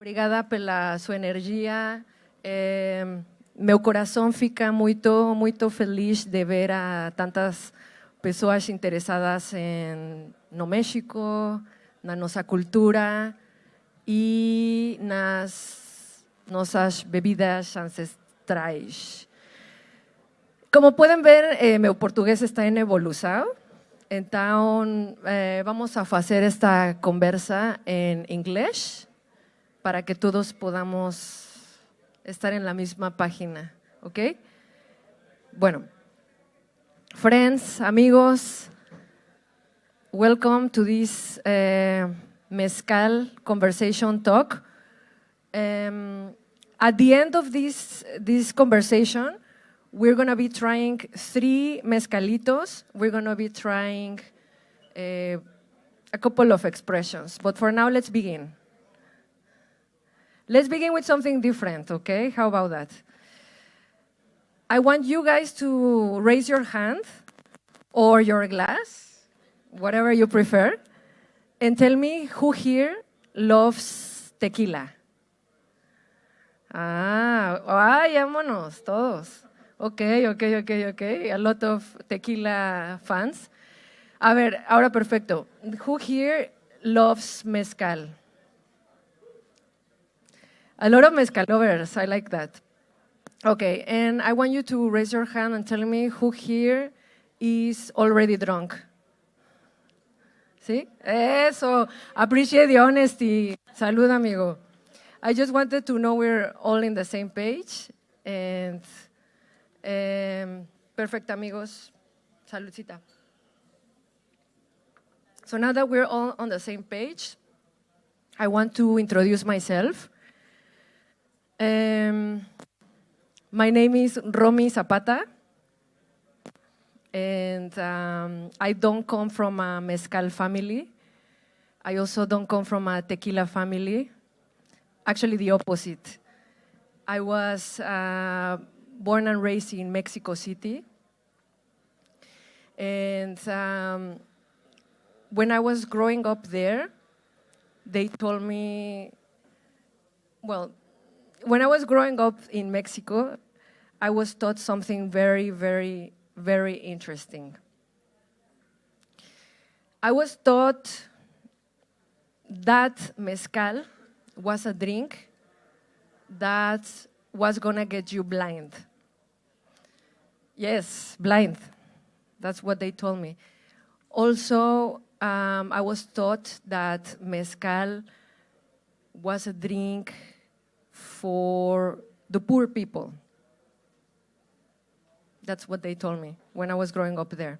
Obrigada pela sua energia. Meu coração fica muito feliz de ver a tantas pessoas interessadas no México, na nossa cultura e nas nossas bebidas ancestrais. Como podem ver, meu português está em evolução, então vamos a fazer esta conversa em inglês para que todos podamos estar en la misma página, ¿ok? Bueno, friends, amigos, welcome to this Mezcal conversation talk. At the end of this conversation, we're going to be trying 3 mezcalitos. We're going to be trying a couple of expressions, but for now, let's begin. Let's begin with something different, okay? How about that? I want you guys to raise your hand or your glass, whatever you prefer, and tell me who here loves tequila. Vámonos, todos. Okay. A lot of tequila fans. A ver, ahora perfecto. Who here loves mezcal? A lot of mezcal lovers, I like that. Okay, and I want you to raise your hand and tell me who here is already drunk. ¿Sí? Eso, appreciate the honesty. Salud, amigo. I just wanted to know we're all in the same page. And perfect, amigos. Saludcita. So now that we're all on the same page, I want to introduce myself. My name is Romy Zapata, and I don't come from a mezcal family. I also don't come from a tequila family. Actually, the opposite. I was born and raised in Mexico City. And when I was growing up there, they told me, well, when I was growing up in Mexico, I was taught something very interesting. I was taught that mezcal was a drink that was gonna get you blind. Yes, blind. That's what they told me. Also, I was taught that mezcal was a drink for the poor people. That's what they told me when I was growing up there.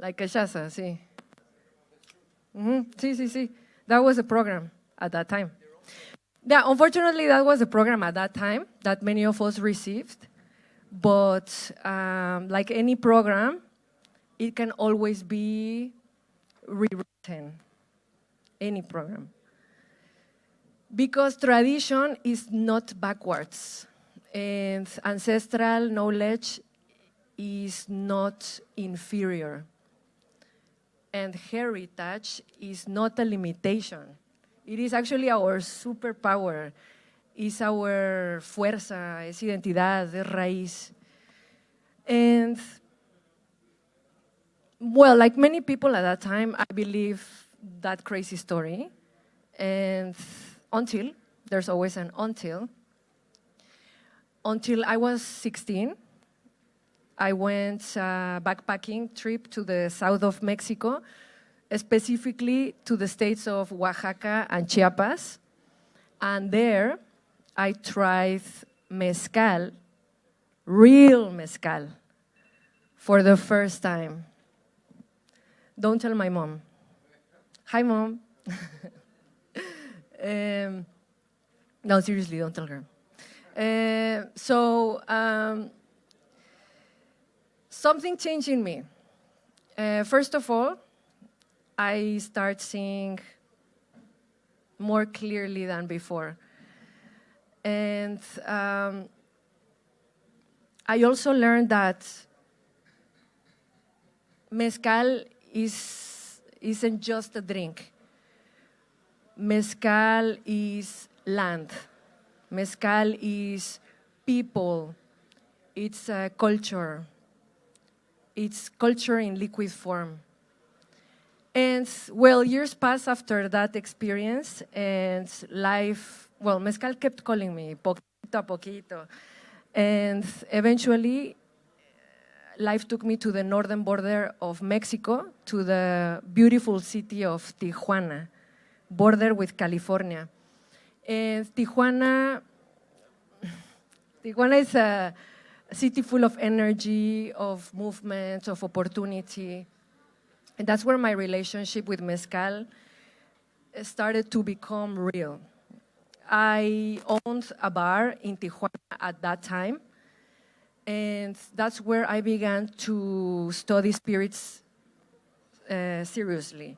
Like cachaça, sí. Sí. That was a program at that time. Yeah, unfortunately, that was a program at that time that many of us received. But like any program, it can always be rewritten. Any program. Because tradition is not backwards, and ancestral knowledge is not inferior, and heritage is not a limitation. It is actually our superpower, is our fuerza, es identidad, es raíz. And, well, like many people at that time, I believe that crazy story. And until, there's always an until I was 16, I went a backpacking trip to the south of Mexico, specifically to the states of Oaxaca and Chiapas. And there, I tried mezcal, real mezcal, for the first time. Don't tell my mom. Hi, Mom. No, seriously, don't tell her. Something changed in me. First of all, I start seeing more clearly than before. And I also learned that mezcal isn't just a drink. Mezcal is land. Mezcal is people. It's culture. It's culture in liquid form. And, well, years passed after that experience, and life, well, Mezcal kept calling me, poquito a poquito. And eventually, life took me to the northern border of Mexico, to the beautiful city of Tijuana, border with California. And Tijuana is a city full of energy, of movement, of opportunity. And that's where my relationship with Mezcal started to become real. I owned a bar in Tijuana at that time, and that's where I began to study spirits seriously.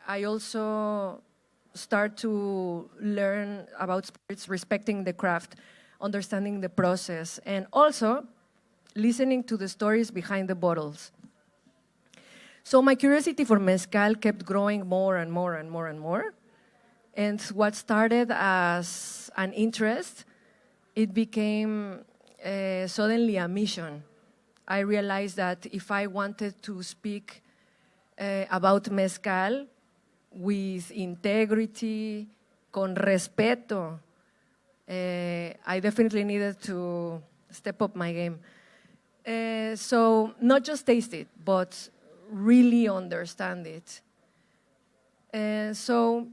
I also start to learn about spirits, respecting the craft, understanding the process, and also listening to the stories behind the bottles. So my curiosity for Mezcal kept growing more and more and more and more. And what started as an interest, it became suddenly a mission. I realized that if I wanted to speak about Mezcal with integrity, con respeto, I definitely needed to step up my game. So not just taste it, but really understand it. So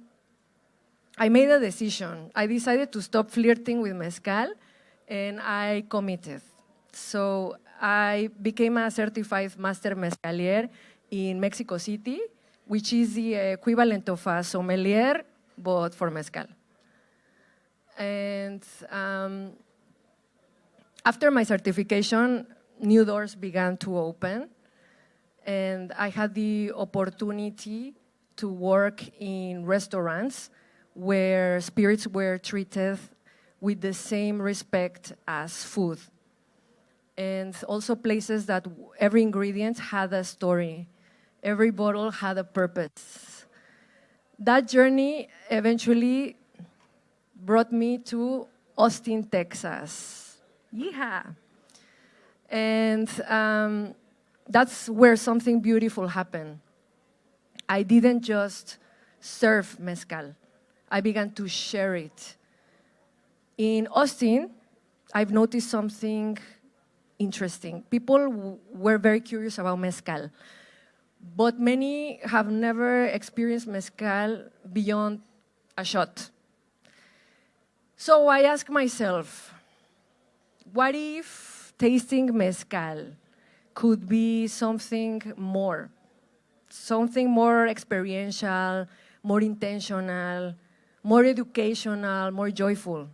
I made a decision. I decided to stop flirting with Mezcal, and I committed. So I became a certified master mezcalier in Mexico City, which is the equivalent of a sommelier, but for Mezcal. And after my certification, new doors began to open, and I had the opportunity to work in restaurants where spirits were treated with the same respect as food. And also places that every ingredient had a story, every bottle had a purpose. That journey eventually brought me to Austin, Texas. Yeah. And that's where something beautiful happened. I didn't just serve Mezcal. I began to share it. In Austin, I've noticed something interesting. People were very curious about Mezcal, but many have never experienced Mezcal beyond a shot. So I asked myself, what if tasting Mezcal could be something more experiential, more intentional, more educational, more joyful?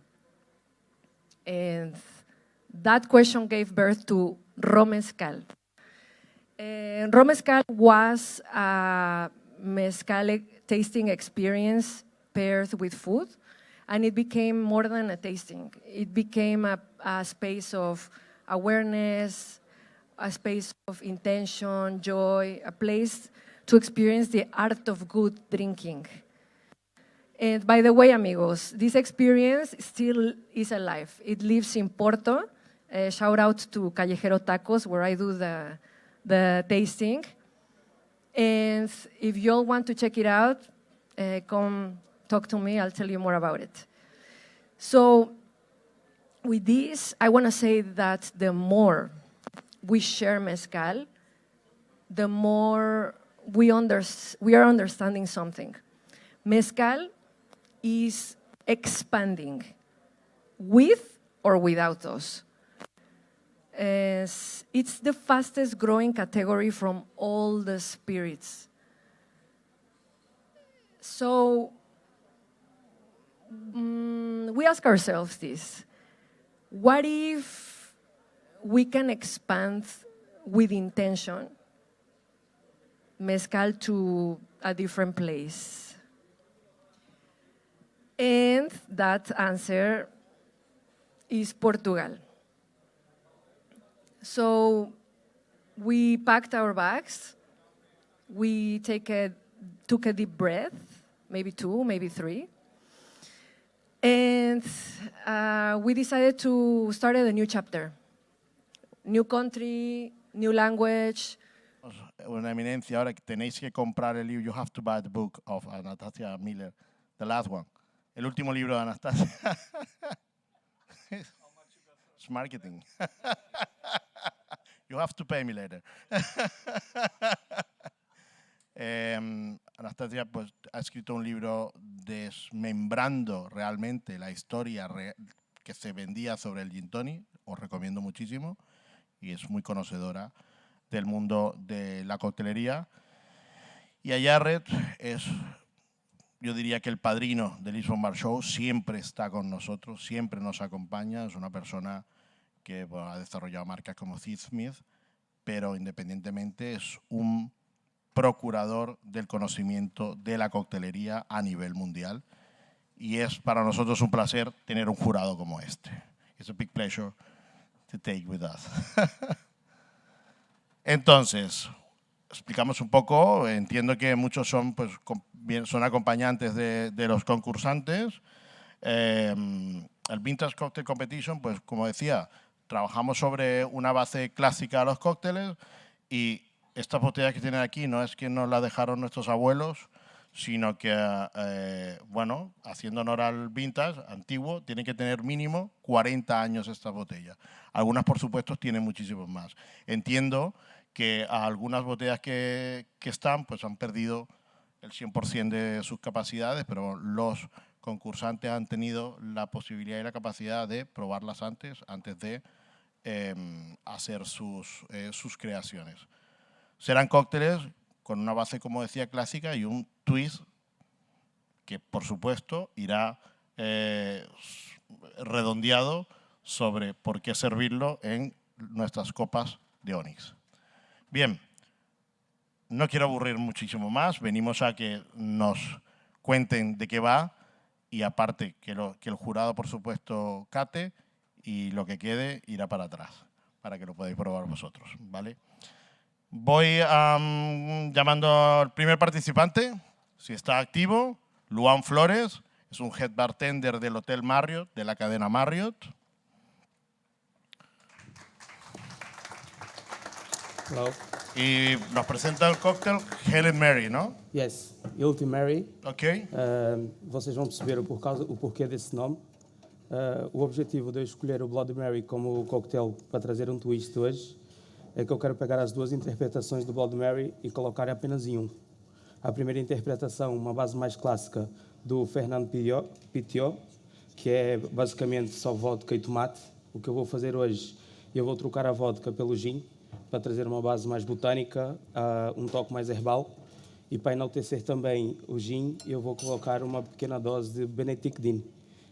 And that question gave birth to Raw Mezcal. Raw Mezcal was a mezcal tasting experience paired with food, and it became more than a tasting. It became a space of awareness, a space of intention, joy, a place to experience the art of good drinking. And by the way, amigos, this experience still is alive. It lives in Porto. Shout out to Callejero Tacos, where I do the tasting. And if you all want to check it out, come talk to me. I'll tell you more about it. So with this, I want to say that the more we share Mezcal, the more we are understanding something. Mezcal is expanding with or without us. It's the fastest growing category from all the spirits. So we ask ourselves this: what if we can expand with intention Mezcal to a different place? And that answer is Portugal. So we packed our bags, we took a deep breath, maybe 2, maybe 3. And we decided to start a new chapter. New country, new language. Una eminencia ahora que tenéis que comprar el libro. You have to buy the book of Anastasia Miller, the last one. El último libro de Anastasia. It's marketing. You have to pay me later. Anastasia pues, ha escrito un libro desmembrando realmente la historia que se vendía sobre el gin tonic. Os recomiendo muchísimo y es muy conocedora del mundo de la coctelería. Y a Jared es, yo diría que el padrino del Lisbon Bar Show, siempre está con nosotros, siempre nos acompaña, es una persona que bueno, ha desarrollado marcas como Sid Smith, pero independientemente es un procurador del conocimiento de la coctelería a nivel mundial y es para nosotros un placer tener un jurado como este. It's a big pleasure to take with us. Entonces, explicamos un poco, entiendo que muchos son, pues, son acompañantes de los concursantes. El Vintage Cocktail Competition, pues como decía, trabajamos sobre una base clásica de los cócteles y estas botellas que tienen aquí no es que nos las dejaron nuestros abuelos, sino que, bueno, haciendo honor al vintage antiguo, tienen que tener mínimo 40 años estas botellas. Algunas, por supuesto, tienen muchísimos más. Entiendo que algunas botellas que están, pues han perdido el 100% de sus capacidades, pero los concursantes han tenido la posibilidad y la capacidad de probarlas antes de hacer sus creaciones. Serán cócteles con una base, como decía, clásica y un twist que, por supuesto, irá redondeado sobre por qué servirlo en nuestras copas de Onyx. Bien, no quiero aburrir muchísimo más. Venimos a que nos cuenten de qué va y, aparte, que el jurado, por supuesto, cate y lo que quede irá para atrás para que lo podáis probar vosotros, ¿vale? Voy llamando al primer participante, si está activo, Luan Flores, es un head bartender del Hotel Marriott, de la cadena Marriott. Hello. Y nos presenta el cóctel Helen Mary, ¿no? Yes, Guilty Mary. Ok. Vocês vão perceber o porquê desse nome. O objetivo de eu escolher o Bloody Mary como cocktail para trazer um twist hoje é que eu quero pegar as duas interpretações do Bloody Mary e colocar apenas em um. A primeira interpretação, uma base mais clássica do Fernando Pitiot, que é basicamente só vodka e tomate. O que eu vou fazer hoje, eu vou trocar a vodka pelo gin, para trazer uma base mais botânica, um toque mais herbal. E para enaltecer também o gin, eu vou colocar uma pequena dose de Benedictine,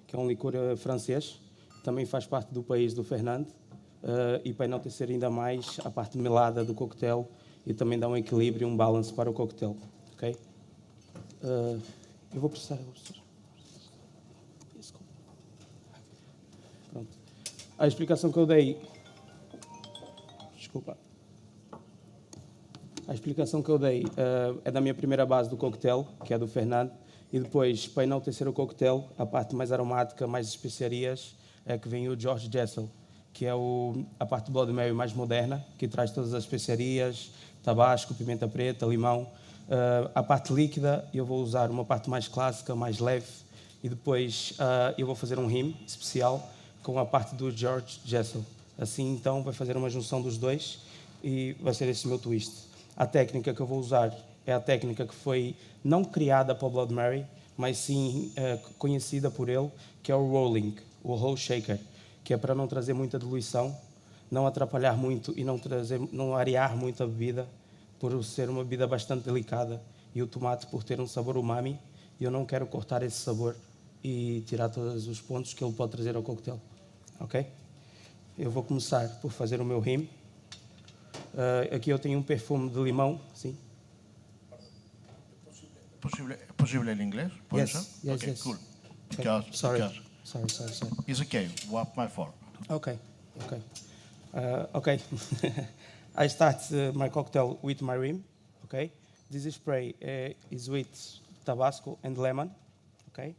que é um licor francês, também faz parte do país do Fernando, e para enaltecer ainda mais a parte melada do coquetel e também dar um equilíbrio e um balance para o coquetel. Okay? Eu vou precisar. Pronto. A explicação que eu dei. Desculpa. A explicação que eu dei é da minha primeira base do coquetel, que é do Fernando, e depois, para enaltecer o coquetel, a parte mais aromática, mais especiarias, é que vem o George Jessel, que é a parte do Bloody Mary mais moderna, que traz todas as especiarias, tabasco, pimenta preta, limão. A parte líquida, eu vou usar uma parte mais clássica, mais leve, e depois eu vou fazer um rim especial com a parte do George Jessel. Assim, então, vai fazer uma junção dos dois e vai ser esse o meu twist. A técnica que eu vou usar é a técnica que foi não criada para o Bloody Mary, mas sim conhecida por ele, que é o rolling, o whole shaker, que é para não trazer muita diluição, não atrapalhar muito e não arear muito a bebida, por ser uma bebida bastante delicada, e o tomate por ter um sabor umami, e eu não quero cortar esse sabor e tirar todos os pontos que ele pode trazer ao coquetel. Ok? Eu vou começar por fazer o meu rim. Aqui eu tenho um perfume de limão, sim. ¿Posible el inglés? Yes, ser? yes, Okay, yes. cool. Okay. Sorry. Because Sorry. it's okay. What my fault. Okay. I start my cocktail with my rim. Okay. This spray is with Tabasco, and lemon. Okay.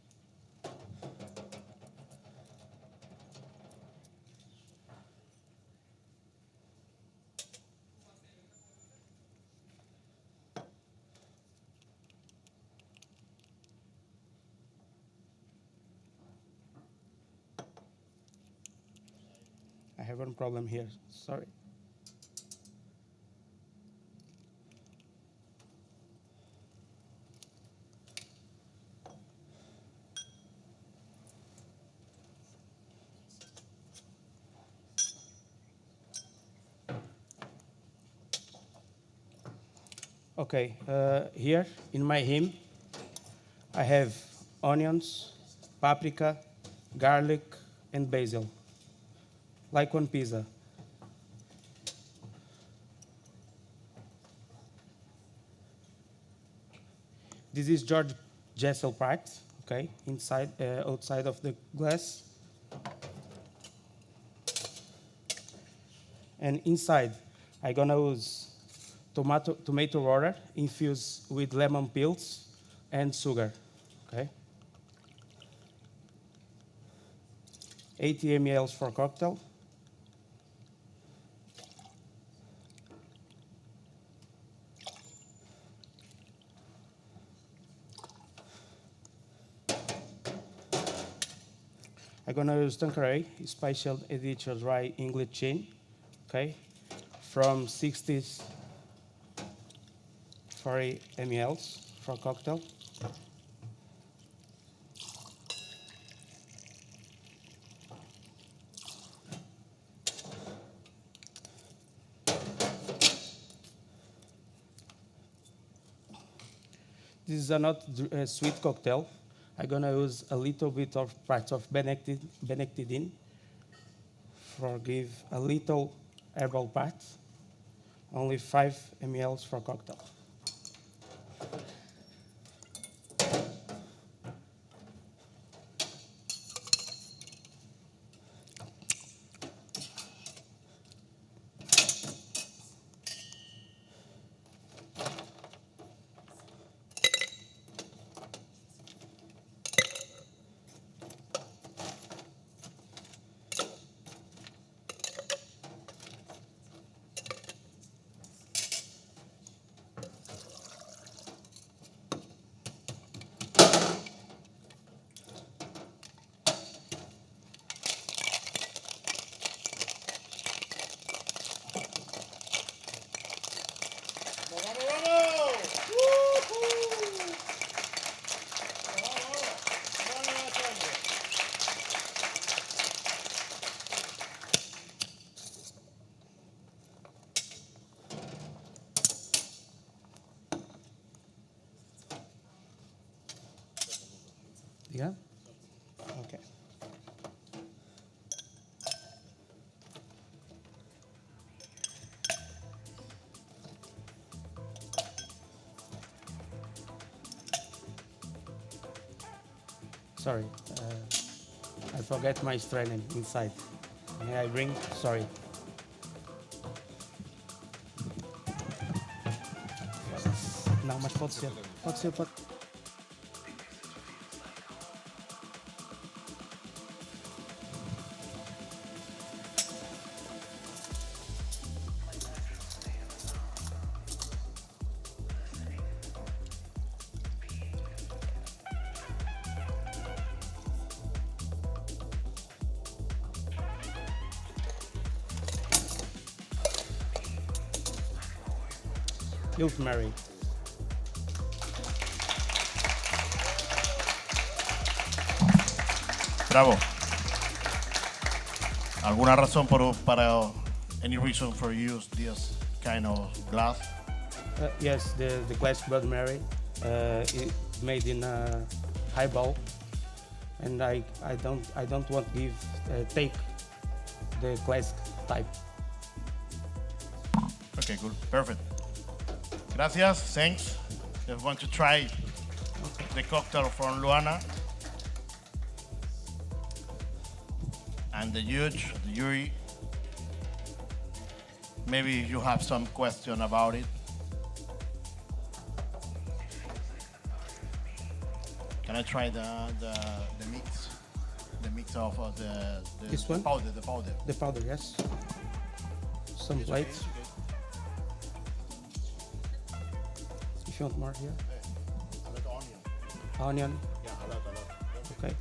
I have one problem here. Sorry. Okay, here in my hymn, I have onions, paprika, garlic, and basil, like on pizza. This is George Jessel part, okay, inside, outside of the glass. And inside, I'm gonna use tomato water infused with lemon peels and sugar, okay? 80 ml for cocktail. I'm gonna use Tanqueray Special Edition Dry English Gin, okay, from 60s 40 ml for cocktail. This is not a sweet cocktail. I'm gonna use a little bit of parts of Benectidine for give a little herbal part. Only 5 ml for cocktail. Yeah? Okay. Sorry, I forget my strainer inside. May I bring? Sorry. Não, mas pode ser. Pode ser, pode. You've married. Bravo. ¿Alguna razón para any reason for use this kind of glass? Yes, the glass Blood Mary is made in a highball, and I don't want to take the classic type. Okay, good, perfect. Gracias, thanks. Just want to try the cocktail from Luana. And the jury, maybe you have some question about it. Can I try the mix? The mix of the This one? powder, the powder. The powder, yes. Some plates. Okay. If you want more here. A lot of onion. Onion. Yeah, a lot. Okay.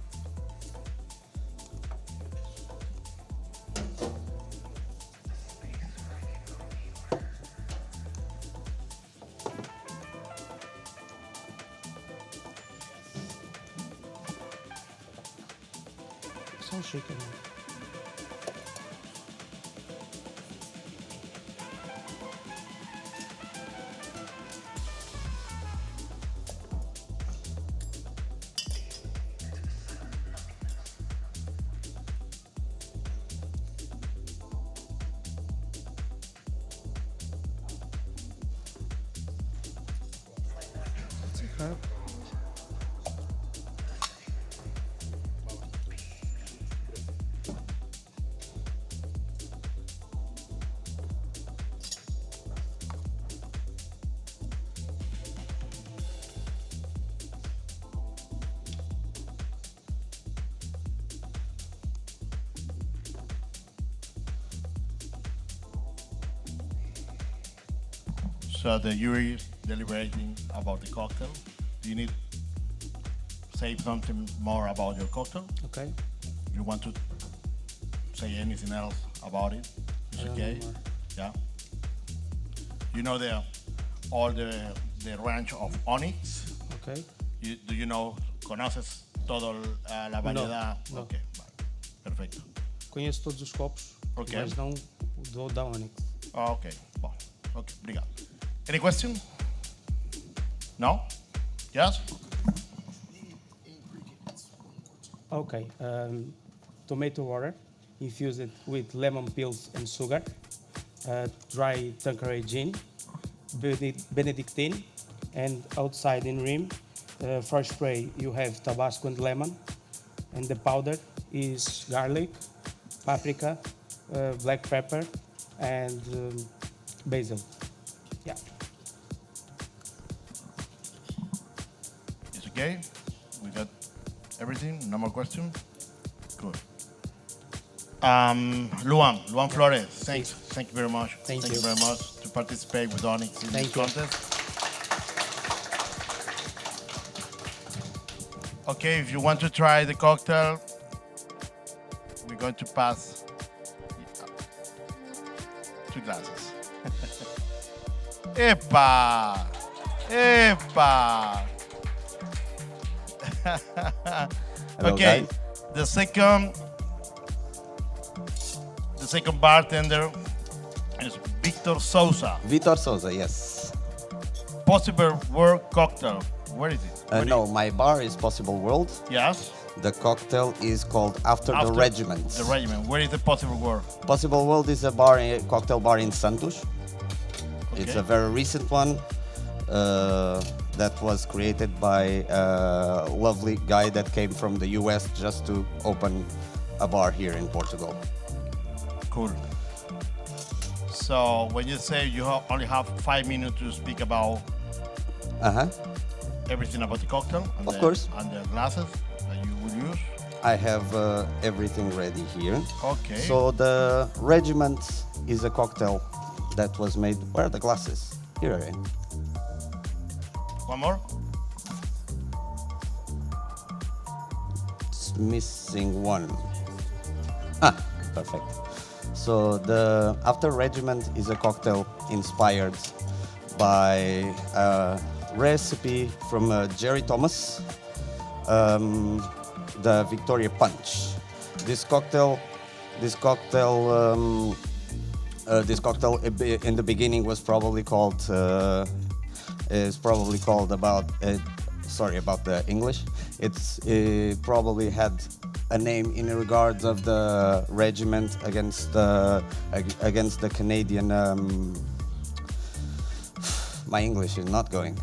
Some shaken. Okay. So the jury is deliberating about the cocktail. Do you need say something more about your cocktail? Okay. You want to say anything else about it? It's I don't okay. know more. Yeah. You know all the range of Onyx. Okay. Do you know? ¿Conoces toda la variedad? no. Ok, vale. Perfecto. Conheço todos os copos, Ok. mas não o da Onyx. Ok, bom. Ok, obrigado. Any question? No? Yes? Okay. Tomato water, infuse it with lemon peels and sugar. Dry Tanqueray gin, Benedictine, and outside in rim, for spray you have Tabasco and lemon, and the powder is garlic, paprika, black pepper, and basil. Yeah. It's okay? We got everything? No more question? Good. Luan Flores, thank you very much. Thank you you. very much to participate with Onyx in this Thank you. contest. Okay, if you want to try the cocktail, we're going to pass 2 glasses. Epa! Epa! Hello, Okay, guys. the second bartender is Victor Souza. Vitor Souza, yes. Possible World Cocktail. Where is it? No, my bar is Possible World. Yes. The cocktail is called After the Regiment. The regiment. Where is the Possible World? Possible World is a bar, a cocktail bar in Santos. It's Okay. a very recent one that was created by a lovely guy that came from the US just to open a bar here in Portugal. Cool. So when you say you only have 5 minutes to speak about Uh-huh. everything about the cocktail, and Of course. and the glasses that you will use. I have everything ready here. Okay. So the Regiment is a cocktail that was made. Where are the glasses? Here are they. One more. It's missing one. Ah, perfect. So the After Regiment is a cocktail inspired by a recipe from Jerry Thomas, the Victoria Punch. This cocktail in the beginning was probably called about sorry about the English. It probably had a name in regards of the regiment against the Canadian. My English is not going.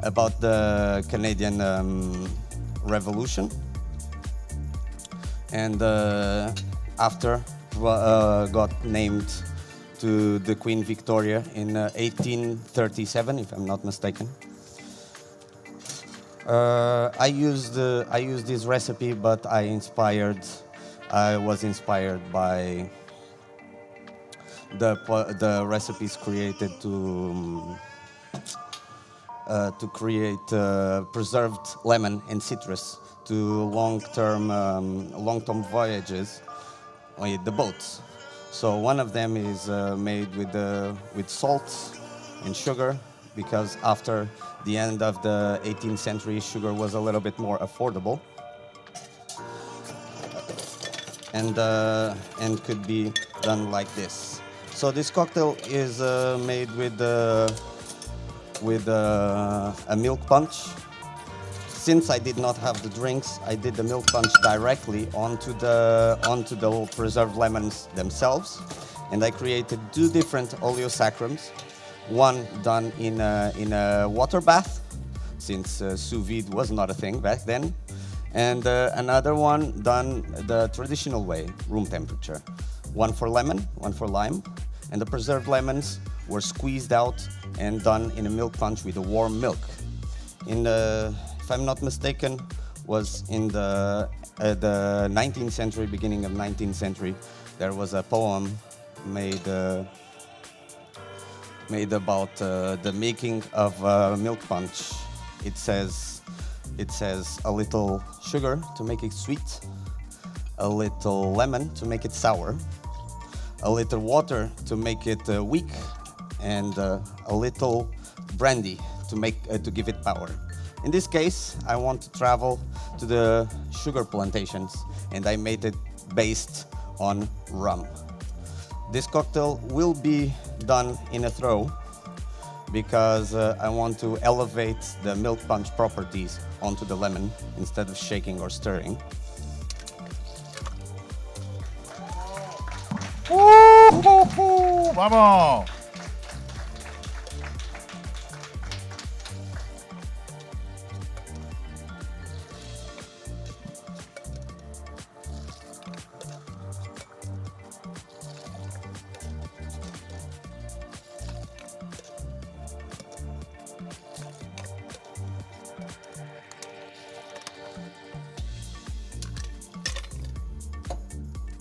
About the Canadian Revolution, and after got named to the Queen Victoria in 1837, if I'm not mistaken. I used this recipe, but I was inspired by the recipes created to create preserved lemon and citrus to long-term voyages with the boats. So one of them is made with salt and sugar, because after the end of the 18th century, sugar was a little bit more affordable, and could be done like this. So this cocktail is made with a milk punch. Since I did not have the drinks, I did the milk punch directly onto the preserved lemons themselves, and I created two different oleosaccharides. One done in a water bath, since sous vide was not a thing back then, and another one done the traditional way, room temperature. One for lemon, one for lime, and the preserved lemons were squeezed out and done in a milk punch with a warm milk. If I'm not mistaken, was in the 19th century, beginning of 19th century, there was a poem made about the making of milk punch. It says a little sugar to make it sweet, a little lemon to make it sour, a little water to make it weak, and a little brandy to give it power. In this case, I want to travel to the sugar plantations, and I made it based on rum. This cocktail will be done in a throw, because I want to elevate the milk punch properties onto the lemon instead of shaking or stirring. ¡Vamos!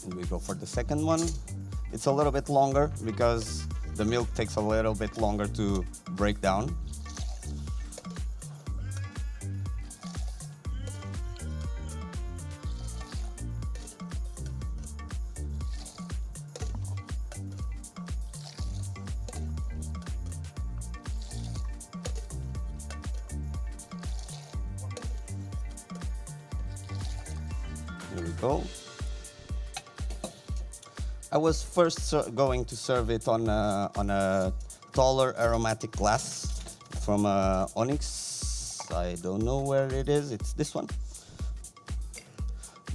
And we go for the second one. It's a little bit longer because the milk takes a little bit longer to break down. Here we go. I was first going to serve it on a taller aromatic glass from Onyx. I don't know where it is. It's this one.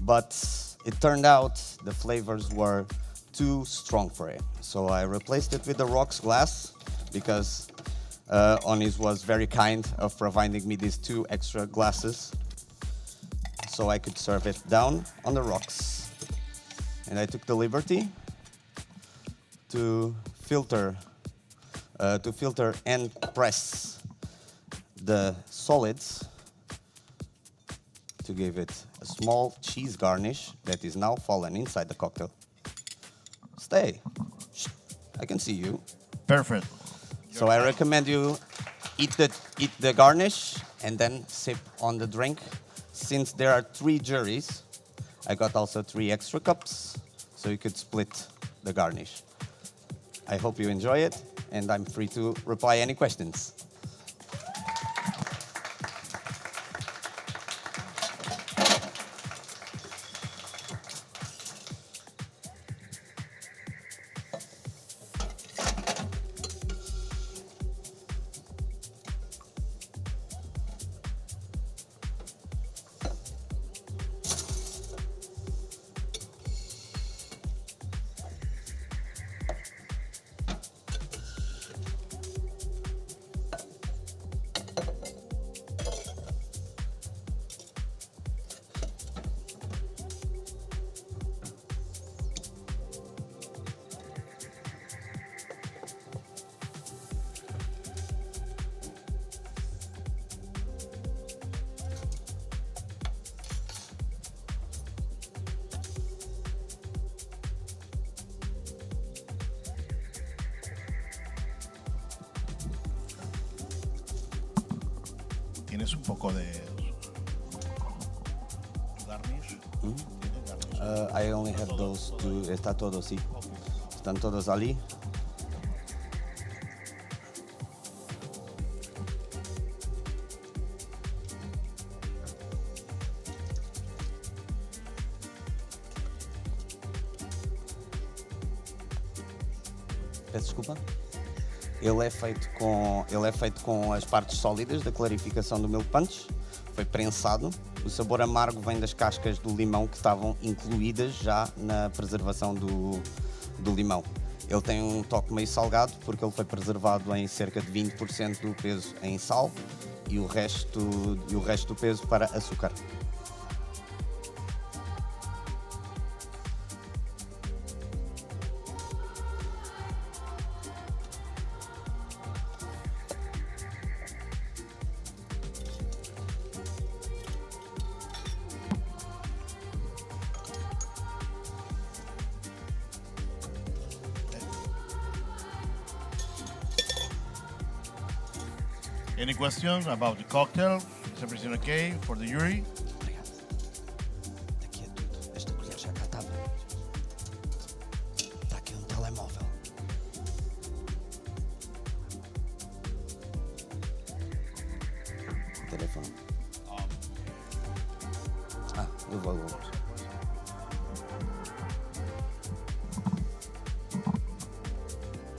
But it turned out the flavors were too strong for it. So I replaced it with the rocks glass, because Onyx was very kind of providing me these two extra glasses so I could serve it down on the rocks. And I took the liberty to filter and press the solids to give it a small cheese garnish that is now fallen inside the cocktail. Stay. Shh. I can see you. Perfect. So I recommend you eat the garnish and then sip on the drink. Since there are 3 juries, I got also 3 extra cups, so you could split the garnish. I hope you enjoy it, and I'm free to reply any questions. ¿Tienes un poco de garnish? ¿Tienes garnish? I only have those two. Está todo, sí. Están todos ali. Peço desculpa. Ele é feito com as partes sólidas da clarificação do milk punch. Foi prensado. O sabor amargo vem das cascas do limão que estavam incluídas já na preservação do limão. Ele tem um toque meio salgado porque ele foi preservado em cerca de 20% do peso em sal e o resto do peso para açúcar. Any questions about the cocktail? Is everything okay for the jury? Obrigado. Daqui é tudo. Esta colher já cá estava. Está aqui um telemóvel. Telefone. Eu vou.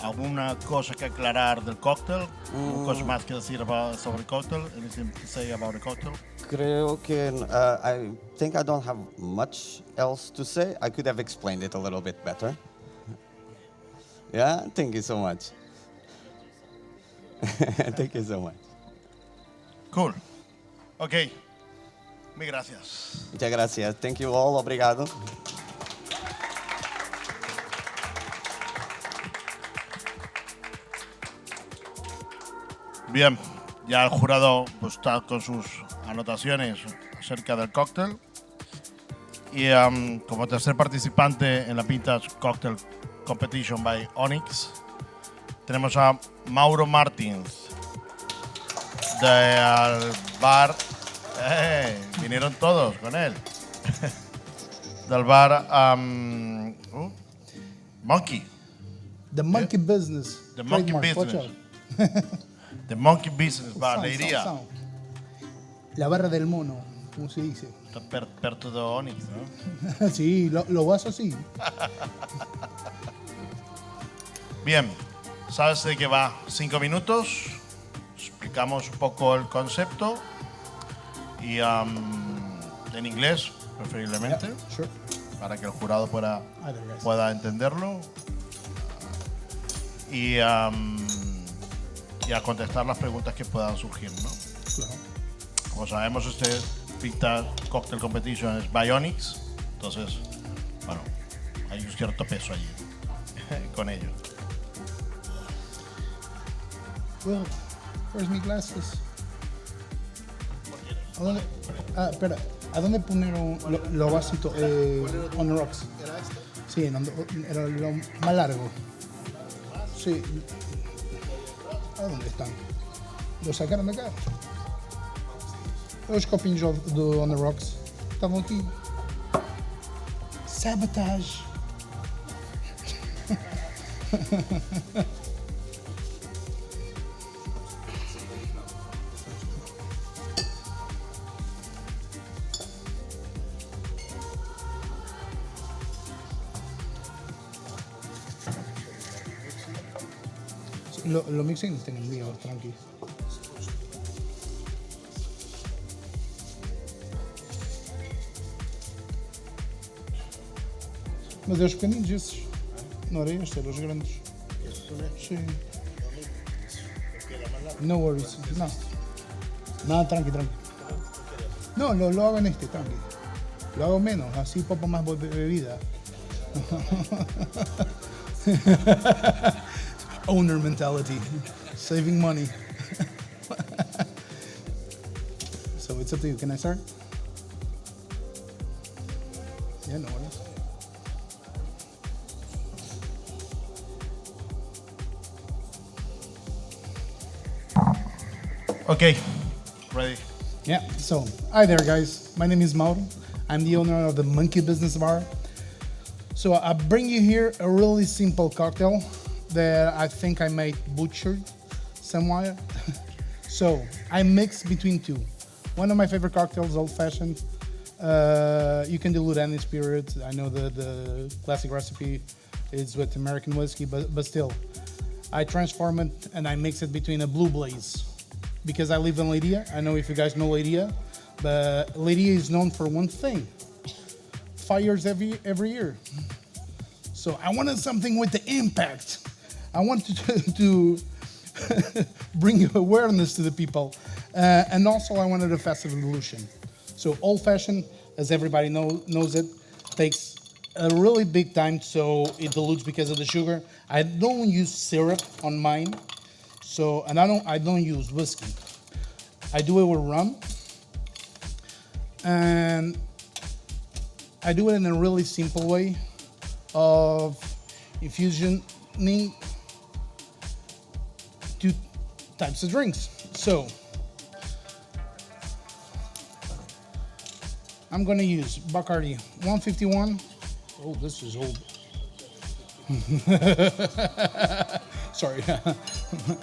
¿Alguna cosa que aclarar del cóctel? ¿Alguna cosa más que decir sobre el cóctel? Anything to say about the cocktail? Creo que I think I don't have much else to say. I could have explained it a little bit better. Yeah, thank you so much. Thank you so much. Cool. Ok. Mil gracias. Muchas gracias. Thank you all. Obrigado. Bien, ya el jurado pues, está con sus anotaciones acerca del cóctel. Y como tercer participante en la Vintage Cocktail Competition by Onyx, tenemos a Mauro Martins del bar. Vinieron todos con él. Del bar Monkey. The Monkey Business. The Monkey Trademark, watch Business. out. The Monkey Business Bar, le diría. Sound. La barra del mono, como se dice. Está perto de Onyx, ¿no? Sí, lo vas así. Bien, ¿sabes de qué va? 5 minutos, explicamos un poco el concepto y en inglés, preferiblemente, Yeah, sure. para que el jurado pueda Otherwise. entenderlo y a contestar las preguntas que puedan surgir, ¿no? Claro. Como sabemos, este Vintage Cocktail Competition es by Onyx, entonces, bueno, hay un cierto peso allí con ello. Well, where's my glasses? ¿A dónde? Espera. ¿A dónde poner lo vasito? On the rocks. Sí, era lo más largo. Sí. ¿A dónde están? ¿Lo sacaron de acá? Os copinhos do On the Rocks estavam aqui. Sabotage! Lo mixing tem el mío, tranqui. Mas é os pequeninos esses. Não era este, eram os grandes. Sim. No worries. No. No, tranqui. No, lo hago en este, tranqui. Lo hago menos, así poco más bebida. Owner mentality. Saving money. So it's up to you. Can I start? Yeah, no worries. Ok, Ready? Yeah, so, hi there guys. My name is Mauro. I'm the owner of the Monkey Business Bar. So I bring you here a really simple cocktail that I think I made butchered somewhere. So I mix between two. One of my favorite cocktails, old fashioned. You can dilute any spirit. I know the classic recipe is with American whiskey, but still. I transform it and I mix it between a blue blaze. Because I live in Lydia. I know if you guys know Lydia, but Lydia is known for one thing. Fires every year. So I wanted something with the impact. I wanted to bring awareness to the people. And also I wanted a festive evolution. So old fashioned, as everybody knows it, takes a really big time so it dilutes because of the sugar. I don't use syrup on mine. So, and I don't use whiskey. I do it with rum. And I do it in a really simple way of infusioning two types of drinks. So, I'm gonna use Bacardi 151. Oh, this is old. Sorry,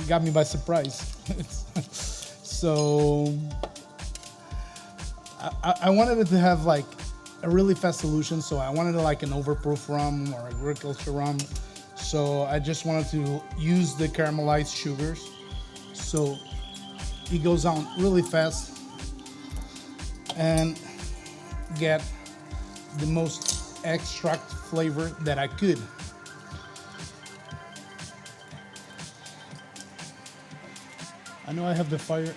got me by surprise. So I wanted it to have like a really fast solution. So I wanted it like an overproof rum or agriculture rum. So I just wanted to use the caramelized sugars. So it goes down really fast and get the most extract flavor that I could. I know I have the fire.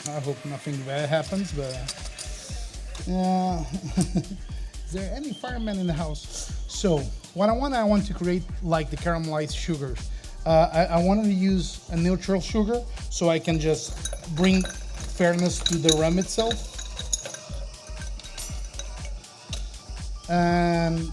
I hope nothing bad happens, but is there any firemen in the house? So what I want to create like the caramelized sugars. I wanted to use a neutral sugar so I can just bring fairness to the rum itself. And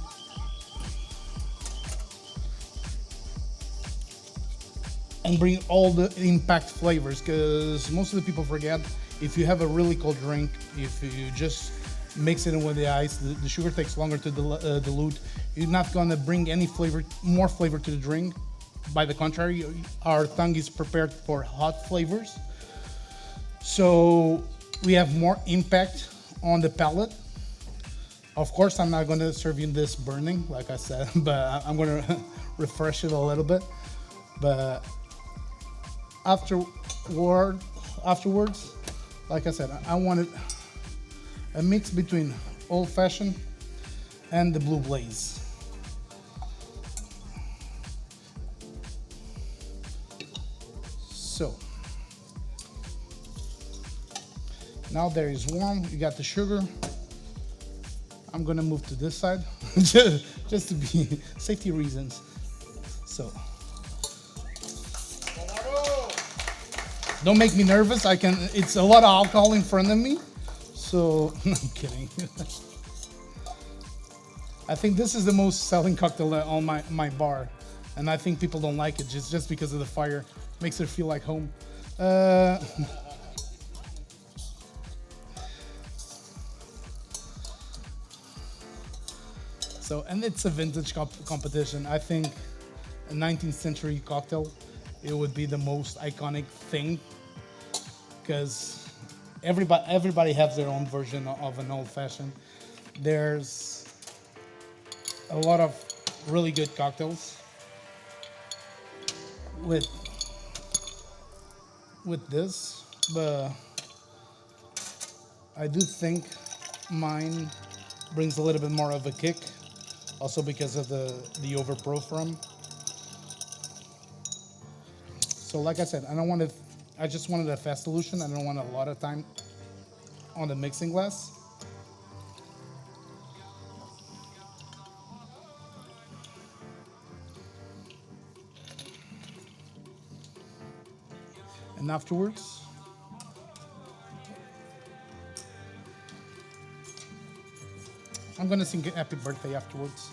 bring all the impact flavors, because most of the people forget, if you have a really cold drink, if you just mix it in with the ice, the sugar takes longer to dilute. You're not gonna bring any flavor, more flavor to the drink. By the contrary, our tongue is prepared for hot flavors. So we have more impact on the palate. Of course, I'm not gonna serve you this burning, like I said, but I'm gonna refresh it a little bit. But afterwards, like I said, I wanted a mix between old fashioned and the blue blaze. So now there is warm. You got the sugar. I'm gonna move to this side just to be safety reasons. So don't make me nervous. It's a lot of alcohol in front of me. So I'm kidding. I think this is the most selling cocktail on my bar. And I think people don't like it just because of the fire. Makes it feel like home. So, and it's a vintage competition. I think a 19th century cocktail, it would be the most iconic thing, because everybody has their own version of an old fashioned. There's a lot of really good cocktails with this, but I do think mine brings a little bit more of a kick, also because of the overproof rum. So like I said, I just wanted a fast solution. I don't want a lot of time on the mixing glass. And afterwards, I'm gonna sing happy birthday afterwards.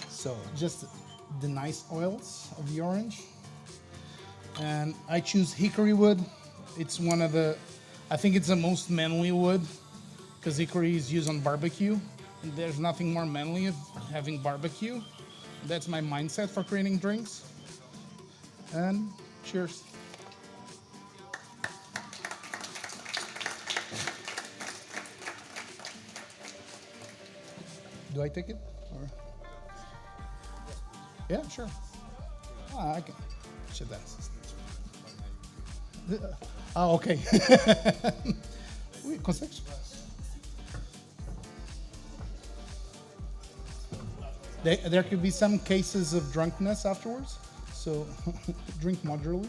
So just the nice oils of the orange, And I choose hickory wood. It's one of the, I think it's the most manly wood because hickory is used on barbecue. And there's nothing more manly of having barbecue. That's my mindset for creating drinks. And cheers. Do I take it? Or? Yeah, sure. I can. Should that? Oh, okay. Ui, consegues? There could be some cases of drunkenness afterwards, so drink moderately.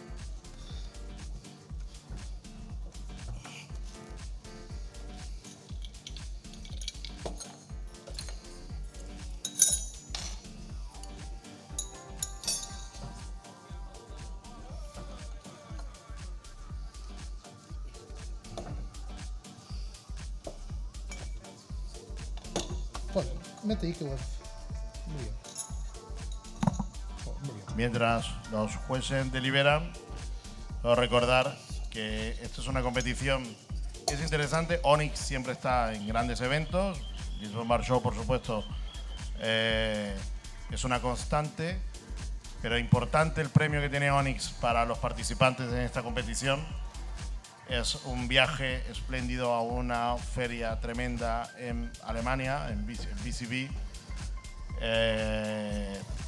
Mete ahí que lo... Muy bien. Muy bien. Mientras los jueces deliberan, quiero recordar que esto es una competición que es interesante. Onyx siempre está en grandes eventos. Lisbon Bar Show, por supuesto, es una constante. Pero importante el premio que tiene Onyx para los participantes en esta competición. Es un viaje espléndido a una feria tremenda en Alemania, en BCB,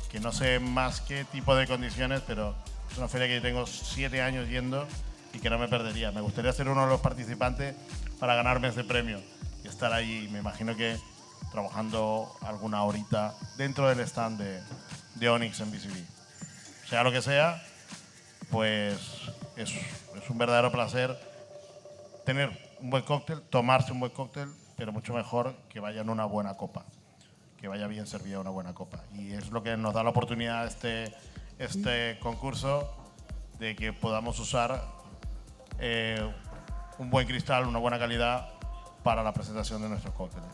que no sé más qué tipo de condiciones, pero es una feria que yo tengo 7 años yendo y que no me perdería. Me gustaría ser uno de los participantes para ganarme ese premio y estar allí. Me imagino que trabajando alguna horita dentro del stand de Onyx en BCB. Sea lo que sea, pues es un verdadero placer tener un buen cóctel, tomarse un buen cóctel, pero mucho mejor que vaya en una buena copa, que vaya bien servida una buena copa. Y es lo que nos da la oportunidad este concurso, de que podamos usar un buen cristal, una buena calidad para la presentación de nuestros cócteles.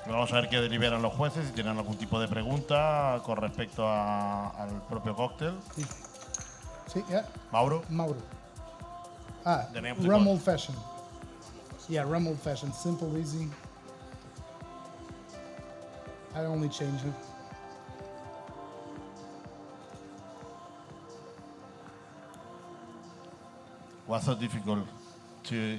Vamos a ver qué deliberan los jueces, si tienen algún tipo de pregunta con respecto al propio cóctel. Sí, yeah. Mauro. The name of the rum old fashioned. Yeah, rum old fashioned. Simple, easy. I only change it. What's so difficult to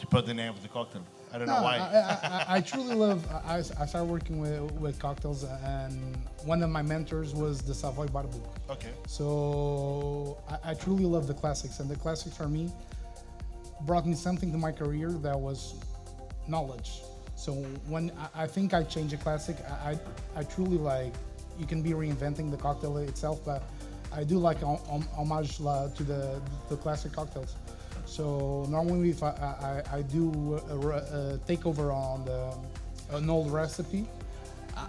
put the name of the cocktail? I don't know why. I truly love. I started working with cocktails, and one of my mentors was the Savoy Barbu. Okay. So I truly love the classics, and the classics for me brought me something to my career that was knowledge. So when I think I change a classic, I truly like. You can be reinventing the cocktail itself, but I do like homage to the classic cocktails. So normally, if I do a takeover on an old recipe,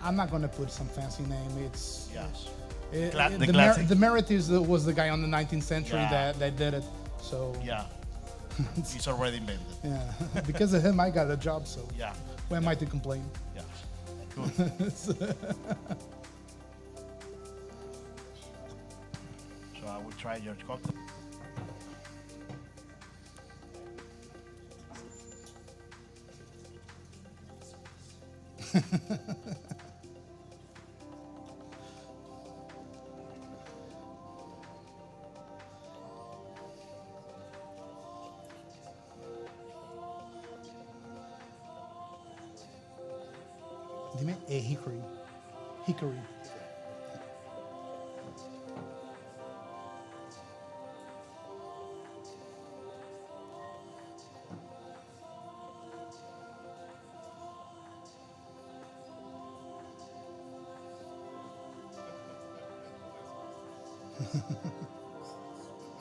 I'm not going to put some fancy name. It's yes. The merit was the guy on the 19th century that did it. So yeah, he's already invented. Yeah, because of him, I got a job. So yeah, who am I to complain? Yeah, good. So I will try your cocktail. Dime hickory. Hickory.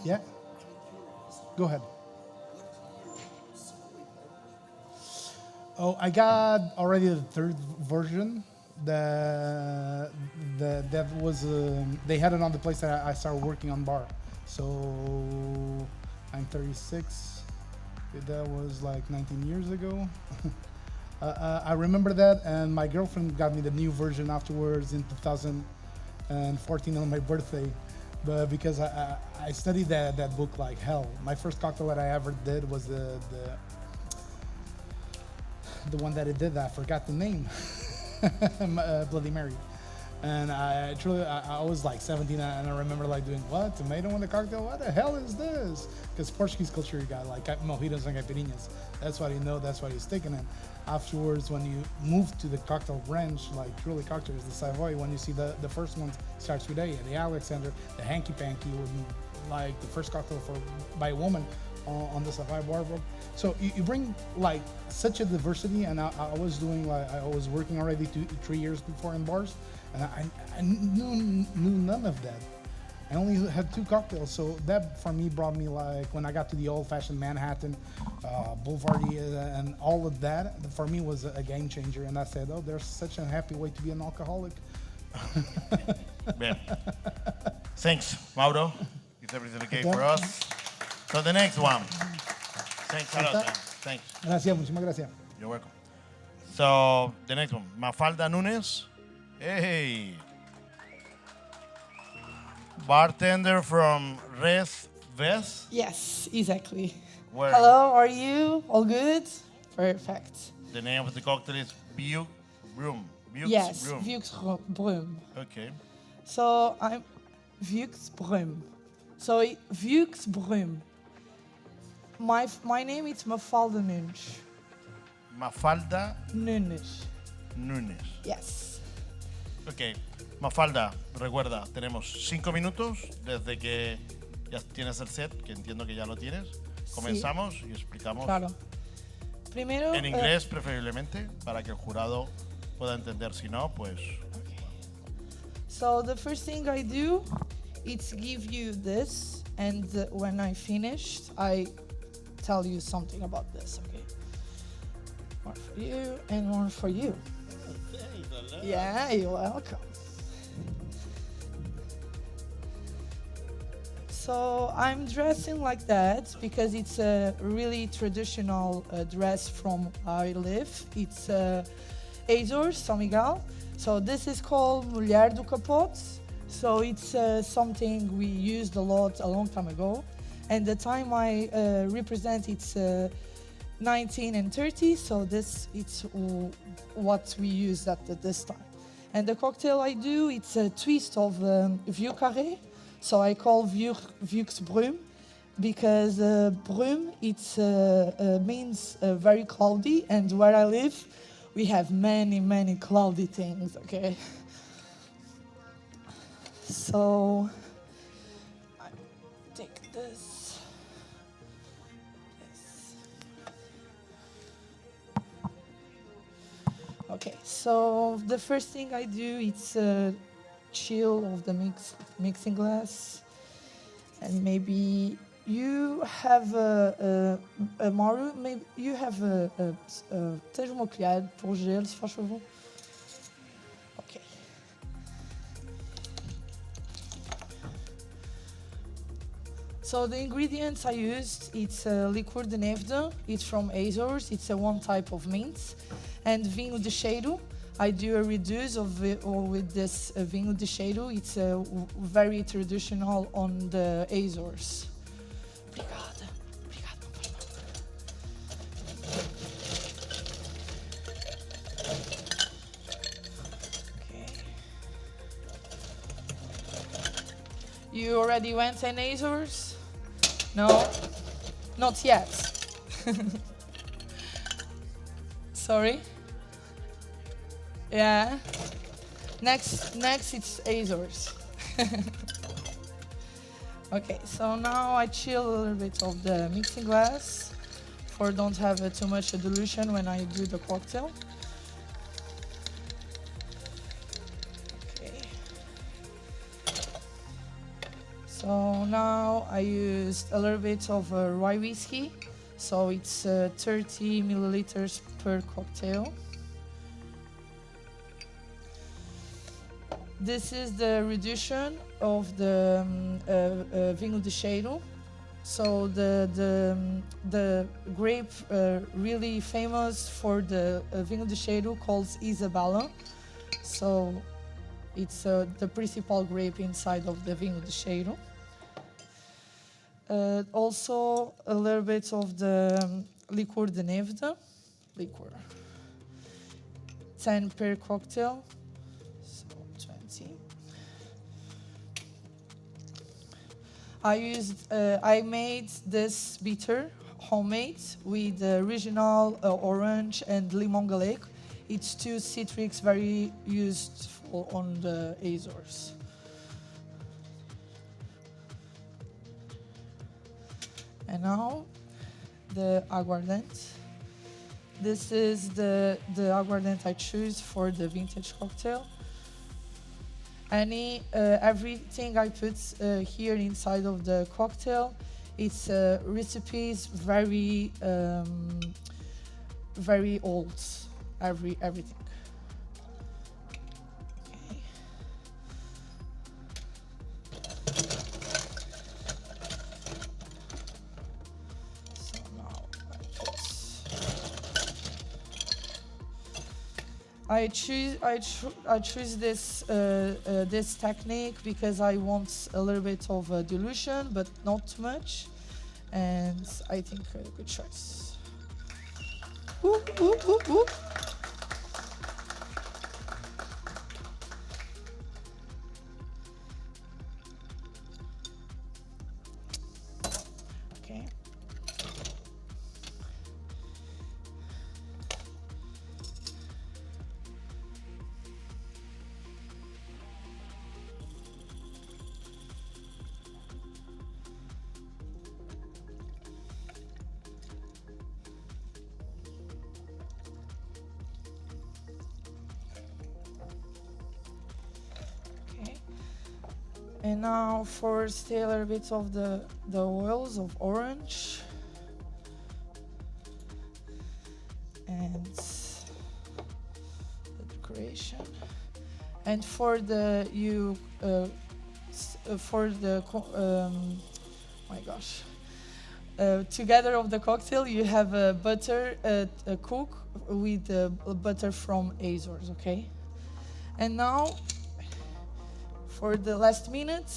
Yeah. Go ahead. Oh, I got already the third version. That was they had it on the place that I started working on bar. So I'm 36. That was like 19 years ago. I remember that, and my girlfriend got me the new version afterwards in 2014 on my birthday. But because I studied that book like hell. My first cocktail that I ever did was the one that it did. I forgot the name. Bloody Mary. And I was like 17, and I remember like doing, what, tomato in the cocktail? What the hell is this? Because Portuguese culture, you got like mojitos and caipirinhas. That's what you know, that's what he's sticking in. Afterwards, when you move to the cocktail branch, like truly cocktails, the Savoy, when you see the first one starts with A, the Alexander, the Hanky Panky, like the first cocktail by a woman on the Savoy bar. So you bring like such a diversity, and I was doing like, I was working already 3 years before in bars, and I knew none of that. I only had 2 cocktails, so that for me brought me like, when I got to the old-fashioned Manhattan, Boulevardy, and all of that, for me was a game changer. And I said, oh, there's such a happy way to be an alcoholic. Bien. Thanks, Mauro. It's everything okay for us. So the next one. Thanks a lot. Man. Thanks. Gracias, muchísimas gracias. You're welcome. So the next one, Mafalda Nunes. Hey. Bartender from Res Ves. Yes, exactly. Where? Hello, are you? All good? Perfect. The name of the cocktail is Buke Broom. Yes, Vieux-Brum. Okay. So I'm Vieux-Brum. So Vieux-Brum. My name is Mafalda Nunes. Mafalda Nunes. Nunes. Yes. Ok. Mafalda, recuerda, tenemos 5 minutos desde que ya tienes el set, que entiendo que ya lo tienes. Comenzamos y explicamos. Claro. Primero. En inglés, preferiblemente, para que el jurado pueda entender. Si no, pues. Okay. So the first thing I do is give you this, and when I finished, I tell you something about this. Okay. One for you and one for you. Yeah, you're welcome. So I'm dressing like that because it's a really traditional dress from where I live. It's Azores, São Miguel. So this is called Mulher do Capote. So it's something we used a lot a long time ago. And the time I represent, it's 19 and 30. So it's what we use at this time. And the cocktail I do, it's a twist of Vieux Carré. So I call Vieux-Brum because Brum means very cloudy, and where I live, we have many cloudy things. Okay. So I take this. Okay. So the first thing I do, it's chill of the mixing glass, and maybe you have a Maru, maybe you have tens uma colher pour gelo, se faz favor. Okay. So the ingredients I used, it's liqueur de Nevde, it's from Azores, it's a one type of mint, and vinho de cheiro. I do a reduce with this vinho de cheiro. It's very traditional on the Azores. Obrigada. Obrigada, Okay. You already went in Azores? No? Not yet. Sorry? Yeah. Next it's Azores. Okay, so now I chill a little bit of the mixing glass for don't have too much dilution when I do the cocktail. Okay. So now I used a little bit of rye whiskey. So it's 30 milliliters per cocktail. This is the reduction of the vinho de cheiro. So the grape really famous for the vinho de cheiro calls Isabella. So it's the principal grape inside of the vinho de cheiro. Also a little bit of the liqueur de Nevda, liqueur. 10 per cocktail, so 20. I made this bitter homemade with the original orange and limon galec. It's two citrics very useful on the Azores. And now the aguardente. This is the aguardente I choose for the vintage cocktail. Everything I put here inside of the cocktail, it's recipes very very old, everything. Okay. So now I choose this this technique because I want a little bit of dilution, but not too much, and I think a good choice. Ooh, ooh, ooh, ooh. Okay. And now for still a little bit of the oils of orange and the decoration. And for the my gosh, together of the cocktail you have a butter a cook with butter from Azores, okay? And now for the last minute,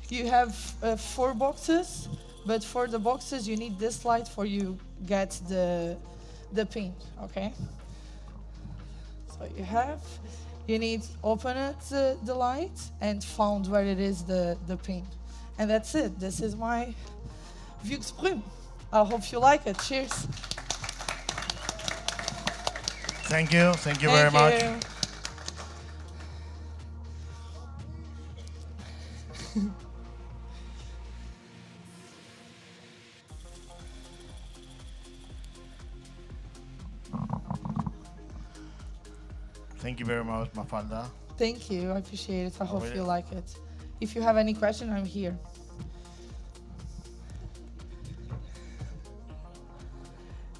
you have 4 boxes, but for the boxes you need this light for you get the pin, okay? So you need open it the light and found where it is the pin, and that's it. This is my Vieux Prüm. I hope you like it. Cheers. Thank you very much. Thank you very much, Mafalda. Thank you, I appreciate it. I hope you like it. If you have any question, I'm here.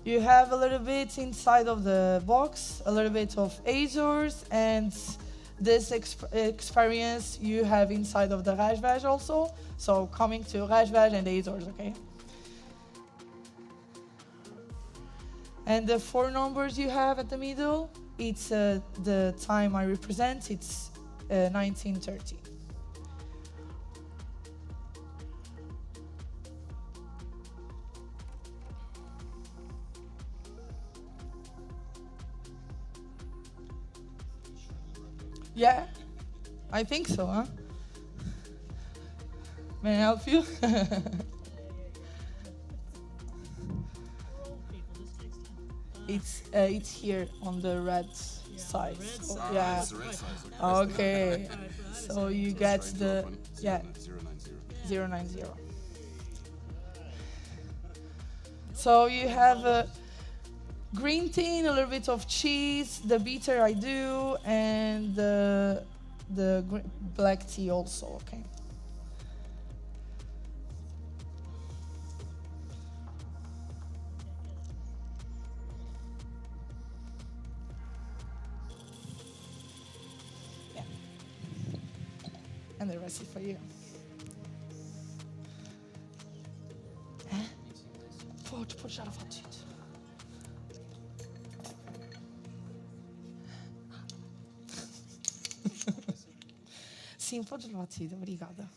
You have a little bit inside of the box, a little bit of Azores, and this experience you have inside of the Rajvaj also. So coming to Rajvaj and Azores, okay? And the 4 numbers you have at the middle, it's the time I represent, it's 1930. Yeah, I think so, huh? May I help you? It's here on the red side. So, yeah. It's the red side. Okay. Okay. So you get the 090. So you have a green tea, a little bit of cheese, the bitter I do, and the black tea also. Okay. And the rest is for you. Pode pôr já batido. Sim, pode batido, obrigada.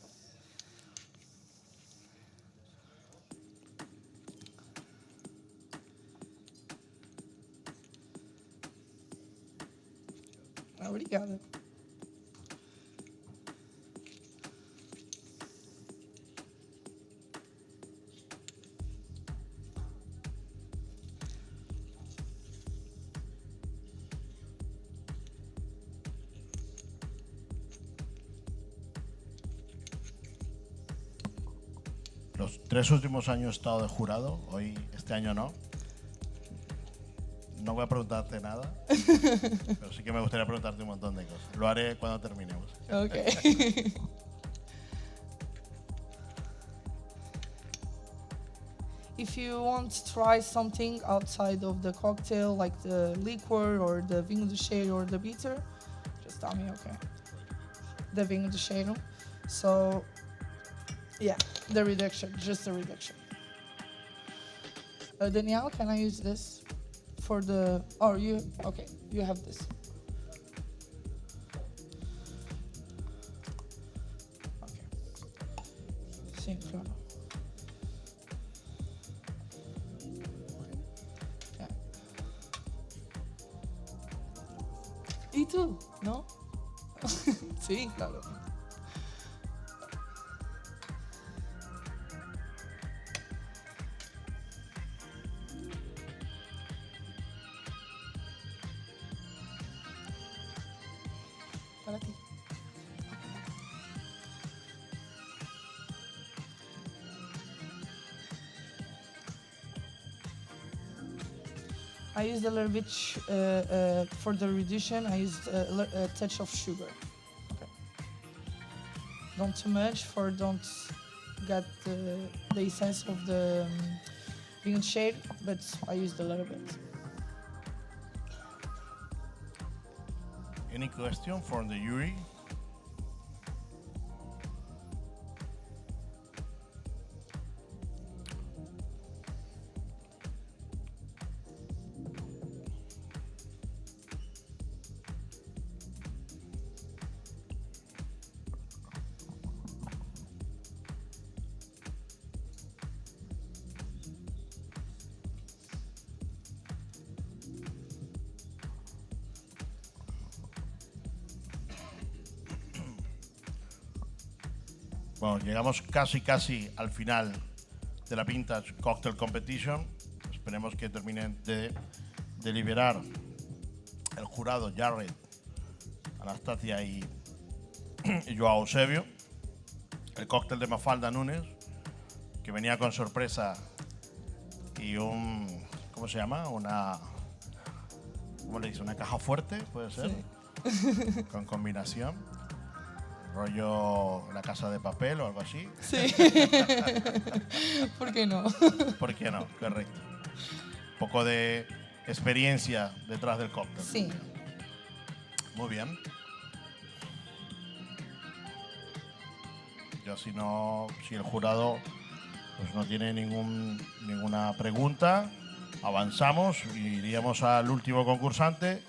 Obrigada. Los 3 últimos años he estado de jurado, este año no. No voy a preguntarte nada, pero sí que me gustaría preguntarte un montón de cosas. Lo haré cuando terminemos. Okay. If you want to try something outside of the cocktail, like the liquor or the vinho do cheiro or the bitter, just tell me, okay. The vinho do cheiro. So, yeah, the reduction, just the reduction. Danielle, can I use this for the, oh, you, okay, you have this. Okay. Sim, claro. Yeah. ¿Y tú? ¿No? Sí, claro. Para ti. I used a little bit for the reduction. I used a touch of sugar. Okay. Don't too much, for don't get the essence of the vinho shade, but I used a little bit. Any question from the jury? Bueno, llegamos casi al final de la Vintage Cocktail Competition. Esperemos que terminen de deliberar el jurado Jared, Anastasia y Joao Eusebio. El cóctel de Mafalda Núñez, que venía con sorpresa y un, ¿cómo se llama? ¿Cómo le dice? Una caja fuerte, puede ser, Sí. con combinación. Rollo La Casa de Papel o algo así. Sí. ¿Por qué no? ¿Por qué no? Correcto. Un poco de experiencia detrás del cóctel. Sí. Muy bien. Yo si el jurado pues no tiene ninguna pregunta, avanzamos y iríamos al último concursante.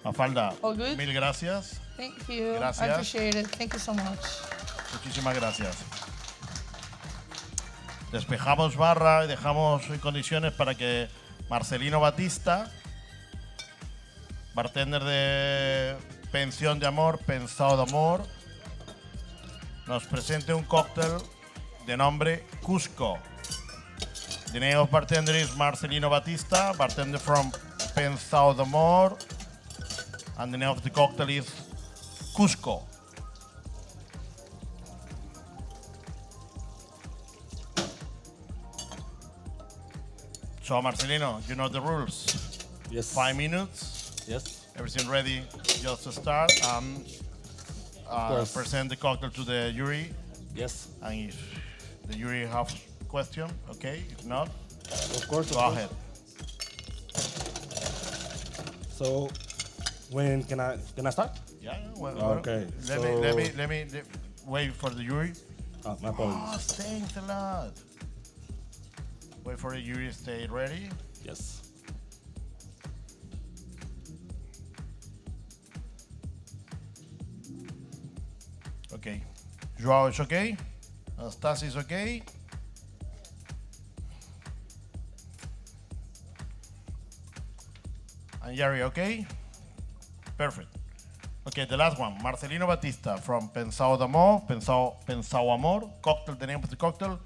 Mafalda, All good? mil gracias. Thank you. Gracias. I appreciate it. Thank you so much. Muchísimas gracias. Despejamos barra y dejamos en condiciones para que Marcelino Batista, bartender de Pensión de Amor, Pensado de Amor, nos presente un cóctel de nombre Cusco. The name of bartender is Marcelino Batista, bartender from Pensado de Amor, and the name of the cocktail is Cusco. So Marcelino, you know the rules. Yes. 5 minutes. Yes. Everything ready, just to start. course. Present the cocktail to the jury. Yes. And if the jury have question, okay. If not, Of course. go ahead. So, when can I start? Yeah. Well, Okay, Let me wait for the jury. My Oh, apologies. thanks a lot. Wait for you to stay ready. Yes. Okay. Joao is okay. Stas is okay. And Yari, okay? Perfect. Okay, the last one. Marcelino Batista from Pensao d'Amor, Pensao Amor. Cocktail, the name of the cocktail,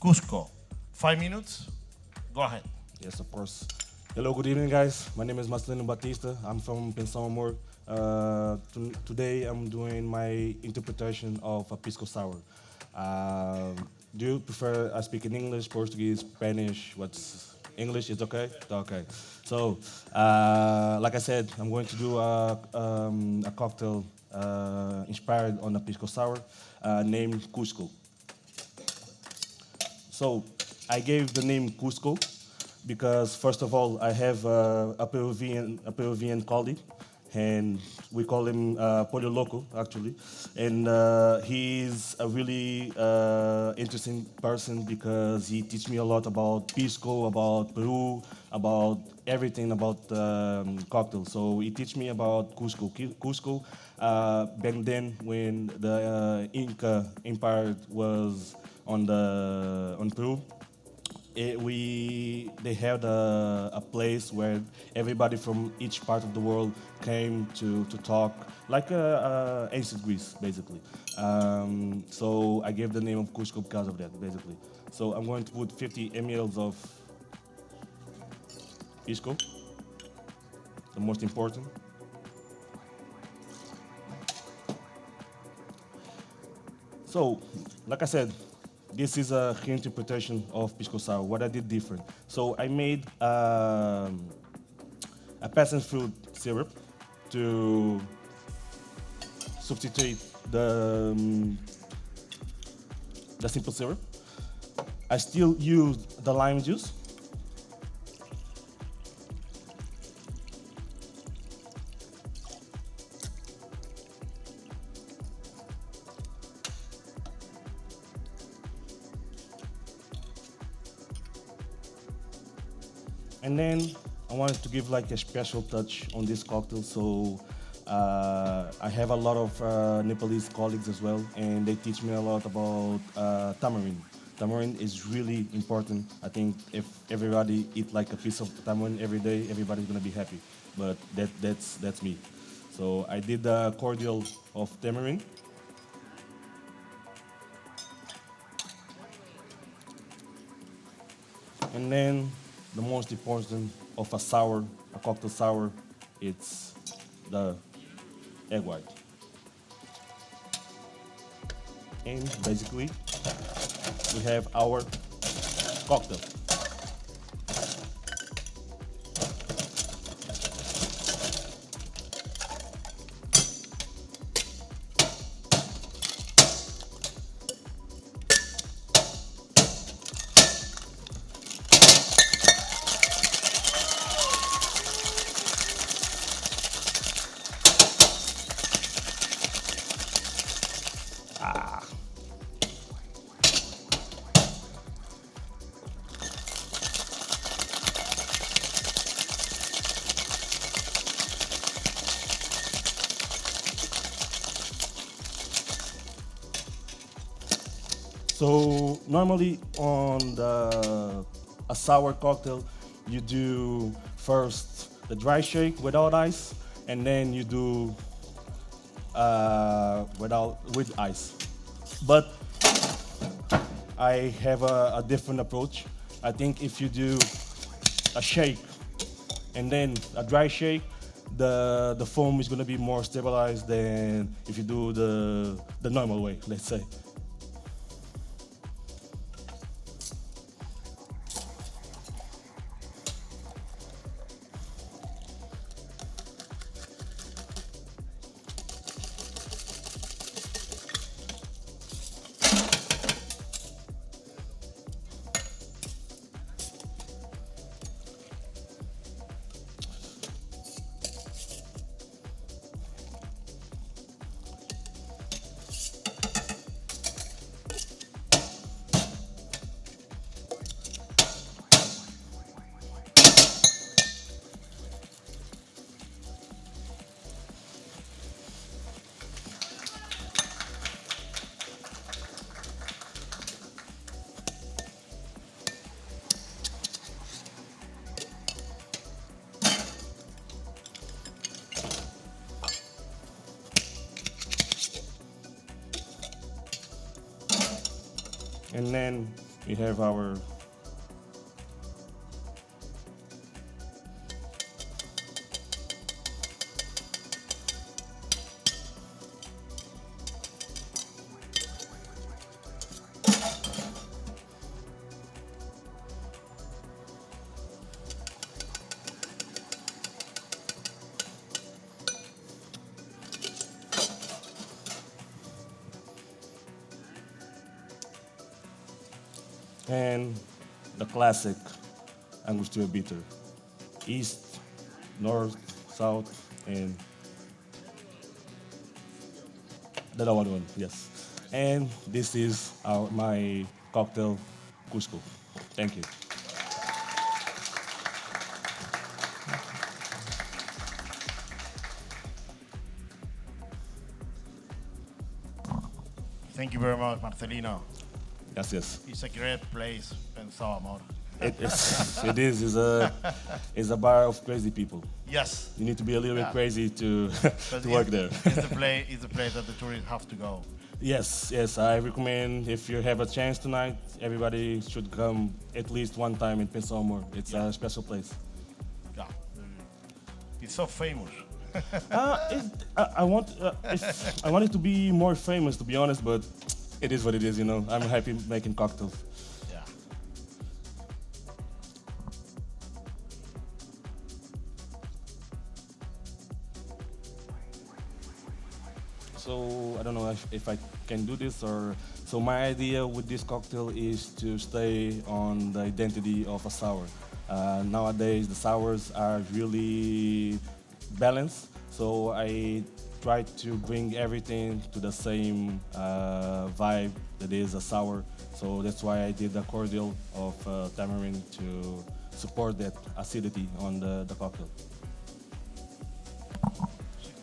Cusco. 5 minutes. Go ahead. Yes, of course. Hello, good evening, guys. My name is Marcelino Batista. I'm from Pensão Amor. Today, I'm doing my interpretation of a pisco sour. Do you prefer I speak in English, Portuguese, Spanish? What's English? Is okay? Okay. So, like I said, I'm going to do a cocktail inspired on a pisco sour named Cusco. So, I gave the name Cusco because, first of all, I have a Peruvian colleague, and we call him Pollo Loco, actually. And he's a really interesting person because he teaches me a lot about pisco, about Peru, about everything about cocktails. So he teach me about Cusco. Cusco, back then when the Inca Empire was on Peru, they had a place where everybody from each part of the world came to talk, like ancient Greece, basically. So I gave the name of Cusco because of that, basically. So I'm going to put 50 ml of pisco, the most important. So, like I said, this is a reinterpretation of pisco sour. What I did different. So I made a passion fruit syrup to substitute the simple syrup. I still used the lime juice. And then I wanted to give like a special touch on this cocktail. So I have a lot of Nepalese colleagues as well, and they teach me a lot about tamarind. Tamarind is really important. I think if everybody eat like a piece of tamarind every day, everybody's gonna be happy. But that's me. So I did the cordial of tamarind. And then the most important of a sour, a cocktail sour, it's the egg white. And basically, we have our cocktail. So normally on a sour cocktail, you do first the dry shake without ice, and then you do with ice. But I have a different approach. I think if you do a shake and then a dry shake, the foam is going to be more stabilized than if you do the normal way, let's say. And then we have our and the classic Angostura bitter. East, north, south, and the other one, yes. And this is my cocktail, Cusco. Thank you. Thank you very much, Marcelino. Yes, yes. It's a great place, Pensao Amor. It is. It's a bar of crazy people. Yes. You need to be a little bit crazy to But to work there. It's the place that the tourists have to go. Yes, yes. I recommend if you have a chance tonight, everybody should come at least one time in Pensacola. It's a special place. Yeah. It's so famous. I want it to be more famous, to be honest, but it is what it is. You know, I'm happy making cocktails. Yeah. So I don't know if I can do this or. So my idea with this cocktail is to stay on the identity of a sour. Nowadays the sours are really balanced, so I try to bring everything to the same vibe that is a sour. So that's why I did the cordial of tamarind to support that acidity on the cocktail.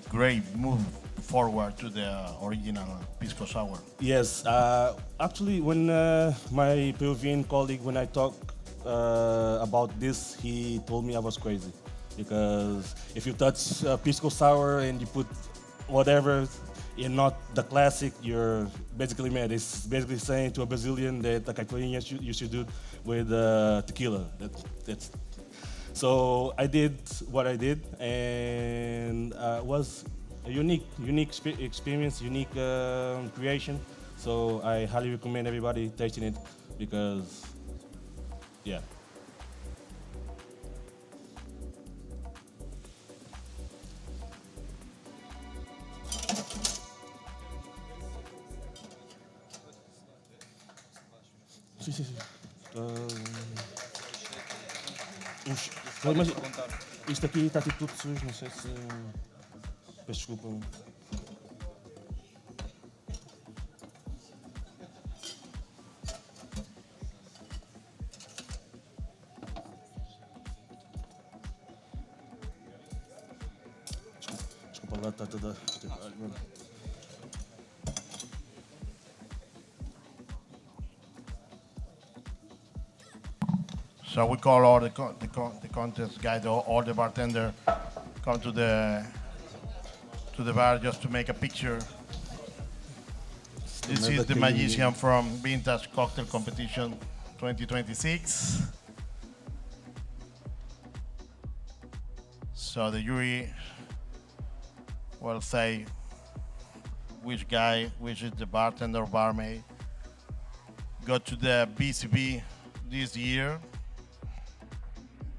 Great move forward to the original pisco sour. Yes, actually, when my Peruvian colleague, when I talked about this, he told me I was crazy. Because if you touch pisco sour and you put whatever and not the classic, you're basically mad. It's basically saying to a Brazilian that the caipirinha you should do with tequila. That's so I did what I did, and was a unique experience, unique creation. So I highly recommend everybody tasting it because, yeah. Sim, sim, sim. Mas isto aqui está tipo tudo sujo, não sei se. Peço desculpa. Desculpa lá, está toda. So we call all the contest guys, all the bartender, come to the bar just to make a picture. This is the magician from Vintage Cocktail Competition 2026. So the jury will say which is the bartender or barmaid, got to the BCB this year.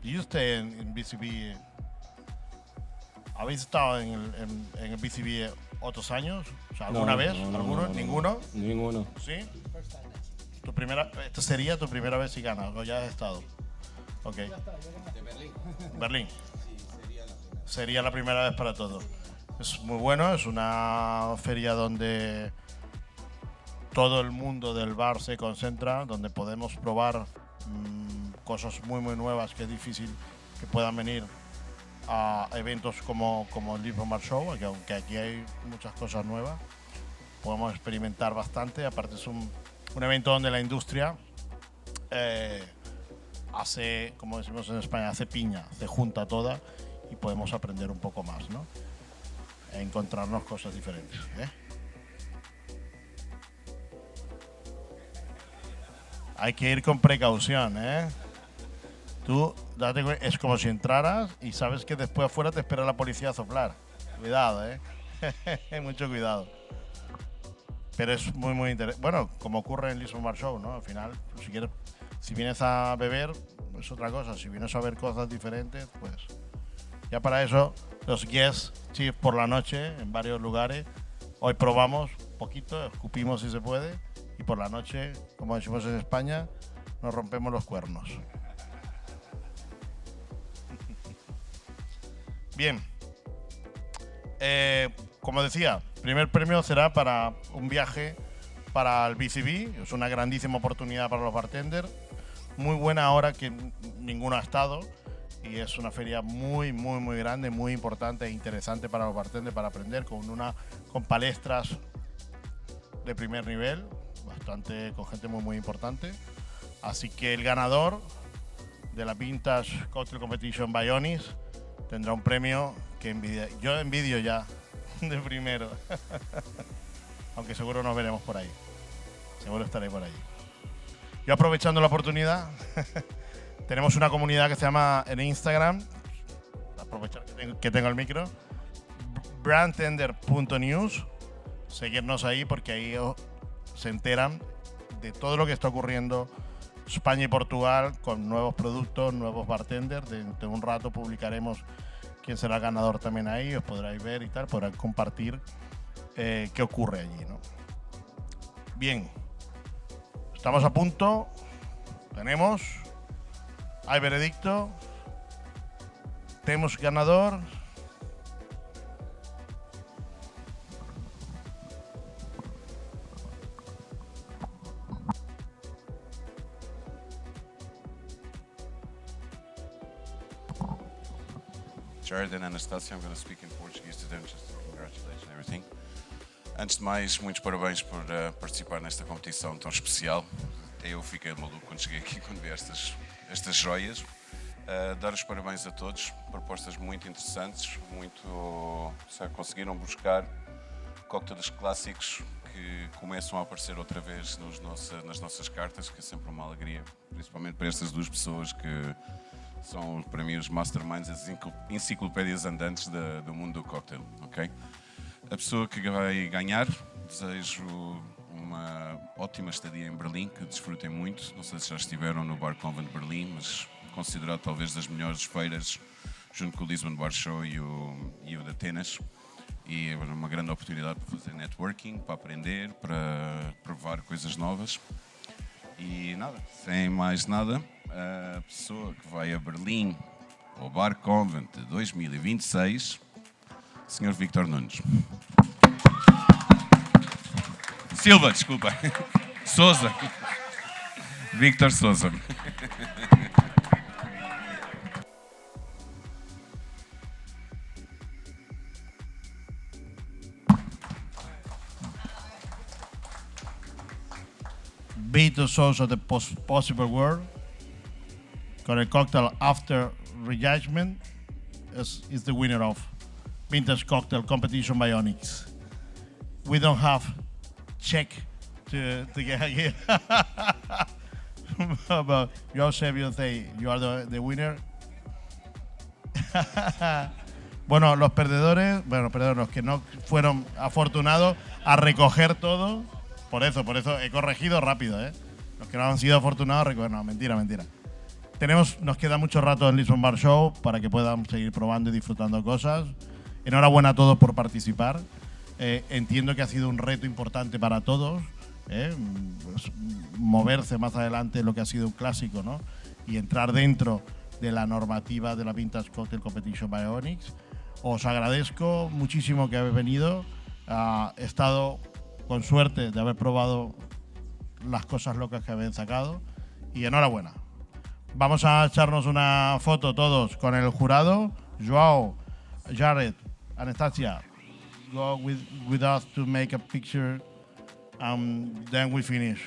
Do you stay in BCB? ¿Habéis estado en el BCB otros años? O sea, ¿alguna vez? ¿Alguno? ¿Ninguno? Ninguno. ¿Sí? ¿Esta sería tu primera vez si ganas o ya has estado? Ok. De Berlín. Berlín. Sería la primera vez para todos. Es muy bueno, es una feria donde todo el mundo del bar se concentra, donde podemos probar cosas muy nuevas que es difícil que puedan venir a eventos como el Lisbon Bar Show, aunque aquí hay muchas cosas nuevas, podemos experimentar bastante. Aparte es un evento donde la industria hace, como decimos en España, hace piña, se junta toda y podemos aprender un poco más, ¿no? E encontrarnos cosas diferentes, ¿eh? Hay que ir con precaución, ¿eh? Tú, date cuenta, es como si entraras y sabes que después afuera te espera la policía a soplar. Cuidado, ¿eh? Mucho cuidado. Pero es muy, muy interesante. Bueno, como ocurre en Lisbon Bar Show, ¿no? Al final, si quieres, si vienes a beber, es otra cosa. Si vienes a ver cosas diferentes, pues ya para eso los guest chips por la noche en varios lugares. Hoy probamos poquito, escupimos si se puede y por la noche, como decimos en España, nos rompemos los cuernos. Bien. Como decía, primer premio será para un viaje para el BCB. Es una grandísima oportunidad para los bartenders. Muy buena hora que ninguno ha estado. Y es una feria muy, muy, muy grande, muy importante e interesante para los bartenders para aprender con palestras de primer nivel, con gente muy, muy importante. Así que el ganador de la Vintage Cocktail Competition by Onis tendrá un premio que yo envidio ya de primero. Aunque seguro nos veremos por ahí. Seguro estaré por ahí. Yo aprovechando la oportunidad, tenemos una comunidad que se llama en Instagram, aprovechar que tengo el micro, brandtender.news. Seguirnos ahí porque ahí se enteran de todo lo que está ocurriendo España y Portugal con nuevos productos, nuevos bartenders. De un rato publicaremos quién será el ganador también ahí, os podréis ver y tal, podrán compartir qué ocurre allí, ¿no? Bien, estamos a punto, hay veredicto, tenemos ganador. Jared and Anastasia, I'm going to speak in Portuguese to them just to congratulate and everything. Antes de mais, muitos parabéns por participar nesta competição tão especial. Até eu fiquei maluco quando cheguei aqui, quando vi estas joias. Dar os parabéns a todos, propostas muito interessantes, conseguiram buscar cocktails clássicos que começam a aparecer outra vez nas nossas cartas, que é sempre uma alegria, principalmente para estas duas pessoas que são, para mim, os masterminds, as enciclopédias andantes do mundo do cocktail, ok? A pessoa que vai ganhar, desejo uma ótima estadia em Berlim, que desfrutem muito. Não sei se já estiveram no Bar Convent Berlim, mas considerado talvez das melhores feiras, junto com o Lisbon Bar Show e o de Atenas. E é uma grande oportunidade para fazer networking, para aprender, para provar coisas novas. E nada, sem mais nada, a pessoa que vai a Berlim, ao Bar Convent de 2026, Sr. Victor Nunes. Silva, desculpa. Sousa. Victor Sousa. Victor Sousa, the possible world. Got a cocktail after re-judgment is the winner of Vintage Cocktail Competition by Onyx. We don't have check to get here. But Eusebio say you are the winner. Bueno, los perdedores, los que no fueron afortunados a recoger todo. Por eso he corregido rápido, ¿eh? Los que no han sido afortunados, no, mentira. Nos queda mucho rato en Lisbon Bar Show para que puedan seguir probando y disfrutando cosas. Enhorabuena a todos por participar. Entiendo que ha sido un reto importante para todos, pues, moverse más adelante en lo que ha sido un clásico, ¿no? Y entrar dentro de la normativa de la Vintage Cocktail Competition by Onyx. Os agradezco muchísimo que habéis venido. He estado con suerte de haber probado las cosas locas que habéis sacado y enhorabuena. Vamos a echarnos una foto todos con el jurado. Joao, Jared, Anastasia, go with us to make a picture, then we finish.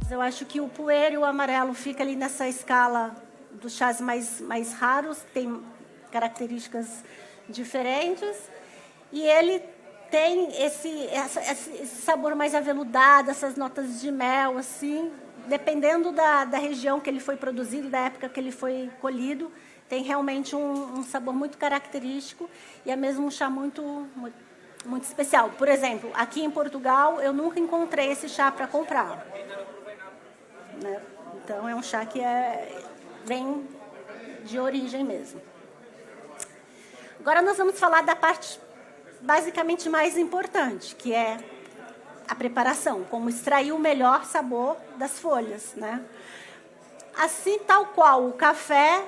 Eu acho que o puer e o amarelo fica ali nessa escala dos chás mais raros, tem características diferentes. E ele tem esse sabor mais aveludado, essas notas de mel, assim, dependendo da região que ele foi produzido, da época que ele foi colhido, tem realmente um sabor muito característico e é mesmo um chá muito especial. Por exemplo, aqui em Portugal, eu nunca encontrei esse chá para comprar. Né? Então, é um chá que vem de origem mesmo. Agora, nós vamos falar da parte basicamente mais importante, que é a preparação, como extrair o melhor sabor das folhas. Né? Assim, tal qual o café,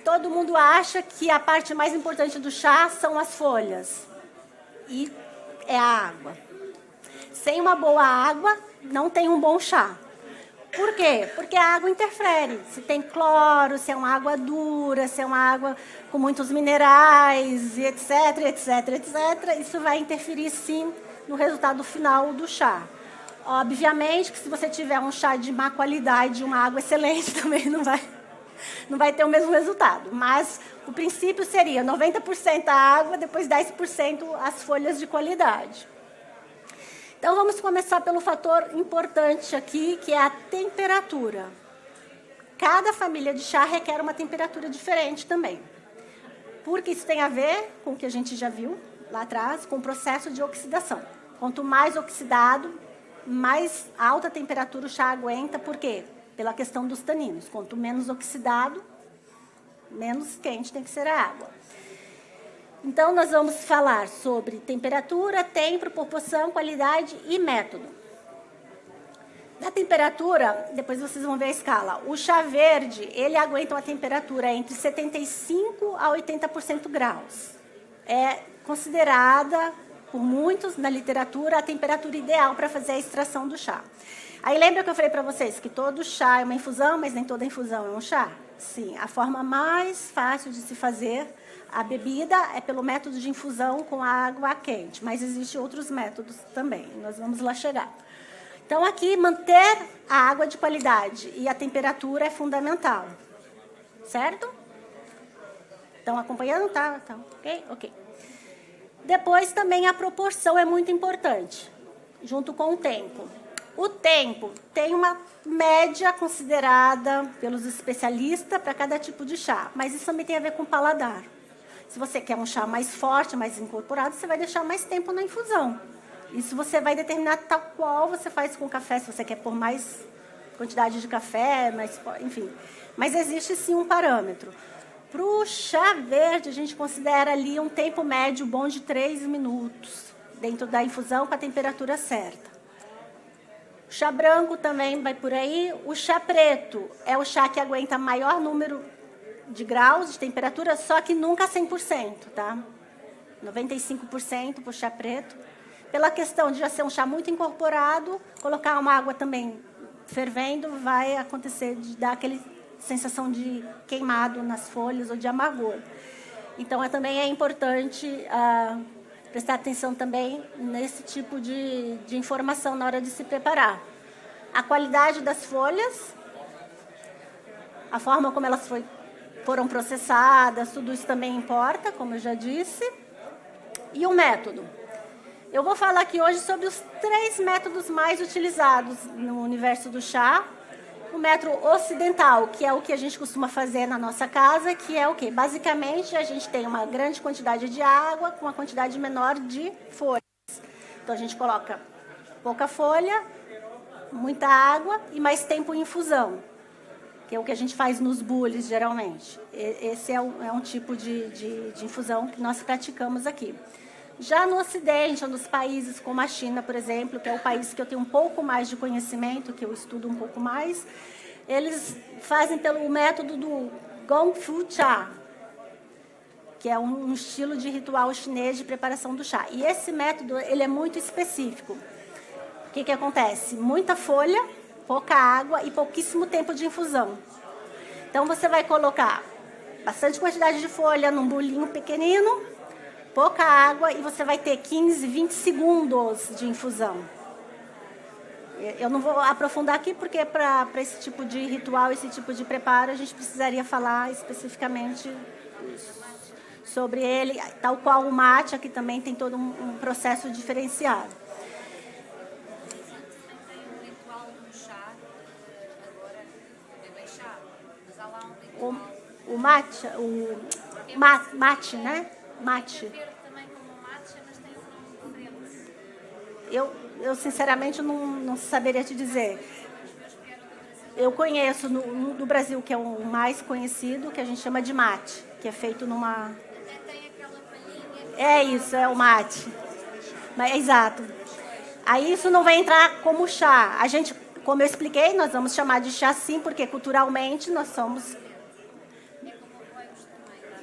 todo mundo acha que a parte mais importante do chá são as folhas. E é a água. Sem uma boa água, não tem um bom chá. Por quê? Porque a água interfere. Se tem cloro, se é uma água dura, se é uma água com muitos minerais, etc, etc, etc, isso vai interferir, sim, no resultado final do chá. Obviamente que se você tiver um chá de má qualidade e uma água excelente, também não vai ter o mesmo resultado. Mas o princípio seria 90% a água, depois 10% as folhas de qualidade. Então, vamos começar pelo fator importante aqui, que é a temperatura. Cada família de chá requer uma temperatura diferente também. Porque isso tem a ver com o que a gente já viu lá atrás, com o processo de oxidação. Quanto mais oxidado, mais alta temperatura o chá aguenta. Por quê? Pela questão dos taninos. Quanto menos oxidado, menos quente tem que ser a água. Então, nós vamos falar sobre temperatura, tempo, proporção, qualidade e método. Na temperatura, depois vocês vão ver a escala. O chá verde, ele aguenta uma temperatura entre 75% a 80% graus. É considerada, por muitos na literatura, a temperatura ideal para fazer a extração do chá. Aí, lembra que eu falei para vocês que todo chá é uma infusão, mas nem toda infusão é um chá? Sim, a forma mais fácil de se fazer a bebida é pelo método de infusão com água quente, mas existem outros métodos também, nós vamos lá chegar. Então, aqui, manter a água de qualidade e a temperatura é fundamental, certo? Estão acompanhando? Tá? Ok? Ok. Depois, também, a proporção é muito importante, junto com o tempo. O tempo tem uma média considerada pelos especialistas para cada tipo de chá, mas isso também tem a ver com o paladar. Se você quer um chá mais forte, mais incorporado, você vai deixar mais tempo na infusão. Isso você vai determinar tal qual você faz com o café, se você quer pôr mais quantidade de café, enfim. Mas existe sim um parâmetro. Para o chá verde, a gente considera ali um tempo médio bom de 3 minutos, dentro da infusão com a temperatura certa. O chá branco também vai por aí. O chá preto é o chá que aguenta maior número de graus de temperatura, só que nunca 100%, tá? 95% para o chá preto. Pela questão de já ser um chá muito incorporado, colocar uma água também fervendo, vai acontecer de dar aquela sensação de queimado nas folhas ou de amargor. Então, também é importante prestar atenção também nesse tipo de informação na hora de se preparar. A qualidade das folhas, a forma como elas foram processadas, tudo isso também importa, como eu já disse. E o método. Eu vou falar aqui hoje sobre os 3 métodos mais utilizados no universo do chá. O método ocidental, que é o que a gente costuma fazer na nossa casa, que é o quê? Basicamente, a gente tem uma grande quantidade de água com uma quantidade menor de folhas. Então, a gente coloca pouca folha, muita água e mais tempo em infusão, que é o que a gente faz nos bules, geralmente. Esse é um tipo de infusão que nós praticamos aqui. Já no Ocidente, ou nos países como a China, por exemplo, que é o país que eu tenho um pouco mais de conhecimento, que eu estudo um pouco mais, eles fazem pelo método do Gong Fu Cha, que é um estilo de ritual chinês de preparação do chá. E esse método, ele é muito específico. O que acontece? Muita folha, pouca água e pouquíssimo tempo de infusão. Então, você vai colocar bastante quantidade de folha num bolinho pequenino, pouca água e você vai ter 15, 20 segundos de infusão. Eu não vou aprofundar aqui, porque para esse tipo de ritual, esse tipo de preparo, a gente precisaria falar especificamente sobre ele, tal qual o mate, aqui também tem todo um processo diferenciado. O mate, mate, né? Mate. Eu sinceramente não saberia te dizer. Eu conheço no Brasil, que é o mais conhecido, que a gente chama de mate, que é feito numa... É isso, é o mate. Mas, exato. Aí isso não vai entrar como chá. A gente, como eu expliquei, nós vamos chamar de chá sim, porque culturalmente nós somos...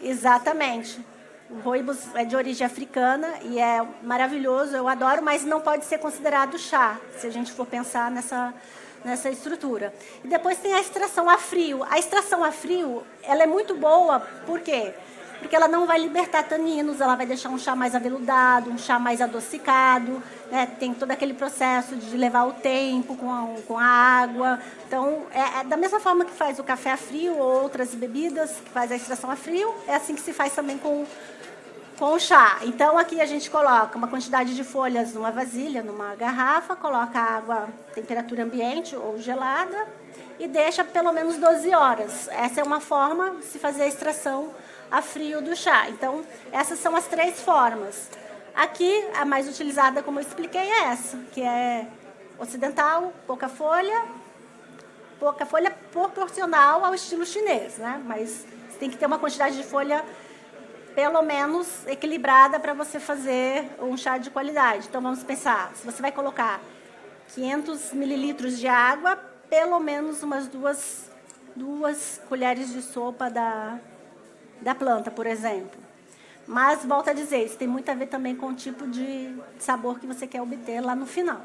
Exatamente. O rooibos é de origem africana e é maravilhoso, eu adoro, mas não pode ser considerado chá, se a gente for pensar nessa estrutura. E depois tem a extração a frio. A extração a frio, ela é muito boa, por quê? Porque ela não vai libertar taninos, ela vai deixar um chá mais aveludado, um chá mais adocicado, né? Tem todo aquele processo de levar o tempo com a água. Então, é da mesma forma que faz o café a frio ou outras bebidas que faz a extração a frio, é assim que se faz também com o chá. Então, aqui a gente coloca uma quantidade de folhas numa vasilha, numa garrafa, coloca a água temperatura ambiente ou gelada e deixa pelo menos 12 horas. Essa é uma forma de se fazer a extração a frio do chá. Então, essas são as 3 formas. Aqui, a mais utilizada, como eu expliquei, é essa, que é ocidental, pouca folha proporcional ao estilo chinês, né? Mas você tem que ter uma quantidade de folha pelo menos equilibrada para você fazer um chá de qualidade. Então, vamos pensar, se você vai colocar 500 mililitros de água, pelo menos umas duas colheres de sopa da planta, por exemplo. Mas, volto a dizer, isso tem muito a ver também com o tipo de sabor que você quer obter lá no final.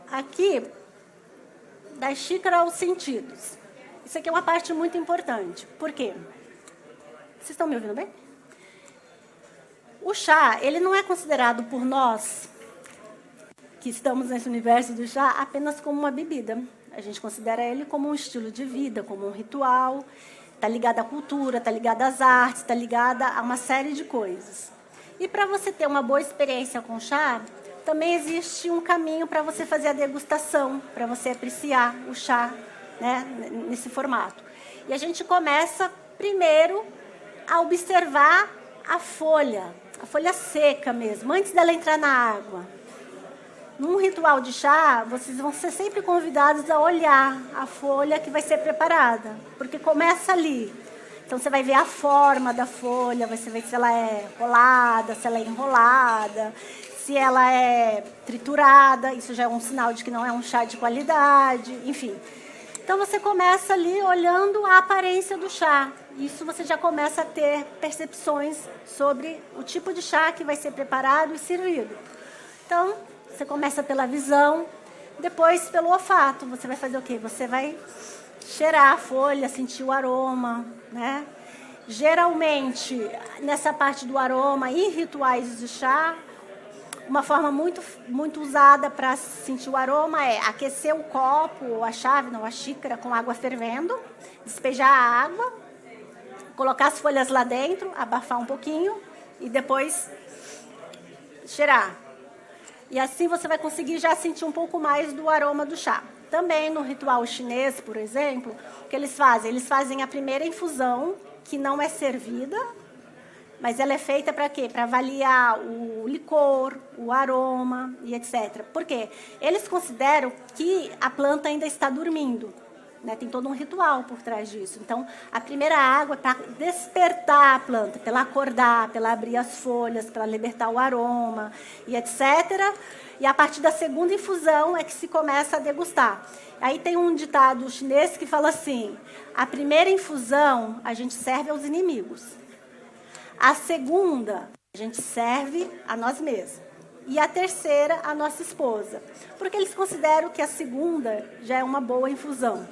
Aqui, da xícara aos sentidos. Isso aqui é uma parte muito importante. Por quê? Vocês estão me ouvindo bem? O chá, ele não é considerado por nós, que estamos nesse universo do chá, apenas como uma bebida. A gente considera ele como um estilo de vida, como um ritual. Está ligado à cultura, está ligado às artes, está ligado a uma série de coisas. E para você ter uma boa experiência com chá, também existe um caminho para você fazer a degustação, para você apreciar o chá, né, nesse formato. E a gente começa, primeiro, a observar a folha seca mesmo, antes dela entrar na água. Num ritual de chá, vocês vão ser sempre convidados a olhar a folha que vai ser preparada, porque começa ali. Então, você vai ver a forma da folha, você vai ver se ela é rolada, se ela é enrolada, se ela é triturada, isso já é um sinal de que não é um chá de qualidade, enfim. Então, você começa ali olhando a aparência do chá. Isso você já começa a ter percepções sobre o tipo de chá que vai ser preparado e servido. Então, você começa pela visão, depois pelo olfato. Você vai fazer o quê? Você vai cheirar a folha, sentir o aroma, né? Geralmente, nessa parte do aroma, em rituais de chá, uma forma muito usada para sentir o aroma é aquecer o copo, ou a chávena, ou a xícara com água fervendo, despejar a água, colocar as folhas lá dentro, abafar um pouquinho e depois cheirar. E assim você vai conseguir já sentir um pouco mais do aroma do chá. Também no ritual chinês, por exemplo, o que eles fazem? Eles fazem a primeira infusão, que não é servida, mas ela é feita para quê? Para avaliar o licor, o aroma e etc. Por quê? Eles consideram que a planta ainda está dormindo. Né? Tem todo um ritual por trás disso. Então, a primeira água é para despertar a planta, para ela acordar, para ela abrir as folhas, para libertar o aroma e etc. E a partir da segunda infusão é que se começa a degustar. Aí tem um ditado chinês que fala assim: a primeira infusão a gente serve aos inimigos. A segunda a gente serve a nós mesmos. E a terceira a nossa esposa. Porque eles consideram que a segunda já é uma boa infusão.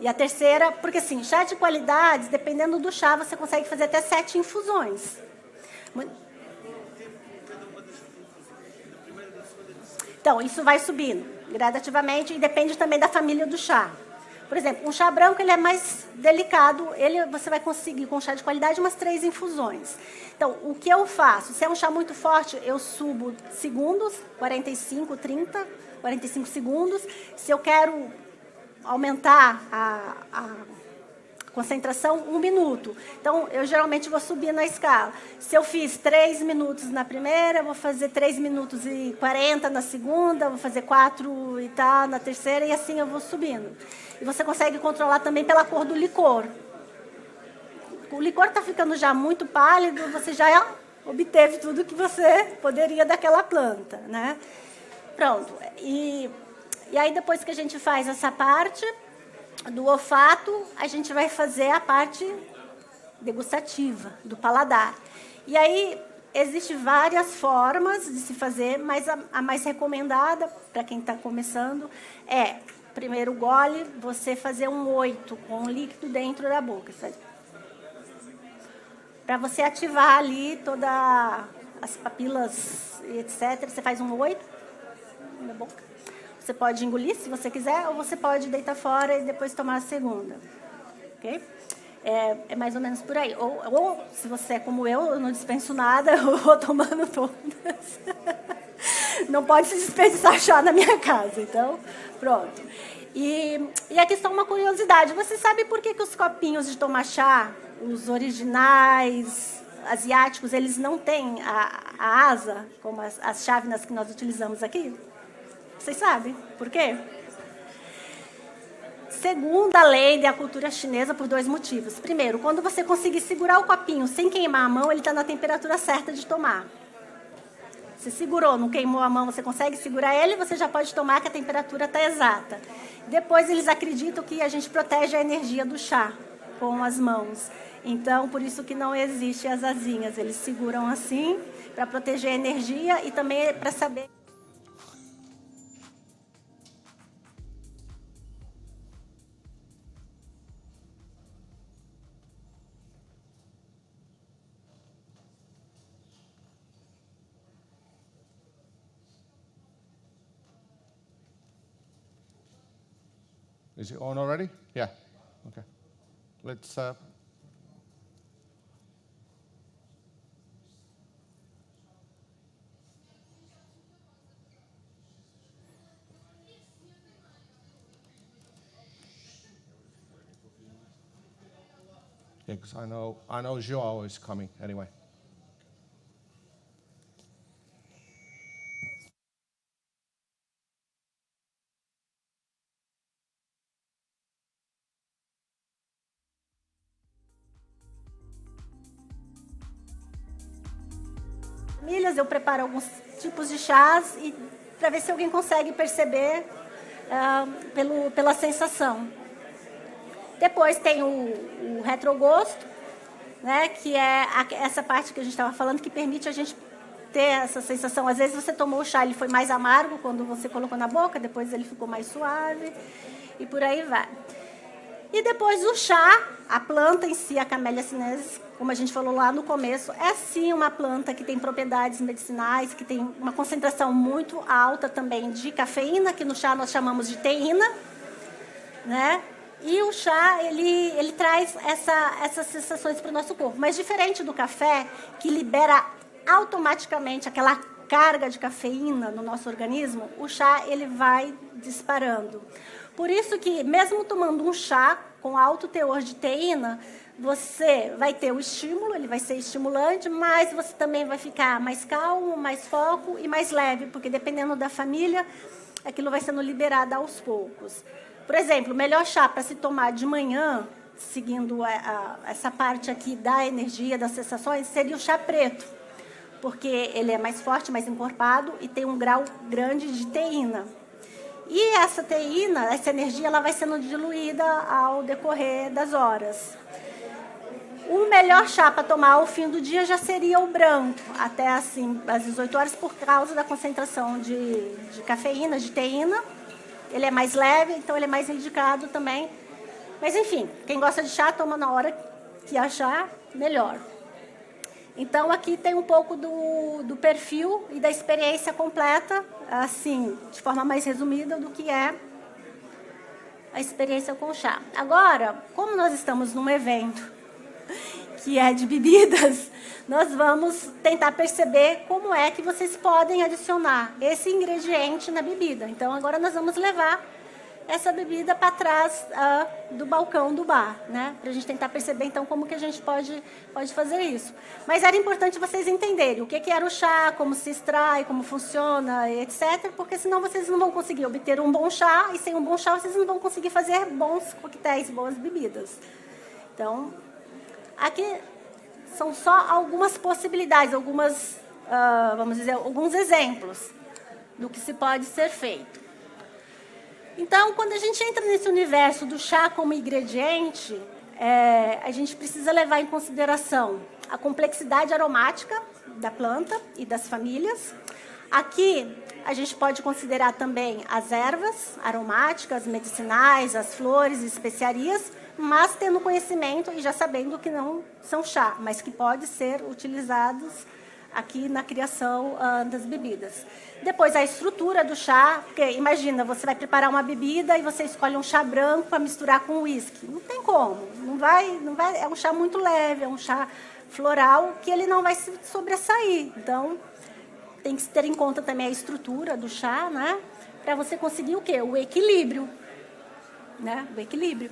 E a terceira, porque assim, chá de qualidade, dependendo do chá, você consegue fazer até 7 infusões. Então, isso vai subindo gradativamente e depende também da família do chá. Por exemplo, um chá branco ele é mais delicado, você vai conseguir, com um chá de qualidade, umas 3 infusões. Então, o que eu faço? Se é um chá muito forte, eu subo segundos, 45, 30, 45 segundos. Se eu quero aumentar a concentração, 1 minuto. Então, eu geralmente vou subir na escala. Se eu fiz 3 minutos na primeira, eu vou fazer 3 minutos e 40 na segunda, vou fazer 4 e tal na terceira, e assim eu vou subindo. E você consegue controlar também pela cor do licor. O licor está ficando já muito pálido, você já obteve tudo que você poderia daquela planta, né? Pronto. E aí, depois que a gente faz essa parte do olfato, a gente vai fazer a parte degustativa, do paladar. E aí, existem várias formas de se fazer, mas a mais recomendada, para quem está começando, é, primeiro gole, você fazer um 8 com o líquido dentro da boca. Para você ativar ali todas as papilas, etc., você faz um 8 na boca. Você pode engolir, se você quiser, ou você pode deitar fora e depois tomar a segunda. Ok? É mais ou menos por aí. Ou se você é como eu não dispenso nada, eu vou tomando todas. Não pode se desperdiçar chá na minha casa. Então, pronto. E aqui está uma curiosidade. Você sabe por que os copinhos de tomar chá, os originais, asiáticos, eles não têm a asa, como as chávenas que nós utilizamos aqui? Vocês sabem por quê? Segundo a lei da cultura chinesa, por 2 motivos. Primeiro, quando você conseguir segurar o copinho sem queimar a mão, ele está na temperatura certa de tomar. Você segurou, não queimou a mão, você consegue segurar ele, você já pode tomar, que a temperatura está exata. Depois, eles acreditam que a gente protege a energia do chá com as mãos. Então, por isso que não existe as asinhas. Eles seguram assim, para proteger a energia e também para saber... Is it on already? Yeah. Okay. Let's. Yeah, because I know Joao is coming anyway. Eu preparo alguns tipos de chás e para ver se alguém consegue perceber pela sensação. Depois tem o retrogosto, né, que é essa parte que a gente estava falando, que permite a gente ter essa sensação. Às vezes você tomou o chá, ele foi mais amargo quando você colocou na boca, depois ele ficou mais suave e por aí vai. E depois o chá, a planta em si, a Camellia sinensis, como a gente falou lá no começo, é sim uma planta que tem propriedades medicinais, que tem uma concentração muito alta também de cafeína, que no chá nós chamamos de teína, né? E o chá, ele traz essas sensações para o nosso corpo. Mas diferente do café, que libera automaticamente aquela carga de cafeína no nosso organismo, o chá ele vai disparando. Por isso que, mesmo tomando um chá com alto teor de teína, você vai ter o estímulo, ele vai ser estimulante, mas você também vai ficar mais calmo, mais foco e mais leve, porque dependendo da família, aquilo vai sendo liberado aos poucos. Por exemplo, o melhor chá para se tomar de manhã, seguindo essa parte aqui da energia, das sensações, seria o chá preto, porque ele é mais forte, mais encorpado e tem um grau grande de teína. E essa teína, essa energia, ela vai sendo diluída ao decorrer das horas. O melhor chá para tomar ao fim do dia já seria o branco, até assim, às 18 horas, por causa da concentração de cafeína, de teína. Ele é mais leve, então ele é mais indicado também. Mas, enfim, quem gosta de chá, toma na hora que achar melhor. Então, aqui tem um pouco do perfil e da experiência completa, assim, de forma mais resumida, do que é a experiência com chá. Agora, como nós estamos num evento que é de bebidas, nós vamos tentar perceber como é que vocês podem adicionar esse ingrediente na bebida. Então, agora nós vamos levar essa bebida para trás do balcão do bar, né? Para a gente tentar perceber, então, como que a gente pode fazer isso. Mas era importante vocês entenderem o que era o chá, como se extrai, como funciona, etc., porque senão vocês não vão conseguir obter um bom chá, e sem um bom chá vocês não vão conseguir fazer bons coquetéis, boas bebidas. Então, aqui são só algumas possibilidades, vamos dizer, alguns exemplos do que se pode ser feito. Então, quando a gente entra nesse universo do chá como ingrediente, a gente precisa levar em consideração a complexidade aromática da planta e das famílias. Aqui, a gente pode considerar também as ervas aromáticas, medicinais, as flores e especiarias, mas tendo conhecimento e já sabendo que não são chá, mas que pode ser utilizados aqui na criação das bebidas. Depois, a estrutura do chá, porque imagina, você vai preparar uma bebida e você escolhe um chá branco para misturar com uísque. Não tem como, não vai, é um chá muito leve, é um chá floral que ele não vai se sobressair. Então, tem que se ter em conta também a estrutura do chá, né? Para você conseguir o quê? O equilíbrio, né? O equilíbrio.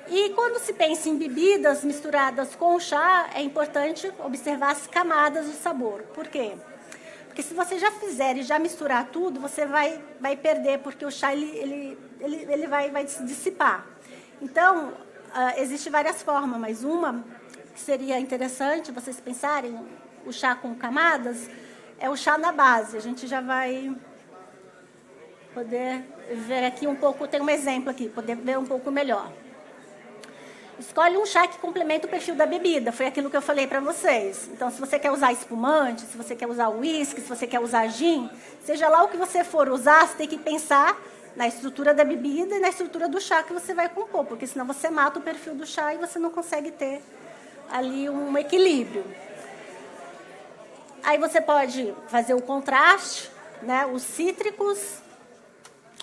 E quando se pensa em bebidas misturadas com chá, é importante observar as camadas de sabor. Por quê? Porque se você já fizer e já misturar tudo, você vai perder, porque o chá ele vai se dissipar. Então, existem várias formas, mas uma que seria interessante vocês pensarem, o chá com camadas, é o chá na base. A gente já vai poder ver aqui um pouco, tem um exemplo aqui, poder ver um pouco melhor. Escolhe um chá que complementa o perfil da bebida, foi aquilo que eu falei para vocês. Então, se você quer usar espumante, se você quer usar uísque, se você quer usar gin, seja lá o que você for usar, você tem que pensar na estrutura da bebida e na estrutura do chá que você vai compor, porque senão você mata o perfil do chá e você não consegue ter ali um equilíbrio. Aí você pode fazer o contraste, né? Os cítricos,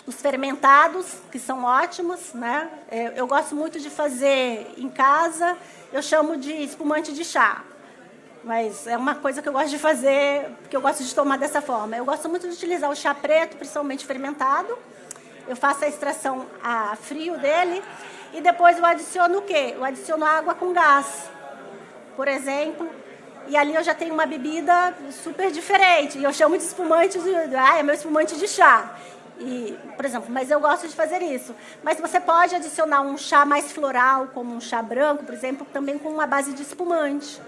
os fermentados, que são ótimos, né? Eu gosto muito de fazer em casa, eu chamo de espumante de chá. Mas é uma coisa que eu gosto de fazer, porque eu gosto de tomar dessa forma. Eu gosto muito de utilizar o chá preto, principalmente fermentado. Eu faço a extração a frio dele e depois eu adiciono o quê? Eu adiciono água com gás, por exemplo. E ali eu já tenho uma bebida super diferente. E eu chamo de espumante é meu espumante de chá. E, por exemplo, mas eu gosto de fazer isso. Mas você pode adicionar um chá mais floral, como um chá branco, por exemplo, também com uma base de espumante.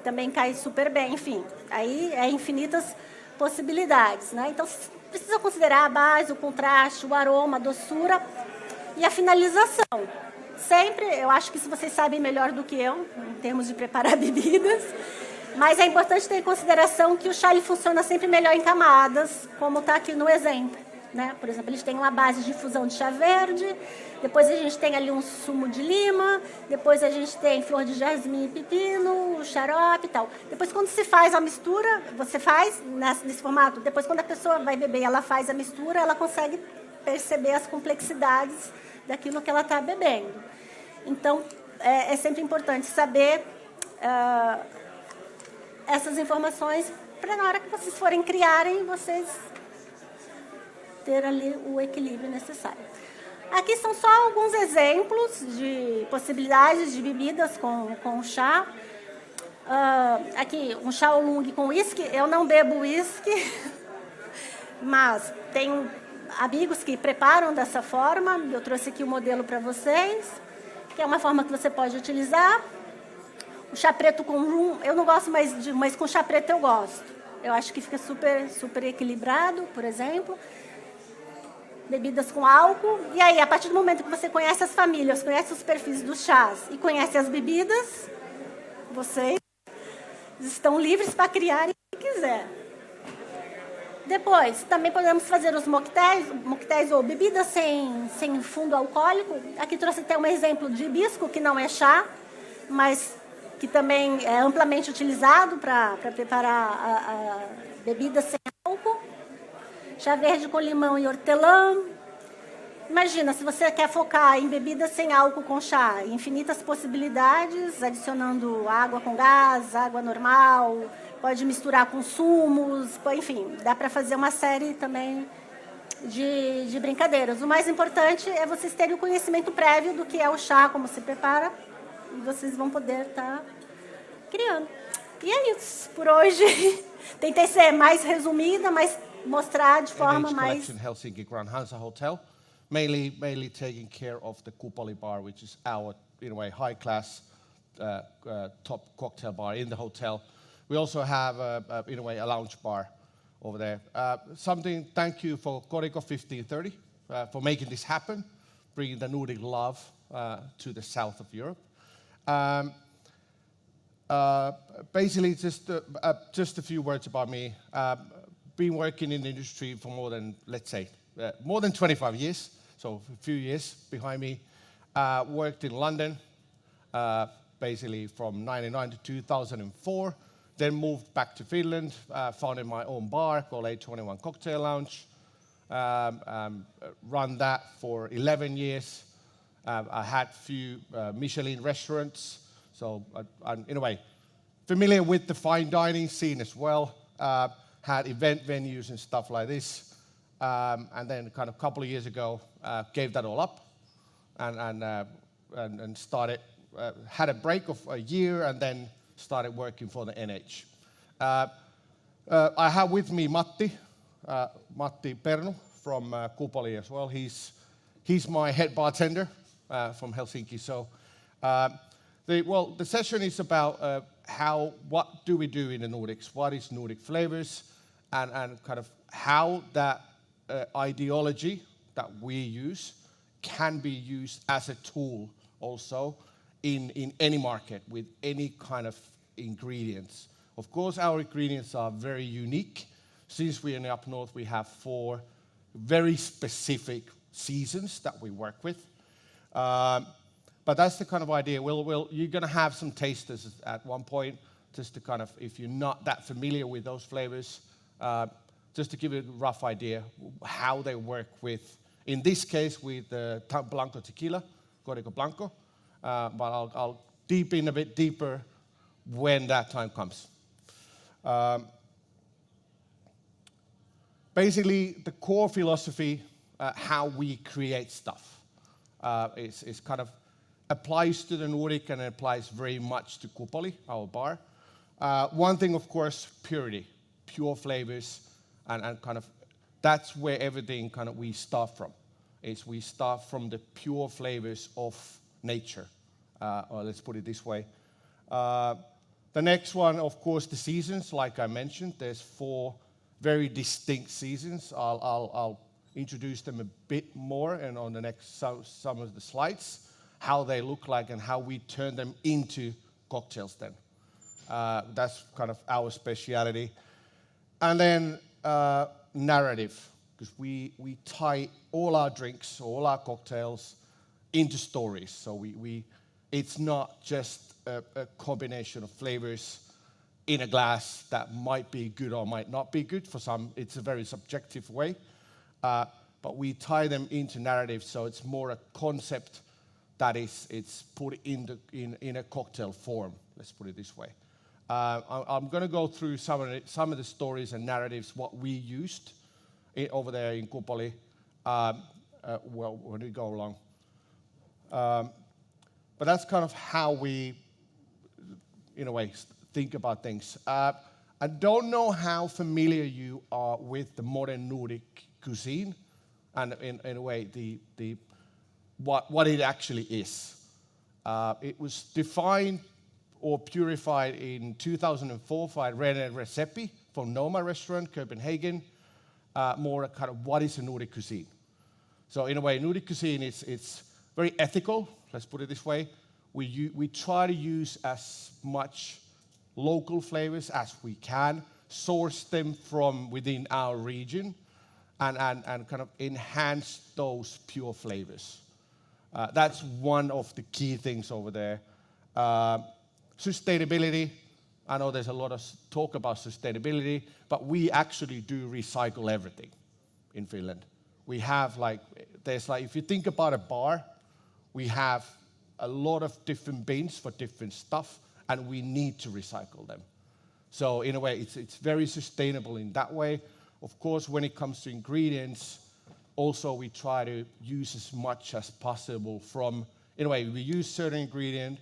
Também cai super bem, enfim. Aí é infinitas possibilidades, né? Então, precisa considerar a base, o contraste, o aroma, a doçura e a finalização. Sempre, eu acho que isso vocês sabem melhor do que eu, em termos de preparar bebidas, mas é importante ter em consideração que o chá ele funciona sempre melhor em camadas, como está aqui no exemplo. Né? Por exemplo, eles têm uma base de infusão de chá verde, depois a gente tem ali um sumo de lima, depois a gente tem flor de jasmim e pepino, o xarope e tal. Depois, quando se faz a mistura, você faz nesse formato, depois quando a pessoa vai beber e ela faz a mistura, ela consegue perceber as complexidades daquilo que ela está bebendo. Então, é sempre importante saber essas informações para na hora que vocês forem criarem, vocês ter ali o equilíbrio necessário. Aqui são só alguns exemplos de possibilidades de bebidas com chá. Aqui, um chá oolong com uísque. Eu não bebo uísque, mas tenho amigos que preparam dessa forma. Eu trouxe aqui o modelo para vocês, que é uma forma que você pode utilizar. O chá preto com rum, eu não gosto mais mas com chá preto eu gosto. Eu acho que fica super equilibrado, por exemplo. Bebidas com álcool. E aí, a partir do momento que você conhece as famílias, conhece os perfis dos chás e conhece as bebidas, vocês estão livres para criar o que quiser. Depois, também podemos fazer os moquetéis ou bebidas sem fundo alcoólico. Aqui trouxe até um exemplo de hibisco, que não é chá, mas que também é amplamente utilizado para preparar a bebida sem álcool. Chá verde com limão e hortelã. Imagina, se você quer focar em bebida sem álcool com chá, infinitas possibilidades, adicionando água com gás, água normal, pode misturar com sumos, enfim, dá para fazer uma série também de brincadeiras. O mais importante é vocês terem o conhecimento prévio do que é o chá, como se prepara, e vocês vão poder estar criando. E é isso por hoje. Tentei ser mais resumida, mas mostrar de forma mais... Helsinki Grand Hansa Hotel, mainly taking care of the Kupoli bar, which is our, in a way, high-class top cocktail bar in the hotel. We also have, in a way, a lounge bar over there. Thank you for Koriko 1530 for making this happen, bringing the Nordic love to the south of Europe. Basically, just a few words about me. Been working in the industry for more than, let's say, more than 25 years, so a few years behind me. Worked in London, basically from 1999 to 2004. Then moved back to Finland, founded my own bar called A21 Cocktail Lounge. Run that for 11 years. I had a few Michelin restaurants, so I'm, in a way, familiar with the fine dining scene as well. Had event venues and stuff like this. And then kind of a couple of years ago, gave that all up and started, had a break of a year and then started working for the NH. I have with me Matti Pernu from Kupoli as well. He's my head bartender from Helsinki. So the session is about what do we do in the Nordics? What is Nordic flavors? And kind of how that ideology that we use can be used as a tool also in any market with any kind of ingredients. Of course, our ingredients are very unique. Since we're in up north, we have 4 very specific seasons that we work with. But that's the kind of idea. You're going to have some tasters at one point, just to kind of, if you're not that familiar with those flavors, just to give you a rough idea how they work with, in this case, with the Blanco tequila, Código Blanco. But I'll deep in a bit deeper when that time comes. Basically, the core philosophy, how we create stuff, is kind of applies to the Nordic and applies very much to Kupoli, our bar. One thing, of course, purity, pure flavors, and kind of that's where everything kind of we start from. We start from the pure flavors of nature, or let's put it this way. The next one, of course, the seasons. Like I mentioned, there's 4 very distinct seasons. I'll introduce them a bit more and on the next some of the slides, how they look like and how we turn them into cocktails then. That's kind of our speciality. And then narrative, because we tie all our drinks, all our cocktails into stories. So it's not just a combination of flavors in a glass that might be good or might not be good. For some, it's a very subjective way. But we tie them into narrative, so it's more a concept that it's put in a cocktail form. Let's put it this way. I'm going to go through some of the stories and narratives what we used over there in Kupoli. When we go along. But that's kind of how we, in a way, think about things. I don't know how familiar you are with the modern Nordic cuisine, and in a way, what it actually is. It was defined or purified in 2004 by René Recepi from Noma Restaurant, Copenhagen. More kind of what is a Nordic cuisine. So in a way, Nordic cuisine it's very ethical. Let's put it this way. We try to use as much local flavors as we can, source them from within our region, and kind of enhance those pure flavors. That's one of the key things over there. Sustainability. I know there's a lot of talk about sustainability, but we actually do recycle everything in Finland. We have if you think about a bar, we have a lot of different bins for different stuff, and we need to recycle them. So in a way, it's very sustainable in that way. Of course, when it comes to ingredients, also we try to use as much as possible from, in a way, we use certain ingredient.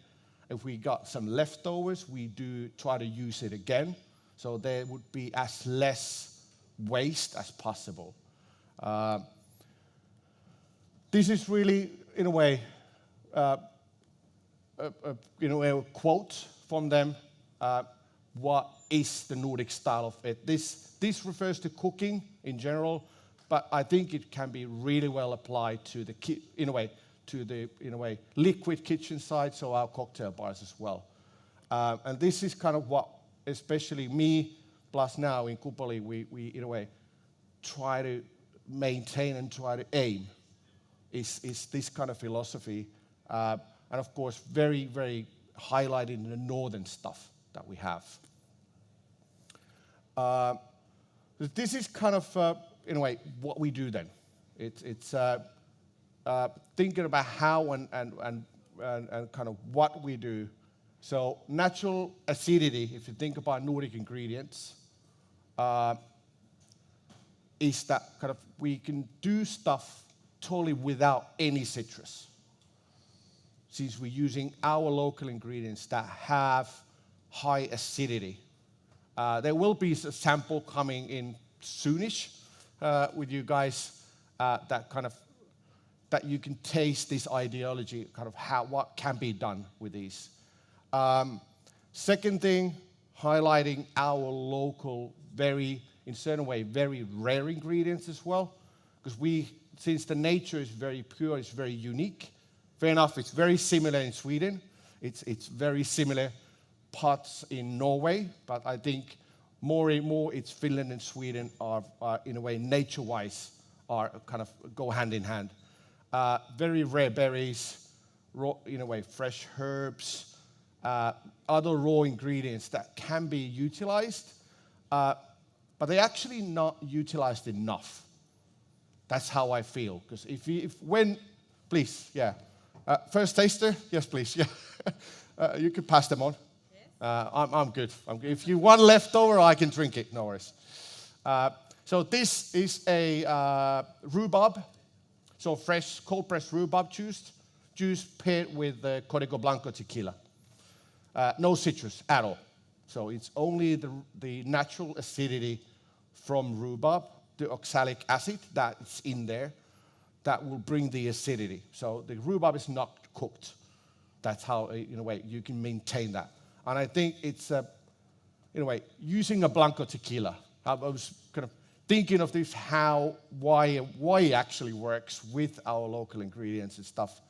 If we got some leftovers, we do try to use it again. So there would be as less waste as possible. This is really, in a way, a quote from them. What is the Nordic style of it? This refers to cooking in general, but I think it can be really well applied to the liquid kitchen side, so our cocktail bars as well. And this is kind of what, especially me, plus now in Kupoli, we in a way try to maintain and try to aim is this kind of philosophy. And of course, very, very highlighted in the northern stuff that we have. This is kind of, in a way, what we do then. It's thinking about how and kind of what we do. So natural acidity, if you think about Nordic ingredients, is that kind of we can do stuff totally without any citrus. Since we're using our local ingredients that have high acidity. There will be a sample coming in soonish with you guys that you can taste this ideology, kind of what can be done with these. Second thing, highlighting our local, in certain way, very rare ingredients as well. Because since the nature is very pure, it's very unique. Fair enough, it's very similar in Sweden. It's very similar parts in Norway, but I think more and more it's Finland and Sweden are in a way, nature-wise, are kind of go hand in hand. Very rare berries, raw, in a way, fresh herbs, other raw ingredients that can be utilized, but they're actually not utilized enough. That's how I feel. Because please, yeah. First taster, yes, please, yeah. You can pass them on. Yes. I'm good. If you want leftover, I can drink it. No worries. So this is a rhubarb. So fresh, cold-pressed rhubarb juice paired with the Código Blanco tequila. No citrus at all. So it's only the natural acidity from rhubarb, the oxalic acid that's in there, that will bring the acidity. So the rhubarb is not cooked. That's how, in a way, you can maintain that. And I think it's, in a way, using a Blanco tequila. I was kind of thinking of this, why it actually works with our local ingredients and stuff.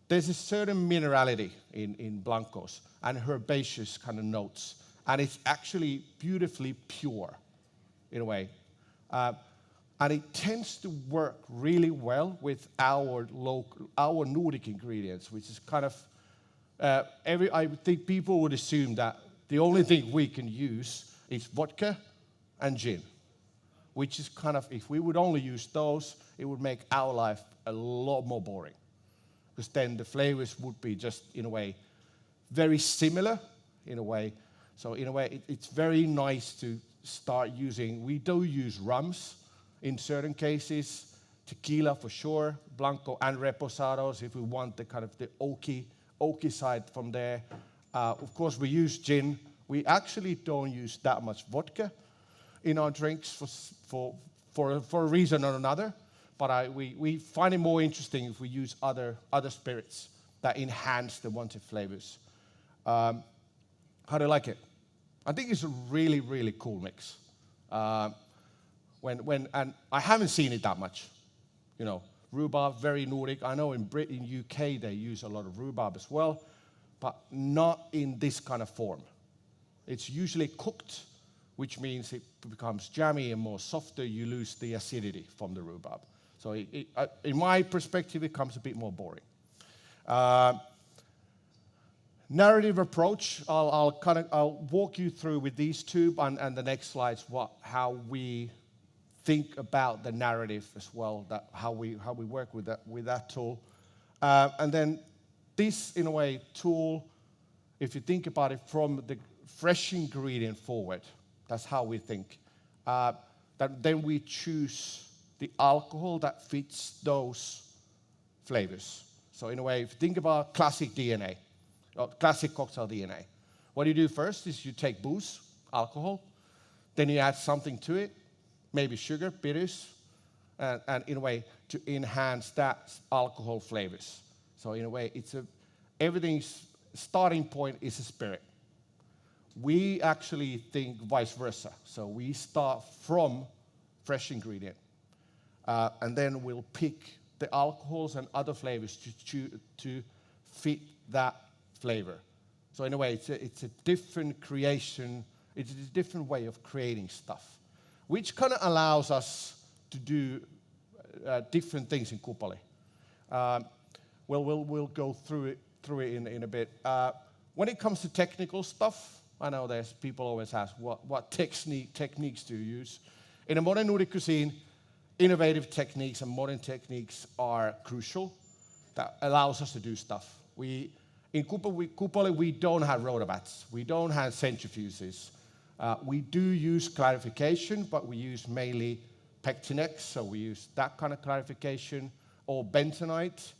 There's a certain minerality in Blancos and herbaceous kind of notes. And it's actually beautifully pure, in a way. And it tends to work really well with our Nordic ingredients, which is kind of, I think people would assume that the only thing we can use is vodka and gin, which is kind of, if we would only use those, it would make our life a lot more boring. Because then the flavors would be just, in a way, very similar, in a way. So in a way, it's very nice to start using, we do use rums in certain cases, tequila for sure, Blanco and reposados if we want the kind of the oaky side from there. Of course, we use gin. We actually don't use that much vodka in our drinks for a reason or another, but we find it more interesting if we use other spirits that enhance the wanted flavors. How do you like it? I think it's a really, really cool mix. And I haven't seen it that much. You know, rhubarb, very Nordic. I know in UK they use a lot of rhubarb as well, but not in this kind of form. It's usually cooked, which means it becomes jammy and more softer. You lose the acidity from the rhubarb. So in my perspective, it becomes a bit more boring. Narrative approach, I'll walk you through with these two and the next slides how we think about the narrative as well, how we work with that tool. And then this, in a way, tool, if you think about it from the fresh ingredient forward, that's how we think. Then we choose the alcohol that fits those flavors. So in a way, if you think about classic DNA, or classic cocktail DNA, what you do first is you take booze, alcohol, then you add something to it, maybe sugar, bitters, and in a way to enhance that alcohol flavors. So in a way, everything's starting point is a spirit. We actually think vice versa. So we start from fresh ingredient, and then we'll pick the alcohols and other flavors to fit that flavor. So in a way, it's a different creation. It's a different way of creating stuff, which kind of allows us to do different things in Kupali. We'll go through it in a bit. When it comes to technical stuff, I know there's people always ask, what techniques do you use? In a modern Nordic cuisine, innovative techniques and modern techniques are crucial. That allows us to do stuff. In Kupali, we don't have rotovats. We don't have centrifuges. We do use clarification, but we use mainly Pectinex, so we use that kind of clarification, or bentonite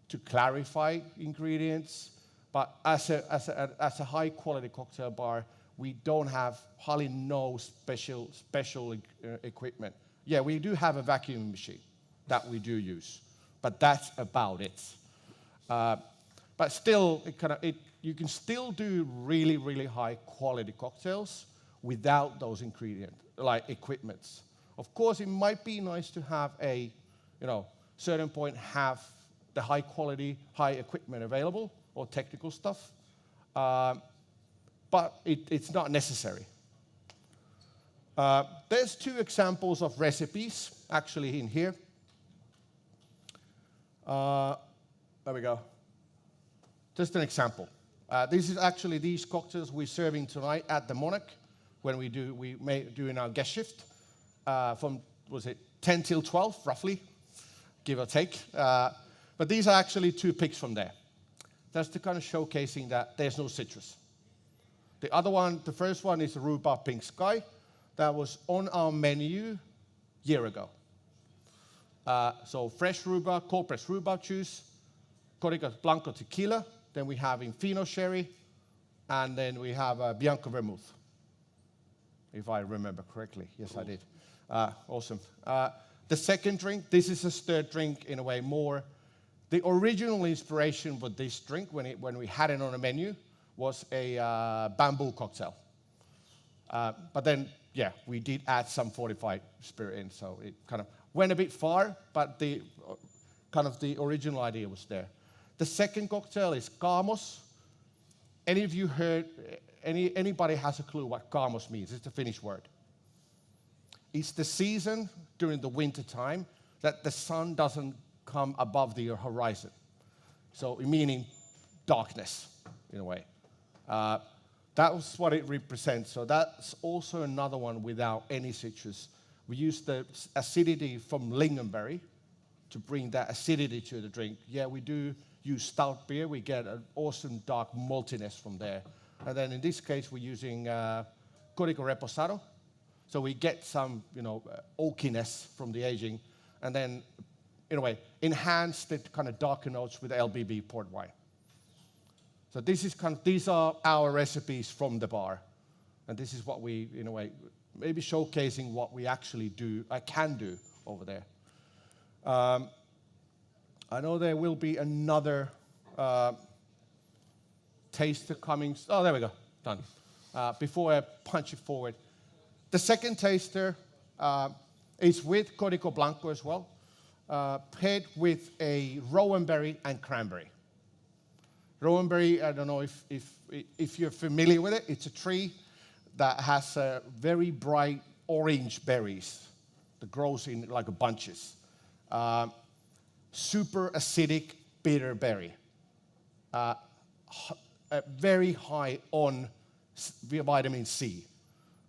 to clarify ingredients. But as a high quality cocktail bar, we don't have hardly no special equipment. Yeah, we do have a vacuum machine that we do use, but that's about it. But still, you can still do really, really high quality cocktails without those equipments. Of course, it might be nice to have certain point have the high quality, high equipment available or technical stuff, but it's not necessary. There's two examples of recipes actually in here. There we go. Just an example. This is actually these cocktails we're serving tonight at the Monarch when we do in our guest shift from 10 till 12 roughly, give or take. But these are actually two picks from there. That's the kind of showcasing that there's no citrus. The first one is the rhubarb pink sky that was on our menu a year ago. So fresh rhubarb, cold pressed rhubarb juice, Código Blanco tequila. Then we have Infino sherry, and then we have Bianco vermouth, if I remember correctly. Yes, cool. I did. Awesome. The second drink, this is a stirred drink in a way more. The original inspiration for this drink, when we had it on the menu, was a bamboo cocktail. But then, yeah, we did add some fortified spirit in, so it kind of went a bit far, but the original idea was there. The second cocktail is Kaamos. Any of you heard, anybody has a clue what Kaamos means? It's a Finnish word. It's the season during the winter time that the sun doesn't come above the horizon. So meaning darkness, in a way. That was what it represents. So that's also another one without any citrus. We use the acidity from lingonberry to bring that acidity to the drink. Yeah, we do use stout beer. We get an awesome dark maltiness from there. And then in this case, we're using Código Reposado. So we get some, oakiness from the aging, and then, in a way, enhance the kind of darker notes with LBB port wine. So these are our recipes from the bar, and this is what we, in a way, maybe showcasing what we actually do, can do over there. I know there will be another taster coming. Oh, there we go, done. Before I punch it forward. The second taster is with Código Blanco as well, paired with a rowan berry and cranberry. Rowan berry, I don't know if you're familiar with it. It's a tree that has very bright orange berries that grows in like bunches. Super acidic, bitter berry. very high on vitamin C,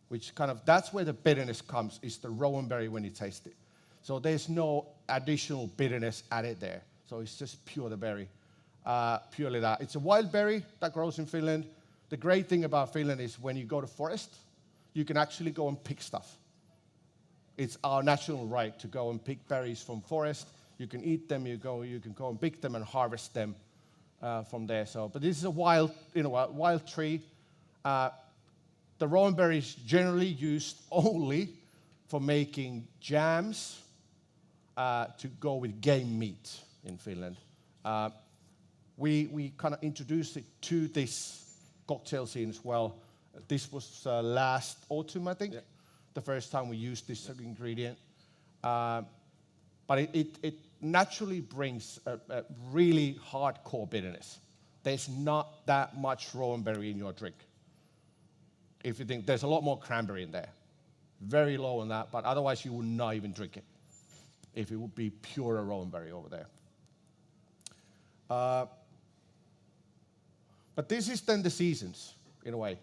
which that's where the bitterness comes, is the rowan berry when you taste it. So there's no additional bitterness added there. So it's just pure the berry, purely that. It's a wild berry that grows in Finland. The great thing about Finland is when you go to forest, you can actually go and pick stuff. It's our national right to go and pick berries from forest. You can eat them, you can go and pick them and harvest them from there. So, but this is a wild tree. The rowan berry is generally used only for making jams to go with game meat in Finland. We kind of introduced it to this cocktail scene as well. This was last autumn, I think, the first time we used this ingredient. But it naturally brings a really hardcore bitterness. There's not that much rowan berry in your drink. If you think, there's a lot more cranberry in there. Very low on that, but otherwise you would not even drink it if it would be pure rowan berry over there. But this is then the seasons, in a way.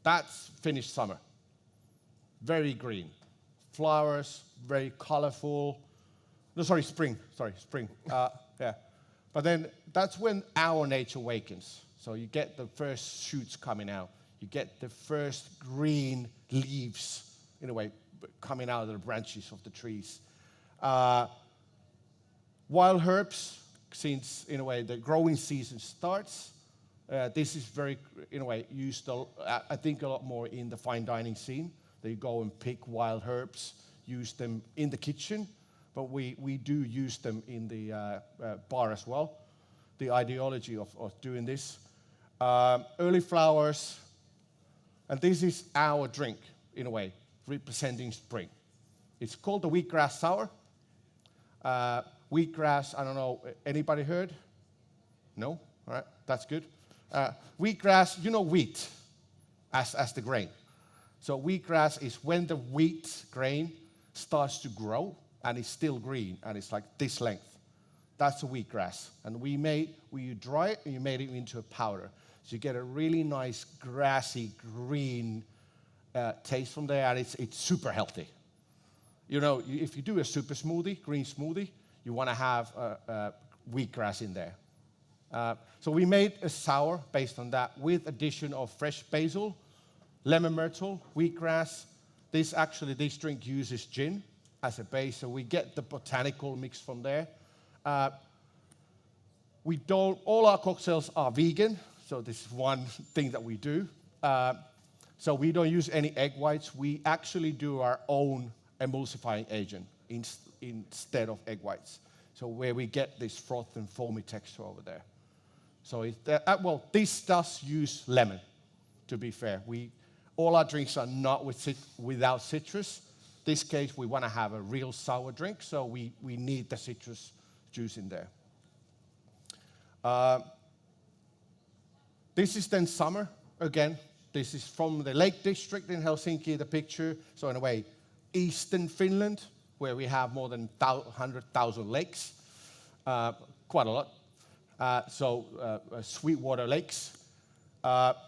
That's Finnish summer. Very green. Flowers, very colorful. No, sorry, spring. Yeah. But then that's when our nature awakens. So you get the first shoots coming out. You get the first green leaves, in a way, coming out of the branches of the trees. Wild herbs, since, in a way, the growing season starts, this is very, in a way, used, I think, a lot more in the fine dining scene. They go and pick wild herbs, use them in the kitchen, but we do use them in the bar as well. The ideology of doing this. Early flowers, and this is our drink, in a way, representing spring. It's called the wheatgrass sour. Wheatgrass, I don't know, anybody heard? No? All right, that's good. Wheatgrass, you know wheat as the grain. So wheatgrass is when the wheat grain starts to grow and it's still green and it's like this length. That's a wheatgrass. And you dry it and you made it into a powder. So you get a really nice grassy green taste from there, and it's super healthy. You know, if you do a super smoothie, green smoothie, you want to have wheatgrass in there. So we made a sour based on that with addition of fresh basil, lemon myrtle, wheatgrass. This drink uses gin as a base, so we get the botanical mix from there. All our cocktails are vegan, so this is one thing that we do. So we don't use any egg whites. We actually do our own emulsifying agent instead of egg whites. So where we get this froth and foamy texture over there. So this does use lemon, to be fair. All our drinks are not without citrus. This case, we want to have a real sour drink, so we need the citrus juice in there. This is then summer again. This is from the Lake District in Helsinki, the picture. So in a way, eastern Finland, where we have more than 100,000 lakes, quite a lot. Sweetwater lakes.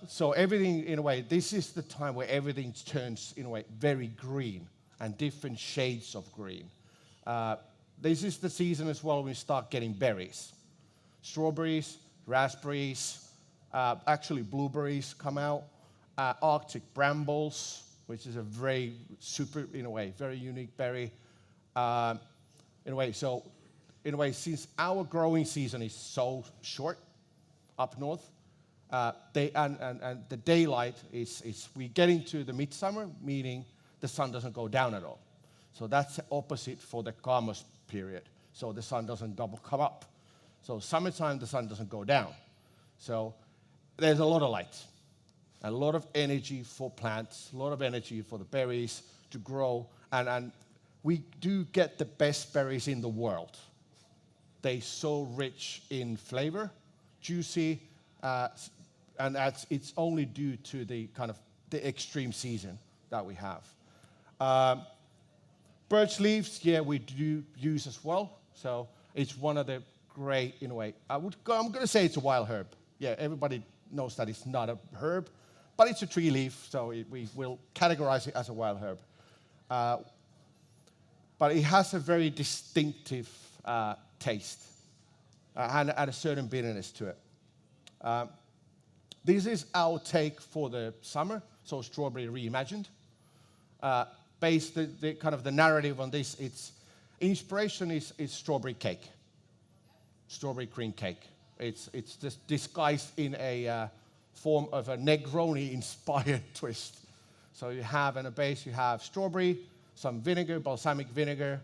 So everything, in a way, this is the time where everything turns, in a way, very green and different shades of green. This is the season as well when we start getting berries. Strawberries, raspberries, actually blueberries come out. Arctic brambles, which is a very super, in a way, very unique berry. Since our growing season is so short up north, and the daylight is we get into the midsummer, meaning the sun doesn't go down at all. So that's the opposite for the calmest period. So the sun doesn't double come up. So summertime, the sun doesn't go down. So there's a lot of light, a lot of energy for plants, a lot of energy for the berries to grow, and we do get the best berries in the world. They're so rich in flavor, juicy, and it's only due to the kind of the extreme season that we have. Birch leaves, we do use as well. So it's one of the great, in a way. I'm going to say it's a wild herb. Yeah, everybody knows that it's not a herb, but it's a tree leaf, so we will categorize it as a wild herb. But it has a very distinctive taste and a certain bitterness to it. This is our take for the summer, so strawberry reimagined. Based the kind of the narrative on this, its inspiration is strawberry cake, strawberry cream cake. It's just disguised in a form of a Negroni-inspired twist. So you have in a base, you have strawberry, some vinegar, balsamic vinegar,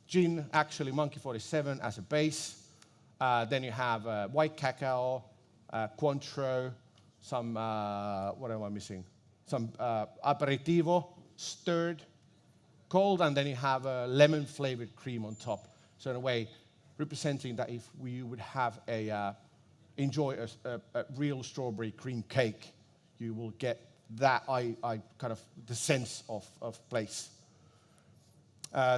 gin, actually Monkey 47 as a base. Then you have white cacao, Cointreau, some, what am I missing? Some aperitivo, stirred, cold, and then you have a lemon-flavored cream on top. So in a way, representing that if we would have enjoy a real strawberry cream cake, you will get that kind of the sense of place.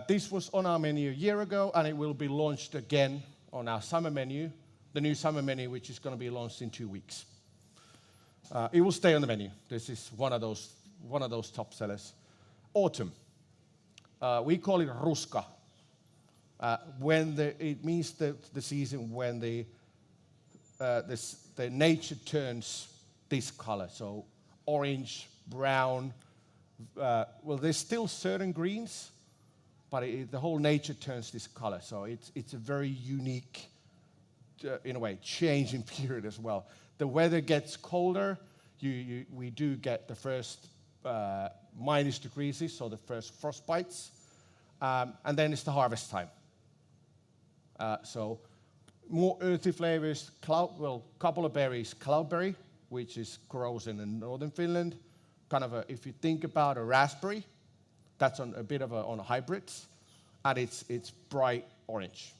This was on our menu a year ago, and it will be launched again on our summer menu, the new summer menu, which is going to be launched in 2 weeks. It will stay on the menu. This is one of those top sellers. Autumn. We call it ruska. It means the season when the nature turns this color, so orange, brown. Well, there's still certain greens, but the whole nature turns this color. So it's a very unique, in a way, changing period as well. The weather gets colder. We do get the first minus degrees, so the first frost bites, and then it's the harvest time. So more earthy flavors, couple of berries, cloudberry, which grows in northern Finland. Kind of if you think about a raspberry, that's on a hybrid, and it's bright orange.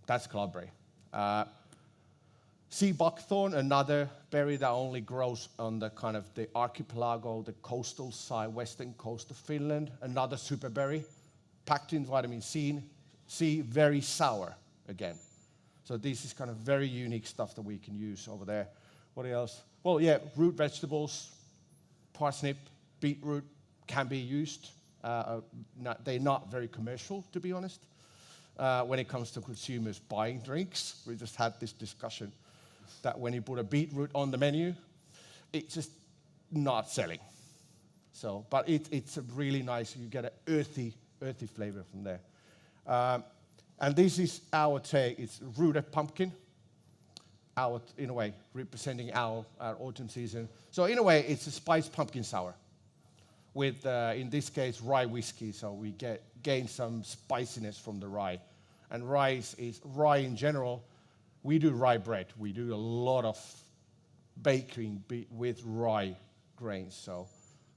That's cloudberry. Sea buckthorn, another berry that only grows on the kind of the archipelago, the coastal side, western coast of Finland. Another super berry, packed in vitamin C, very sour again. So this is kind of very unique stuff that we can use over there. What else? Well, yeah, root vegetables, parsnip, beetroot can be used. They're not very commercial, to be honest, when it comes to consumers buying drinks. We just had this discussion that when you put a beetroot on the menu, it's just not selling. So, but it's a really nice, you get an earthy flavor from there. And this is our take. It's rooted pumpkin, in a way, representing our autumn season. So in a way, it's a spiced pumpkin sour with, in this case, rye whiskey. So we gain some spiciness from the rye. And rye in general, we do rye bread. We do a lot of baking with rye grains.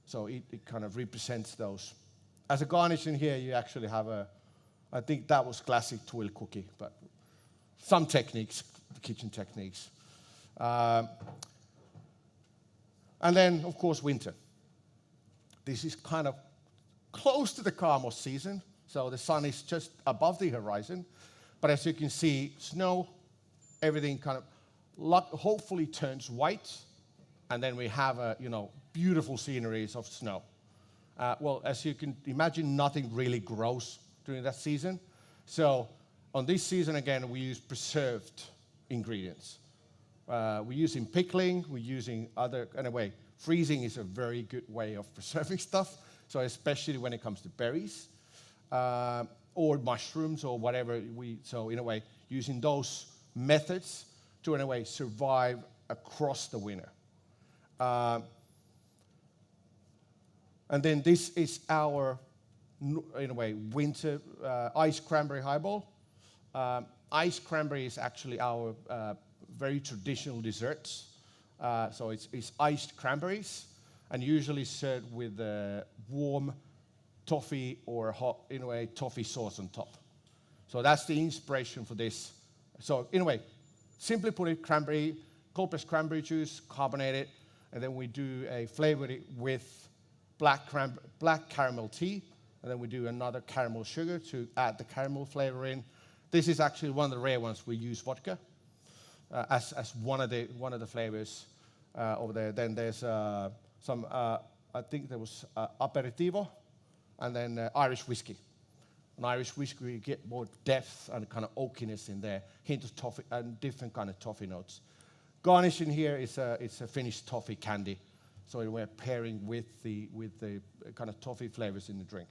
So it kind of represents those. As a garnish in here, you actually have I think that was classic twill cookie, but some techniques, kitchen techniques. And then, of course, winter. This is kind of close to the caramel season, so the sun is just above the horizon. But as you can see, snow, everything kind of hopefully turns white, and then we have beautiful sceneries of snow. Well, as you can imagine, nothing really grows during that season. So on this season, again, we use preserved ingredients. We're using pickling, we're using anyway, freezing is a very good way of preserving stuff, so especially when it comes to berries, or mushrooms or whatever. So in a way, using those methods to, in a way, survive across the winter. And then this is our, in a way, winter iced cranberry highball. Iced cranberry is actually our very traditional desserts. So it's iced cranberries, and usually served with warm toffee or hot, in a way, toffee sauce on top. So that's the inspiration for this. So in a way, simply put it, cold pressed cranberry juice, carbonated, and then we do a flavor it with black caramel tea, and then we do another caramel sugar to add the caramel flavor in. This is actually one of the rare ones we use vodka as one of the flavors. over there. Then there's some, I think there was aperitivo, and then Irish whiskey. An Irish whiskey, you get more depth and kind of oakiness in there, hint of toffee and different kind of toffee notes. Garnish in here is it's a Finnish toffee candy, so we're pairing with the kind of toffee flavors in the drink.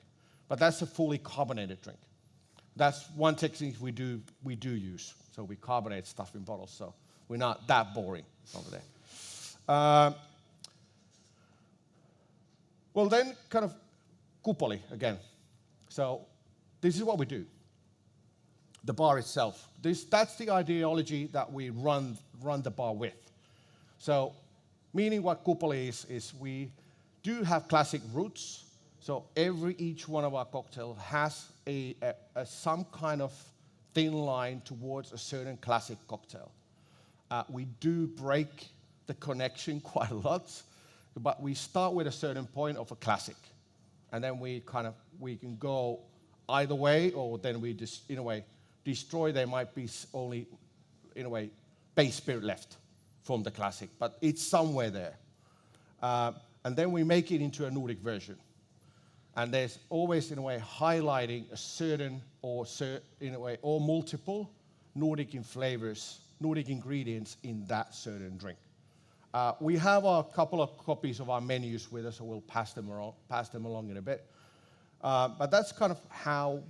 But that's a fully carbonated drink. That's one technique we do use. So we carbonate stuff in bottles, so we're not that boring over there. Well, then kind of kupoli again. So this is what we do. The bar itself. That's the ideology that we run the bar with. So meaning what kupoli is we do have classic roots. So each one of our cocktails has some kind of thin line towards a certain classic cocktail. We do break the connection quite a lot, but we start with a certain point of a classic. And then we can go either way, or then we just, in a way, destroy. There might be only, in a way, base spirit left from the classic, but it's somewhere there. And then we make it into a Nordic version. And there's always, in a way, highlighting a certain or multiple Nordic in flavors, Nordic ingredients in that certain drink. We have a couple of copies of our menus with us, so we'll pass them along in a bit. But that's kind of how,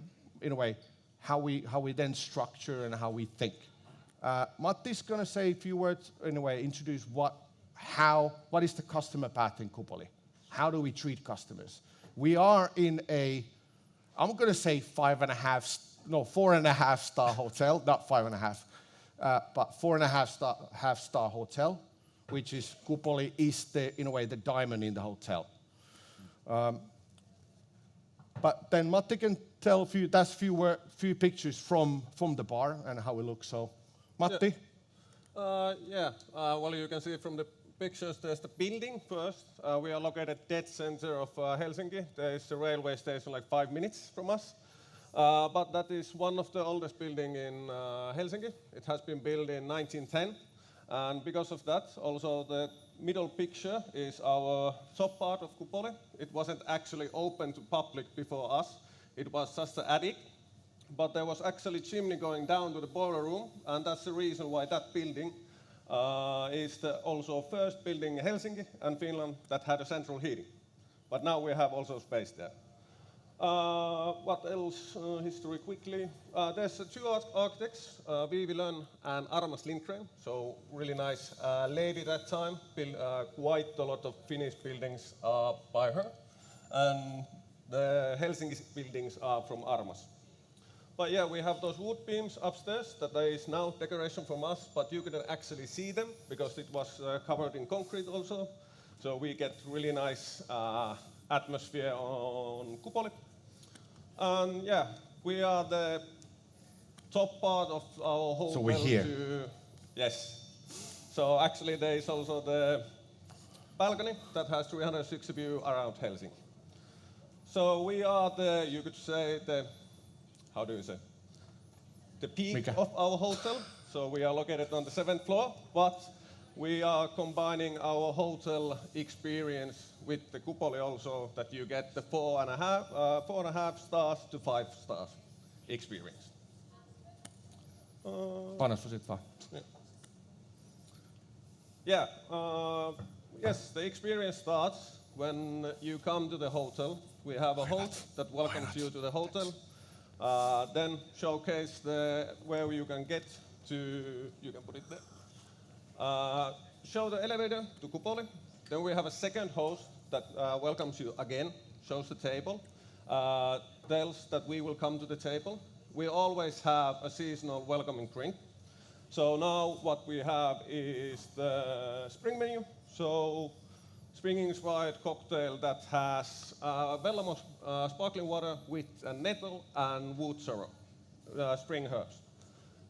in a way, how we then structure and how we think. Matti's going to say a few words, in a way, introduce what is the customer path in Kupoli? How do we treat customers? We are in I'm going to say 4.5 star hotel, not 5.5, but 4.5 star hotel, which is Kupoli is in a way the diamond in the hotel. But then Matti can tell few pictures from the bar and how it looks. So, Matti? Well, you can see from the pictures, there's the building first. We are located dead center of Helsinki. There is a railway station like 5 minutes from us. But that is one of the oldest buildings in Helsinki. It has been built in 1910. And because of that, also the middle picture is our top part of Kupoli. It wasn't actually open to public before us. It was just an attic. But there was actually chimney going down to the boiler room, and that's the reason why that building is also first building in Helsinki and Finland that had a central heating. But now we have also space there. What else? History quickly. There's two architects, Vivi Lönn and Armas Lindgren. So really nice lady that time. Built quite a lot of Finnish buildings by her. And the Helsinki buildings are from Armas. But yeah, we have those wood beams upstairs that is now decoration from us, but you couldn't actually see them because it was covered in concrete also. So we get really nice atmosphere on Kupoli. And yeah, we are the top part of our whole. So we're here. Yes. So actually there is also the balcony that has 360 view around Helsinki. So we are you could say how do you say? The peak of our hotel. So we are located on the 7th floor, but we are combining our hotel experience with the Kupoli also, that you get the 4.5 stars to 5 stars experience. Yes, the experience starts when you come to the hotel. We have a host that welcomes you to the hotel. Then showcase where you can get to, you can put it there. Show the elevator to Kupoli. Then we have a second host that welcomes you again, shows the table, tells that we will come to the table. We always have a seasonal welcoming drink. So now what we have is the spring menu. So spring-inspired cocktail that has Vellamo sparkling water with nettle and wood sorrel, spring herbs.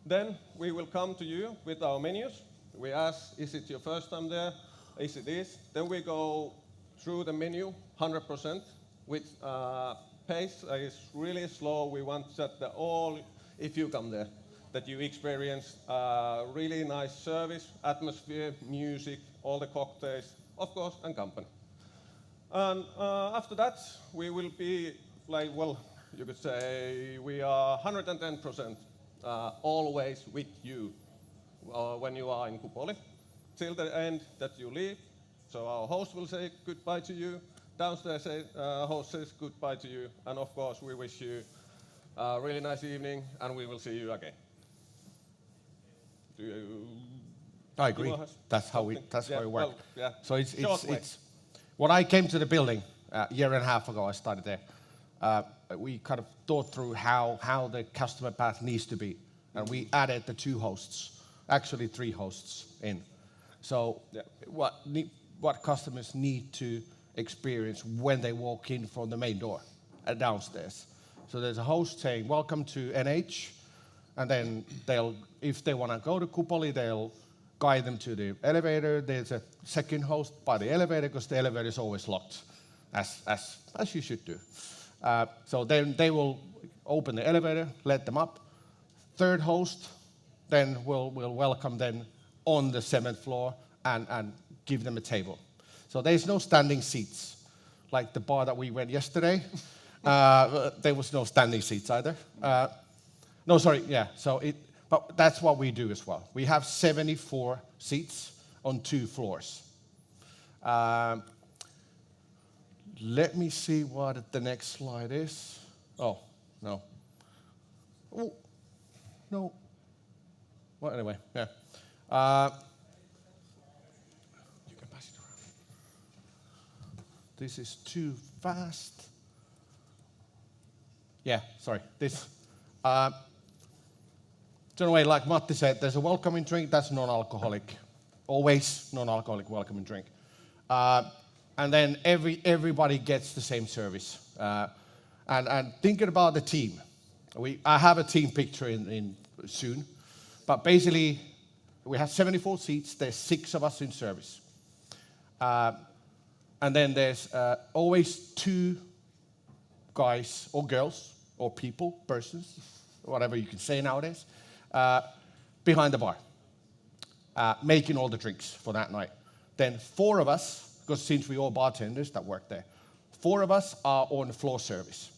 Then we will come to you with our menus. We ask, is it your first time there? Is it this? Then we go through the menu 100% with pace. It's really slow. We want that if you come there, that you experience really nice service, atmosphere, music, all the cocktails, of course, and company. And after that, we will be like, well, you could say we are 110% always with you when you are in Kupoli, till the end that you leave. So our host will say goodbye to you, downstairs host says goodbye to you, and of course we wish you a really nice evening, and we will see you again. Do you? I agree. That's how we work. Well, yeah. So it's when I came to the building a year and a half ago, I started there. We kind of thought through how the customer path needs to be, and we added the 2 hosts, actually 3 hosts in. So what customers need to experience when they walk in from the main door downstairs. So there's a host saying, "Welcome to NH," and then if they want to go to Kupoli, they'll guide them to the elevator. There's a second host by the elevator because the elevator is always locked, as you should do. So then they will open the elevator, let them up. Third host then will welcome them on the 7th floor and give them a table. So there's no standing seats. Like the bar that we went yesterday, there was no standing seats either. But that's what we do as well. We have 74 seats on 2 floors. Let me see what the next slide is. Oh, no. Oh, no. Well, anyway, yeah. You can pass it around. This is too fast. Yeah, sorry. This. Anyway, like Matti said, there's a welcoming drink that's non-alcoholic. Always non-alcoholic welcoming drink. And then everybody gets the same service. And thinking about the team, I have a team picture in soon, but basically we have 74 seats. There's 6 of us in service, and then there's always 2 guys or girls or persons, whatever you can say nowadays, behind the bar, making all the drinks for that night. Then 4 of us. Because since we all bartenders that work there, 4 of us are on the floor service.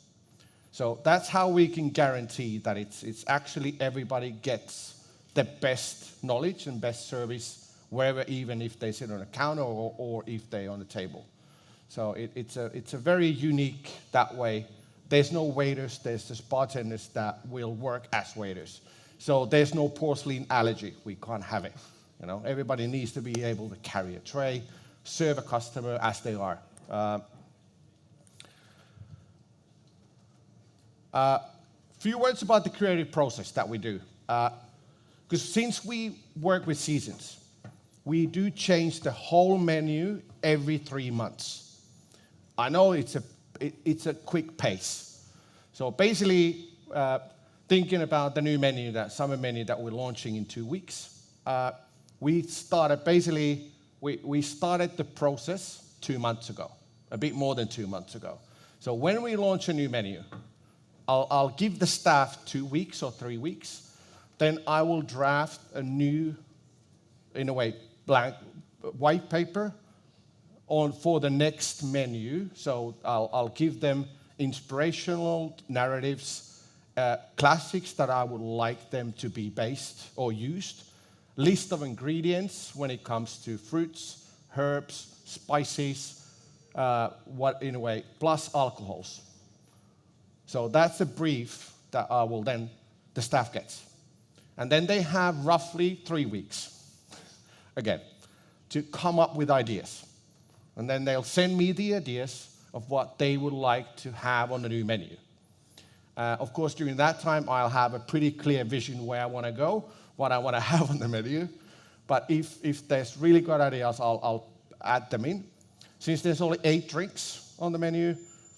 So that's how we can guarantee that it's actually everybody gets the best knowledge and best service wherever, even if they sit on a counter or if they're on the table. So it's a very unique that way. There's no waiters, there's just bartenders that will work as waiters. So there's no porcelain allergy. We can't have it. You know, everybody needs to be able to carry a tray, serve a customer as they are. Few words about the creative process that we do. Because since we work with seasons, we do change the whole menu every 3 months. I know it's a quick pace. So basically, thinking about the new menu, that summer menu that we're launching in 2 weeks, we started the process 2 months ago, a bit more than 2 months ago. So when we launch a new menu, I'll give the staff 2 weeks or 3 weeks. Then I will draft a new, in a way, blank white paper for the next menu. So I'll give them inspirational narratives, classics that I would like them to be based or used, list of ingredients when it comes to fruits, herbs, spices, plus alcohols. So that's a brief that the staff gets. And then they have roughly 3 weeks, again, to come up with ideas. And then they'll send me the ideas of what they would like to have on the new menu. Of course, during that time, I'll have a pretty clear vision where I want to go, what I want to have on the menu. But if there's really good ideas, I'll add them in. Since there's only 8 drinks on the menu,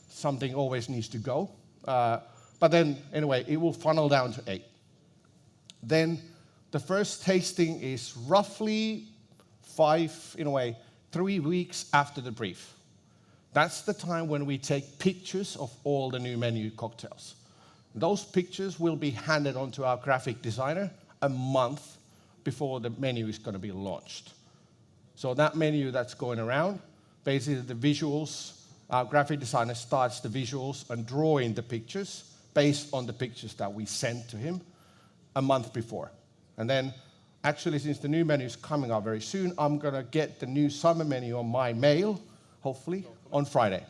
something always needs to go. But then, anyway, it will funnel down to 8. Then the first tasting is roughly 3 weeks after the brief. That's the time when we take pictures of all the new menu cocktails. Those pictures will be handed on to our graphic designer a month before the menu is going to be launched. So that menu that's going around, basically the visuals, our graphic designer starts the visuals and drawing the pictures based on the pictures that we sent to him a month before. And then, actually, since the new menu is coming out very soon, I'm going to get the new summer menu on my mail, hopefully, on Friday.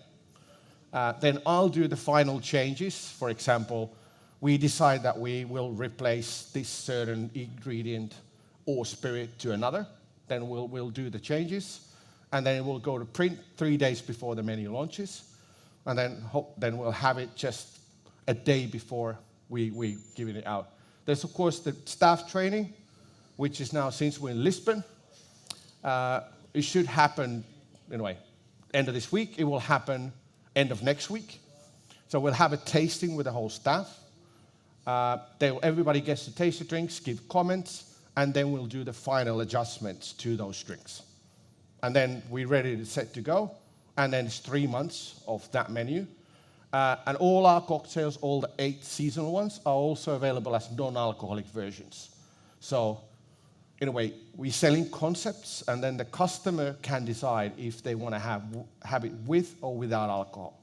Then I'll do the final changes. For example, we decide that we will replace this certain ingredient or spirit to another. Then we'll do the changes. And then it will go to print 3 days before the menu launches. And then we'll have it just a day before we give it out. There's, of course, the staff training, which is now, since we're in Lisbon, it should happen, anyway, end of this week. It will happen end of next week. So we'll have a tasting with the whole staff. Everybody gets to taste the drinks, give comments, and then we'll do the final adjustments to those drinks. And then we're ready to set to go. And then it's 3 months of that menu. And all our cocktails, all the 8 seasonal ones, are also available as non-alcoholic versions. So, in a way, we're selling concepts, and then the customer can decide if they want to have it with or without alcohol.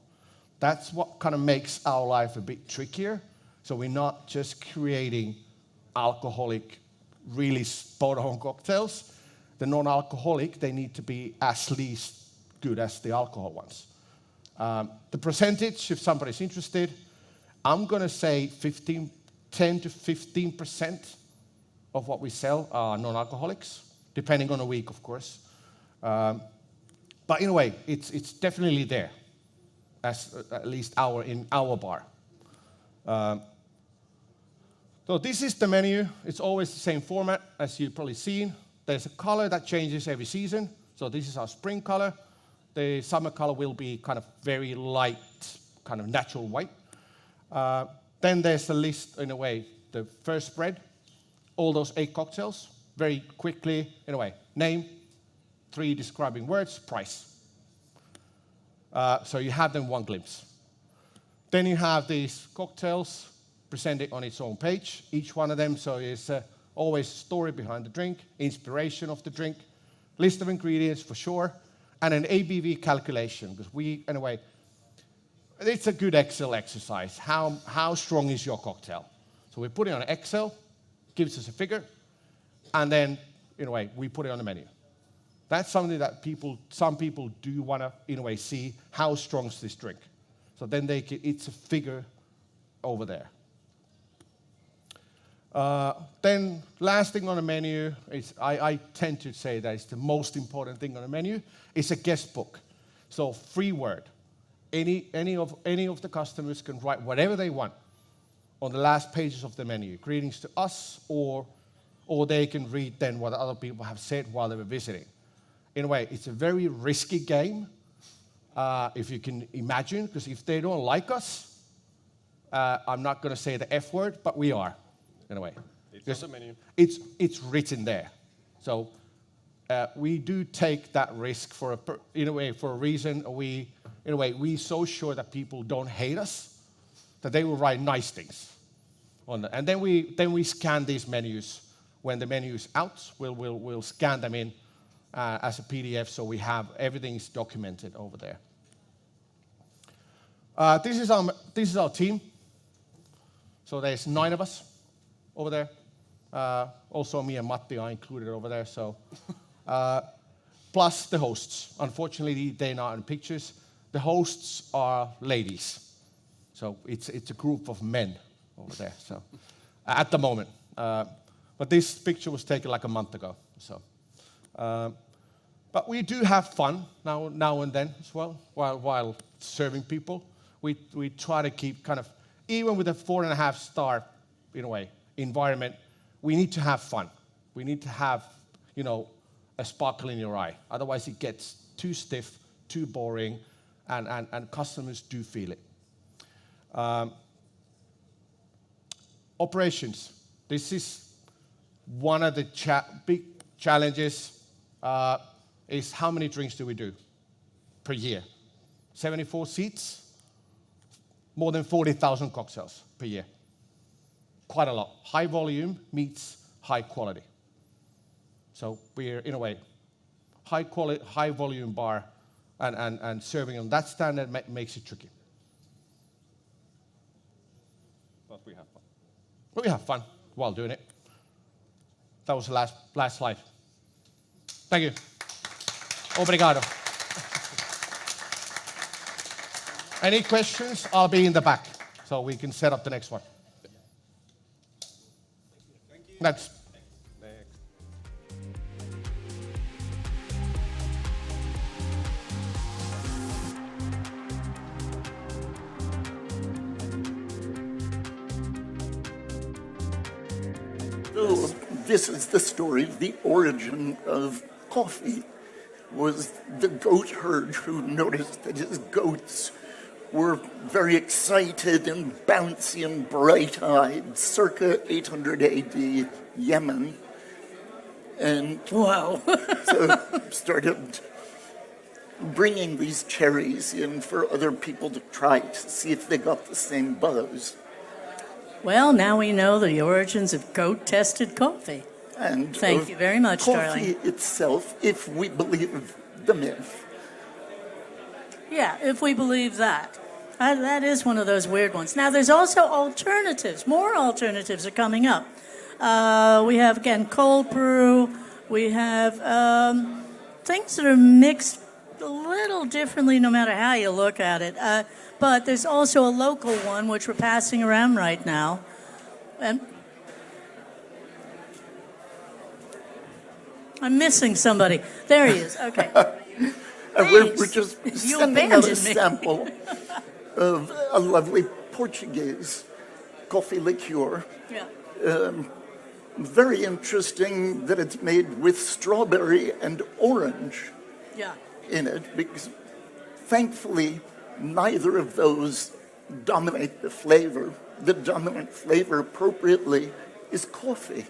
That's what kind of makes our life a bit trickier. So we're not just creating alcoholic, really spot-on cocktails. The non-alcoholic, they need to be as least good as the alcohol ones. The percentage, if somebody's interested, I'm going to say 10 to 15% of what we sell are non-alcoholics, depending on the week, of course. But in a way, it's definitely there, as at least in our bar. So this is the menu. It's always the same format, as you've probably seen. There's a color that changes every season. So this is our spring color. The summer color will be kind of very light, kind of natural white. Then there's the list, in a way, the first spread, all those 8 cocktails, very quickly, in a way, name, 3 describing words, price. So you have them one glimpse. Then you have these cocktails presented on its own page, each one of them, so it's always a story behind the drink, inspiration of the drink, list of ingredients for sure, and an ABV calculation, because we, in a way, it's a good Excel exercise. How strong is your cocktail? So we put it on Excel, gives us a figure, and then, in a way, we put it on the menu. That's something that some people do want to, in a way, see how strong is this drink. So then it's a figure over there. Then last thing on the menu is, I tend to say that it's the most important thing on the menu, is a guest book. So free word. Any of the customers can write whatever they want on the last pages of the menu. Greetings to us, or they can read then what other people have said while they were visiting. In a way, it's a very risky game, if you can imagine, because if they don't like us, I'm not going to say the F word, but we are. In a way, it's on the menu. It's written there, so we do take that risk for a reason. We're so sure that people don't hate us that they will write nice things on and then we scan these menus. When the menu is out, we'll scan them in as a PDF, so we have everything's documented over there. This is our team. So there's 9 of us over there. Also, me and Matti are included over there. So, plus the hosts. Unfortunately, they're not in pictures. The hosts are ladies. So it's a group of men over there. So at the moment, but this picture was taken like a month ago. So, but we do have fun now and then as well while serving people. We try to keep kind of, even with a 4.5 star, in a way, environment, we need to have fun. We need to have, a sparkle in your eye. Otherwise, it gets too stiff, too boring, and customers do feel it. Operations. This is one of the big challenges, is how many drinks do we do per year? 74 seats, more than 40,000 cocktails per year. Quite a lot. High volume meets high quality. So we're, in a way, high quality, high volume bar, and serving on that standard makes it tricky. But we have fun. But we have fun while doing it. That was the last slide. Thank you. Obrigado. Any questions? I'll be in the back, so we can set up the next one. Thank you. Next. So this is the story of the origin of coffee. Was the goat herd who noticed that his goats were very excited and bouncy and bright-eyed, circa 800 AD, Yemen. And Wow. so started bringing these cherries in for other people to try to see if they got the same buzz. Well, now we know the origins of goat-tested coffee. And Thank you very much, coffee darling. itself, if we believe the myth. Yeah, if we believe that. That is one of those weird ones. Now, there's also alternatives. More alternatives are coming up. We have, again, cold brew. We have things that are mixed a little differently no matter how you look at it. But there's also a local one, which we're passing around right now. And I'm missing somebody. There he is. Okay. We're just You sending out a abandoned me. sample of a lovely Portuguese coffee liqueur. Yeah. Very interesting that it's made with strawberry and orange Yeah. in it, because thankfully neither of those dominate the flavor. The dominant flavor appropriately is coffee.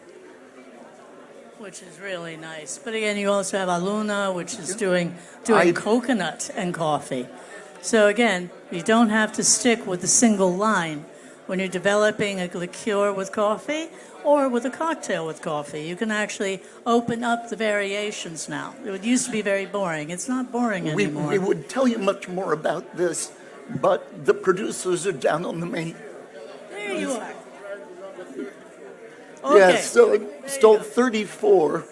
Which is really nice. But again, you also have Aluna, which is doing coconut and coffee. So again, you don't have to stick with a single line when you're developing a liqueur with coffee or with a cocktail with coffee. You can actually open up the variations now. It used to be very boring. It's not boring anymore. We would tell you much more about this, but the producers are down on the main. There you are. Okay. Yes, so it stole 34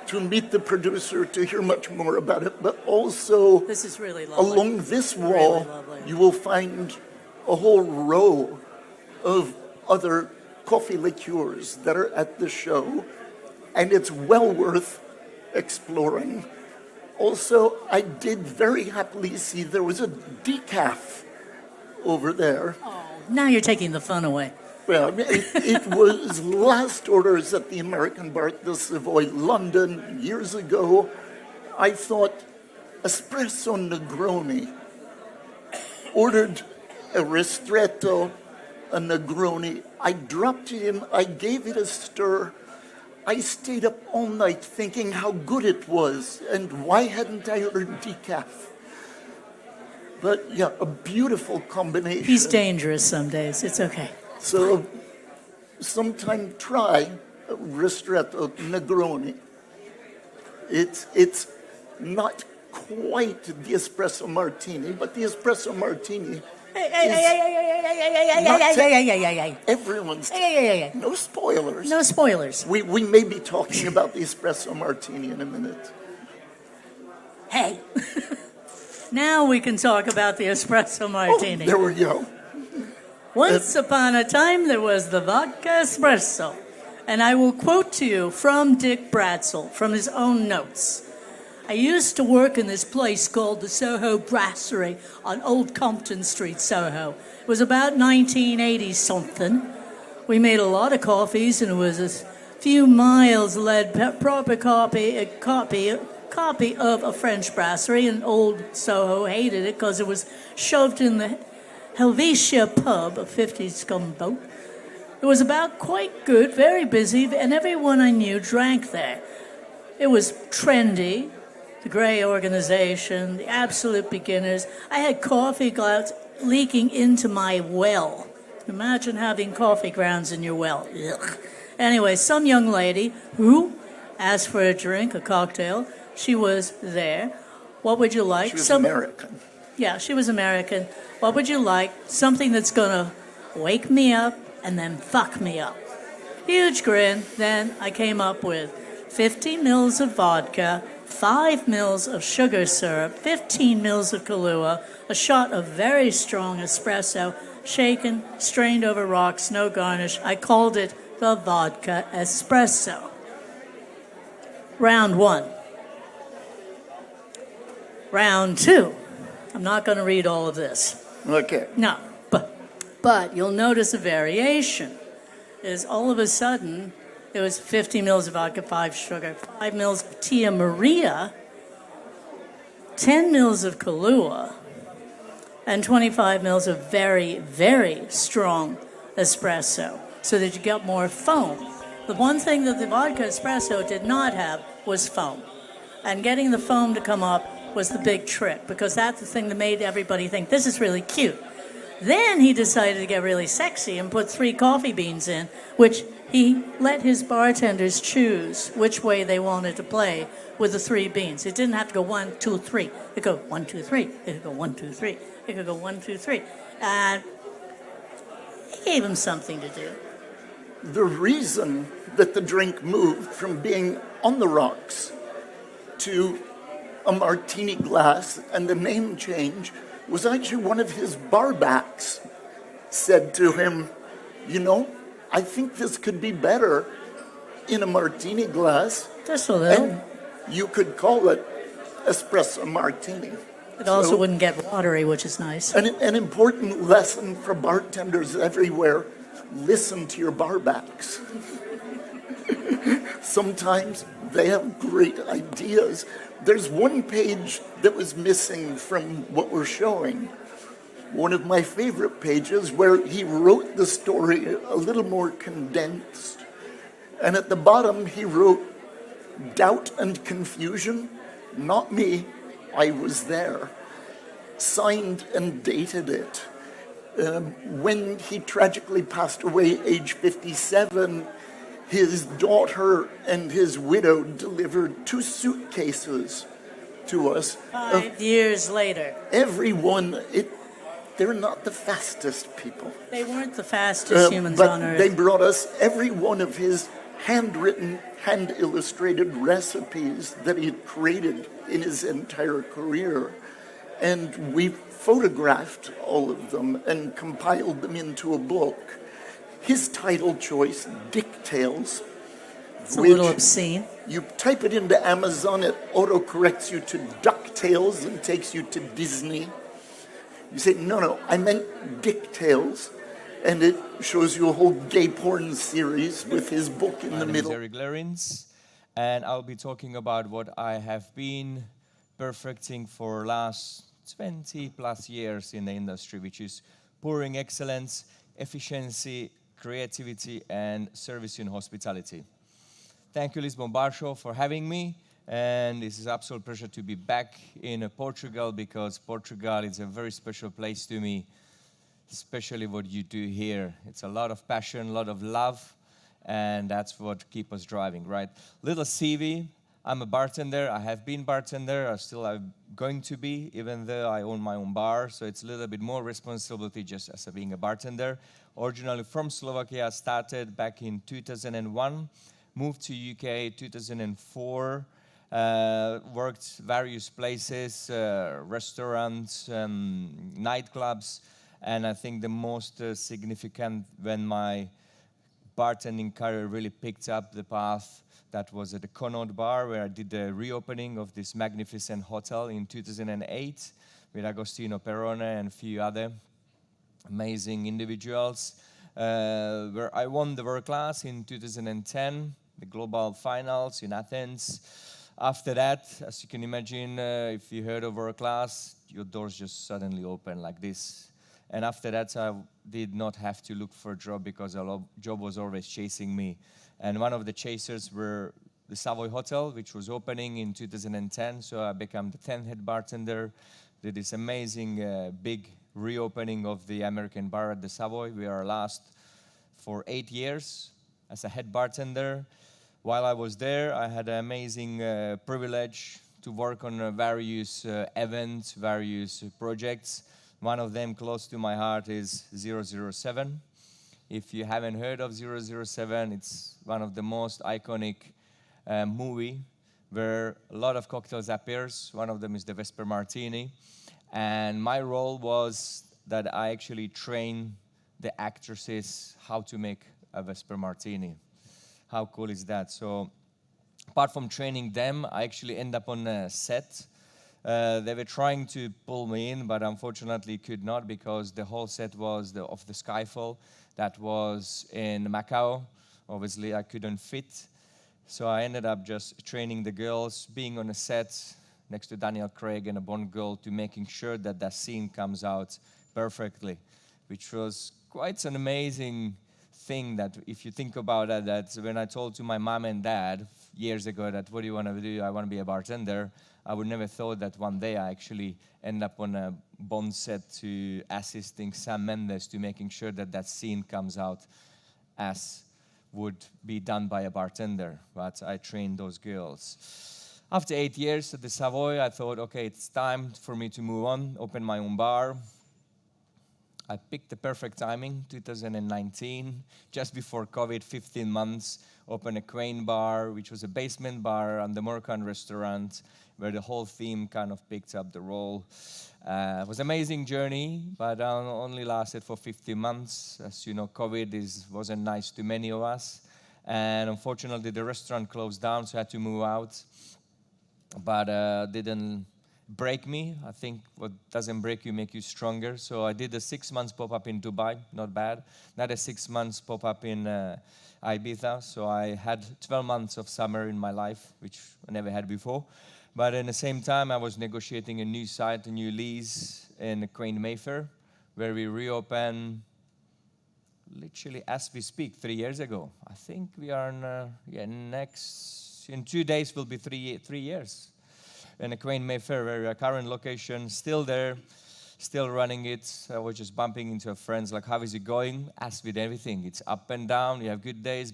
to meet the producer to hear much more about it, but also This is really lovely. along this wall, you will find a whole row of other coffee liqueurs that are at the show, and it's well worth exploring. Also, I did very happily see there was a decaf over there. Now you're taking the fun away. Well, it was last orders at the American Bar at the Savoy, London, years ago. I thought espresso Negroni. Ordered a ristretto, a Negroni. I dropped it in, I gave it a stir. I stayed up all night thinking how good it was, and why hadn't I ordered decaf? But yeah, a beautiful combination. He's dangerous some days. It's okay. So, sometime try a ristretto Negroni. It's not quite the espresso martini, but the espresso martini. Everyone's. No spoilers. No spoilers. We may be talking about the espresso martini in a minute. Hey. Now we can talk about the espresso martini. Oh, there we go. Once upon a time, there was the vodka espresso. And I will quote to you from Dick Bratzel, from his own notes. I used to work in this place called the Soho Brasserie on Old Compton Street, Soho. It was about 1980-something. We made a lot of coffees, and it was a few miles led proper copy of a French brasserie, and old Soho hated it because it was shoved in the Helvetia pub, a 50s scumboat. It was about quite good, very busy, and everyone I knew drank there. It was trendy, the Grey organization, the absolute beginners. I had coffee clouds leaking into my well. Imagine having coffee grounds in your well. Ugh. Anyway, some young lady who asked for a drink, a cocktail, She was there. What would you like? She was American. Yeah, she was American. What would you like? Something that's going to wake me up and then fuck me up. Huge grin. Then I came up with 50 mils of vodka, 5 mils of sugar syrup, 15 mils of Kahlua, a shot of very strong espresso, shaken, strained over rocks, no garnish. I called it the vodka espresso. Round 1. Round 2. I'm not going to read all of this. Okay. No, but you'll notice a variation. Is all of a sudden, it was 50 mils of vodka, 5 sugar, 5 mils of Tia Maria, 10 mils of Kahlua, and 25 mils of very, very strong espresso, so that you get more foam. The one thing that the vodka espresso did not have was foam. And getting the foam to come up was the big trick, because that's the thing that made everybody think, this is really cute. Then he decided to get really sexy and put 3 coffee beans in, which he let his bartenders choose which way they wanted to play with the 3 beans. It didn't have to go 1, 2, 3. It could go 1, 2, 3. It could go 1, 2, 3. It could go 1, 2, 3. And he gave him something to do. The reason that the drink moved from being on the rocks to a martini glass and the name change was actually one of his barbacks said to him, you know, I think this could be better in a martini glass. Just a little. And you could call it espresso martini. It also wouldn't get watery, which is nice. An important lesson for bartenders everywhere, listen to your barbacks. Sometimes they have great ideas. There's one page that was missing from what we're showing. One of my favorite pages where he wrote the story a little more condensed. And at the bottom he wrote, doubt and confusion, not me, I was there. Signed and dated it. When he tragically passed away, age 57, his daughter and his widow delivered 2 suitcases to us. 5 years later. Everyone, they're not the fastest people. They weren't the fastest humans on Earth. But they brought us every one of his handwritten, hand-illustrated recipes that he had created in his entire career. And we photographed all of them and compiled them into a book. His title choice, Dick Tales. It's a little obscene. You type it into Amazon, it autocorrects you to DuckTales and takes you to Disney. You say, no, I meant Dick Tales. And it shows you a whole gay porn series with his book in the middle. My name is Eric Lerins, and I'll be talking about what I have been perfecting for last 20 plus years in the industry, which is pouring excellence, efficiency, creativity, and service in hospitality. Thank you, Lisbon Bar Show, for having me. And this is an absolute pleasure to be back in Portugal, because Portugal is a very special place to me, especially what you do here. It's a lot of passion, a lot of love, and that's what keeps us driving, right? Little CV, I'm a bartender. I have been bartender. I'm going to be, even though I own my own bar. So it's a little bit more responsibility just as being a bartender. Originally from Slovakia, started back in 2001, moved to UK 2004, worked various places, restaurants, nightclubs, and I think the most significant when my bartending career really picked up the path, that was at the Connaught Bar, where I did the reopening of this magnificent hotel in 2008 with Agostino Perrone and a few other amazing individuals, where I won the World Class in 2010, the global finals in Athens. After that, as you can imagine, if you heard of World Class, your doors just suddenly open like this. And after that, I did not have to look for a job, because a job was always chasing me. And one of the chasers were the Savoy Hotel, which was opening in 2010. So I became the 10th head bartender. Did this amazing big reopening of the American bar at the Savoy. We are last for 8 years as a head bartender. While I was there, I had an amazing privilege to work on various events, various projects. One of them close to my heart is 007. If you haven't heard of 007, it's one of the most iconic movie where a lot of cocktails appears. One of them is the Vesper Martini. And my role was that I actually train the actresses how to make a Vesper Martini. How cool is that? So apart from training them, I actually end up on a set. They were trying to pull me in, but unfortunately could not, because the whole set was of the Skyfall that was in Macau. Obviously, I couldn't fit. So I ended up just training the girls, being on a set next to Daniel Craig and a Bond girl, to making sure that that scene comes out perfectly, which was quite an amazing thing. That if you think about it, that when I told to my mom and dad years ago that what do you want to do, I want to be a bartender, I would never thought that one day I actually end up on a Bond set to assisting Sam Mendes to making sure that that scene comes out as would be done by a bartender. But I trained those girls. After 8 years at the Savoy, I thought, okay, it's time for me to move on, open my own bar. I picked the perfect timing, 2019, just before COVID, 15 months, opened a Crane bar, which was a basement bar on the Moroccan restaurant, where the whole theme kind of picked up the role. It was an amazing journey, but only lasted for 15 months. As you know, COVID wasn't nice to many of us. And unfortunately, the restaurant closed down, so I had to move out. But didn't break me. I think what doesn't break you make you stronger. So I did a 6 months pop-up in Dubai, not bad. Another 6 months pop-up in Ibiza. So I had 12 months of summer in my life, which I never had before. But at the same time, I was negotiating a new site, a new lease in Crane Mayfair, where we reopened literally as we speak, 3 years ago. I think we are in 2 days will be 3 years. In a Crane Mayfair, where our current location, still there, still running it. I was just bumping into friends, like, how is it going? As with everything, it's up and down. You have good days,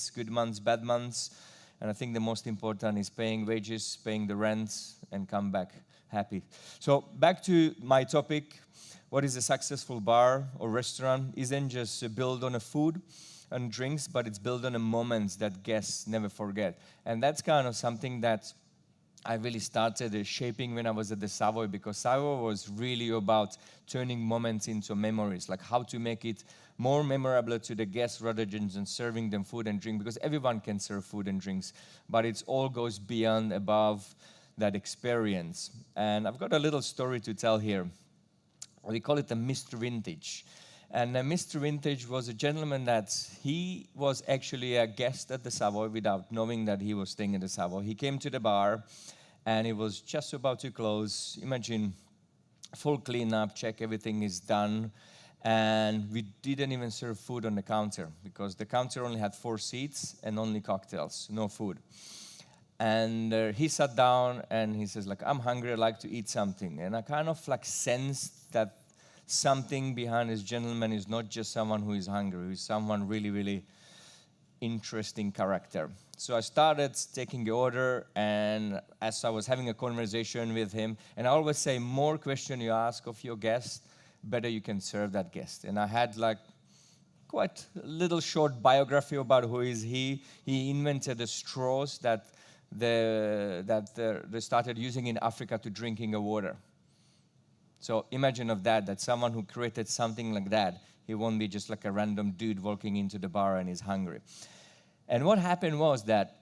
good months, bad months. And I think the most important is paying wages, paying the rent, and come back happy. So back to my topic, what is a successful bar or restaurant? Isn't just built on a food and drinks, but it's built on a moments that guests never forget. And that's kind of something that I really started shaping when I was at the Savoy, because Savoy was really about turning moments into memories, like how to make it more memorable to the guests rather than serving them food and drink, because everyone can serve food and drinks, but it all goes beyond, above that experience. And I've got a little story to tell here. We call it a Mr. Vintage. And Mr. Vintage was a gentleman that he was actually a guest at the Savoy without knowing that he was staying at the Savoy. He came to the bar and it was just about to close. Imagine full cleanup, check everything is done. And we didn't even serve food on the counter, because the counter only had 4 seats and only cocktails, no food. And he sat down and he says, like, I'm hungry, I'd like to eat something. And I kind of like sensed that something behind this gentleman is not just someone who is hungry, he's someone really, really interesting character. So I started taking the order, and as I was having a conversation with him, and I always say, more question you ask of your guest, better you can serve that guest. And I had like quite a little short biography about who is he. He invented the straws that they started using in Africa to drinking a water. So imagine of that someone who created something like that, he won't be just like a random dude walking into the bar and is hungry. And what happened was that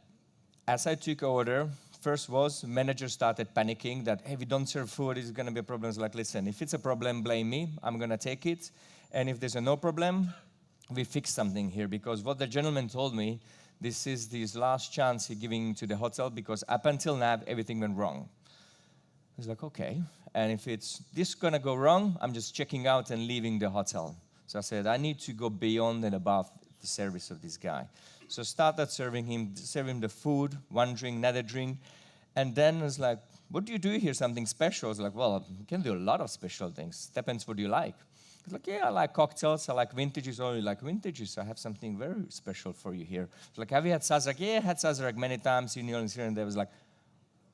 as I took order, first was manager started panicking that, hey, we don't serve food, it's going to be a problem. It's like, listen, if it's a problem, blame me. I'm going to take it. And if there's no problem, we fix something here. Because what the gentleman told me, this is his last chance he's giving to the hotel, because up until now, everything went wrong. I was like, okay. And if it's this going to go wrong, I'm just checking out and leaving the hotel. So I said, I need to go beyond and above the service of this guy. So started serving him the food, one drink, another drink. And then I was like, what do you do here, something special? I was like, well, you can do a lot of special things. Depends what you like. He's like, yeah, I like cocktails, I like vintages. Oh, you like vintages? I have something very special for you here. I was like, have you had Sazerac? Yeah, I had Sazerac many times in New Orleans here and there. I was like,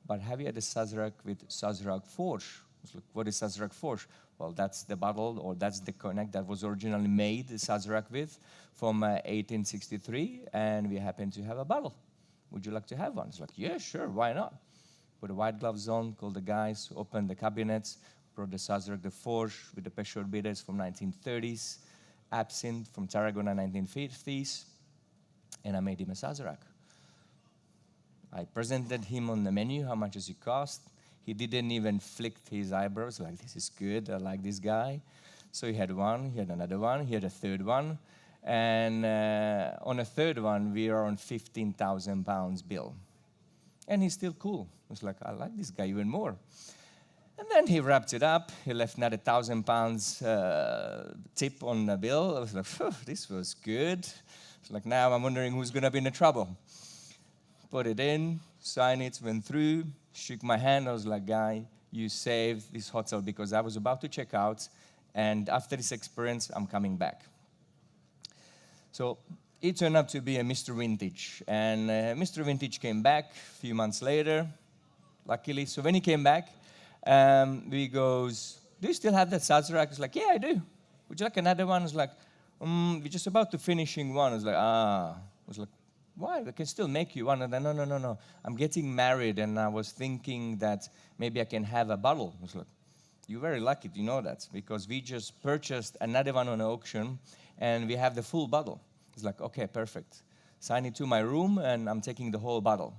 but have you had a Sazerac with Sazerac Forge? I was like, what is Sazerac Forge? Well, that's the bottle, or that's the cognac that was originally made Sazerac with from 1863, and we happen to have a bottle. Would you like to have one? It's like, yeah, sure, why not? Put the white gloves on, called the guys, opened the cabinets, brought the Sazerac de Forge with the Peugeot bitters from 1930s, absinthe from Tarragona 1950s, and I made him a Sazerac. I presented him on the menu, how much does it cost? He didn't even flick his eyebrows, like, this is good, I like this guy. So he had one, he had another one, he had a third one. And on a third one, we are on £15,000 bill. And he's still cool. I was like, I like this guy even more. And then he wrapped it up. He left another £1,000 tip on the bill. I was like, this was good. It's like, now I'm wondering who's going to be in the trouble. Put it in, signed it, went through, shook my hand. I was like, guy, you saved this hotel because I was about to check out. And after this experience, I'm coming back. So it turned out to be a Mr. Vintage. And Mr. Vintage came back a few months later, luckily. So when he came back, he goes, do you still have that Sazerac? I was like, yeah, I do. Would you like another one? I was like, we're just about to finishing one. I was like, I was like, why? I can still make you one. And then, no. I'm getting married, and I was thinking that maybe I can have a bottle. I was like, you're very lucky to know that, because we just purchased another one on auction, and we have the full bottle. It's like, okay, perfect. Sign it to my room, and I'm taking the whole bottle.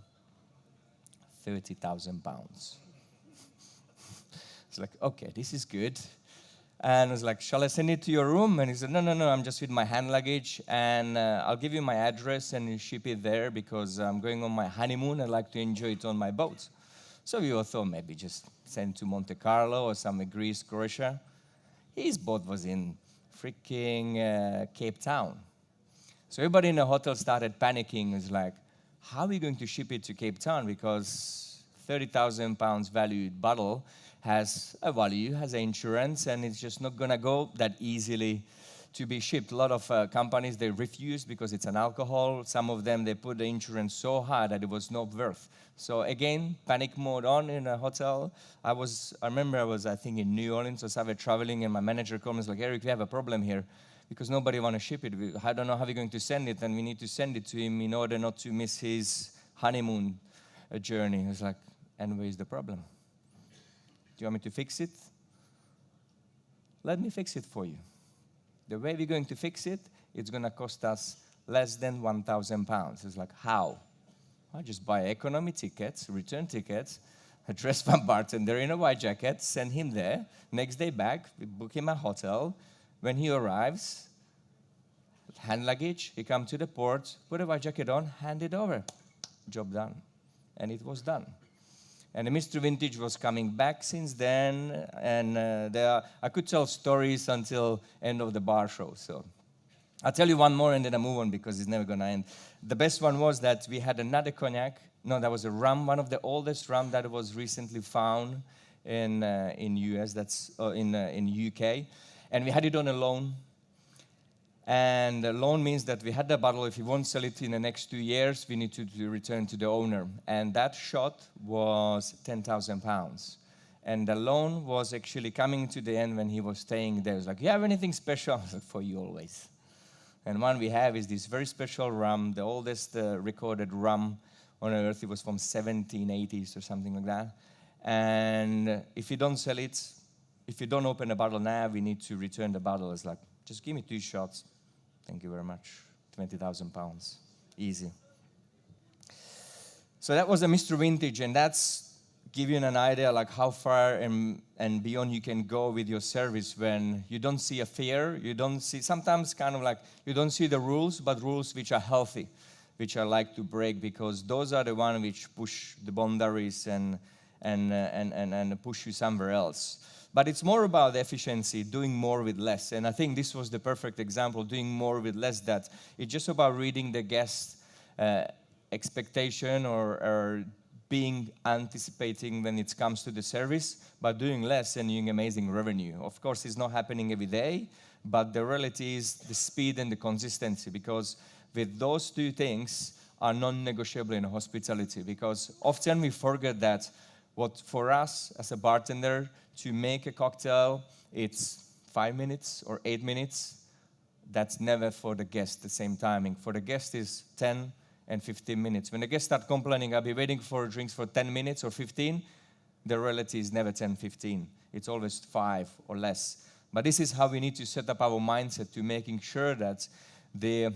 £30,000. It's like, okay, this is good. And I was like, shall I send it to your room? And he said, no, I'm just with my hand luggage, and I'll give you my address and you ship it there because I'm going on my honeymoon. I like to enjoy it on my boat. So we all thought maybe just send to Monte Carlo or some Greece, Croatia. His boat was in freaking Cape Town. So everybody in the hotel started panicking. It was like, how are we going to ship it to Cape Town? Because £30,000 valued bottle has a value, has an insurance, and it's just not going to go that easily to be shipped. A lot of companies, they refuse because it's an alcohol. Some of them, they put the insurance so high that it was not worth. So again, panic mode on in a hotel. I remember I was, I think, in New Orleans. So I started traveling, and my manager called me and was like, Eric, we have a problem here because nobody want to ship it. I don't know how we're going to send it, and we need to send it to him in order not to miss his honeymoon journey. He was like, and where's the problem? Do you want me to fix it? Let me fix it for you. The way we're going to fix it, it's going to cost us less than £1,000. It's like, how? I just buy economy tickets, return tickets, dress my bartender in a white jacket, send him there. Next day back, we book him a hotel. When he arrives, hand luggage, he comes to the port, put a white jacket on, hand it over. Job done. And it was done. And the Mr. Vintage was coming back since then, and I could tell stories until end of the bar show. So I'll tell you one more, and then I move on because it's never going to end. The best one was that we had another cognac. No, that was a rum, one of the oldest rum that was recently found in US. That's in UK, and we had it on a loan. And the loan means that we had the bottle. If we won't sell it in the next 2 years, we need to return to the owner. And that shot was £10,000. And the loan was actually coming to the end when he was staying there. He was like, you have anything special? I was like, for you always. And one we have is this very special rum, the oldest recorded rum on earth. It was from 1780s or something like that. And if you don't sell it, if you don't open the bottle now, we need to return the bottle. It's like, just give me 2 shots. Thank you very much. £20,000. Easy. So that was a Mr. Vintage, and that's giving you an idea like how far and beyond you can go with your service when you don't see a fear, you don't see, sometimes kind of like you don't see the rules, but rules which are healthy, which I like to break, because those are the ones which push the boundaries and push you somewhere else. But it's more about efficiency, doing more with less. And I think this was the perfect example, doing more with less. That it's just about reading the guest expectation or being anticipating when it comes to the service, but doing less and doing amazing revenue. Of course, it's not happening every day, but the reality is the speed and the consistency, because with those two things, are non-negotiable in hospitality, because often we forget that what for us as a bartender to make a cocktail, it's 5 minutes or 8 minutes. That's never for the guest the same timing. For the guest is 10 and 15 minutes. When the guests start complaining, I'll be waiting for drinks for 10 minutes or 15, the reality is never 10, 15. It's always 5 or less. But this is how we need to set up our mindset to making sure that the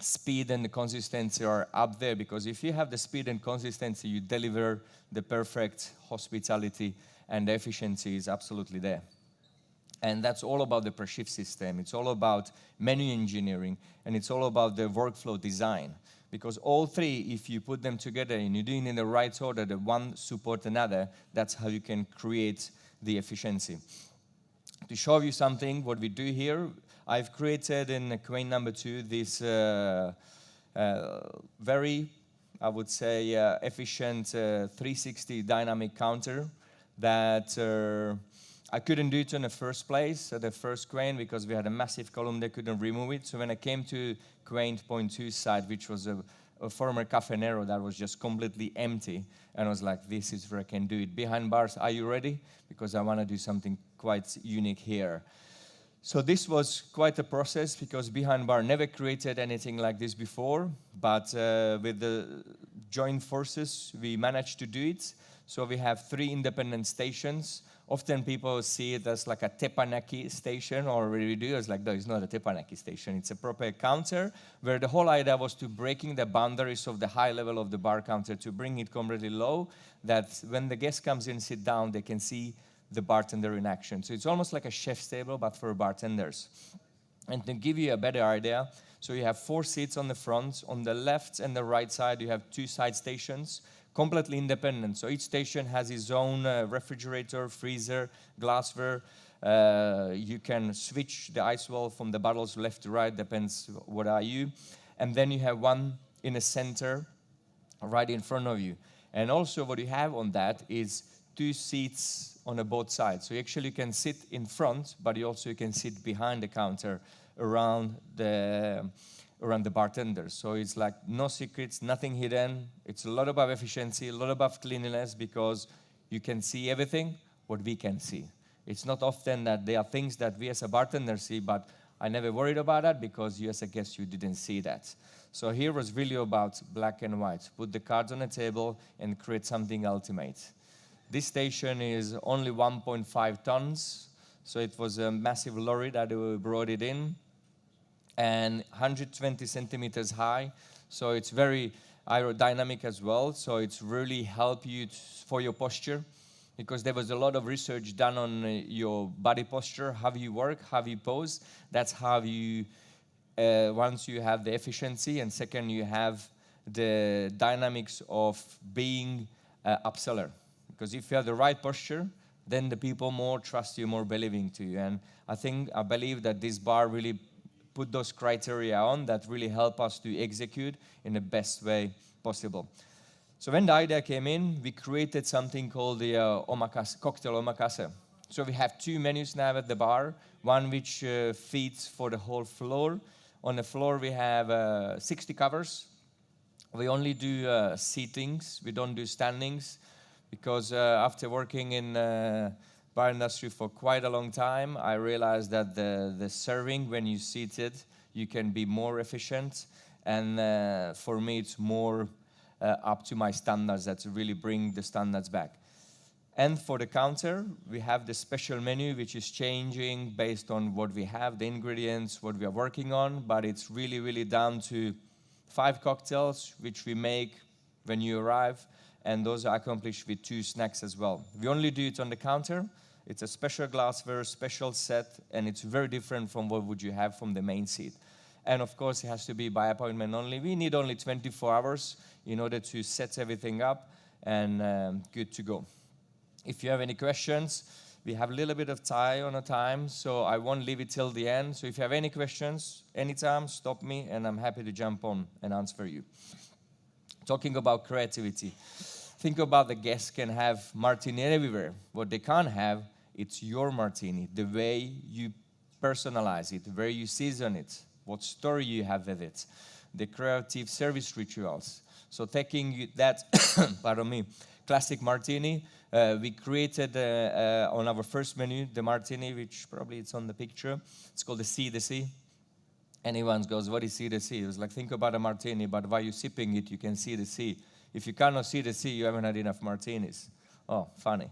speed and the consistency are up there, because if you have the speed and consistency, you deliver the perfect hospitality, and the efficiency is absolutely there. And that's all about the per-shift system. It's all about menu engineering, and it's all about the workflow design. Because all three, if you put them together and you're doing it in the right order, the one support another, that's how you can create the efficiency. To show you something, what we do here, I've created in Quain number 2 this very, I would say, efficient 360 dynamic counter that I couldn't do it in the first place, at the first Quain, because we had a massive column, they couldn't remove it. So when I came to Quain Point 2 site, which was a former Cafe Nero that was just completely empty, and I was like, this is where I can do it. Behind bars, are you ready? Because I want to do something quite unique here. So this was quite a process, because Behind Bar never created anything like this before, but with the joint forces, we managed to do it. So we have 3 independent stations. Often people see it as like a teppanyaki station, or we do it's like, no, it's not a teppanyaki station. It's a proper counter, where the whole idea was to breaking the boundaries of the high level of the bar counter, to bring it completely low, that when the guest comes in, sit down, they can see the bartender in action. So it's almost like a chef's table, but for bartenders. And to give you a better idea, so you have 4 seats on the front. On the left and the right side, you have 2 side stations, completely independent. So each station has its own refrigerator, freezer, glassware. You can switch the ice wall from the bottles left to right, depends what are you. And then you have one in the center, right in front of you. And also what you have on that is 2 seats on both sides. So you actually can sit in front, but you also can sit behind the counter around the bartenders. So it's like no secrets, nothing hidden. It's a lot about efficiency, a lot about cleanliness, because you can see everything what we can see. It's not often that there are things that we as a bartender see, but I never worried about that, because you as a guest, you didn't see that. So here was really about black and white. Put the cards on the table and create something ultimate. This station is only 1.5 tons, so it was a massive lorry that we brought it in, and 120 centimeters high, so it's very aerodynamic as well, so it's really help you for your posture, because there was a lot of research done on your body posture, how you work, how you pose. That's how you, once you have the efficiency, and second, you have the dynamics of being upseller. Because if you have the right posture, then the people more trust you, more believing to you. And I believe that this bar really put those criteria on that really help us to execute in the best way possible. So when the idea came in, we created something called the cocktail omakase. So we have 2 menus now at the bar, one which feeds for the whole floor. On the floor we have 60 covers. We only do seatings, we don't do standings, because after working in bar industry for quite a long time, I realized that the serving, when you seated, you can be more efficient, and for me it's more up to my standards, that really bring the standards back. And for the counter, we have the special menu, which is changing based on what we have, the ingredients, what we are working on, but it's really, really down to 5 cocktails, which we make when you arrive, and those are accomplished with 2 snacks as well. We only do it on the counter. It's a special glassware, special set, and it's very different from what would you have from the main seat. And of course, it has to be by appointment only. We need only 24 hours in order to set everything up, and good to go. If you have any questions, we have a little bit of time, so I won't leave it till the end. So if you have any questions, anytime, stop me, and I'm happy to jump on and answer you. Talking about creativity, think about the guests can have martini everywhere. What they can't have, it's your martini, the way you personalize it, the way you season it, what story you have with it, the creative service rituals. So taking that, pardon me, classic martini, we created on our first menu, the martini, which probably it's on the picture. It's called the sea. Anyone goes, what is see the sea? It was like, think about a martini, but while you're sipping it, you can see the sea. If you cannot see the sea, you haven't had enough martinis. Oh, funny.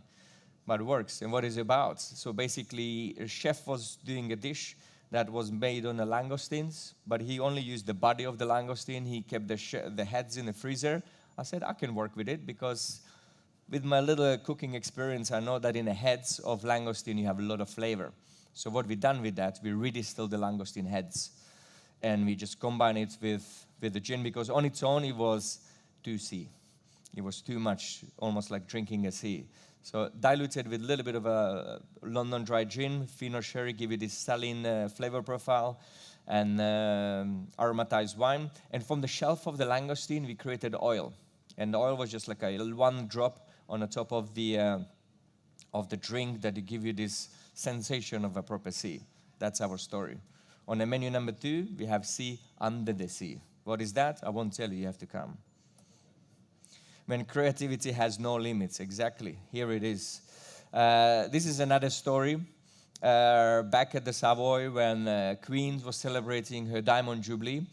But it works. And what is it about? So basically, a chef was doing a dish that was made on the langoustines, but he only used the body of the langoustine. He kept the heads in the freezer. I said, I can work with it because with my little cooking experience, I know that in the heads of langoustine, you have a lot of flavor. So what we done with that, we redistilled the langoustine heads. And we just combine it with the gin because on its own, it was too sea. It was too much, almost like drinking a sea. So diluted with a little bit of a London dry gin, Fino sherry, give it this saline flavor profile, and aromatized wine. And from the shelf of the langoustine, we created oil. And the oil was just like a one drop on the top of the drink that give you this sensation of a proper sea. That's our story. On the menu number 2, we have sea under the sea. What is that? I won't tell you, you have to come. When creativity has no limits, exactly. Here it is. This is another story. Back at the Savoy, when Queen was celebrating her Diamond Jubilee,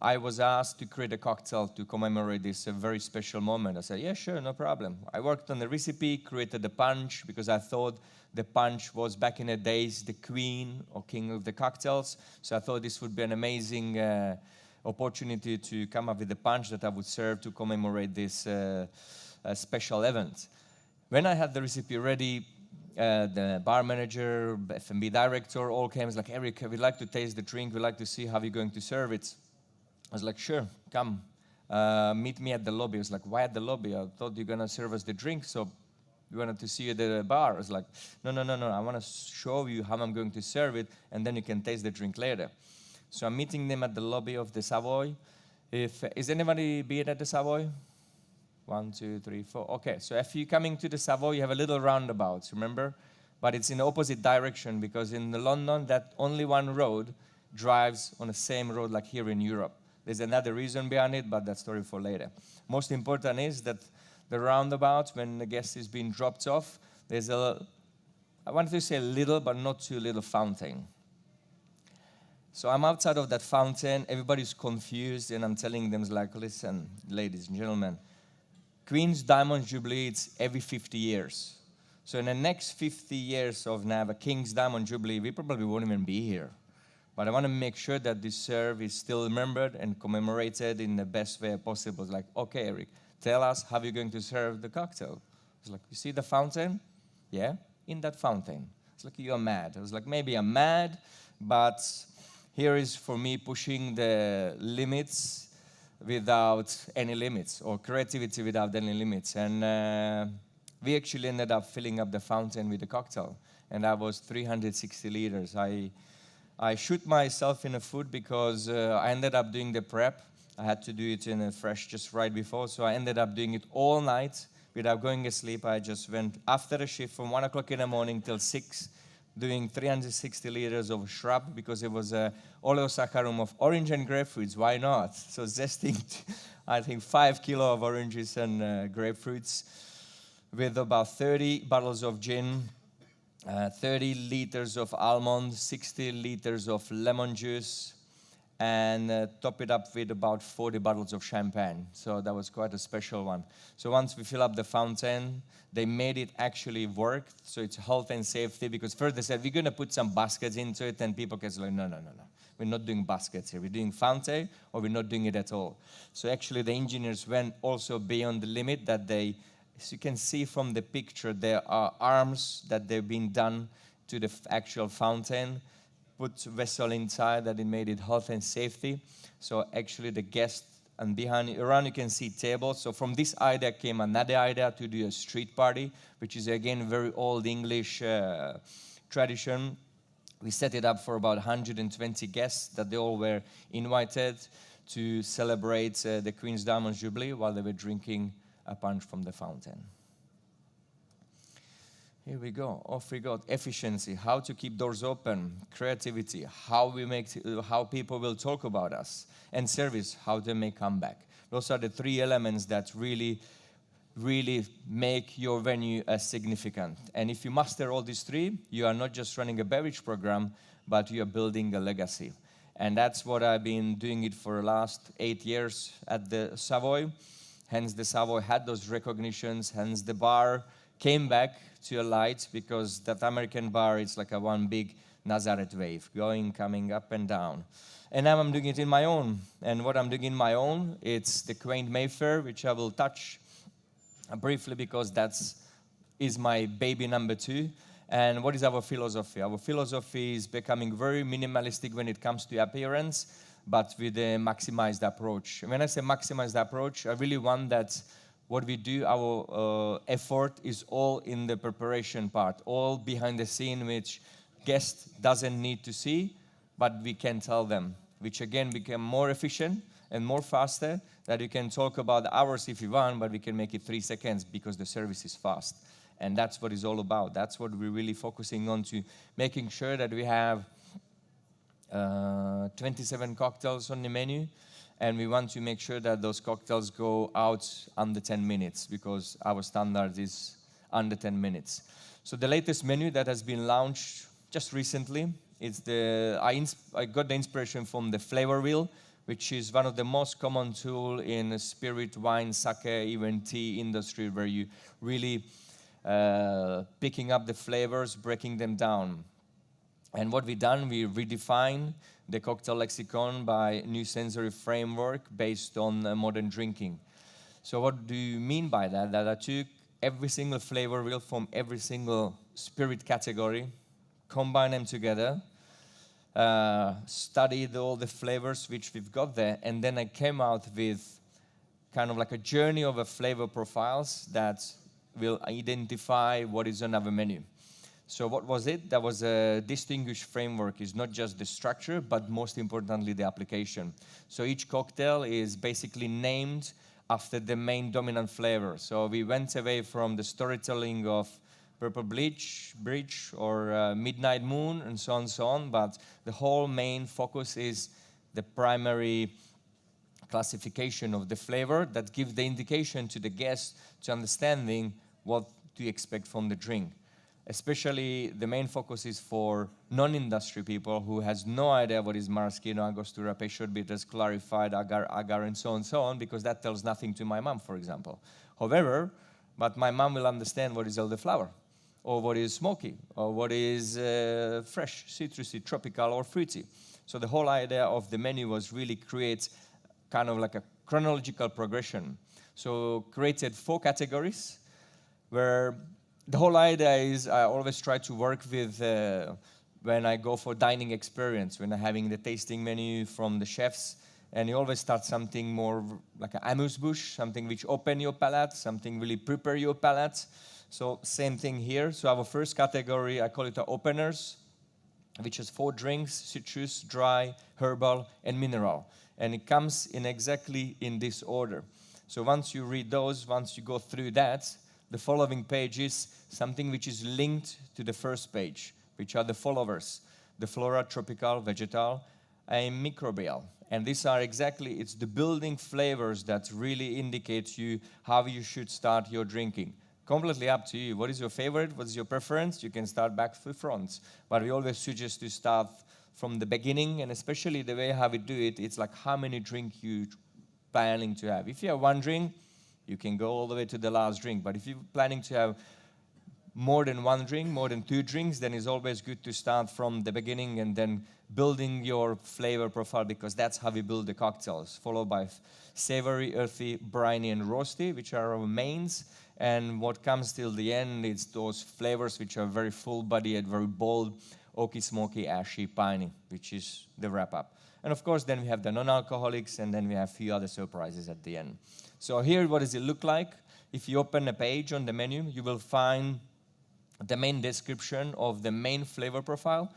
I was asked to create a cocktail to commemorate this very special moment. I said, yeah, sure, no problem. I worked on the recipe, created the punch, because I thought the punch was, back in the days, the queen or king of the cocktails. So I thought this would be an amazing opportunity to come up with a punch that I would serve to commemorate this special event. When I had the recipe ready, the bar manager, F&B director, all came, like, Eric, we'd like to taste the drink, we'd like to see how you're going to serve it. I was like, sure, come, meet me at the lobby. I was like, why at the lobby? I thought you're going to serve us the drink, so we wanted to see you at the bar. I was like, no, I want to show you how I'm going to serve it, and then you can taste the drink later. So I'm meeting them at the lobby of the Savoy. Is anybody been at the Savoy? 1, 2, 3, 4. Okay, so if you're coming to the Savoy, you have a little roundabout, remember? But it's in the opposite direction, because in London, that only one road drives on the same road like here in Europe. There's another reason behind it, but that's story for later. Most important is that the roundabout, when the guest is being dropped off, there's I wanted to say little, but not too little fountain. So I'm outside of that fountain, everybody's confused, and I'm telling them, like, listen, ladies and gentlemen, Queen's Diamond Jubilee, it's every 50 years. So in the next 50 years of now, a King's Diamond Jubilee, we probably won't even be here. But I want to make sure that this serve is still remembered and commemorated in the best way possible. It's like, okay, Eric, tell us how you're going to serve the cocktail. It's like, you see the fountain? Yeah, in that fountain. It's like, you're mad. I was like, maybe I'm mad, but here is for me pushing the limits without any limits, or creativity without any limits. And we actually ended up filling up the fountain with the cocktail. And that was 360 liters. I shoot myself in the foot because I ended up doing the prep. I had to do it in a fresh just right before. So I ended up doing it all night without going to sleep. I just went after the shift from 1 o'clock in the morning till 6, doing 360 liters of shrub, because it was oleosaccharum of orange and grapefruits. Why not? So zesting, I think, 5 kilos of oranges and grapefruits with about 30 bottles of gin, 30 liters of almond, 60 liters of lemon juice, and top it up with about 40 bottles of champagne. So that was quite a special one. So once we fill up the fountain, they made it actually work. So it's health and safety, because first they said, we're going to put some baskets into it, and people can say, like, no. We're not doing baskets here. We're doing fountain, or we're not doing it at all. So actually the engineers went also beyond the limit that they, as you can see from the picture, there are arms that they've been done to the actual fountain, put vessel inside that it made it health and safety. So actually the guests, and around you can see tables. So from this idea came another idea to do a street party, which is again very old English tradition. We set it up for about 120 guests that they all were invited to celebrate the Queen's Diamond Jubilee while they were drinking a punch from the fountain. Here we go. Off we go. Efficiency, how to keep doors open, creativity, how people will talk about us, and service, how they may come back. Those are the three elements that really make your venue as significant. And if you master all these three, you are not just running a beverage program, but you are building a legacy. And that's what I've been doing it for the last 8 years at the Savoy. Hence the Savoy had those recognitions, hence the bar came back to a light, because that American bar is like a one big Nazareth wave, going, coming up and down. And now I'm doing it in my own. And what I'm doing in my own, it's the quaint Mayfair, which I will touch briefly because is my baby number 2. And what is our philosophy? Our philosophy is becoming very minimalistic when it comes to appearance, but with a maximized approach. When I say maximized approach, I really want that what we do, our effort is all in the preparation part, all behind the scene, which guest doesn't need to see, but we can tell them, which again become more efficient and more faster, that you can talk about hours if you want, but we can make it 3 seconds because the service is fast. And that's what it's all about. That's what we're really focusing on, to making sure that we have 27 cocktails on the menu, and we want to make sure that those cocktails go out under 10 minutes, because our standard is under 10 minutes. So the latest menu that has been launched just recently, I got the inspiration from the flavor wheel, which is one of the most common tools in the spirit, wine, sake, even tea industry, where you really picking up the flavors, breaking them down. And what we've done, we redefined the cocktail lexicon by a new sensory framework based on modern drinking. So what do you mean by that? That I took every single flavor wheel from every single spirit category, combined them together, studied all the flavors which we've got there, and then I came out with kind of like a journey of a flavor profiles that will identify what is on our menu. So what was it? That was a distinguished framework. It's not just the structure, but most importantly, the application. So each cocktail is basically named after the main dominant flavor. So we went away from the storytelling of Purple Bridge, or Midnight Moon, and so on, but the whole main focus is the primary classification of the flavor that gives the indication to the guest to understanding what to expect from the drink. Especially the main focus is for non-industry people who has no idea what is maraschino, angostura, peychaud bitters, clarified, agar, and so on, because that tells nothing to my mom, for example. However, but my mom will understand what is elderflower, or what is smoky, or what is fresh, citrusy, tropical, or fruity. So the whole idea of the menu was really create kind of like a chronological progression. So created 4 categories, where the whole idea is I always try to work with, when I go for dining experience, when I'm having the tasting menu from the chefs, and you always start something more like an amuse-bouche, something which open your palate, something really prepare your palate. So same thing here. So our first category, I call it the openers, which is 4 drinks: citrus, dry, herbal, and mineral. And it comes in exactly in this order. So once you read those, once you go through that, the following page is something which is linked to the first page, which are the followers: the flora, tropical, vegetal, and microbial. And these are exactly, it's the building flavors that really indicate to you how you should start your drinking. Completely up to you. What is your favorite? What's your preference? You can start back to front. But we always suggest to start from the beginning, and especially the way how we do it, it's like how many drinks you planning to have. If you have 1 drink, you can go all the way to the last drink. But if you're planning to have more than 1 drink, more than 2 drinks, then it's always good to start from the beginning and then building your flavor profile, because that's how we build the cocktails, followed by savory, earthy, briny, and roasty, which are our mains. And what comes till the end is those flavors which are very full-bodied, very bold, oaky, smoky, ashy, piney, which is the wrap-up. And of course, then we have the non-alcoholics, and then we have a few other surprises at the end. So here, what does it look like? If you open a page on the menu, you will find the main description of the main flavor profile.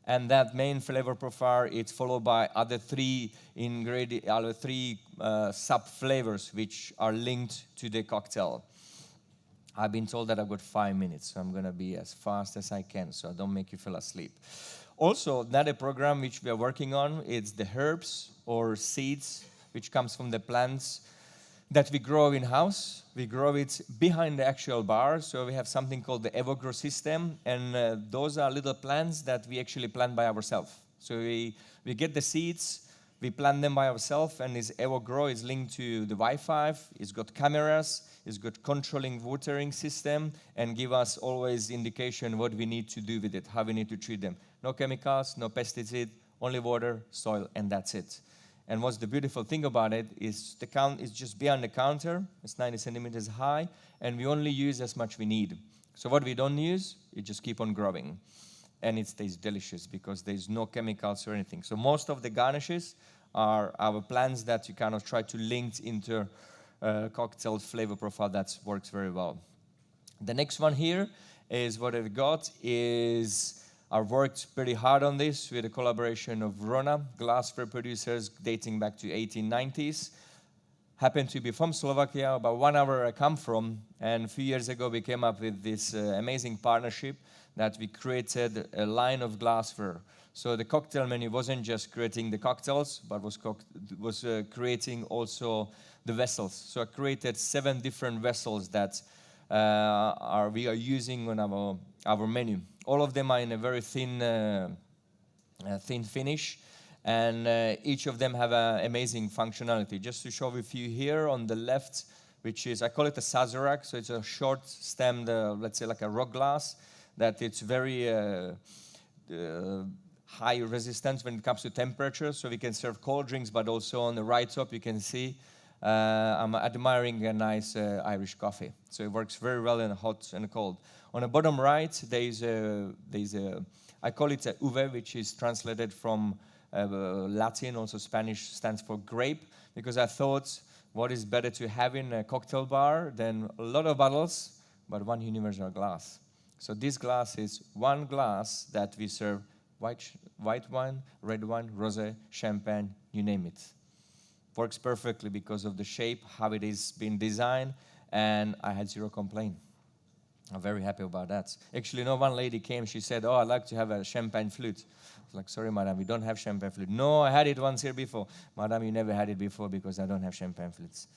And that main flavor profile is followed by other 3 sub-flavors which are linked to the cocktail. I've been told that I've got 5 minutes, so I'm going to be as fast as I can, so I don't make you fall asleep. Also, another program which we are working on is the herbs or seeds, which comes from the plants that we grow in-house. We grow it behind the actual bar, so we have something called the EvoGrow system, and those are little plants that we actually plant by ourselves. So we get the seeds, we plant them by ourselves, and this EvoGrow is linked to the Wi-Fi. It's got cameras, it's got controlling watering system, and give us always indication what we need to do with it, how we need to treat them. No chemicals, no pesticide, only water, soil, and that's it. And what's the beautiful thing about it is it's just behind the counter. It's 90 centimeters high, and we only use as much we need. So what we don't use, it just keep on growing. And it tastes delicious because there's no chemicals or anything. So most of the garnishes are our plants that you kind of try to link into cocktail flavor profile that works very well. The next one here is what I've got is I've worked pretty hard on this with a collaboration of Rona, glassware producers dating back to 1890s. Happened to be from Slovakia, about 1 hour I come from, and a few years ago we came up with this amazing partnership that we created a line of glassware. So the cocktail menu wasn't just creating the cocktails, but was creating also the vessels. So I created 7 different vessels that we are using on our menu. All of them are in a very thin finish, and each of them have an amazing functionality. Just to show with you here on the left, which is, I call it a sazerac, so it's a short-stemmed, let's say like a rock glass, that it's very high resistance when it comes to temperature, so we can serve cold drinks, but also on the right top you can see I'm admiring a nice Irish coffee. So it works very well in hot and cold. On the bottom right, there's a I call it a uve, which is translated from Latin, also Spanish stands for grape, because I thought what is better to have in a cocktail bar than a lot of bottles, but one universal glass. So this glass is one glass that we serve white wine, red wine, rosé, champagne, you name it. Works perfectly because of the shape, how it is been designed, and I had zero complaint. I'm very happy about that. Actually, one lady came, she said, I'd like to have a champagne flute. I was like, sorry, madam, we don't have champagne flute. No, I had it once here before. Madam, you never had it before because I don't have champagne flutes.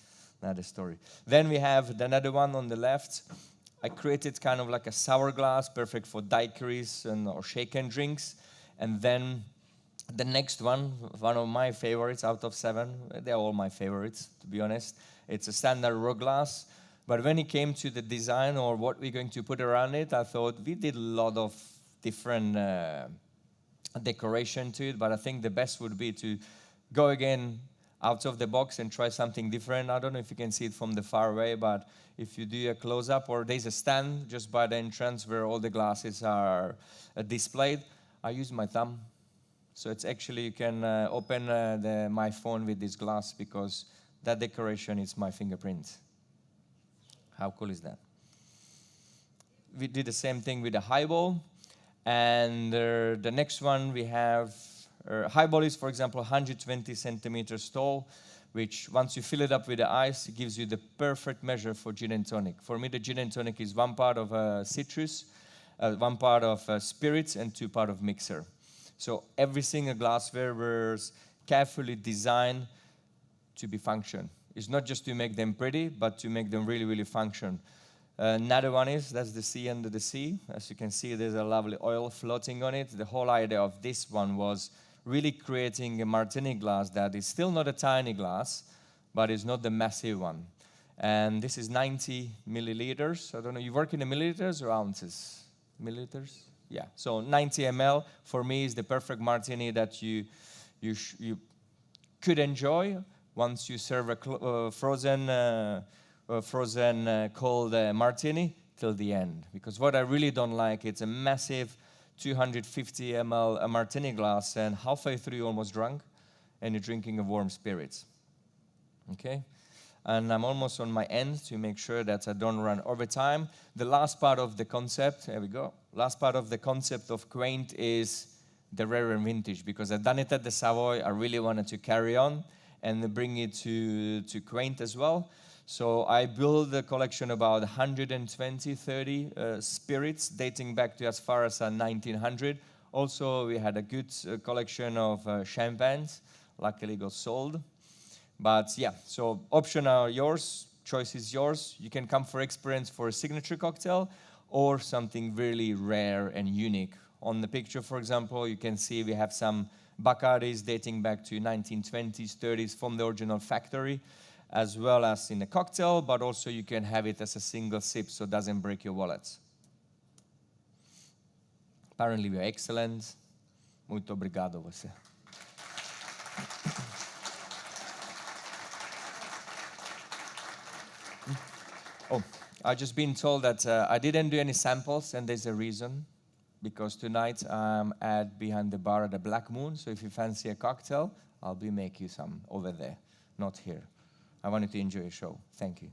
Another story. Then we have another one on the left. I created kind of like a sour glass, perfect for daiquiris or shaken drinks. And then the next one of my favorites out of 7, they're all my favorites, to be honest. It's a standard rock glass. But when it came to the design or what we're going to put around it, I thought we did a lot of different decoration to it, but I think the best would be to go again out of the box and try something different. I don't know if you can see it from the far away, but if you do a close-up, or there's a stand just by the entrance where all the glasses are displayed, I use my thumb. So it's actually, you can open my phone with this glass because that decoration is my fingerprint. How cool is that? We did the same thing with the highball. And the next one we have, highball is, for example, 120 centimeters tall, which once you fill it up with the ice, it gives you the perfect measure for gin and tonic. For me, the gin and tonic is 1 part of citrus, 1 part of spirits, and 2 part of mixer. So every single glassware was carefully designed to be function. It's not just to make them pretty, but to make them really, really function. Another one that's the sea under the sea. As you can see, there's a lovely oil floating on it. The whole idea of this one was really creating a martini glass that is still not a tiny glass, but it's not the massive one. And this is 90 milliliters. I don't know, you work in the milliliters or ounces? Milliliters? Yeah, so 90 ml for me is the perfect martini that you could enjoy once you serve a frozen cold martini till the end. Because what I really don't like, it's a massive 250 ml a martini glass, and halfway through you're almost drunk, and you're drinking a warm spirit. Okay? And I'm almost on my end to make sure that I don't run over time. The last part of the concept, there we go. Last part of the concept of quaint is the rare and vintage, because I've done it at the Savoy. I really wanted to carry on and bring it to quaint as well. So I built a collection about 120, 30 spirits dating back to as far as 1900. Also, we had a good collection of champagnes, luckily got sold. But yeah, so options are yours, choice is yours. You can come for experience for a signature cocktail or something really rare and unique. On the picture, for example, you can see we have some Bacardis dating back to 1920s, 30s from the original factory, as well as in a cocktail, but also you can have it as a single sip so it doesn't break your wallet. Apparently we are excellent. Muito obrigado você. Oh, I've just been told that I didn't do any samples, and there's a reason. Because tonight I'm behind the bar at the Black Moon, so if you fancy a cocktail, I'll make you some over there, not here. I wanted to enjoy your show. Thank you.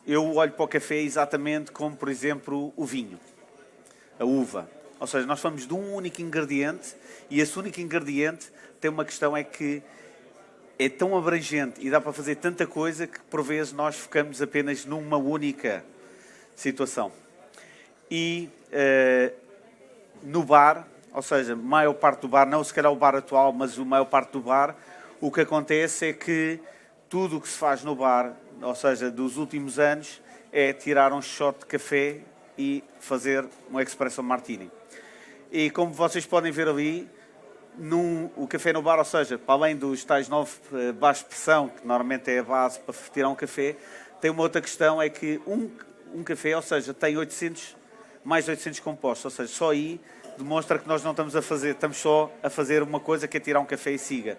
eu olho para o café exatamente como, por exemplo, o vinho, a uva. Ou seja, nós falamos de um único ingrediente e esse único ingrediente tem uma questão, é que é tão abrangente e dá para fazer tanta coisa que, por vezes, nós focamos apenas numa única situação. E no bar, ou seja, a maior parte do bar, não se calhar o bar atual, mas a maior parte do bar, o que acontece é que tudo o que se faz no bar, ou seja, dos últimos anos, é tirar um shot de café e fazer um espresso martini. E como vocês podem ver ali, o café no bar, ou seja, para além dos tais 9 baixos de pressão, que normalmente é a base para tirar um café, tem uma outra questão, é que um café, ou seja, tem mais de 800 compostos, ou seja, só aí demonstra que nós não estamos estamos só a fazer uma coisa que é tirar um café e siga.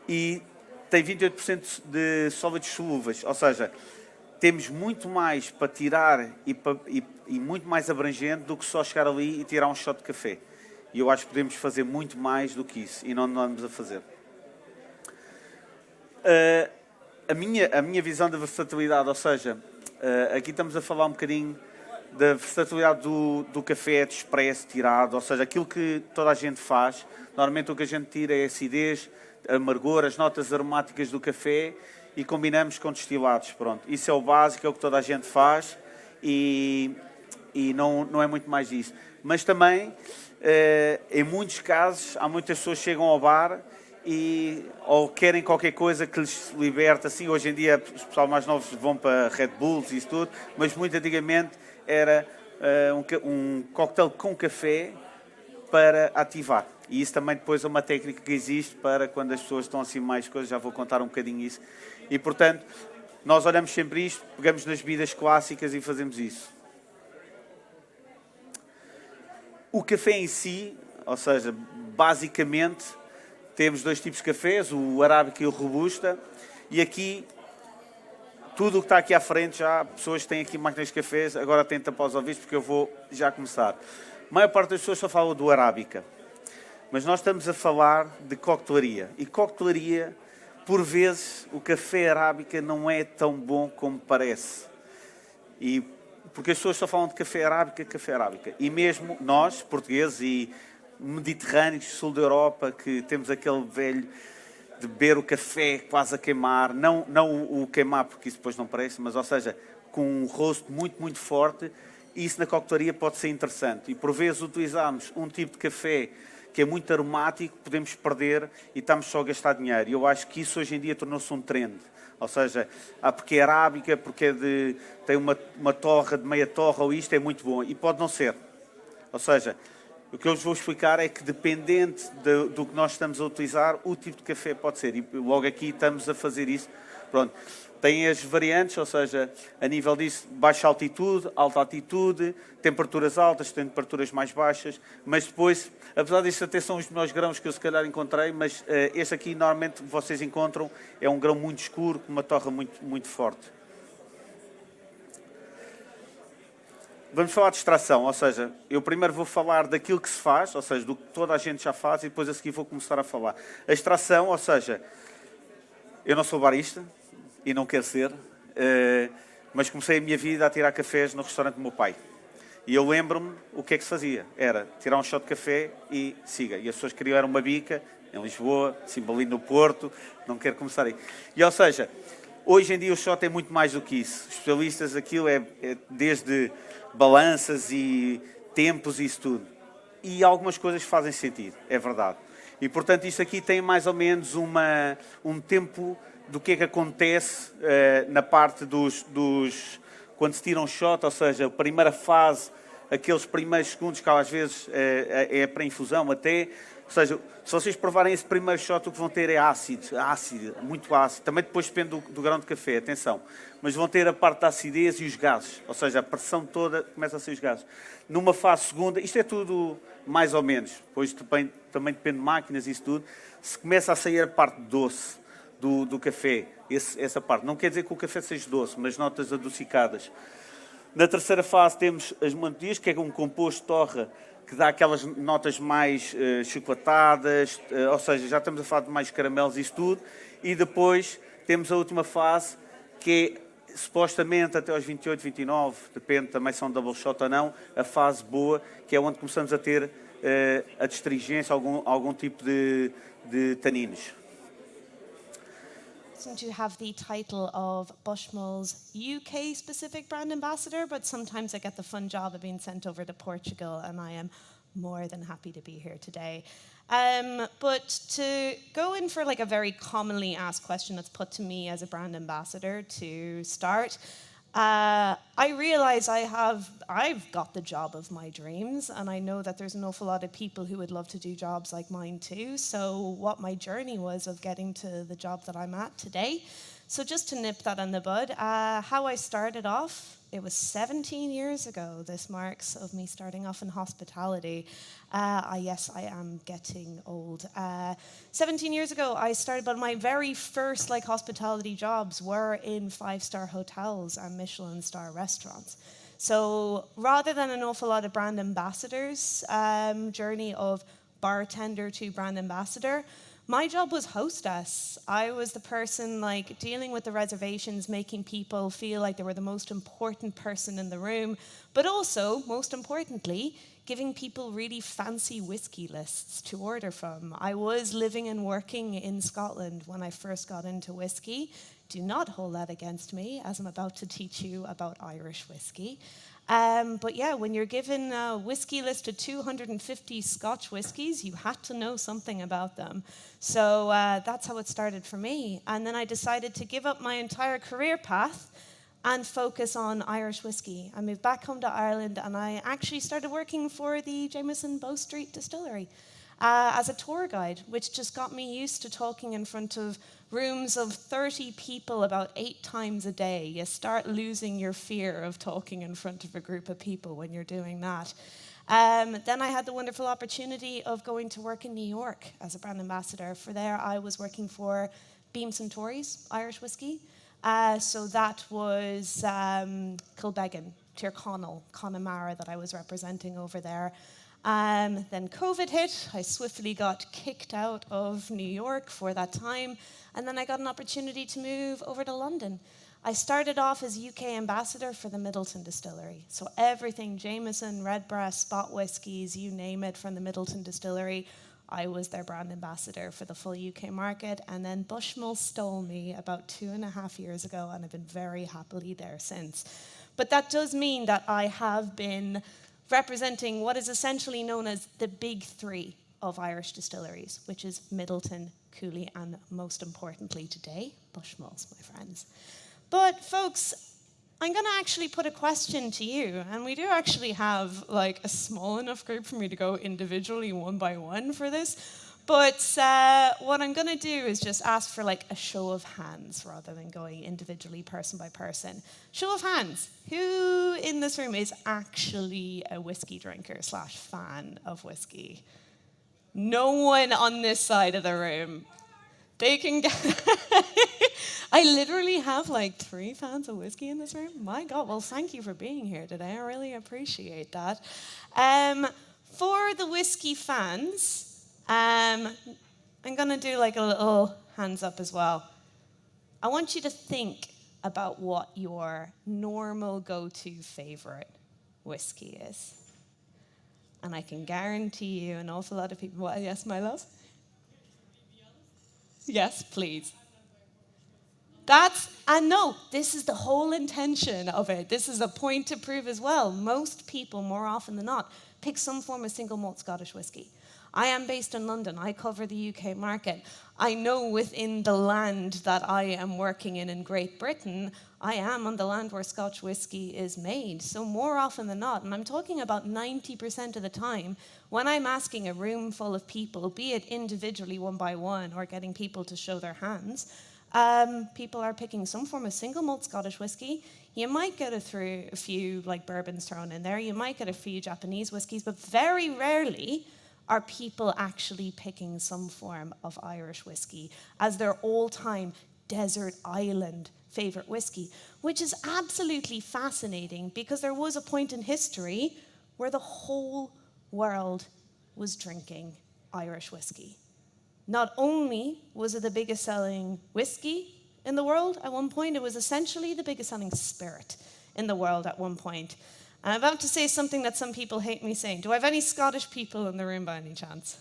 E tem 28% de sólidos solúveis, ou seja, temos muito mais para tirar e muito mais abrangente do que só chegar ali e tirar um shot de café. E eu acho que podemos fazer muito mais do que isso e não andamos a fazer. A minha visão da versatilidade, ou seja, aqui estamos a falar um bocadinho da versatilidade do café de expresso tirado, ou seja, aquilo que toda a gente faz. Normalmente o que a gente tira é a acidez, a amargor, as notas aromáticas do café e combinamos com destilados. Pronto. Isso é o básico, é o que toda a gente faz e não é muito mais disso. Mas também, em muitos casos, há muitas pessoas que chegam ao bar ou querem qualquer coisa que lhes liberte. Assim, hoje em dia, os pessoal mais novos vão para Red Bulls e isso tudo, mas muito antigamente era um coquetel com café para ativar. E isso também depois é uma técnica que existe para quando as pessoas estão assim mais coisas, já vou contar um bocadinho isso. E, portanto, nós olhamos sempre isto, pegamos nas bebidas clássicas e fazemos isso. O café em si, ou seja, basicamente, temos 2 tipos de cafés, o arábica e o robusta, e aqui, tudo o que está aqui à frente, já pessoas que têm aqui máquinas de cafés, agora têm tapar os ouvidos porque eu vou já começar. A maior parte das pessoas só fala do arábica, mas nós estamos a falar de coquetelaria. E coquetelaria, por vezes, o café arábica não é tão bom como parece. Porque as pessoas só falam de café arábica. E mesmo nós, portugueses e mediterrâneos, sul da Europa, que temos aquele velho de beber o café quase a queimar, não o queimar porque isso depois não parece, mas, ou seja, com um rosto muito, muito forte, isso na coquetelaria pode ser interessante. E por vezes utilizarmos um tipo de café que é muito aromático, podemos perder e estamos só a gastar dinheiro. E eu acho que isso hoje em dia tornou-se um trend. Ou seja, porque é arábica, porque tem uma torra de meia torra ou isto, é muito bom. E pode não ser. Ou seja, o que eu vos vou explicar é que, dependente do que nós estamos a utilizar, o tipo de café pode ser. E logo aqui estamos a fazer isso. Pronto. Tem as variantes, ou seja, a nível disso, baixa altitude, alta altitude, temperaturas altas, temperaturas mais baixas, mas depois, apesar disso até são os melhores grãos que eu se calhar encontrei, mas este aqui normalmente vocês encontram, é um grão muito escuro, com uma torra muito, muito forte. Vamos falar de extração, ou seja, eu primeiro vou falar daquilo que se faz, ou seja, do que toda a gente já faz, e depois a seguir vou começar a falar. A extração, ou seja, eu não sou barista, e não quero ser, mas comecei a minha vida a tirar cafés no restaurante do meu pai. E eu lembro-me o que é que se fazia. Era tirar um shot de café e siga. E as pessoas queriam era uma bica, em Lisboa, Cimbalino no Porto, não quero começar aí. E, ou seja, hoje em dia o shot é muito mais do que isso. Os especialistas, aquilo é desde balanças e tempos e isso tudo. E algumas coisas fazem sentido, é verdade. E, portanto, isto aqui tem mais ou menos um tempo do que é que acontece na parte quando se tira um shot, ou seja, a primeira fase, aqueles primeiros segundos que às vezes é para infusão até, ou seja, se vocês provarem esse primeiro shot, o que vão ter é ácido, muito ácido, também depois depende do grão de café, atenção, mas vão ter a parte da acidez e os gases, ou seja, a pressão toda começa a ser os gases. Numa fase segunda, isto é tudo mais ou menos, depois também depende de máquinas e isso tudo, se começa a sair a parte doce do café, essa parte. Não quer dizer que o café seja doce, mas notas adocicadas. Na terceira fase temos as mantias, que é um composto de torra que dá aquelas notas mais chocolatadas, ou seja, já estamos a falar de mais caramelos e isso tudo. E depois temos a última fase, que supostamente até aos 28, 29, depende também se são double shot ou não, a fase boa, que é onde começamos a ter a destringência, algum tipo de taninos. To have the title of Bushmill's UK specific brand ambassador, but sometimes I get the fun job of being sent over to Portugal, and I am more than happy to be here today. But to go in for like a very commonly asked question that's put to me as a brand ambassador to start, I realize I've got the job of my dreams, and I know that there's an awful lot of people who would love to do jobs like mine too. So what my journey was of getting to the job that I'm at today. So just to nip that in the bud, how I started off, it was 17 years ago. This marks of me starting off in hospitality. Yes, I am getting old. 17 years ago, I started, but my very first hospitality jobs were in 5-star hotels and Michelin star restaurants. So rather than an awful lot of brand ambassadors, journey of bartender to brand ambassador, my job was hostess. I was the person dealing with the reservations, making people feel like they were the most important person in the room, but also, most importantly, giving people really fancy whiskey lists to order from. I was living and working in Scotland when I first got into whiskey. Do not hold that against me, as I'm about to teach you about Irish whiskey. But yeah, when you're given a whiskey list of 250 Scotch whiskies, you had to know something about them. So that's how it started for me. And then I decided to give up my entire career path and focus on Irish whiskey. I moved back home to Ireland, and I actually started working for the Jameson Bow Street Distillery as a tour guide, which just got me used to talking in front of rooms of 30 people about 8 times a day. You start losing your fear of talking in front of a group of people when you're doing that. Then I had the wonderful opportunity of going to work in New York as a brand ambassador. For there, I was working for Beam Suntory's Irish whiskey. So that was Kilbeggan, Tyrconnell, Connemara that I was representing over there. Then COVID hit. I swiftly got kicked out of New York for that time, and then I got an opportunity to move over to London. I started off as UK ambassador for the Middleton Distillery. So everything, Jameson, Redbreast, Spot whiskies, you name it, from the Middleton Distillery, I was their brand ambassador for the full UK market. And then Bushmill stole me about 2.5 years ago, and I've been very happily there since. But that does mean that I have been representing what is essentially known as the big 3 of Irish distilleries, which is Middleton, Cooley, and most importantly today, Bushmills, my friends. But folks, I'm going to actually put a question to you, and we do actually have a small enough group for me to go individually one by one for this. But what I'm going to do is just ask for a show of hands rather than going individually person by person. Show of hands. Who in this room is actually a whiskey drinker / fan of whiskey? No one on this side of the room. They can get... I literally have 3 fans of whiskey in this room. My God, well, thank you for being here today. I really appreciate that. For the whiskey fans... I'm going to do a little hands up as well. I want you to think about what your normal go-to favorite whiskey is. And I can guarantee you an awful lot of people... Well, yes, my love? Yes, please. No, this is the whole intention of it. This is a point to prove as well. Most people, more often than not, pick some form of single malt Scottish whiskey. I am based in London. I cover the UK market. I know within the land that I am working in Great Britain, I am on the land where Scotch whiskey is made. So more often than not, and I'm talking about 90% of the time, when I'm asking a room full of people, be it individually one by one or getting people to show their hands, people are picking some form of single malt Scottish whiskey. You might get a few bourbons thrown in there. You might get a few Japanese whiskeys, but very rarely are people actually picking some form of Irish whiskey as their all-time desert island favorite whiskey, which is absolutely fascinating because there was a point in history where the whole world was drinking Irish whiskey. Not only was it the biggest selling whiskey in the world at one point. It was essentially the biggest selling spirit in the world at one point. And I'm about to say something that some people hate me saying. Do I have any Scottish people in the room by any chance?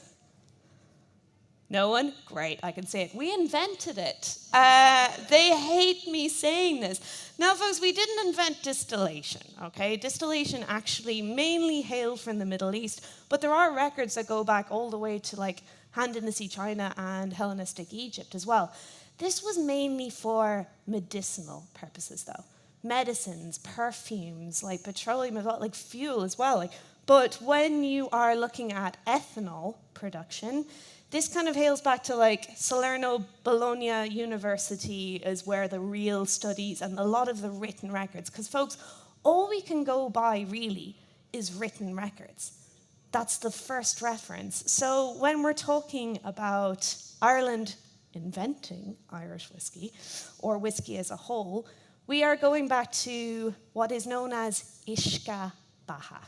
No one? Great, I can say it. We invented it. They hate me saying this. Now, folks, we didn't invent distillation, okay? Distillation actually mainly hailed from the Middle East, but there are records that go back all the way to like Hand in the Sea China and Hellenistic Egypt as well. This was mainly for medicinal purposes, though. Medicines, perfumes, like petroleum, like fuel as well. But when you are looking at ethanol production, this kind of hails back to like Salerno, Bologna University is where the real studies and a lot of the written records, because folks, all we can go by really is written records. That's the first reference. So when we're talking about Ireland inventing Irish whiskey, or whiskey as a whole, we are going back to what is known as Uisce Beatha,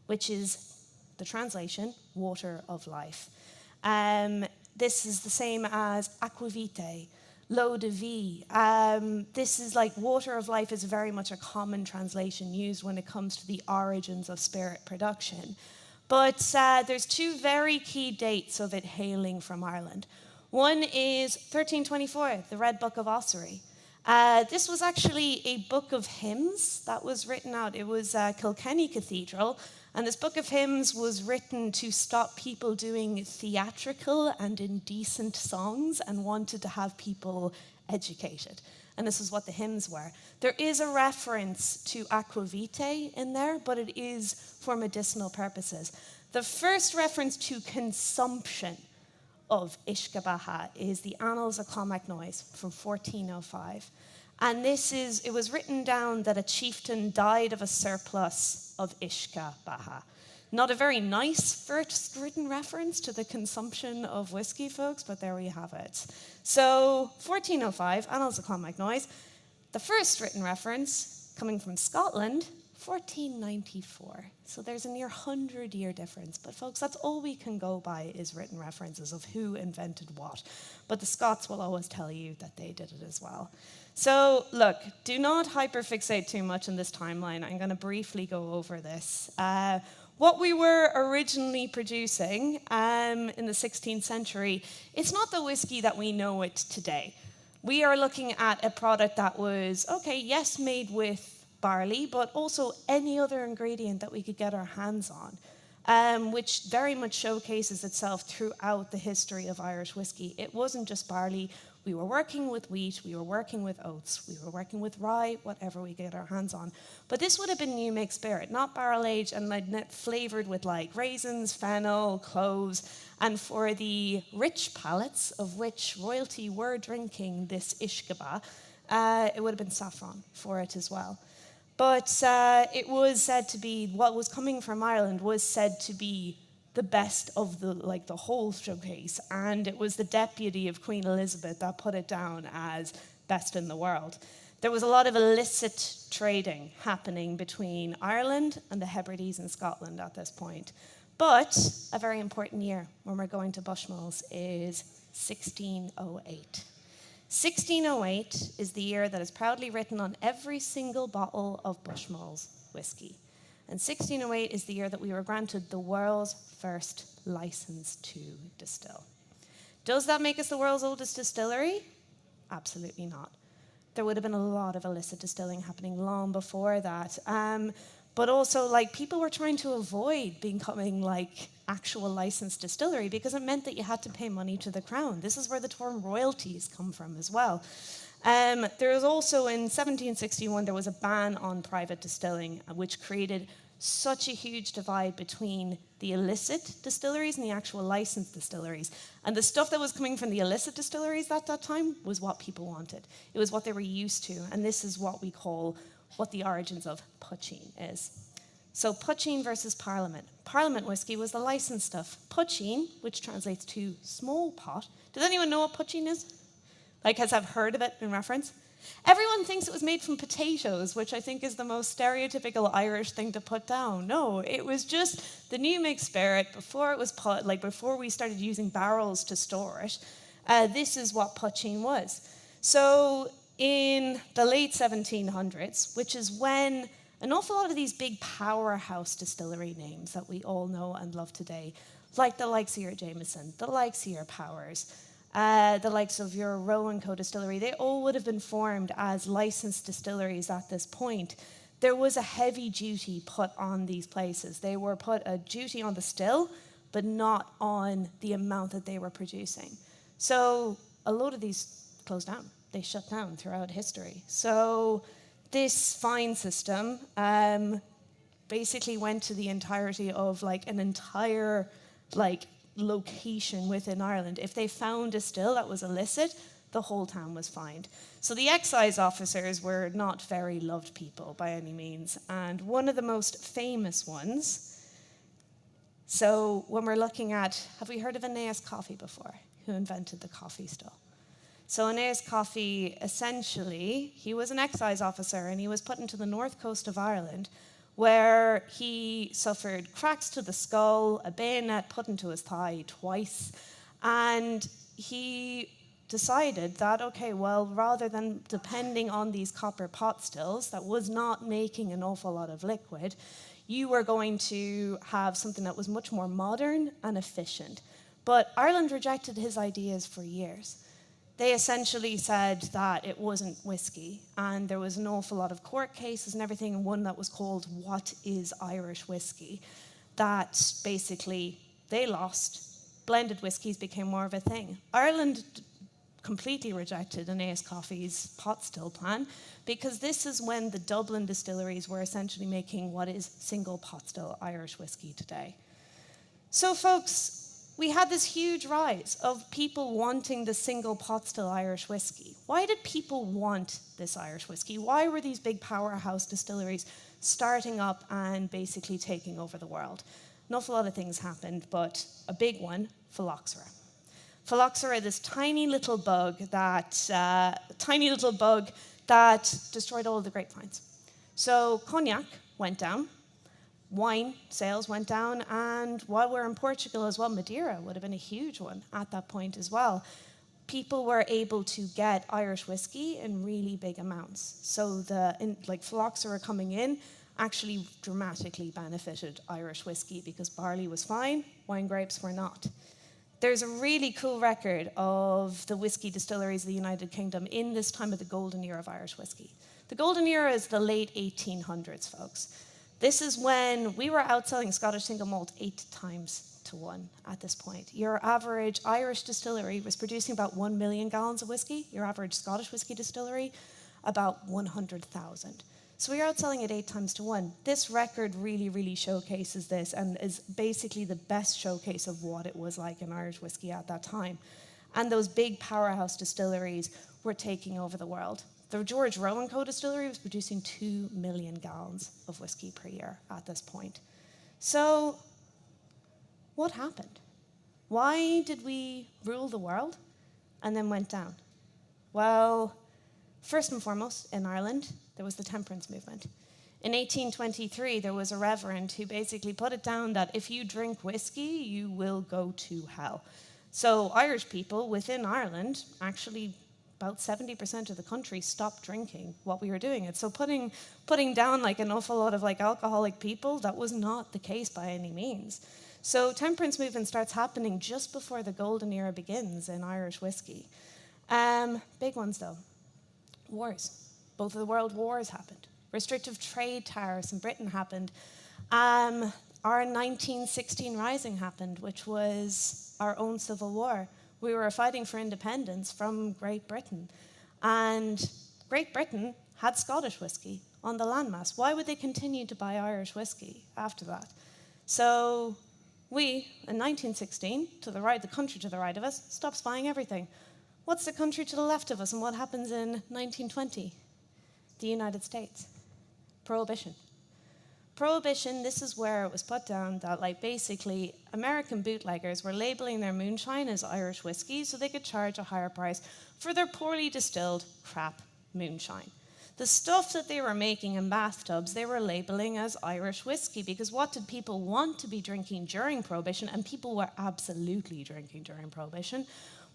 which is the translation, water of life. This is the same as aquavitae, l'eau de vie. This is like water of life is very much a common translation used when it comes to the origins of spirit production. But there's two very key dates of it hailing from Ireland. One is 1324, the Red Book of Ossory. This was actually a book of hymns that was written out. It was Kilkenny Cathedral. And this book of hymns was written to stop people doing theatrical and indecent songs and wanted to have people educated. And this is what the hymns were. There is a reference to aquavitae in there, but it is for medicinal purposes. The first reference to consumption of Uisce Beatha is the Annals of Clonmacnoise from 1405. And it was written down that a chieftain died of a surplus of Uisce Beatha. Not a very nice first written reference to the consumption of whiskey, folks, but there we have it. So, 1405, Annals of Clonmacnoise. The first written reference, coming from Scotland, 1494. So there's a near 100-year difference. But folks, that's all we can go by is written references of who invented what. But the Scots will always tell you that they did it as well. So look, do not hyperfixate too much on this timeline. I'm going to briefly go over this. What we were originally producing in the 16th century, it's not the whiskey that we know it today. We are looking at a product that was, okay, yes, made with barley, but also any other ingredient that we could get our hands on, which very much showcases itself throughout the history of Irish whiskey. It wasn't just barley. We were working with wheat, we were working with oats, we were working with rye, whatever we get our hands on. But this would have been new make spirit, not barrel aged and flavored with like raisins, fennel, cloves, and for the rich palates of which royalty were drinking this Uisce Beatha, it would have been saffron for it as well. But it was said to be, what was coming from Ireland was said to be the best of the whole showcase. And it was the deputy of Queen Elizabeth that put it down as best in the world. There was a lot of illicit trading happening between Ireland and the Hebrides in Scotland at this point. But a very important year when we're going to Bushmills is 1608. 1608 is the year that is proudly written on every single bottle of Bushmills whiskey. And 1608 is the year that we were granted the world's first license to distill. Does that make us the world's oldest distillery? Absolutely not. There would have been a lot of illicit distilling happening long before that. But also, people were trying to avoid becoming actual licensed distillery because it meant that you had to pay money to the crown. This is where the term royalties come from as well. There was also, in 1761, there was a ban on private distilling, which created such a huge divide between the illicit distilleries and the actual licensed distilleries. And the stuff that was coming from the illicit distilleries at that time was what people wanted. It was what they were used to, and this is what we call what the origins of poaching is. So poaching versus Parliament. Parliament whiskey was the licensed stuff. Poaching, which translates to small pot. Does anyone know what poaching is? Has I've heard of it in reference? Everyone thinks it was made from potatoes, which I think is the most stereotypical Irish thing to put down. No, it was just the new make spirit before it was before we started using barrels to store it. This is what poaching was. So in the late 1700s, which is when an awful lot of these big powerhouse distillery names that we all know and love today, like the likes of your Jameson, the likes of your Powers, the likes of your Rowan Co. distillery, they all would have been formed as licensed distilleries at this point. There was a heavy duty put on these places. They were put a duty on the still, but not on the amount that they were producing. So a lot of these closed down. They shut down throughout history. So this fine system basically went to the entirety of like an entire like location within Ireland. If they found a still that was illicit, the whole town was fined. So the excise officers were not very loved people by any means. And one of the most famous ones, so when we're looking at, have we heard of Aeneas Coffey before? Who invented the coffee still? So Aeneas Coffey, essentially, he was an excise officer and he was put into the north coast of Ireland where he suffered cracks to the skull, a bayonet put into his thigh twice, and he decided that, okay, well, rather than depending on these copper pot stills that was not making an awful lot of liquid, you were going to have something that was much more modern and efficient. But Ireland rejected his ideas for years. They essentially said that it wasn't whiskey, and there was an awful lot of court cases and everything, and one that was called What is Irish Whiskey? That basically they lost. Blended whiskies became more of a thing. Ireland completely rejected Aeneas Coffey's pot still plan because this is when the Dublin distilleries were essentially making what is single pot still Irish whiskey today. So folks, we had this huge rise of people wanting the single pot still Irish whiskey. Why did people want this Irish whiskey? Why were these big powerhouse distilleries starting up and basically taking over the world? An awful lot of things happened, but a big one, phylloxera. Phylloxera, this tiny little bug that destroyed all of the grapevines. So cognac went down. Wine sales went down, and while we're in Portugal as well, Madeira would have been a huge one at that point as well. People were able to get Irish whiskey in really big amounts. So phylloxera coming in actually dramatically benefited Irish whiskey because barley was fine, wine grapes were not. There's a really cool record of the whiskey distilleries of the United Kingdom in this time of the golden era of Irish whiskey. The golden era is the late 1800s, folks. This is when we were outselling Scottish single malt 8 times to 1 at this point. Your average Irish distillery was producing about 1 million gallons of whiskey. Your average Scottish whiskey distillery, about 100,000. So we are outselling it 8 times to 1. This record really, really showcases this and is basically the best showcase of what it was like in Irish whiskey at that time. And those big powerhouse distilleries were taking over the world. The George Rowan Co. distillery was producing 2 million gallons of whiskey per year at this point. So what happened? Why did we rule the world and then went down? Well, first and foremost, in Ireland, there was the temperance movement. In 1823, there was a reverend who basically put it down that if you drink whiskey, you will go to hell. So Irish people within Ireland actually about 70% of the country stopped drinking what we were doing it. So putting down like an awful lot of like alcoholic people, that was not the case by any means. So temperance movement starts happening just before the golden era begins in Irish whiskey. Big ones though. Wars. Both of the world wars happened. Restrictive trade tariffs in Britain happened. Our 1916 Rising happened, which was our own civil war. We were fighting for independence from Great Britain. And Great Britain had Scottish whiskey on the landmass. Why would they continue to buy Irish whiskey after that? So we, in 1916, to the right, the country to the right of us, stops buying everything. What's the country to the left of us, and what happens in 1920? The United States. Prohibition. Prohibition, this is where it was put down that like basically American bootleggers were labeling their moonshine as Irish whiskey so they could charge a higher price for their poorly distilled crap moonshine. The stuff that they were making in bathtubs, they were labeling as Irish whiskey because what did people want to be drinking during Prohibition, and people were absolutely drinking during Prohibition,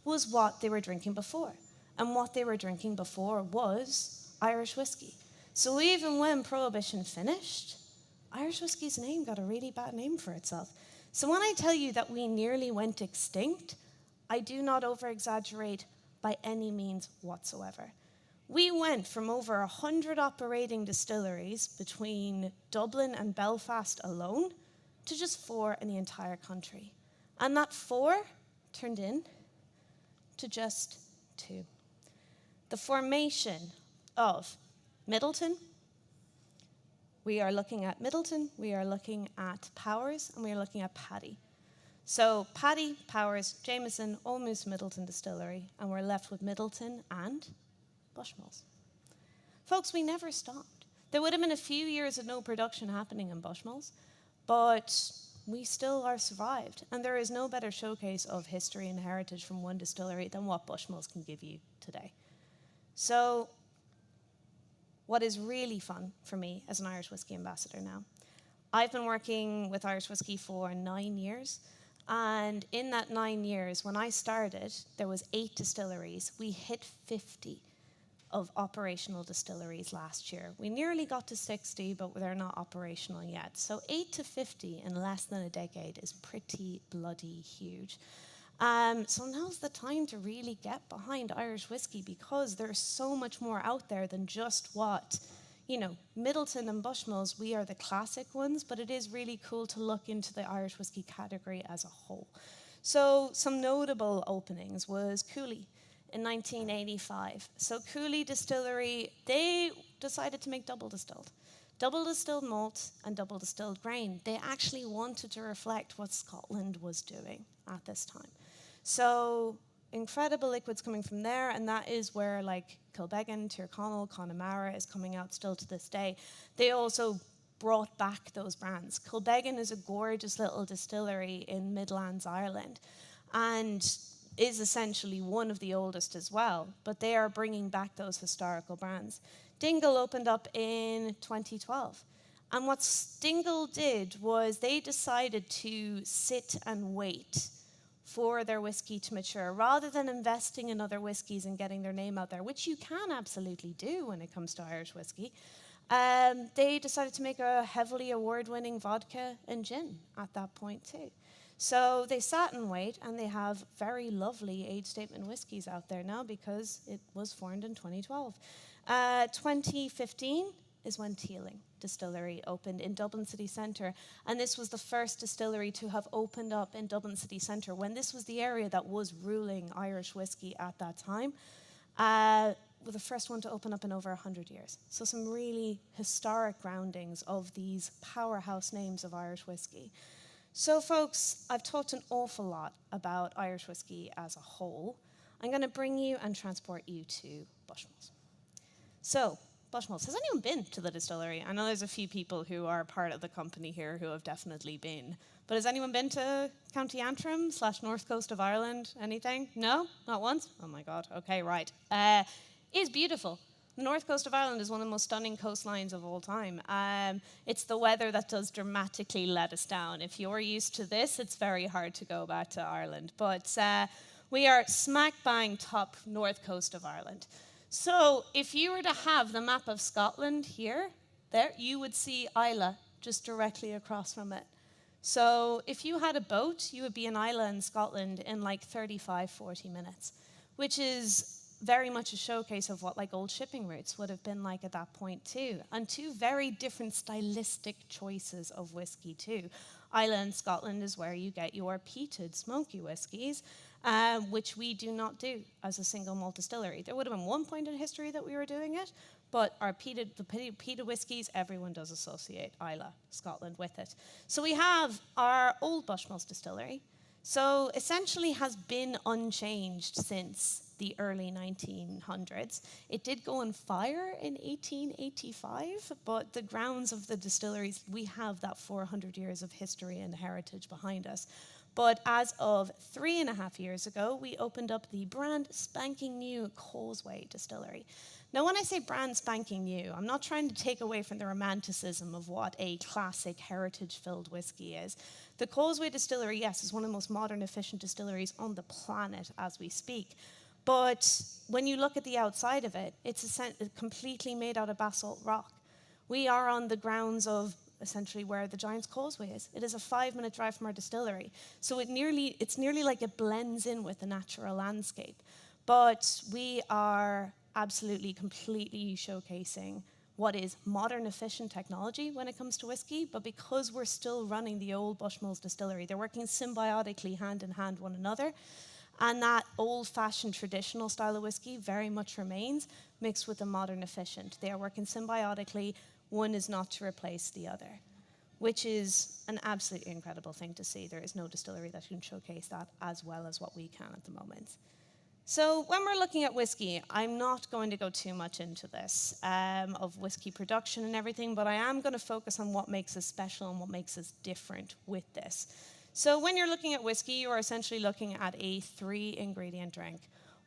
was what they were drinking before. and what they were drinking before was Irish whiskey. So even when Prohibition finished, Irish whiskey's name got a really bad name for itself. So when I tell you that we nearly went extinct, I do not over-exaggerate by any means whatsoever. We went from over 100 operating distilleries between Dublin and Belfast alone to just 4 in the entire country. And that 4 turned into just 2. The formation of Middleton, we are looking at Middleton, we are looking at Powers, and we are looking at Paddy. So Paddy, Powers, Jameson, almost Middleton Distillery, and we're left with Middleton and Bushmills. Folks, we never stopped. There would have been a few years of no production happening in Bushmills, but we still are survived. And there is no better showcase of history and heritage from one distillery than what Bushmills can give you today. So what is really fun for me as an Irish whiskey ambassador now, I've been working with Irish whiskey for 9 years. And in that 9 years, when I started, there was 8 distilleries. We hit 50 of operational distilleries last year. We nearly got to 60, but they're not operational yet. So 8 to 50 in less than a decade is pretty bloody huge. So now's the time to really get behind Irish whiskey because there's so much more out there than just what, Middleton and Bushmills, we are the classic ones, but it is really cool to look into the Irish whiskey category as a whole. So some notable openings was Cooley in 1985. So Cooley Distillery, they decided to make double distilled malt and double distilled grain. They actually wanted to reflect what Scotland was doing at this time. So incredible liquids coming from there, and that is where Kilbeggan, Tyrconnell, Connemara is coming out still to this day. They also brought back those brands. Kilbeggan is a gorgeous little distillery in Midlands, Ireland, and is essentially one of the oldest as well, but they are bringing back those historical brands. Dingle opened up in 2012. And what Dingle did was they decided to sit and wait for their whiskey to mature, rather than investing in other whiskies and getting their name out there, which you can absolutely do when it comes to Irish whiskey. They decided to make a heavily award-winning vodka and gin at that point too. So they sat and wait, and they have very lovely age statement whiskies out there now because it was formed in 2012. 2015 is when Teeling Distillery opened in Dublin City Centre, and this was the first distillery to have opened up in Dublin City Centre when this was the area that was ruling Irish whiskey at that time. Were the first one to open up in over 100 years. So some really historic groundings of these powerhouse names of Irish whiskey. So folks, I've talked an awful lot about Irish whiskey as a whole. I'm going to bring you and transport you to Bushmills. So, Bushmills, has anyone been to the distillery? I know there's a few people who are part of the company here who have definitely been. But has anyone been to County Antrim / North Coast of Ireland? Anything? No? Not once? Oh my God. Okay, right. It is beautiful. The North Coast of Ireland is one of the most stunning coastlines of all time. It's the weather that does dramatically let us down. If you're used to this, it's very hard to go back to Ireland. But we are smack bang top North Coast of Ireland. So if you were to have the map of Scotland here, there, you would see Islay just directly across from it. So if you had a boat, you would be in Islay in Scotland in 35, 40 minutes, which is very much a showcase of what old shipping routes would have been like at that point too. And 2 very different stylistic choices of whiskey too. Islay in Scotland is where you get your peated smoky whiskies, which we do not do as a single malt distillery. There would have been one point in history that we were doing it, but the peated whiskies, everyone does associate Islay, Scotland with it. So we have our old Bushmills distillery. So essentially has been unchanged since the early 1900s. It did go on fire in 1885, but the grounds of the distilleries, we have that 400 years of history and heritage behind us. But as of 3.5 years ago, we opened up the brand spanking new Causeway Distillery. Now, when I say brand spanking new, I'm not trying to take away from the romanticism of what a classic heritage-filled whiskey is. The Causeway Distillery, yes, is one of the most modern, efficient distilleries on the planet as we speak. But when you look at the outside of it, it's completely made out of basalt rock. We are on the grounds of essentially where the Giant's Causeway is. It is a 5-minute drive from our distillery. So it's nearly like it blends in with the natural landscape. But we are absolutely, completely showcasing what is modern, efficient technology when it comes to whiskey, but because we're still running the old Bushmills distillery, they're working symbiotically hand in hand one another, and that old-fashioned traditional style of whiskey very much remains mixed with the modern, efficient. They are working symbiotically. One is not to replace the other, which is an absolutely incredible thing to see. There is no distillery that can showcase that as well as what we can at the moment. So when we're looking at whiskey, I'm not going to go too much into this of whiskey production and everything, but I am going to focus on what makes us special and what makes us different with this. So when you're looking at whiskey, you are essentially looking at a 3-ingredient drink: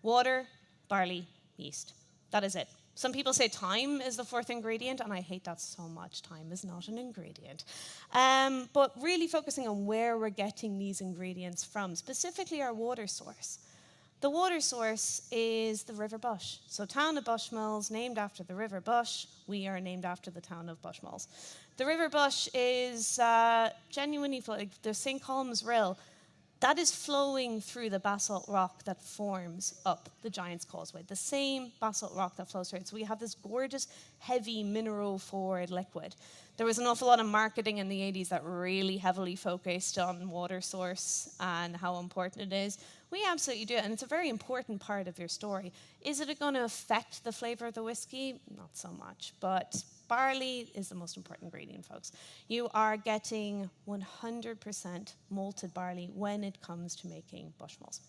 water, barley, yeast. That is it. Some people say thyme is the 4th ingredient, and I hate that so much. Thyme is not an ingredient. But really focusing on where we're getting these ingredients from, specifically our water source. The water source is the River Bush. So town of Bushmills, named after the River Bush. We are named after the town of Bushmills. The River Bush is genuinely flowing. The St. Colm's Rill, that is flowing through the basalt rock that forms up the Giant's Causeway. The same basalt rock that flows through it. So we have this gorgeous, heavy, mineral-forward liquid. There was an awful lot of marketing in the 80s that really heavily focused on water source and how important it is. We absolutely do it, and it's a very important part of your story. Is it going to affect the flavor of the whiskey? Not so much, but barley is the most important ingredient, folks. You are getting 100% malted barley when it comes to making Bushmills.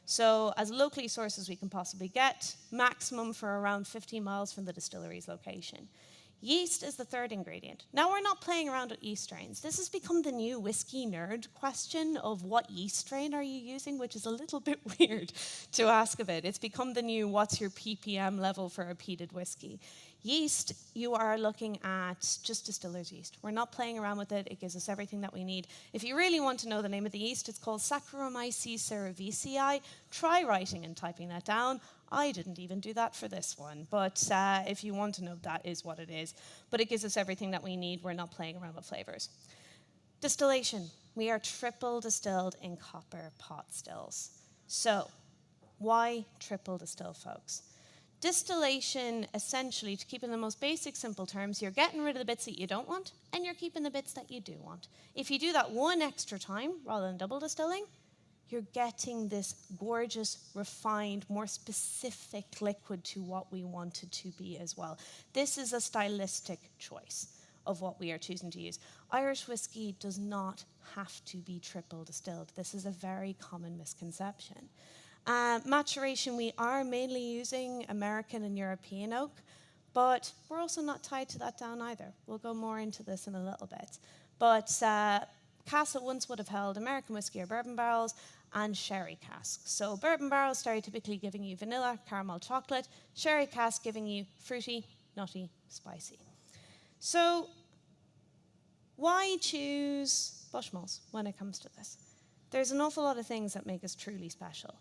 So as locally sourced as we can possibly get, maximum for around 50 miles from the distillery's location. Yeast is the 3rd ingredient. Now, we're not playing around with yeast strains. This has become the new whiskey nerd question of what yeast strain are you using, which is a little bit weird to ask of it. It's become the new what's your ppm level for a peated whiskey. Yeast, you are looking at just distiller's yeast. We're not playing around with it. It gives us everything that we need. If you really want to know the name of the yeast, it's called Saccharomyces cerevisiae. Try writing and typing that down. I didn't even do that for this one, but if you want to know, that is what it is. But it gives us everything that we need. We're not playing around with flavors. Distillation. We are triple distilled in copper pot stills. So why triple distill, folks? Distillation, essentially, to keep in the most basic, simple terms, you're getting rid of the bits that you don't want, and you're keeping the bits that you do want. If you do that one extra time, rather than double distilling, you're getting this gorgeous, refined, more specific liquid to what we want it to be as well. This is a stylistic choice of what we are choosing to use. Irish whiskey does not have to be triple distilled. This is a very common misconception. Maturation, we are mainly using American and European oak, but we're also not tied to that down either. We'll go more into this in a little bit. But casks once would have held American whiskey or bourbon barrels and sherry casks. So bourbon barrels stereotypically giving you vanilla, caramel, chocolate. Sherry cask giving you fruity, nutty, spicy. So why choose Bushmills when it comes to this? There's an awful lot of things that make us truly special.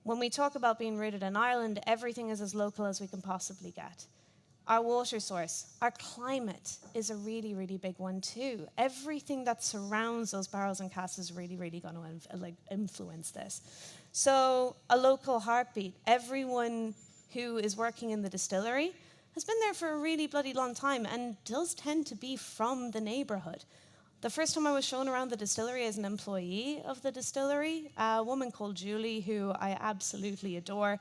When we talk about being rooted in Ireland, everything is as local as we can possibly get. Our water source, our climate is a really, really big one too. Everything that surrounds those barrels and casks is really, really going to influence this. So a local heartbeat. Everyone who is working in the distillery has been there for a really bloody long time and does tend to be from the neighborhood. The first time I was shown around the distillery as an employee of the distillery, a woman called Julie, who I absolutely adore,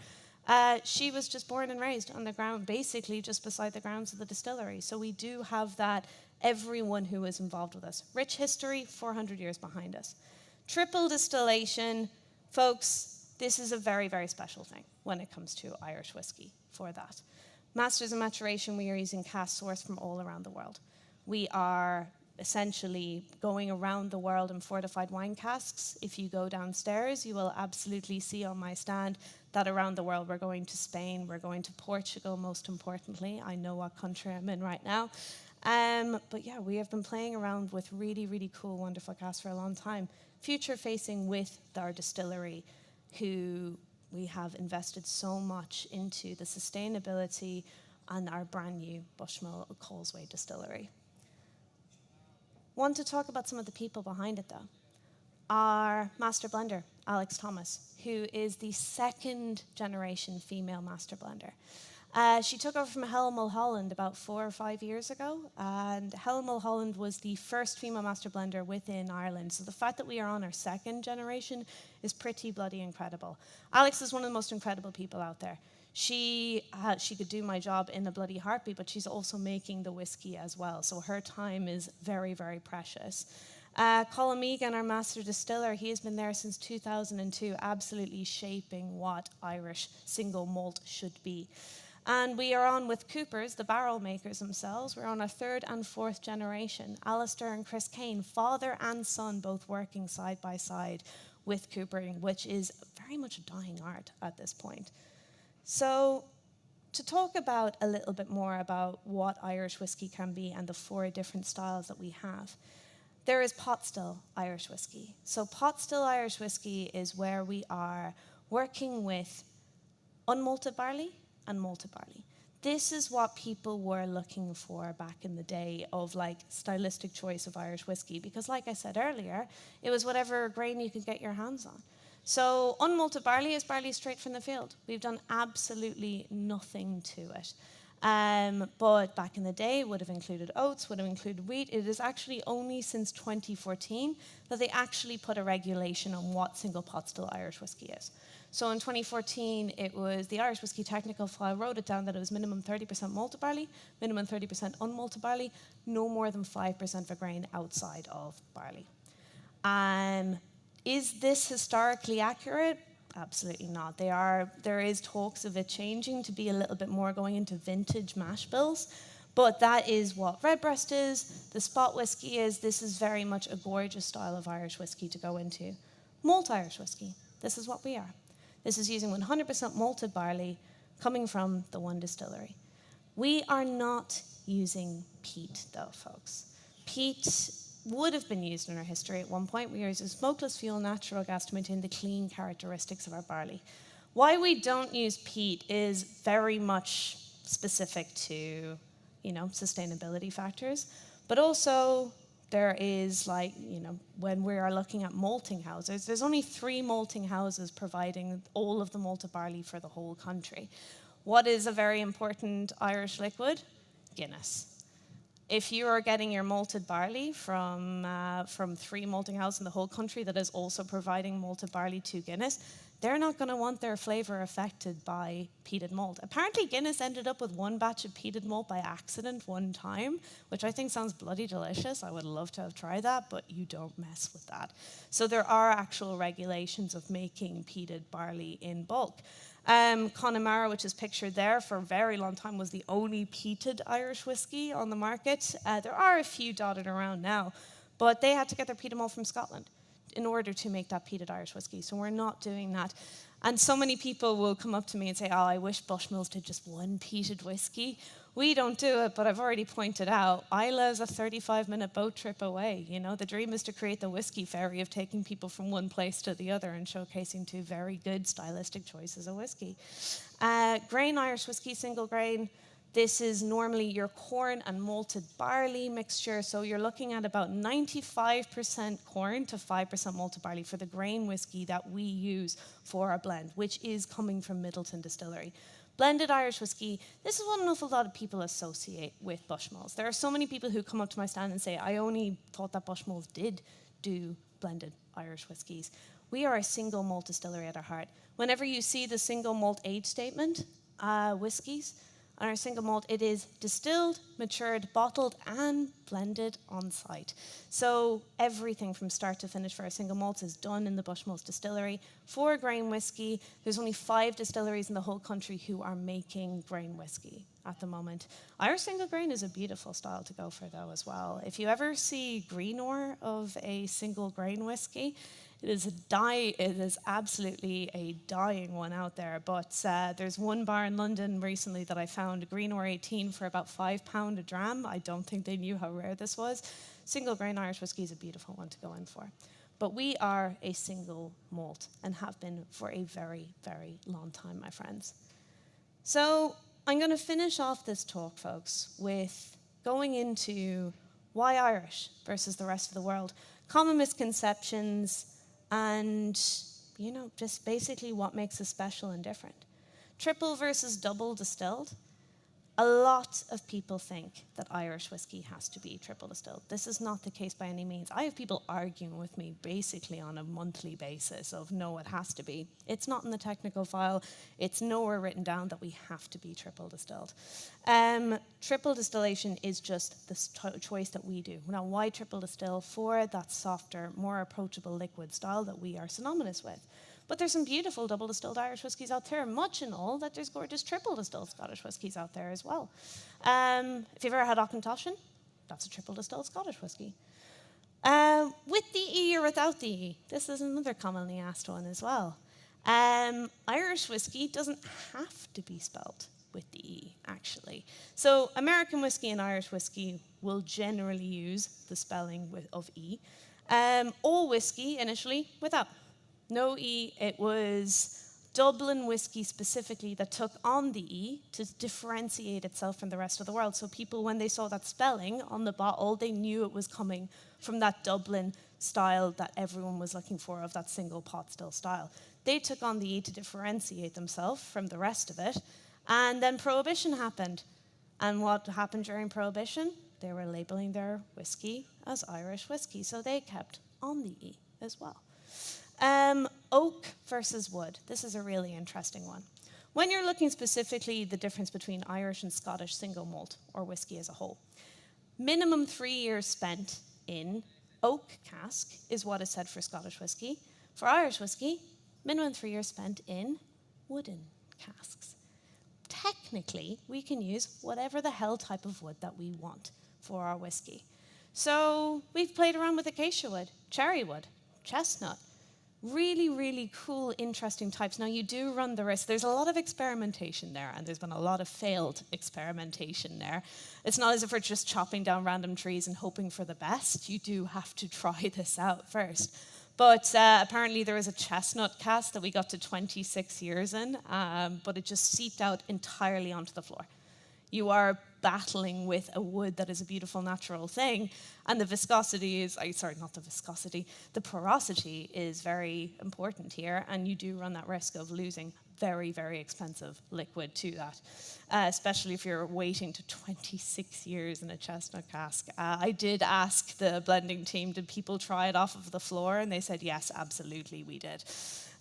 she was just born and raised on the ground, basically just beside the grounds of the distillery. So we do have that, everyone who is involved with us. Rich history, 400 years behind us. Triple distillation, folks, this is a very, very special thing when it comes to Irish whiskey for that. Masters of maturation, we are using cask sourced from all around the world. We are essentially going around the world in fortified wine casks. If you go downstairs, you will absolutely see on my stand that around the world, we're going to Spain, we're going to Portugal, most importantly. I know what country I'm in right now. But yeah, we have been playing around with really, really cool, wonderful casks for a long time. Future facing with our distillery, who we have invested so much into the sustainability and our brand new Bushmill Causeway distillery. Want to talk about some of the people behind it though. Our master blender, Alex Thomas, who is the second generation female master blender. She took over from Helen Mulholland about 4 or 5 years ago, and Helen Mulholland was the first female master blender within Ireland. So the fact that we are on our second generation is pretty bloody incredible. Alex is one of the most incredible people out there. She could do my job in a bloody heartbeat, but she's also making the whiskey as well. So her time is very, very precious. Colin Meegan, our master distiller, he has been there since 2002, absolutely shaping what Irish single malt should be. And we are on with Coopers, the barrel makers themselves. We're on our 3rd and 4th generation. Alistair and Chris Kane, father and son, both working side by side with coopering, which is very much a dying art at this point. So to talk about a little bit more about what Irish whiskey can be and the 4 different styles that we have, there is pot still Irish whiskey. So pot still Irish whiskey is where we are working with unmalted barley and malted barley. This is what people were looking for back in the day of like stylistic choice of Irish whiskey, because like I said earlier, it was whatever grain you could get your hands on. So unmalted barley is barley straight from the field. We've done absolutely nothing to it. But back in the day, it would have included oats, would have included wheat. It is actually only since 2014 that they actually put a regulation on what single pot still Irish whiskey is. So in 2014, it was the Irish Whiskey Technical File wrote it down that it was minimum 30% malted barley, minimum 30% unmalted barley, no more than 5% of grain outside of barley. Is this historically accurate? Absolutely not. There is talks of it changing to be a little bit more going into vintage mash bills, but that is what Redbreast is, the spot whiskey is. This is very much a gorgeous style of Irish whiskey to go into. Malt Irish whiskey, this is what we are. This is using 100% malted barley coming from the one distillery. We are not using peat though, folks. Peat would have been used in our history at one point. We are using smokeless fuel, natural gas to maintain the clean characteristics of our barley. Why we don't use peat is very much specific to, sustainability factors, but also there is when we are looking at malting houses, there's only 3 malting houses providing all of the malted barley for the whole country. What is a very important Irish liquid? Guinness. If you are getting your malted barley from 3 malting houses in the whole country that is also providing malted barley to Guinness, they're not going to want their flavour affected by peated malt. Apparently Guinness ended up with 1 batch of peated malt by accident one time, which I think sounds bloody delicious. I would love to have tried that, but you don't mess with that. So there are actual regulations of making peated barley in bulk. Connemara, which is pictured there, for a very long time was the only peated Irish whiskey on the market. There are a few dotted around now, but they had to get their peated malt from Scotland in order to make that peated Irish whiskey. So we're not doing that. And so many people will come up to me and say, oh, I wish Bushmills did just 1 peated whiskey. We don't do it, but I've already pointed out, Isla's a 35-minute boat trip away. The dream is to create the whiskey ferry of taking people from one place to the other and showcasing 2 very good stylistic choices of whiskey. Grain Irish whiskey, single grain. This is normally your corn and malted barley mixture. So you're looking at about 95% corn to 5% malted barley for the grain whiskey that we use for our blend, which is coming from Middleton Distillery. Blended Irish whiskey, this is what an awful lot of people associate with Bushmills. There are so many people who come up to my stand and say, I only thought that Bushmills did do blended Irish whiskeys. We are a single malt distillery at our heart. Whenever you see the single malt age statement, whiskeys, on our single malt, it is distilled, matured, bottled, and blended on site. So everything from start to finish for our single malts is done in the Bushmills distillery. For grain whiskey, there's only 5 distilleries in the whole country who are making grain whiskey at the moment. Irish single grain is a beautiful style to go for, though, as well. If you ever see green ore of a single grain whiskey, it is absolutely a dying one out there, but there's one bar in London recently that I found Green Ore 18 for about £5 a dram. I don't think they knew how rare this was. Single grain Irish whiskey is a beautiful one to go in for. But we are a single malt and have been for a very, very long time, my friends. So I'm going to finish off this talk, folks, with going into why Irish versus the rest of the world, common misconceptions, and, just basically what makes us special and different. Triple versus double distilled. A lot of people think that Irish whiskey has to be triple distilled. This is not the case by any means. I have people arguing with me basically on a monthly basis of no, it has to be. It's not in the technical file. It's nowhere written down that we have to be triple distilled. Triple distillation is just the choice that we do. Now, why triple distill? For that softer, more approachable liquid style that we are synonymous with. But there's some beautiful double distilled Irish whiskies out there, much in all that there's gorgeous triple distilled Scottish whiskies out there as well. If you've ever had Auchentoshan, that's a triple distilled Scottish whiskey. With the E or without the E? This is another commonly asked one as well. Irish whiskey doesn't have to be spelled with the E, actually. So American whiskey and Irish whiskey will generally use the spelling of E. All whiskey initially without. No E, it was Dublin whiskey specifically that took on the E to differentiate itself from the rest of the world. So people, when they saw that spelling on the bottle, they knew it was coming from that Dublin style that everyone was looking for, of that single pot still style. They took on the E to differentiate themselves from the rest of it. And then Prohibition happened. And what happened during Prohibition? They were labeling their whiskey as Irish whiskey, so they kept on the E as well. Oak versus wood. This is a really interesting one. When you're looking specifically the difference between Irish and Scottish single malt or whiskey as a whole, minimum 3 years spent in oak cask is what is said for Scottish whiskey. For Irish whiskey, minimum 3 years spent in wooden casks. Technically, we can use whatever the hell type of wood that we want for our whiskey. So we've played around with acacia wood, cherry wood, chestnut. Really, really cool, interesting types. Now, you do run the risk. There's a lot of experimentation there, and there's been a lot of failed experimentation there. It's not as if we're just chopping down random trees and hoping for the best. You do have to try this out first. But apparently there was a chestnut cask that we got to 26 years in, but it just seeped out entirely onto the floor. You are battling with a wood that is a beautiful natural thing, and the viscosity is, the porosity is very important here, and you do run that risk of losing very, very expensive liquid to that, especially if you're waiting to 26 years in a chestnut cask. I did ask the blending team, did people try it off of the floor? And they said, yes, absolutely, we did.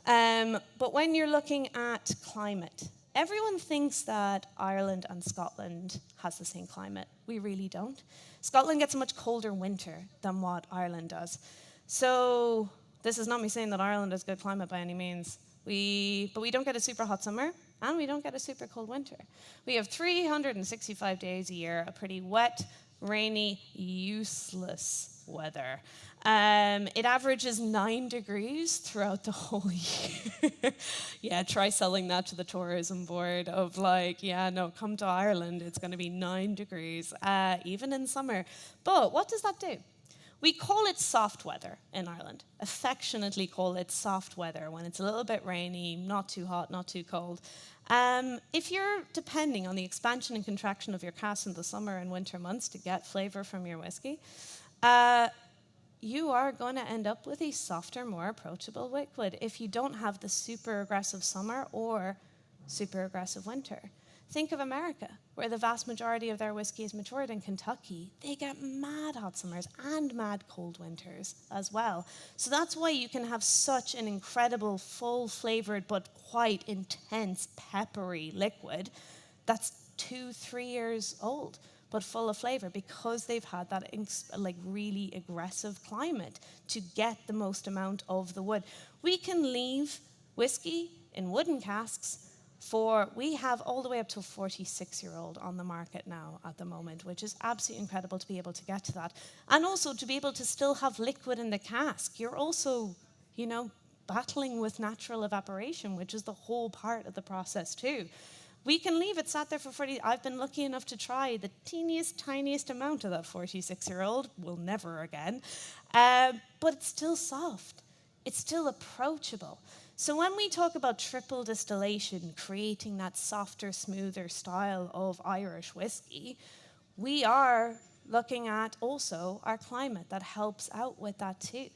But when you're looking at climate, everyone thinks that Ireland and Scotland has the same climate. We really don't. Scotland gets a much colder winter than what Ireland does. So this is not me saying that Ireland has good climate by any means. But we don't get a super hot summer, and we don't get a super cold winter. We have 365 days a year, a pretty wet, rainy, useless weather. It averages 9 degrees throughout the whole year. Yeah, try selling that to the tourism board of like, yeah, no, come to Ireland, it's going to be 9 degrees, even in summer. But what does that do? We call it soft weather in Ireland, affectionately call it soft weather when it's a little bit rainy, not too hot, not too cold. If you're depending on the expansion and contraction of your cask in the summer and winter months to get flavor from your whiskey, you are going to end up with a softer, more approachable liquid if you don't have the super aggressive summer or super aggressive winter. Think of America, where the vast majority of their whiskey is matured. In Kentucky, they get mad hot summers and mad cold winters as well. So that's why you can have such an incredible, full-flavored, but quite intense, peppery liquid that's 2-3 years old, but full of flavor, because they've had that really aggressive climate to get the most amount of the wood. We can leave whiskey in wooden casks we have all the way up to a 46-year-old on the market now at the moment, which is absolutely incredible to be able to get to that. And also to be able to still have liquid in the cask. You're also, battling with natural evaporation, which is the whole part of the process too. We can leave it sat there for 40. I've been lucky enough to try the teeniest, tiniest amount of that 46-year-old. Will never again. But it's still soft. It's still approachable. So when we talk about triple distillation, creating that softer, smoother style of Irish whiskey, we are looking at also our climate that helps out with that too.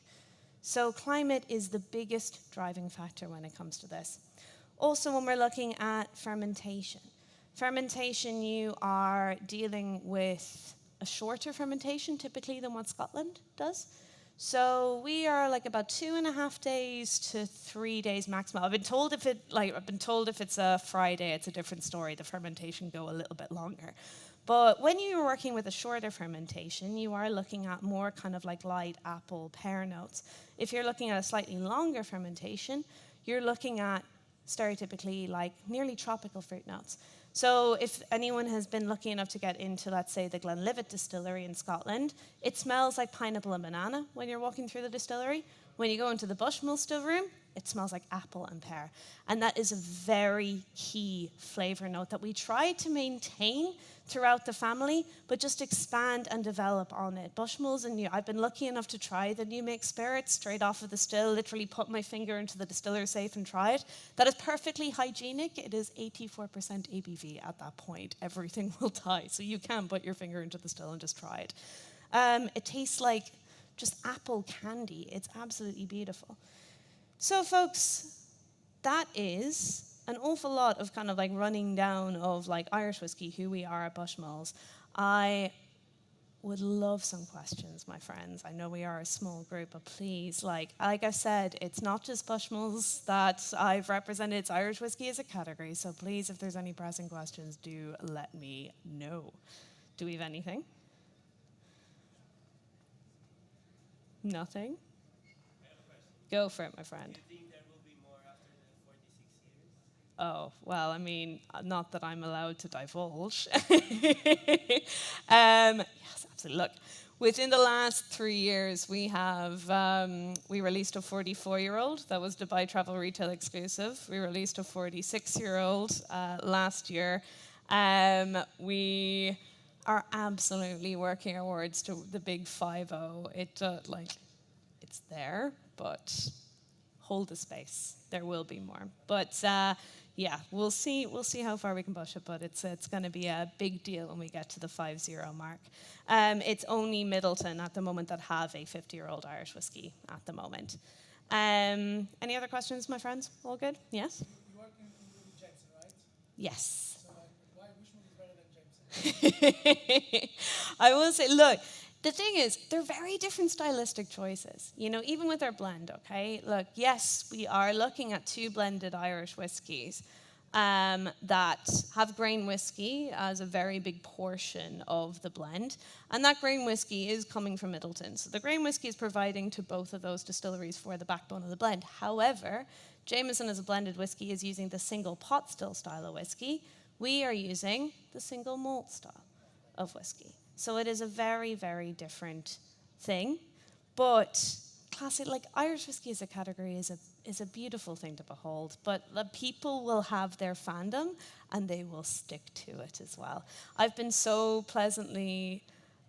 So climate is the biggest driving factor when it comes to this. Also, when we're looking at fermentation. Fermentation, you are dealing with a shorter fermentation typically than what Scotland does. So we are like about 2.5 days to 3 days maximum. I've been told if it's a Friday, it's a different story. The fermentation go a little bit longer. But when you're working with a shorter fermentation, you are looking at more kind of like light apple, pear notes. If you're looking at a slightly longer fermentation, you're looking at stereotypically like nearly tropical fruit notes. So if anyone has been lucky enough to get into, let's say, the Glenlivet distillery in Scotland, it smells like pineapple and banana when you're walking through the distillery. When you go into the Bushmill still room, it smells like apple and pear. And that is a very key flavor note that we try to maintain throughout the family, but just expand and develop on it. Bushmills and I've been lucky enough to try the new make spirits straight off of the still, literally put my finger into the distiller safe and try it. That is perfectly hygienic. It is 84% ABV at that point. Everything will die. So you can put your finger into the still and just try it. It tastes like just apple candy. It's absolutely beautiful. So folks, that is an awful lot of kind of like running down of like Irish whiskey, who we are at Bushmills. I would love some questions, my friends. I know we are a small group, but please, like I said, it's not just Bushmills that I've represented, it's Irish whiskey as a category. So please, if there's any pressing questions, do let me know. Do we have anything? Nothing? Go for it, my friend. Oh, well, I mean, not that I'm allowed to divulge. Yes, absolutely. Look, within the last 3 years, we have, we released a 44-year-old. That was Dubai Travel Retail exclusive. We released a 46-year-old last year. We are absolutely working towards to the big 5-0. It's there, but hold the space. There will be more. But yeah, we'll see how far we can push it, but it's going to be a big deal when we get to the 5-0 mark. It's only Middleton at the moment that have a 50-year-old Irish whiskey at the moment. Any other questions, my friends? All good? Yes? You're working with Jameson, right? Yes. So why Bushmill is better than Jameson? I will say, look, the thing is, they're very different stylistic choices, you know, even with our blend, okay? Look, yes, we are looking at 2 blended Irish whiskies that have grain whiskey as a very big portion of the blend, and that grain whiskey is coming from Middleton. So the grain whiskey is providing to both of those distilleries for the backbone of the blend. However, Jameson as a blended whiskey is using the single pot still style of whiskey. We are using the single malt style of whiskey. So it is a very, very different thing. But classic, like Irish whiskey as a category is a beautiful thing to behold. But the people will have their fandom and they will stick to it as well. I've been so pleasantly,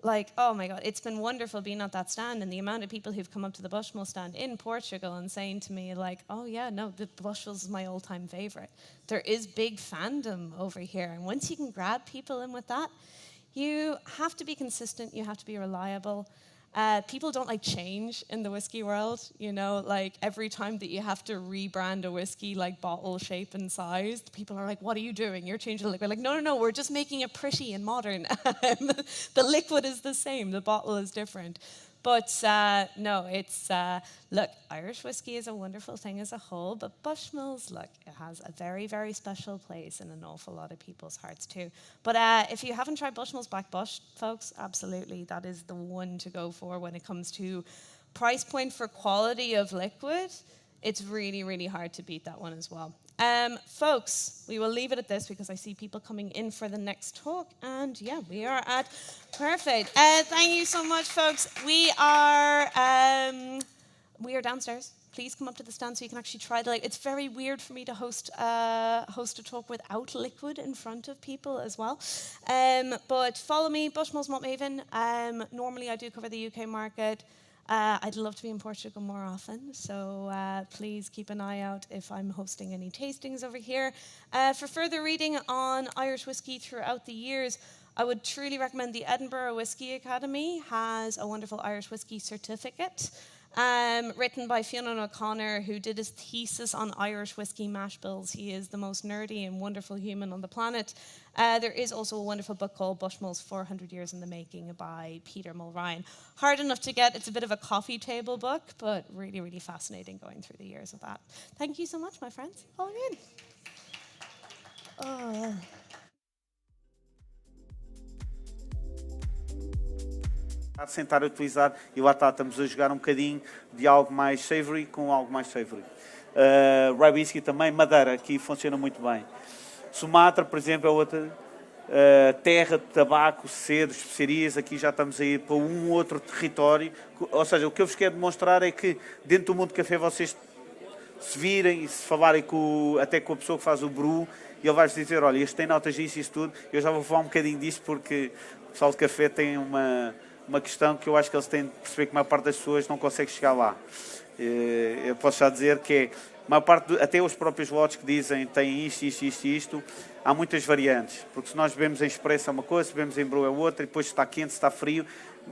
like, oh my God, it's been wonderful being at that stand and the amount of people who've come up to the Bushmill stand in Portugal and saying to me like, oh yeah, no, the Bushmills is my all-time favorite. There is big fandom over here. And once you can grab people in with that, you have to be consistent, you have to be reliable. People don't like change in the whiskey world, you know, like every time that you have to rebrand a whiskey like bottle shape and size, people are like, what are you doing? You're changing the liquid. Like, no, we're just making it pretty and modern. The liquid is the same, the bottle is different. But no, it's, look, Irish whiskey is a wonderful thing as a whole, but Bushmills, look, it has a very, very special place in an awful lot of people's hearts too. But if you haven't tried Bushmills Black Bush, folks, absolutely, that is the one to go for when it comes to price point for quality of liquid. It's really, really hard to beat that one as well. Folks, we will leave it at this because I see people coming in for the next talk. And yeah, we are at perfect. Thank you so much, folks. We are downstairs. please come up to the stand so you can actually try the. It's very weird for me to host a talk without liquid in front of people as well. But follow me, Bushmills Malt Maven. Normally I do cover the UK market. I'd love to be in Portugal more often, so please keep an eye out if I'm hosting any tastings over here. For further reading on Irish whiskey throughout the years, I would truly recommend the Edinburgh Whiskey Academy has a wonderful Irish whiskey certificate written by Fionn O'Connor, who did his thesis on Irish whiskey mash bills. He is the most nerdy and wonderful human on the planet. There is also a wonderful book called Bushmills 400 Years in the Making by Peter Mulryan. Hard enough to get. It's a bit of a coffee table book, but really, really fascinating going through the years of that. Thank you so much, my friends. All in. Oh. Sem estar a utilizar, e lá está, estamos a jogar um bocadinho de algo mais savory com algo mais savory. Rye Whisky também, Madeira, aqui funciona muito bem. Sumatra, por exemplo, é outra terra de tabaco, cedro, especiarias, aqui já estamos a ir para um outro território. Ou seja, o que eu vos quero demonstrar é que dentro do mundo do café vocês se virem e se falarem até com a pessoa que faz o brew, e ele vai-vos dizer, olha, este tem notas disso e isso tudo. Eu já vou falar um bocadinho disso porque o pessoal de café tem uma questão que eu acho que eles têm de perceber que a maior parte das pessoas não consegue chegar lá. Eu posso já dizer que é, a maior parte, até os próprios lotes que dizem tem isto, há muitas variantes, porque se nós bebemos em expresso é uma coisa, se bebemos em brew é outra, e depois se está quente, se está frio.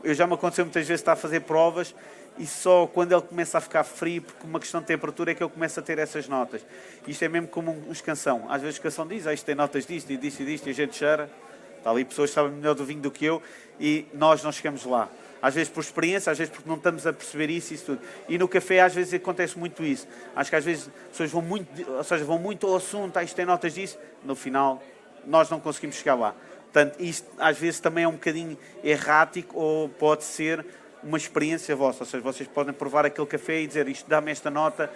Já me aconteceu muitas vezes estar a fazer provas e só quando ele começa a ficar frio, porque uma questão de temperatura, é que ele começa a ter essas notas. Isto é mesmo como um escansão. Às vezes o escansão diz, isto tem notas disto e disto e disto, e a gente cheira. Está ali pessoas que sabem melhor do vinho do que eu e nós não chegamos lá. Às vezes por experiência, às vezes porque não estamos a perceber isso e tudo. E no café às vezes acontece muito isso. Acho que às vezes as pessoas vão muito ao assunto, isto tem notas disso, no final nós não conseguimos chegar lá. Portanto, isto às vezes também é um bocadinho errático ou pode ser uma experiência vossa. Ou seja, vocês podem provar aquele café e dizer isto dá-me esta nota,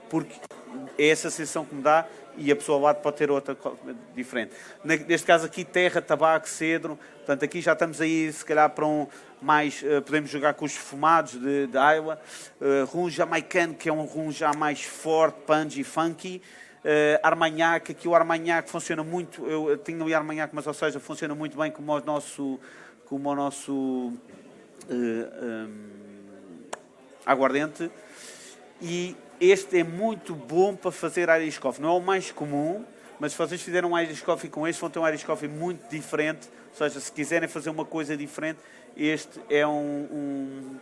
porque é essa sensação que me dá, e a pessoa ao lado pode ter outra diferente. Neste caso aqui, terra, tabaco, cedro. Portanto, aqui já estamos aí, se calhar, para um mais... podemos jogar com os fumados de Iowa. Rum jamaicano, que é um rum já mais forte, pungy, funky. Armagnac, aqui o Armagnac funciona muito... Eu tenho ali Armagnac, mas, ou seja, funciona muito bem como o nosso aguardente. E este é muito bom para fazer Irish Coffee. Não é o mais comum, mas se vocês fizerem um Irish Coffee com este, vão ter um Irish Coffee muito diferente. Ou seja, se quiserem fazer uma coisa diferente, este é um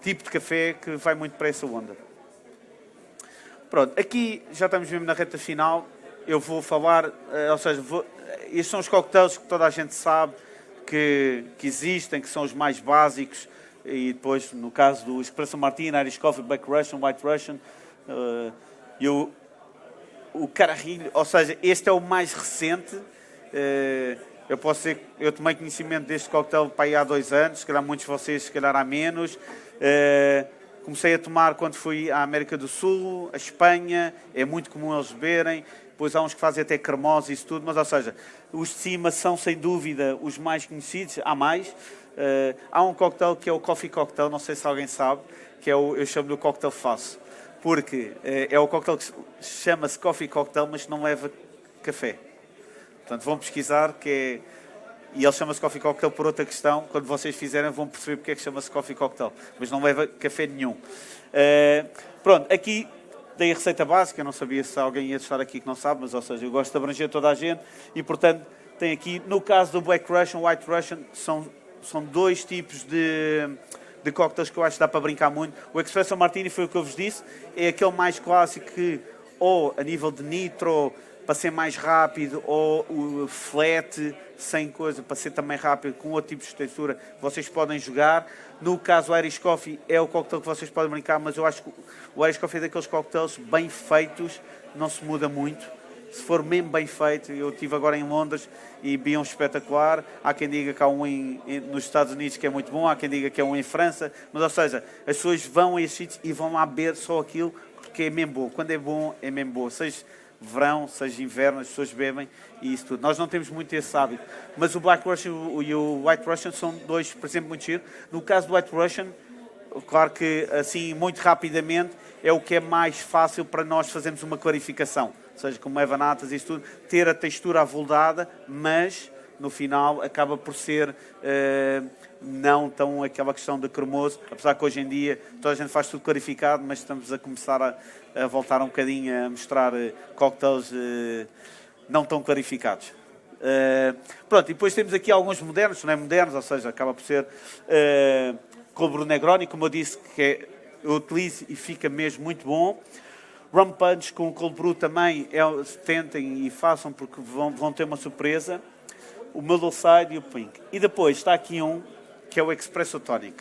tipo de café que vai muito para essa onda. Pronto, aqui já estamos mesmo na reta final. Eu vou falar, ou seja, estes são os cocktails que toda a gente sabe que existem, que são os mais básicos. E depois, no caso do Espresso Martini, Irish Coffee, Black Russian, White Russian, e o Carajillo, ou seja, este é o mais recente. Eu tomei conhecimento deste cocktail para aí há 2 anos, se calhar muitos de vocês, se calhar há menos. Comecei a tomar quando fui à América do Sul, a Espanha, é muito comum eles beberem. Depois há uns que fazem até cremosos e isso tudo, mas, ou seja, os de cima são, sem dúvida, os mais conhecidos, há mais. Há um cocktail que é o Coffee Cocktail, não sei se alguém sabe, que é eu chamo-lhe o cocktail falso, porque é o cocktail que chama-se Coffee Cocktail, mas não leva café. Portanto, vão pesquisar, e ele chama-se Coffee Cocktail por outra questão. Quando vocês fizerem, vão perceber porque é que chama-se Coffee Cocktail, mas não leva café nenhum. Pronto, aqui dei a receita básica. Eu não sabia se alguém ia estar aqui que não sabe, mas, ou seja, eu gosto de abranger toda a gente, e, portanto, tem aqui, no caso do Black Russian, White Russian, são 2 tipos de cocktails que eu acho que dá para brincar muito. O Espresso Martini foi o que eu vos disse, é aquele mais clássico que, ou a nível de nitro, para ser mais rápido, ou o flat, sem coisa, para ser também rápido, com outro tipo de textura, vocês podem jogar. No caso, o Irish Coffee é o cocktail que vocês podem brincar, mas eu acho que o Irish Coffee é daqueles cocktails bem feitos, não se muda muito. Se for mesmo bem feito, eu estive agora em Londres e vi um espetacular. Há quem diga que há um nos Estados Unidos que é muito bom, há quem diga que é um em França, mas, ou seja, as pessoas vão a esses sítios e vão lá beber só aquilo, porque é mesmo bom. Quando é bom, é mesmo bom. Seja verão, seja inverno, as pessoas bebem e isso tudo. Nós não temos muito esse hábito, mas o Black Russian e o White Russian são 2, por exemplo, muito giro. No caso do White Russian, claro que assim, muito rapidamente, é o que é mais fácil para nós fazermos uma clarificação. Ou seja, como leva natas e isso tudo, ter a textura avultada, mas no final acaba por ser não tão aquela questão de cremoso, apesar que hoje em dia toda a gente faz tudo clarificado, mas estamos a começar a voltar um bocadinho a mostrar cocktails não tão clarificados. Pronto, e depois temos aqui alguns modernos, não é modernos, ou seja, acaba por ser Cold Brew Negroni, como eu disse, que eu utilizo e fica mesmo muito bom. Rum Punch com Cold Brew também, tentem e façam porque vão ter uma surpresa. O Middle Side e o Pink. E depois está aqui um, que é o Espresso Tonic.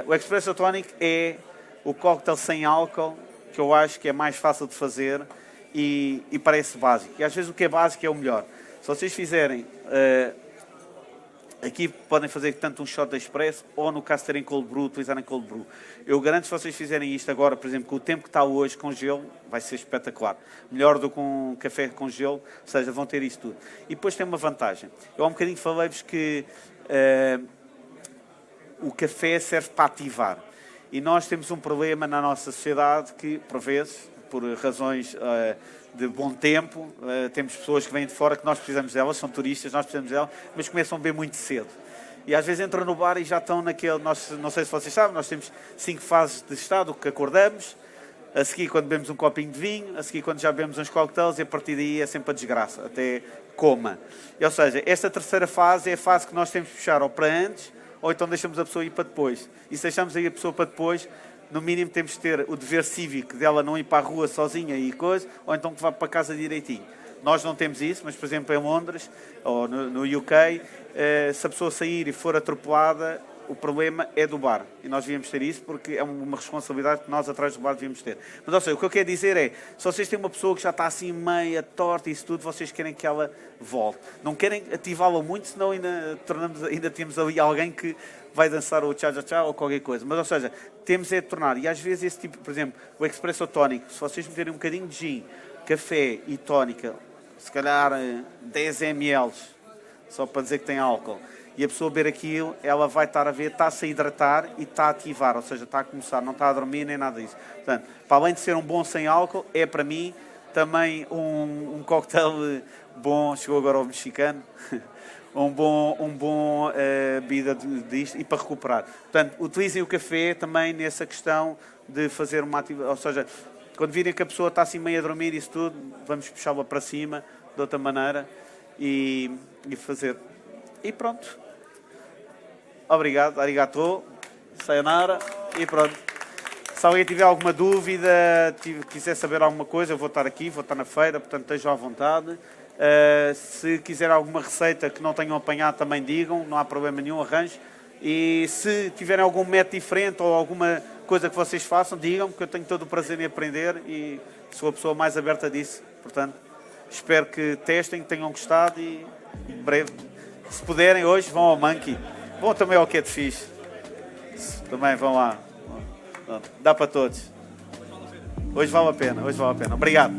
O Espresso Tonic é o cocktail sem álcool, que eu acho que é mais fácil de fazer e parece básico. E às vezes o que é básico é o melhor. Se vocês fizerem, aqui podem fazer tanto um shot de espresso ou no caso terem cold brew, utilizarem cold brew. Eu garanto que se vocês fizerem isto agora, por exemplo, com o tempo que está hoje com gelo, vai ser espetacular. Melhor do que um café com gelo, ou seja, vão ter isto tudo. E depois tem uma vantagem. Eu há um bocadinho falei-vos que o café serve para ativar. E nós temos um problema na nossa sociedade que, por vezes, por razões de bom tempo, temos pessoas que vêm de fora que nós precisamos delas, são turistas, nós precisamos delas, mas começam a beber muito cedo. E às vezes entram no bar e já estão naquele, não sei se vocês sabem, nós temos 5 fases de estado, que acordamos, a seguir quando bebemos um copinho de vinho, a seguir quando já bebemos uns cocktails e a partir daí é sempre a desgraça, até coma. E, ou seja, esta terceira fase é a fase que nós temos que puxar ou para antes, ou então deixamos a pessoa ir para depois. E se deixamos aí a pessoa para depois, no mínimo temos que ter o dever cívico dela não ir para a rua sozinha e coisa, ou então que vá para casa direitinho. Nós não temos isso, mas, por exemplo, em Londres ou no UK, se a pessoa sair e for atropelada, o problema é do bar. E nós devíamos ter isso porque é uma responsabilidade que nós atrás do bar devíamos ter. Mas, ou seja, o que eu quero dizer é, se vocês têm uma pessoa que já está assim meia torta e isso tudo, vocês querem que ela volte. Não querem ativá-la muito, senão ainda temos ali alguém que vai dançar o tchá-tchá-tchá ou qualquer coisa. Mas, ou seja, temos é de tornar. E às vezes esse tipo, por exemplo, o Espresso Tónico, se vocês meterem um bocadinho de gin, café e tónica, se calhar 10 ml, só para dizer que tem álcool, e a pessoa beber aquilo, ela vai estar a ver, está-se a hidratar e está a ativar, ou seja, está a começar, não está a dormir nem nada disso. Portanto, para além de ser um bom sem álcool, é para mim também um cocktail bom, chegou agora ao mexicano, um bom bebida disto e para recuperar. Portanto, utilizem o café também nessa questão de fazer uma atividade, ou seja, quando virem que a pessoa está assim meio a dormir e isso tudo, vamos puxá-la para cima de outra maneira e fazer. E pronto. Obrigado, arigato, sayonara e pronto. Se alguém tiver alguma dúvida, quiser saber alguma coisa, eu vou estar aqui, vou estar na feira, portanto estejam à vontade. Se quiser alguma receita que não tenham apanhado, também digam, não há problema nenhum, arranjo. E se tiverem algum método diferente ou alguma coisa que vocês façam, digam, porque eu tenho todo o prazer em aprender e sou a pessoa mais aberta disso. Portanto, espero que testem, que tenham gostado e em breve, se puderem, hoje vão ao Monkey. Vão também ao que é de fixe. Também vão lá. Dá para todos. Hoje vale a pena, hoje vale a pena. Obrigado.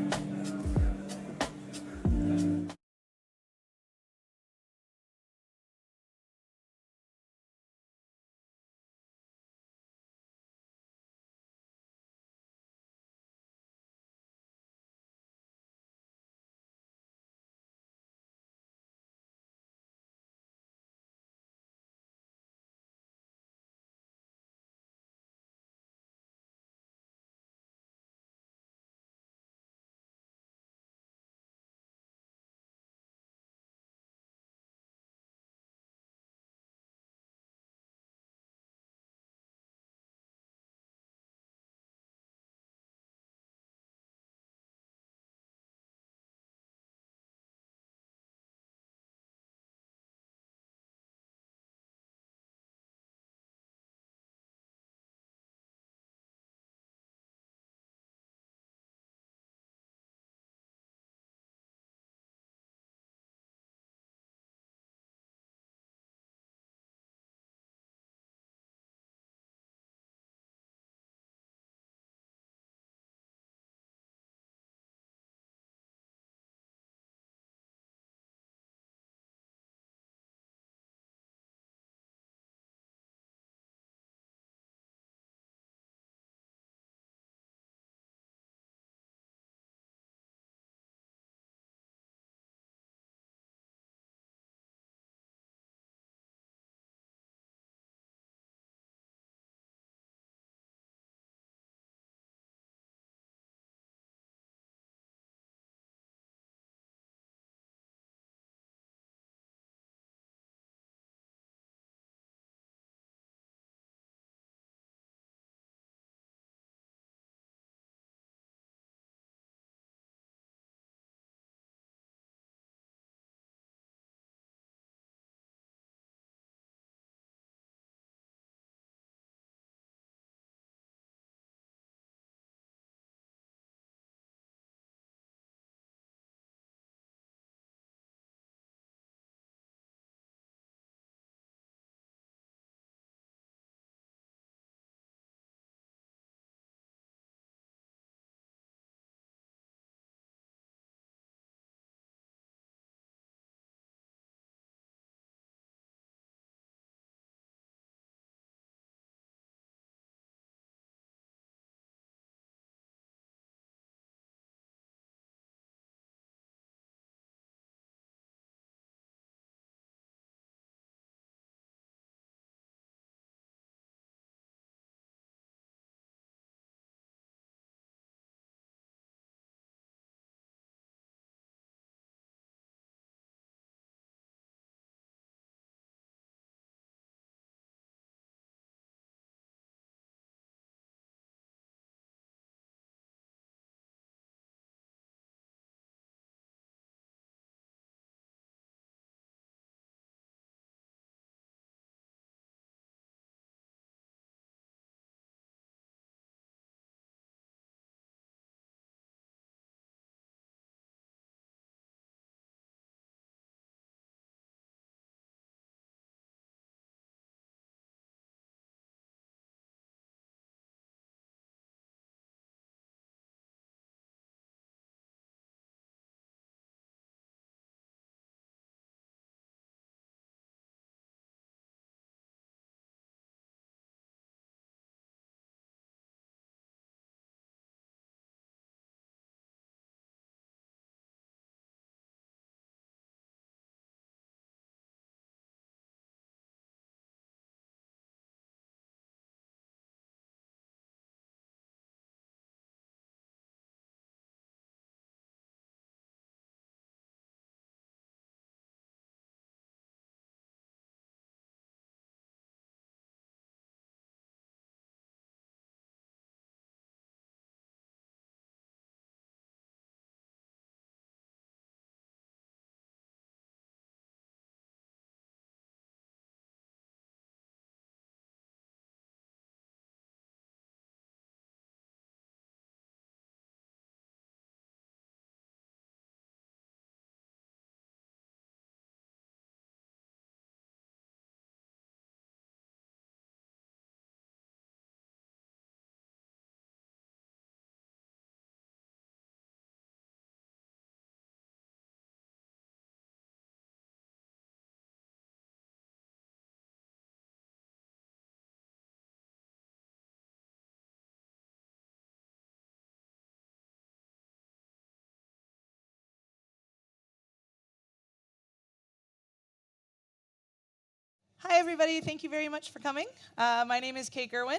Hi, everybody. Thank you very much for coming. My name is Kate Gerwin.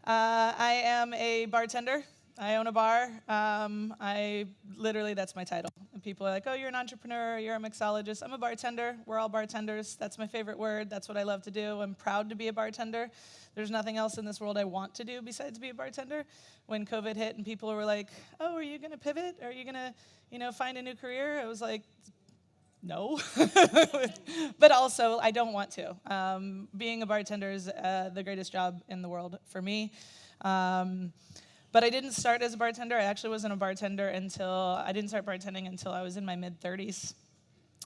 I am a bartender. I own a bar. That's my title. And people are like, oh, you're an entrepreneur, you're a mixologist. I'm a bartender. We're all bartenders. That's my favorite word. That's what I love to do. I'm proud to be a bartender. There's nothing else in this world I want to do besides be a bartender. When COVID hit and people were like, oh, are you going to pivot? Are you going to, find a new career? I was like, no. But also, I don't want to. Being a bartender is the greatest job in the world for me. But I didn't start as a bartender. I actually wasn't a bartender I didn't start bartending until I was in my mid-30s.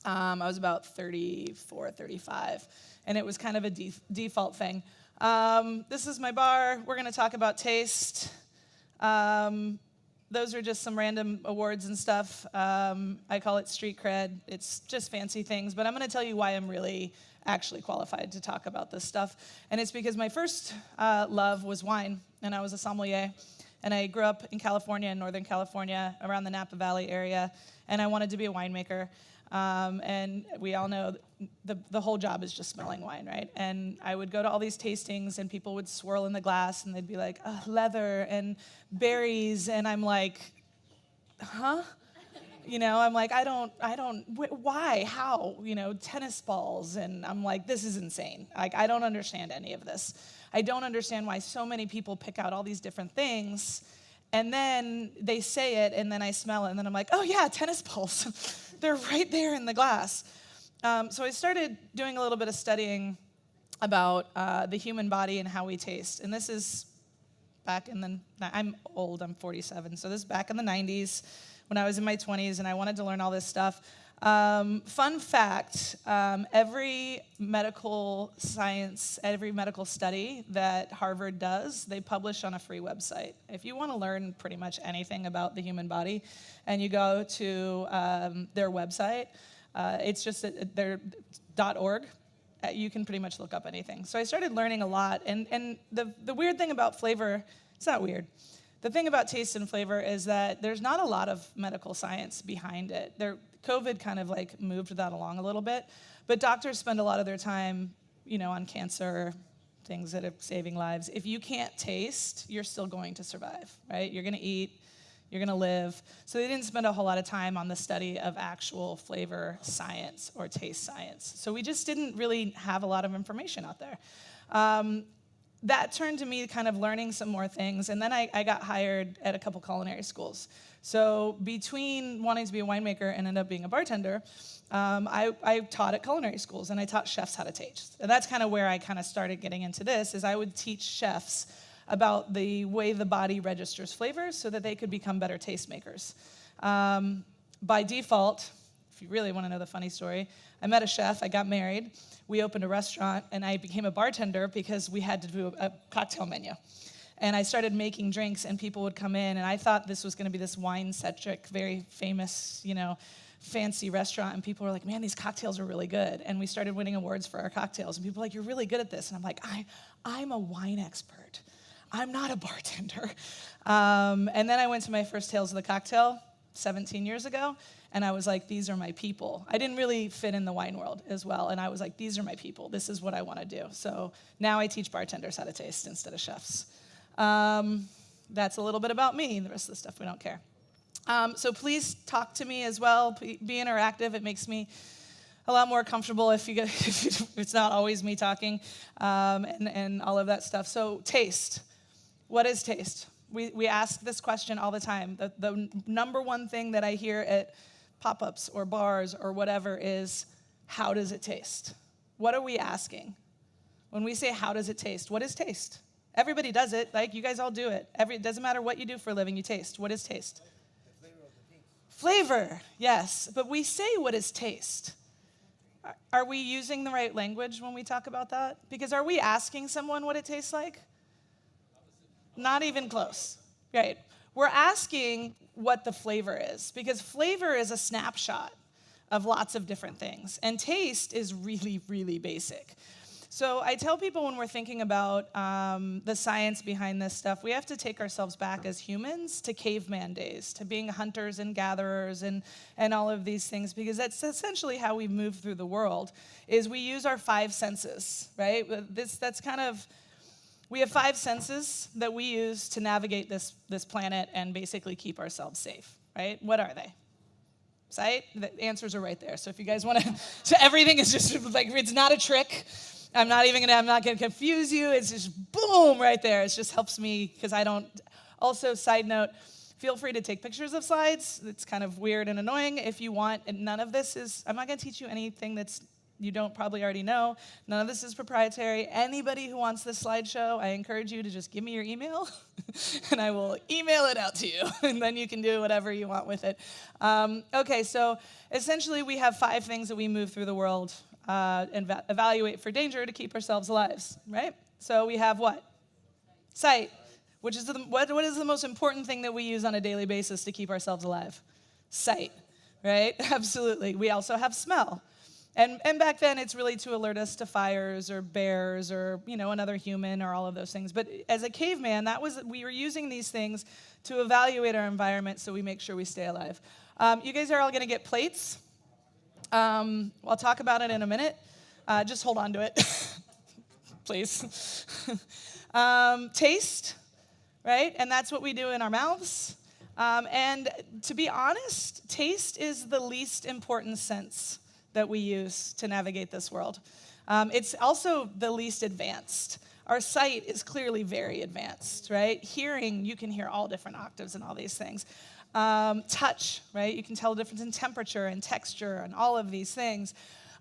I was about 34, 35, and it was kind of a default thing. This is my bar. We're going to talk about taste. Those are just some random awards and stuff. I call it street cred. It's just fancy things, but I'm going to tell you why I'm really actually qualified to talk about this stuff. And it's because my first love was wine, and I was a sommelier. And I grew up in California, in Northern California, around the Napa Valley area, and I wanted to be a winemaker. And we all know the whole job is just smelling wine, right? And I would go to all these tastings, and people would swirl in the glass, and they'd be like, leather and berries, and I'm like, huh? I'm like, why, how? Tennis balls, and I'm like, this is insane. Like, I don't understand any of this. I don't understand why so many people pick out all these different things, and then they say it, and then I smell it, and then I'm like, oh yeah, tennis balls. They're right there in the glass. So I started doing a little bit of studying about the human body and how we taste. And this is back I'm old, I'm 47, so this is back in the 90s when I was in my 20s, and I wanted to learn all this stuff. Fun fact, every medical science, every medical study that Harvard does, they publish on a free website. If you want to learn pretty much anything about the human body, and you go to their website, it's just their .org, you can pretty much look up anything. So I started learning a lot, and the weird thing about flavor, it's not weird. The thing about taste and flavor is that there's not a lot of medical science behind it. COVID kind of like moved that along a little bit, but doctors spend a lot of their time, on cancer, things that are saving lives. If you can't taste, you're still going to survive, right? You're going to eat, you're going to live. So they didn't spend a whole lot of time on the study of actual flavor science or taste science. So we just didn't really have a lot of information out there. That turned to me kind of learning some more things, and then I got hired at a couple culinary schools. So between wanting to be a winemaker and end up being a bartender, I taught at culinary schools, and I taught chefs how to taste. And that's kind of where I kind of started getting into this, is I would teach chefs about the way the body registers flavors so that they could become better tastemakers. By default, if you really want to know the funny story, I met a chef, I got married, we opened a restaurant, and I became a bartender because we had to do a cocktail menu. And I started making drinks, and people would come in, and I thought this was going to be this wine-centric, very famous, fancy restaurant, and people were like, man, these cocktails are really good. And we started winning awards for our cocktails, and people were like, you're really good at this. And I'm like, I'm a wine expert. I'm not a bartender. And then I went to my first Tales of the Cocktail 17 years ago, and I was like, these are my people. I didn't really fit in the wine world as well, and I was like, these are my people. This is what I want to do. So now I teach bartenders how to taste instead of chefs. That's a little bit about me. The rest of the stuff we don't care. So please talk to me as well. Be interactive. It makes me a lot more comfortable if it's not always me talking, and all of that stuff. So taste. What is taste? We ask this question all the time. The number one thing that I hear at pop-ups or bars or whatever is, how does it taste? What are we asking? When we say, how does it taste? What is taste? Everybody does it. Like, you guys all do it. It doesn't matter what you do for a living, you taste. What is taste? The flavor of the taste. Flavor, yes. But we say, what is taste? Are we using the right language when we talk about that? Because are we asking someone what it tastes like? Not even close. Right. We're asking what the flavor is, because flavor is a snapshot of lots of different things, and taste is really, really basic. So I tell people when we're thinking about the science behind this stuff, we have to take ourselves back as humans to caveman days, to being hunters and gatherers and all of these things, because that's essentially how we move through the world, is we use our 5 senses, right? We have 5 senses that we use to navigate this planet and basically keep ourselves safe, right? What are they? Sight? The answers are right there. So if you guys want to, so everything is just like, it's not a trick. I'm not going to confuse you. It's just boom right there. It just helps me because I don't. Also, side note, feel free to take pictures of slides. It's kind of weird and annoying if you want. And none of this is, I'm not going to teach you anything that's you don't probably already know. None of this is proprietary. Anybody who wants this slideshow, I encourage you to just give me your email, and I will email it out to you, and then you can do whatever you want with it. Okay, so essentially we have 5 things that we move through the world and evaluate for danger to keep ourselves alive, right? So we have what? Sight, which is what is the most important thing that we use on a daily basis to keep ourselves alive? Sight, right? Absolutely. We also have smell. And back then, it's really to alert us to fires or bears or, another human or all of those things. But as a caveman, we were using these things to evaluate our environment so we make sure we stay alive. You guys are all going to get plates. I'll talk about it in a minute. Just hold on to it, please. Taste, right? And that's what we do in our mouths. And to be honest, taste is the least important sense that we use to navigate this world. It's also the least advanced. Our sight is clearly very advanced, right? Hearing, you can hear all different octaves and all these things. Touch, right? You can tell the difference in temperature and texture and all of these things.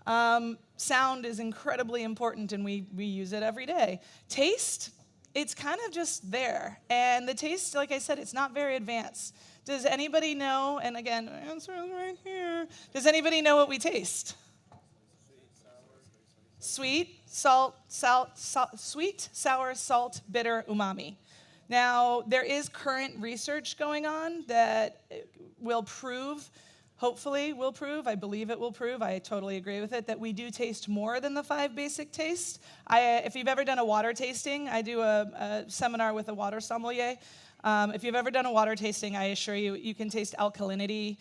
Sound is incredibly important, and we use it every day. Taste, it's kind of just there. And the taste, like I said, it's not very advanced. Does anybody know, and again, answer is right here. Does anybody know what we taste? Sweet, sweet, sour, salt, bitter, umami. Now, there is current research going on that will prove, hopefully will prove, I believe it will prove, I totally agree with it, that we do taste more than the 5 basic tastes. If you've ever done a water tasting, I do a seminar with a water sommelier. If you've ever done a water tasting, I assure you, you can taste alkalinity.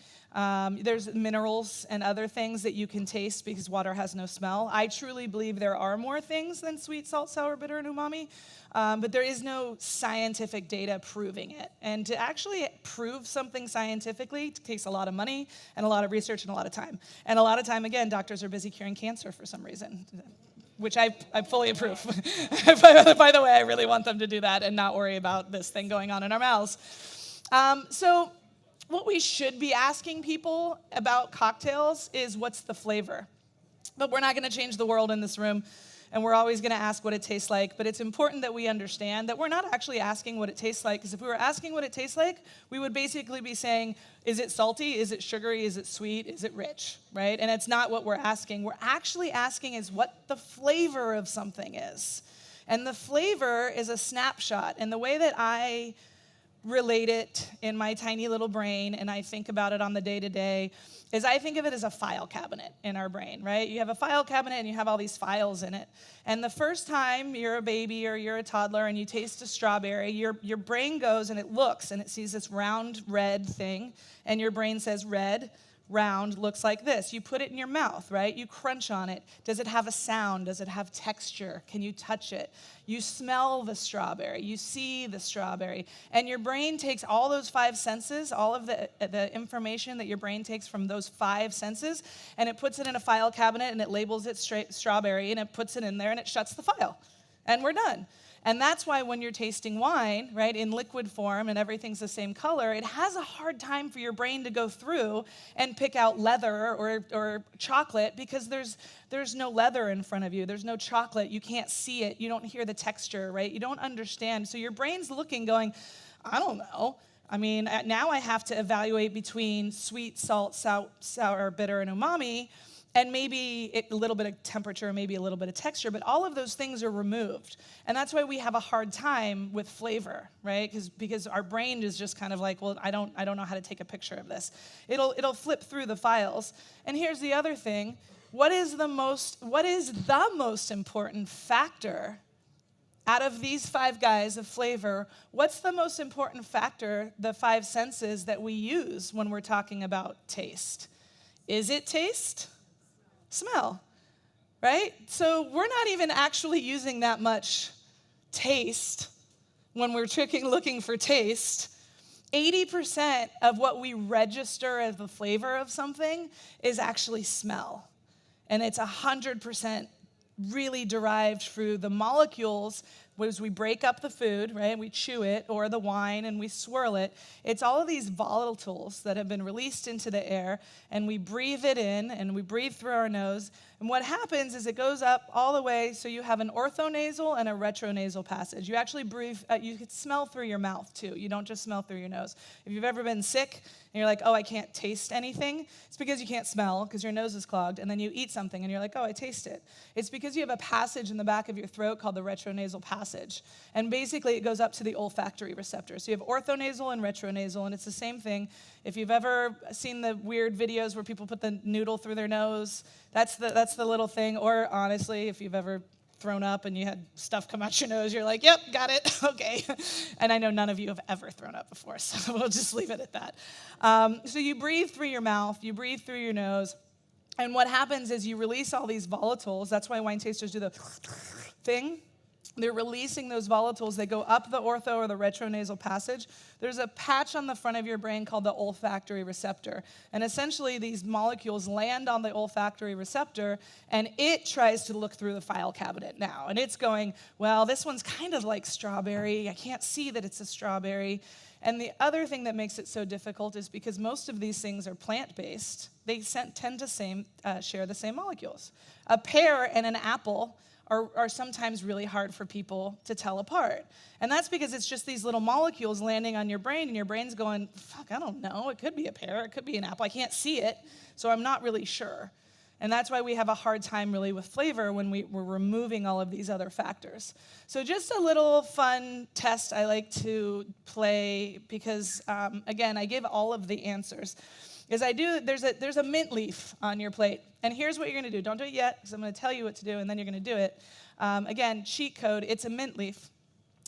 There's minerals and other things that you can taste because water has no smell. I truly believe there are more things than sweet, salt, sour, bitter, and umami, but there is no scientific data proving it. And to actually prove something scientifically takes a lot of money and a lot of research and a lot of time. And a lot of time, again, doctors are busy curing cancer for some reason, which I fully approve. By the way, I really want them to do that and not worry about this thing going on in our mouths. So what we should be asking people about cocktails is what's the flavor? But we're not going to change the world in this room, and we're always going to ask what it tastes like. But it's important that we understand that we're not actually asking what it tastes like, because if we were asking what it tastes like, we would basically be saying, is it salty? Is it sugary? Is it sweet? Is it rich? Right? And it's not what we're asking. We're actually asking is what the flavor of something is. And the flavor is a snapshot. And the way that I relate it in my tiny little brain, and I think about it on the day-to-day, is I think of it as a file cabinet in our brain, right? You have a file cabinet and you have all these files in it. And the first time you're a baby or you're a toddler and you taste a strawberry, your brain goes and it looks and it sees this round red thing, and your brain says red, round, looks like this. You put it in your mouth, right? You crunch on it. Does it have a sound? Does it have texture? Can you touch it? You smell the strawberry. You see the strawberry. And your brain takes all those 5 senses, all of the information that your brain takes from those 5 senses, and it puts it in a file cabinet, and it labels it strawberry, and it puts it in there, and it shuts the file. And we're done. And that's why when you're tasting wine, right, in liquid form and everything's the same color, it has a hard time for your brain to go through and pick out leather or chocolate, because there's no leather in front of you. There's no chocolate. You can't see it. You don't hear the texture, right? You don't understand. So your brain's looking, going, I don't know. I mean, now I have to evaluate between sweet, salt, sour, bitter, and umami, and maybe a little bit of temperature, maybe a little bit of texture, but all of those things are removed. And that's why we have a hard time with flavor, right? Because our brain is just kind of like, well, I don't know how to take a picture of this. It'll flip through the files. And here's the other thing. What is the most important factor out of these 5 guys of flavor? What's the most important factor, the 5 senses that we use when we're talking about taste? Is it taste? Smell, right? So we're not even actually using that much taste when we're looking for taste. 80% of what we register as the flavor of something is actually smell. And it's 100% really derived through the molecules. As we break up the food, right, we chew it, or the wine, and we swirl it. It's all of these volatiles that have been released into the air, and we breathe it in, and we breathe through our nose. And what happens is it goes up all the way, so you have an orthonasal and a retronasal passage. You actually breathe, you can smell through your mouth, too. You don't just smell through your nose. If you've ever been sick, and you're like, oh, I can't taste anything, it's because you can't smell, because your nose is clogged, and then you eat something, and you're like, oh, I taste it. It's because you have a passage in the back of your throat called the retronasal passage. And basically, it goes up to the olfactory receptor. So you have orthonasal and retronasal, and it's the same thing. If you've ever seen the weird videos where people put the noodle through their nose, that's the little thing. Or honestly, if you've ever thrown up and you had stuff come out your nose, you're like, yep, got it, okay. And I know none of you have ever thrown up before, so we'll just leave it at that. So you breathe through your mouth, you breathe through your nose, and what happens is you release all these volatiles. That's why wine tasters do the thing. They're releasing those volatiles. They go up the ortho or the retronasal passage. There's a patch on the front of your brain called the olfactory receptor. And essentially, these molecules land on the olfactory receptor, and it tries to look through the file cabinet now. And it's going, well, this one's kind of like strawberry. I can't see that it's a strawberry. And the other thing that makes it so difficult is because most of these things are plant-based, they tend to share the same molecules. A pear and an apple are sometimes really hard for people to tell apart. And that's because it's just these little molecules landing on your brain, and your brain's going, fuck, I don't know. It could be a pear. It could be an apple. I can't see it, so I'm not really sure. And that's why we have a hard time really with flavor when we're removing all of these other factors. So just a little fun test I like to play because, again, I give all of the answers. There's a mint leaf on your plate. And here's what you're going to do. Don't do it yet, because I'm going to tell you what to do, and then you're going to do it. Again, cheat code, it's a mint leaf.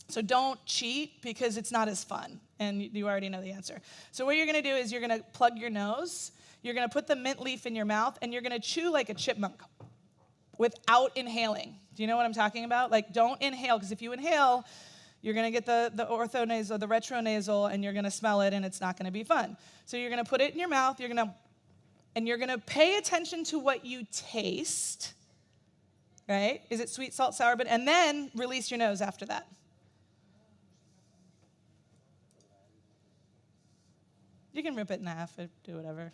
So don't cheat, because it's not as fun, and you already know the answer. So what you're going to do is you're going to plug your nose, you're going to put the mint leaf in your mouth, and you're going to chew like a chipmunk without inhaling. Do you know what I'm talking about? Like, don't inhale, because if you inhale, you're going to get the orthonasal, the retronasal, and you're going to smell it, and it's not going to be fun. So you're going to put it in your mouth, you're going to pay attention to what you taste, right? Is it sweet, salt, sour, bitter? And then release your nose after that. You can rip it in half, do whatever.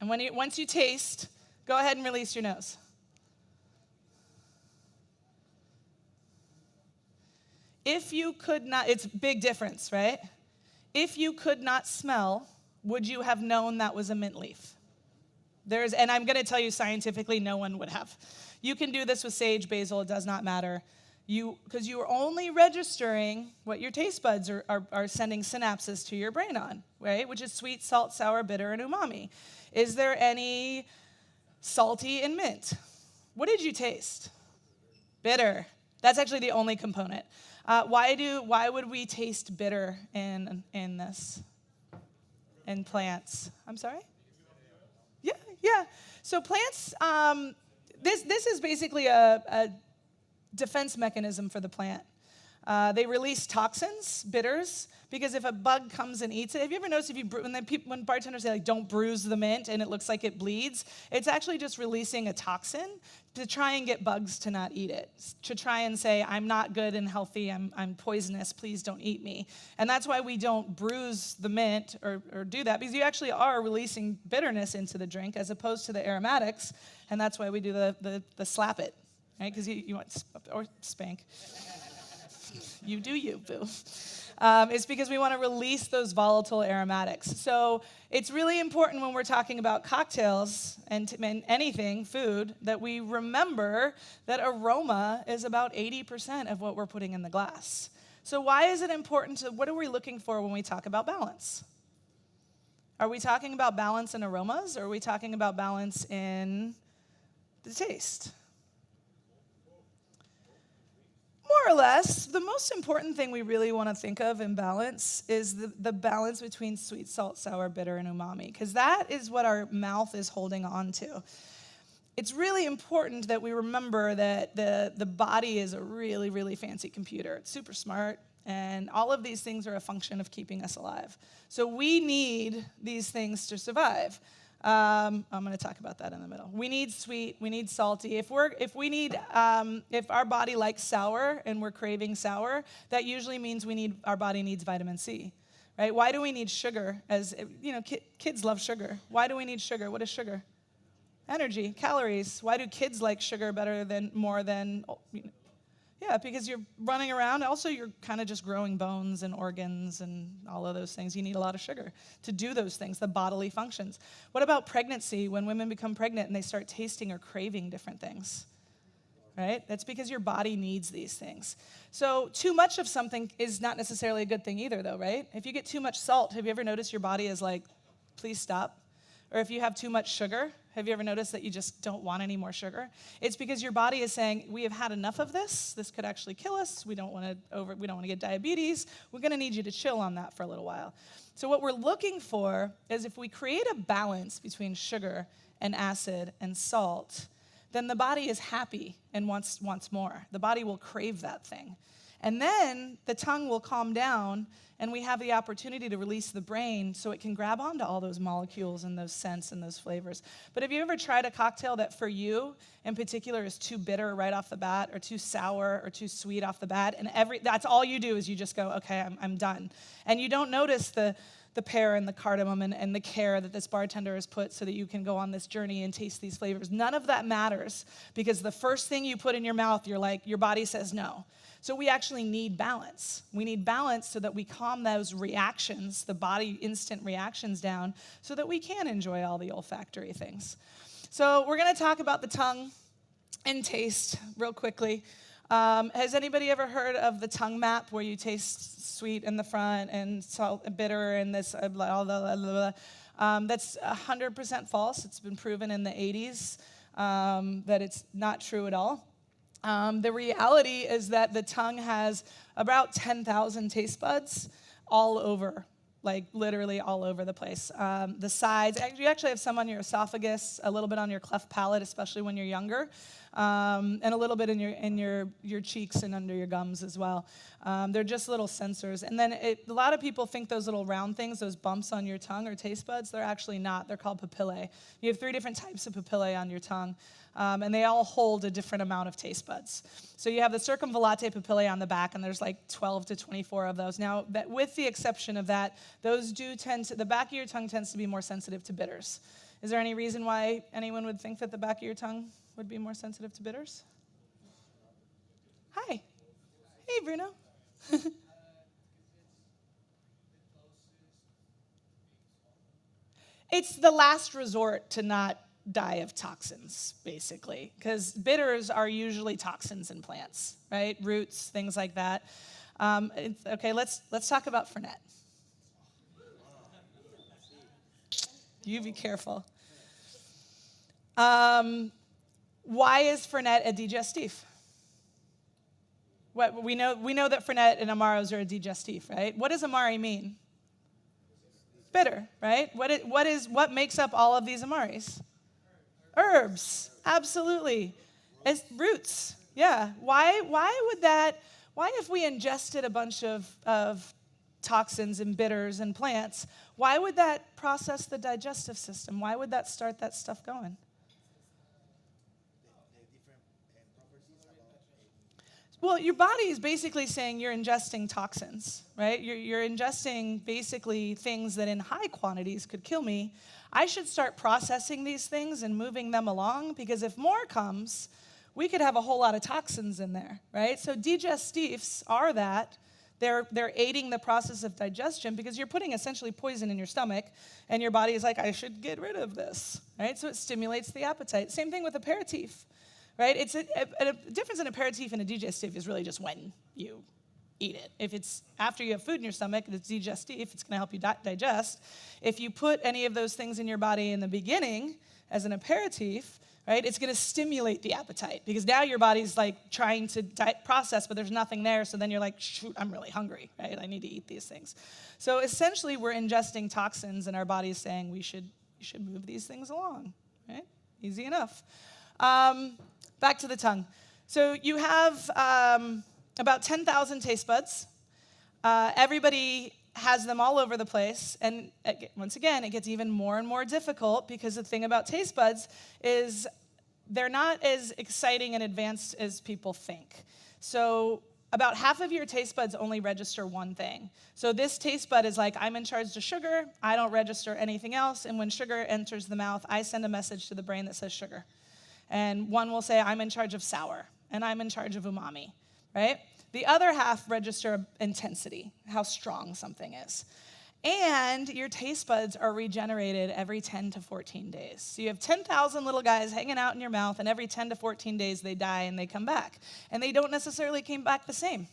And once you taste, go ahead and release your nose. If you could not, it's a big difference, right? If you could not smell, would you have known that was a mint leaf? And I'm going to tell you scientifically, no one would have. You can do this with sage, basil, it does not matter. Because you are only registering what your taste buds are sending synapses to your brain on, right? Which is sweet, salt, sour, bitter, and umami. Is there any salty in mint? What did you taste? Bitter. That's actually the only component. Why would we taste bitter in this? In plants? I'm sorry? Yeah. So plants, this is basically a defense mechanism for the plant. They release toxins, bitters, because if a bug comes and eats it, have you ever noticed when bartenders say, like, don't bruise the mint and it looks like it bleeds, it's actually just releasing a toxin to try and get bugs to not eat it, to try and say, I'm not good and healthy, I'm poisonous, please don't eat me. And that's why we don't bruise the mint or do that, because you actually are releasing bitterness into the drink as opposed to the aromatics, and that's why we do the slap it, right? Because you want, or spank. You do you, boo. It's because we want to release those volatile aromatics. So it's really important when we're talking about cocktails and anything, food, that we remember that aroma is about 80% of what we're putting in the glass. So why is it important what are we looking for when we talk about balance? Are we talking about balance in aromas, or are we talking about balance in the taste? More or less, the most important thing we really want to think of in balance is the balance between sweet, salt, sour, bitter, and umami, because that is what our mouth is holding on to. It's really important that we remember that the body is a really, really fancy computer. It's super smart, and all of these things are a function of keeping us alive. So we need these things to survive. I'm going to talk about that in the middle. We need sweet, we need salty. If our body likes sour and we're craving sour, that usually means our body needs vitamin C, right? Why do we need sugar? As you know, kids love sugar. Why do we need sugar? What is sugar? Energy, calories. Why do kids like sugar more than? Yeah, because you're running around. Also, you're kind of just growing bones and organs and all of those things. You need a lot of sugar to do those things, the bodily functions. What about pregnancy? When women become pregnant and they start tasting or craving different things, right? That's because your body needs these things. So too much of something is not necessarily a good thing either, though, right? If you get too much salt, have you ever noticed your body is like, please stop? Or if you have too much sugar, have you ever noticed that you just don't want any more sugar? It's because your body is saying, we have had enough of this. This could actually kill us. We don't want to get diabetes. We're going to need you to chill on that for a little while. So what we're looking for is if we create a balance between sugar and acid and salt, then the body is happy and wants more. The body will crave that thing. And then the tongue will calm down, and we have the opportunity to release the brain so it can grab onto all those molecules and those scents and those flavors. But have you ever tried a cocktail that for you in particular is too bitter right off the bat, or too sour or too sweet off the bat, and that's all you do is you just go, okay, I'm done. And you don't notice the pear and the cardamom and the care that this bartender has put so that you can go on this journey and taste these flavors. None of that matters, because the first thing you put in your mouth, your body says no. So we actually need balance. We need balance so that we calm those reactions, the body instant reactions down, so that we can enjoy all the olfactory things. So we're going to talk about the tongue and taste real quickly. Has anybody ever heard of the tongue map, where you taste sweet in the front and salt and bitter and this blah, blah, blah, blah, blah. That's 100% false. It's been proven in the 80s that it's not true at all. The reality is that the tongue has about 10,000 taste buds all over, like literally all over the place. The sides, you actually have some on your esophagus, a little bit on your cleft palate, especially when you're younger, and a little bit in your cheeks and under your gums as well. They're just little sensors. And then a lot of people think those little round things, those bumps on your tongue are taste buds. They're actually not. They're called papillae. You have 3 different types of papillae on your tongue. And they all hold a different amount of taste buds. So you have the circumvallate papillae on the back, and there's like 12 to 24 of those. Now, with the exception of that, those do the back of your tongue tends to be more sensitive to bitters. Is there any reason why anyone would think that the back of your tongue would be more sensitive to bitters? Hi. Hey, Bruno. It's the last resort to not die of toxins, basically, because bitters are usually toxins in plants, right? Roots, things like that. Okay, let's talk about Fernet. You be careful. Why is Fernet a digestif? We know that Fernet and Amaros are a digestif, right? What does Amari mean? Bitter, right? What makes up all of these Amaris? Herbs, absolutely. It's roots, yeah. Why if we ingested a bunch of toxins and bitters and plants, why would that process the digestive system? Why would that start that stuff going? Well, your body is basically saying you're ingesting toxins, right? You're ingesting basically things that in high quantities could kill me. I should start processing these things and moving them along, because if more comes, we could have a whole lot of toxins in there, right? So digestifs are that. They're aiding the process of digestion, because you're putting essentially poison in your stomach, and your body is like, I should get rid of this, right? So it stimulates the appetite. Same thing with aperitif. Right? It's a difference in aperitif and a digestif is really just when you eat it. If it's after you have food in your stomach, it's digestive, it's going to help you digest. If you put any of those things in your body in the beginning as an aperitif, right, it's going to stimulate the appetite because now your body's like trying to process, but there's nothing there. So then you're like, shoot, I'm really hungry, right? I need to eat these things. So essentially, we're ingesting toxins, and our body's saying we should move these things along, right? Easy enough. Back to the tongue. So you have about 10,000 taste buds. Everybody has them all over the place. And once again, it gets even more and more difficult because the thing about taste buds is they're not as exciting and advanced as people think. So about half of your taste buds only register one thing. So this taste bud is like, I'm in charge of sugar, I don't register anything else, and when sugar enters the mouth, I send a message to the brain that says sugar. And one will say, I'm in charge of sour, and I'm in charge of umami, right? The other half register intensity, how strong something is. And your taste buds are regenerated every 10 to 14 days. So you have 10,000 little guys hanging out in your mouth, and every 10 to 14 days they die and they come back. And they don't necessarily come back the same,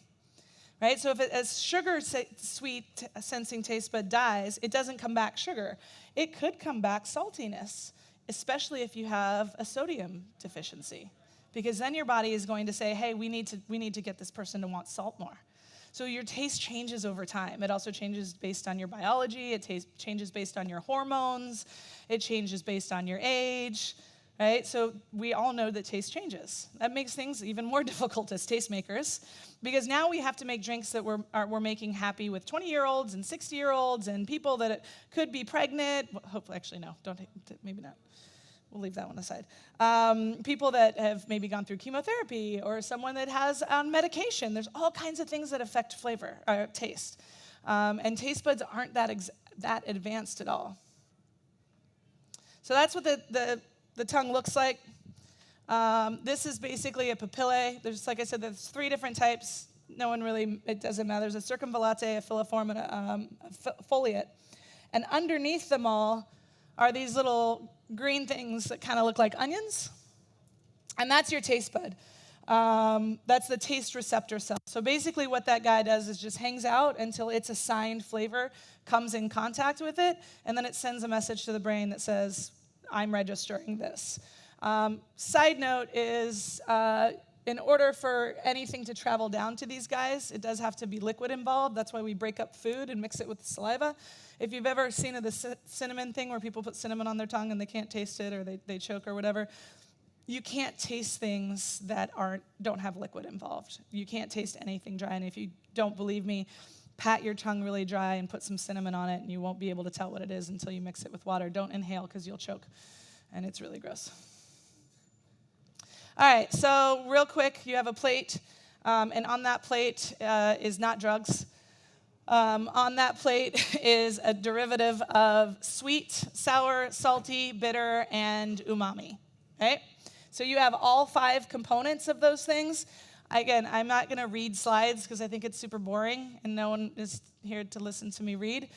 right? So if as sugar sweet sensing taste bud dies, it doesn't come back sugar. It could come back saltiness, especially if you have a sodium deficiency. Because then your body is going to say, hey, we need to get this person to want salt more. So your taste changes over time. It also changes based on your biology. It changes based on your hormones. It changes based on your age, right? So we all know that taste changes. That makes things even more difficult as tastemakers because now we have to make drinks that we're making happy with 20-year-olds and 60-year-olds and people that could be pregnant. Hopefully, actually, no, maybe not. We'll leave that one aside. People that have maybe gone through chemotherapy or someone that has on medication. There's all kinds of things that affect flavor or taste. And taste buds aren't that advanced at all. So that's what the tongue looks like. This is basically a papillae. There's, like I said, there's 3 different types. No one really, it doesn't matter. There's a circumvallate, a filiform, and a foliate. And underneath them all are these little green things that kind of look like onions. And that's your taste bud. That's the taste receptor cell. So basically what that guy does is just hangs out until its assigned flavor comes in contact with it, and then it sends a message to the brain that says, I'm registering this. Side note is, in order for anything to travel down to these guys, it does have to be liquid involved. That's why we break up food and mix it with the saliva. If you've ever seen the cinnamon thing where people put cinnamon on their tongue and they can't taste it or they choke or whatever, you can't taste things that don't have liquid involved. You can't taste anything dry. And if you don't believe me, pat your tongue really dry and put some cinnamon on it, and you won't be able to tell what it is until you mix it with water. Don't inhale because you'll choke, and it's really gross. All right, so real quick, you have a plate, and on that plate is not drugs. On that plate is a derivative of sweet, sour, salty, bitter, and umami, right? So you have all 5 components of those things. Again, I'm not going to read slides because I think it's super boring, and no one is here to listen to me read.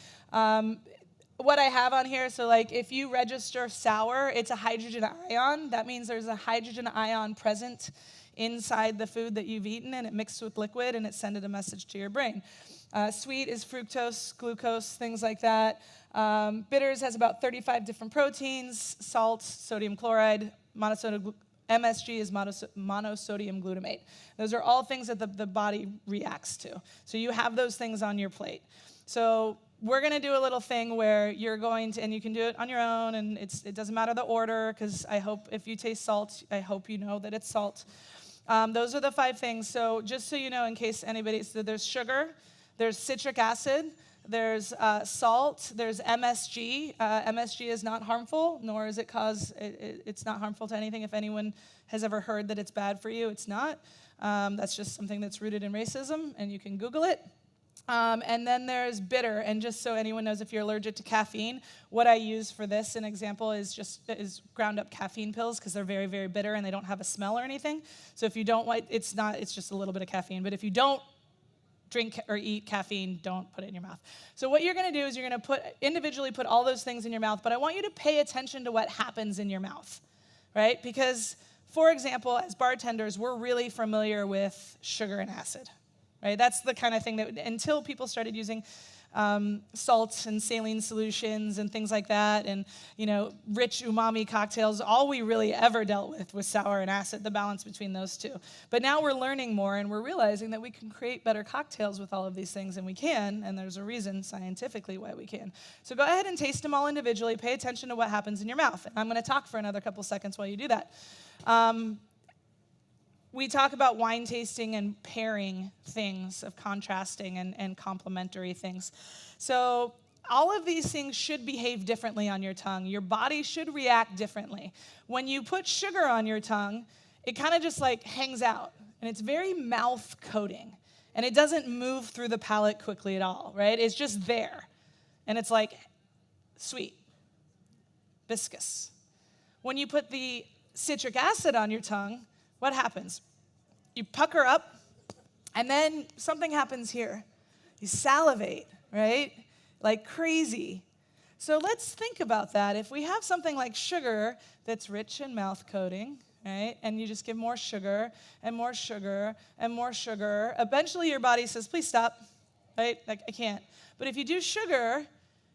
What I have on here, so like if you register sour, it's a hydrogen ion. That means there's a hydrogen ion present inside the food that you've eaten, and it mixed with liquid, and it sends a message to your brain. Sweet is fructose, glucose, things like that. Bitters has about 35 different proteins. Salt, sodium chloride, MSG is monosodium glutamate. Those are all things that the body reacts to. So you have those things on your plate. So we're going to do a little thing where you're going to, and you can do it on your own, and it doesn't matter the order, because I hope if you taste salt, I hope you know that it's salt. Those are the 5 things. So just so you know, in case anybody, so there's sugar, there's citric acid, there's salt, there's MSG. MSG is not harmful, nor is it it's not harmful to anything. If anyone has ever heard that it's bad for you, it's not. That's just something that's rooted in racism, and you can Google it. And then there's bitter, and just so anyone knows, if you're allergic to caffeine, what I use for this, an example, is ground up caffeine pills, because they're very, very bitter and they don't have a smell or anything. So if you don't like, it's just a little bit of caffeine. But if you don't drink or eat caffeine, don't put it in your mouth. So what you're going to do is you're going to individually put all those things in your mouth, but I want you to pay attention to what happens in your mouth, right? Because, for example, as bartenders, we're really familiar with sugar and acid, right? That's the kind of thing that, until people started using salts and saline solutions and things like that, and rich umami cocktails, all we really ever dealt with was sour and acid, the balance between those two. But now we're learning more, and we're realizing that we can create better cocktails with all of these things, and we can, and there's a reason scientifically why we can. So go ahead and taste them all individually. Pay attention to what happens in your mouth. And I'm going to talk for another couple seconds while you do that. We talk about wine tasting and pairing things, of contrasting and complementary things. So all of these things should behave differently on your tongue. Your body should react differently. When you put sugar on your tongue, it kind of just like hangs out, and it's very mouth coating, and it doesn't move through the palate quickly at all, right? It's just there, and it's like sweet, viscous. When you put the citric acid on your tongue, what happens? You pucker up, and then something happens here. You salivate, right? Like crazy. So let's think about that. If we have something like sugar that's rich in mouth coating, right? And you just give more sugar and more sugar and more sugar, eventually your body says, please stop, right? Like, I can't. But if you do sugar,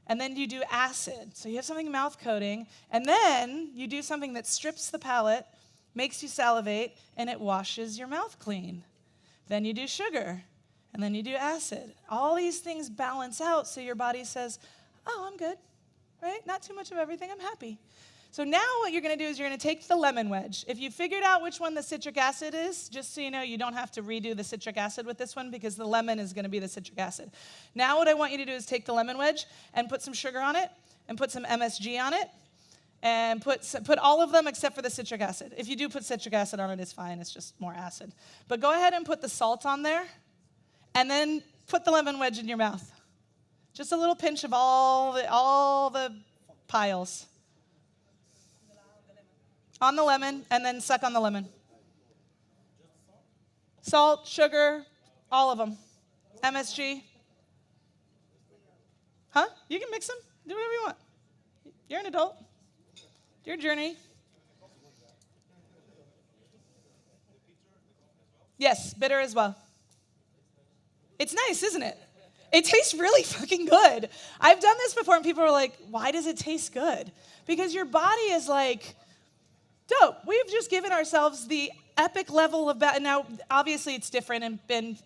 and then you do acid, so you have something mouth coating, and then you do something that strips the palate, makes you salivate, and it washes your mouth clean. Then you do sugar, and then you do acid. All these things balance out, so your body says, oh, I'm good, right? Not too much of everything, I'm happy. So now what you're going to do is you're going to take the lemon wedge. If you figured out which one the citric acid is, just so you know, you don't have to redo the citric acid with this one because the lemon is going to be the citric acid. Now what I want you to do is take the lemon wedge and put some sugar on it and put some MSG on it and put all of them except for the citric acid. If you do put citric acid on it, it's fine. It's just more acid. But go ahead and put the salt on there and then put the lemon wedge in your mouth. Just a little pinch of all the piles. On the lemon, and then suck on the lemon. Salt, sugar, all of them. MSG. Huh? You can mix them. Do whatever you want. You're an adult. Your journey. Yes, bitter as well. It's nice, isn't it? It tastes really fucking good. I've done this before, and people are like, why does it taste good? Because your body is like, dope. We've just given ourselves the epic level of now, obviously, it's different, and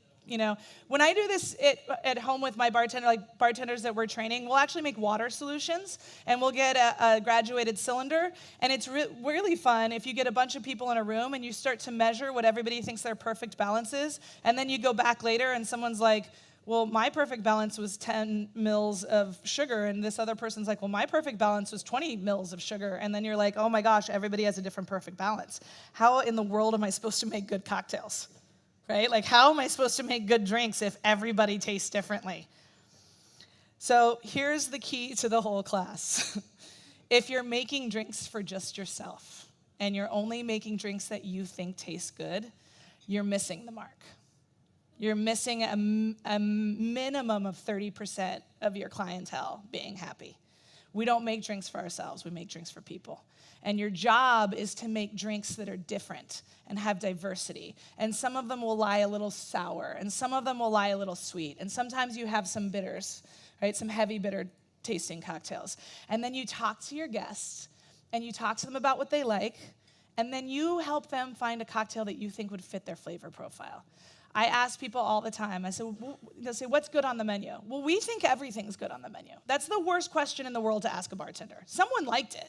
when I do this at home with my bartenders that we're training, we'll actually make water solutions, and we'll get a graduated cylinder, and it's really fun if you get a bunch of people in a room and you start to measure what everybody thinks their perfect balance is, and then you go back later and someone's like, well, my perfect balance was 10 mils of sugar, and this other person's like, well, my perfect balance was 20 mils of sugar, and then you're like, oh my gosh, everybody has a different perfect balance. How in the world am I supposed to make good cocktails, right? Like, how am I supposed to make good drinks if everybody tastes differently? So here's the key to the whole class. If you're making drinks for just yourself, and you're only making drinks that you think taste good, you're missing the mark. You're missing a minimum of 30% of your clientele being happy. We don't make drinks for ourselves. We make drinks for people. And your job is to make drinks that are different and have diversity. And some of them will lie a little sour, and some of them will lie a little sweet. And sometimes you have some bitters, right? Some heavy bitter tasting cocktails. And then you talk to your guests, and you talk to them about what they like, and then you help them find a cocktail that you think would fit their flavor profile. I ask people all the time, they'll say, what's good on the menu? Well, we think everything's good on the menu. That's the worst question in the world to ask a bartender. Someone liked it.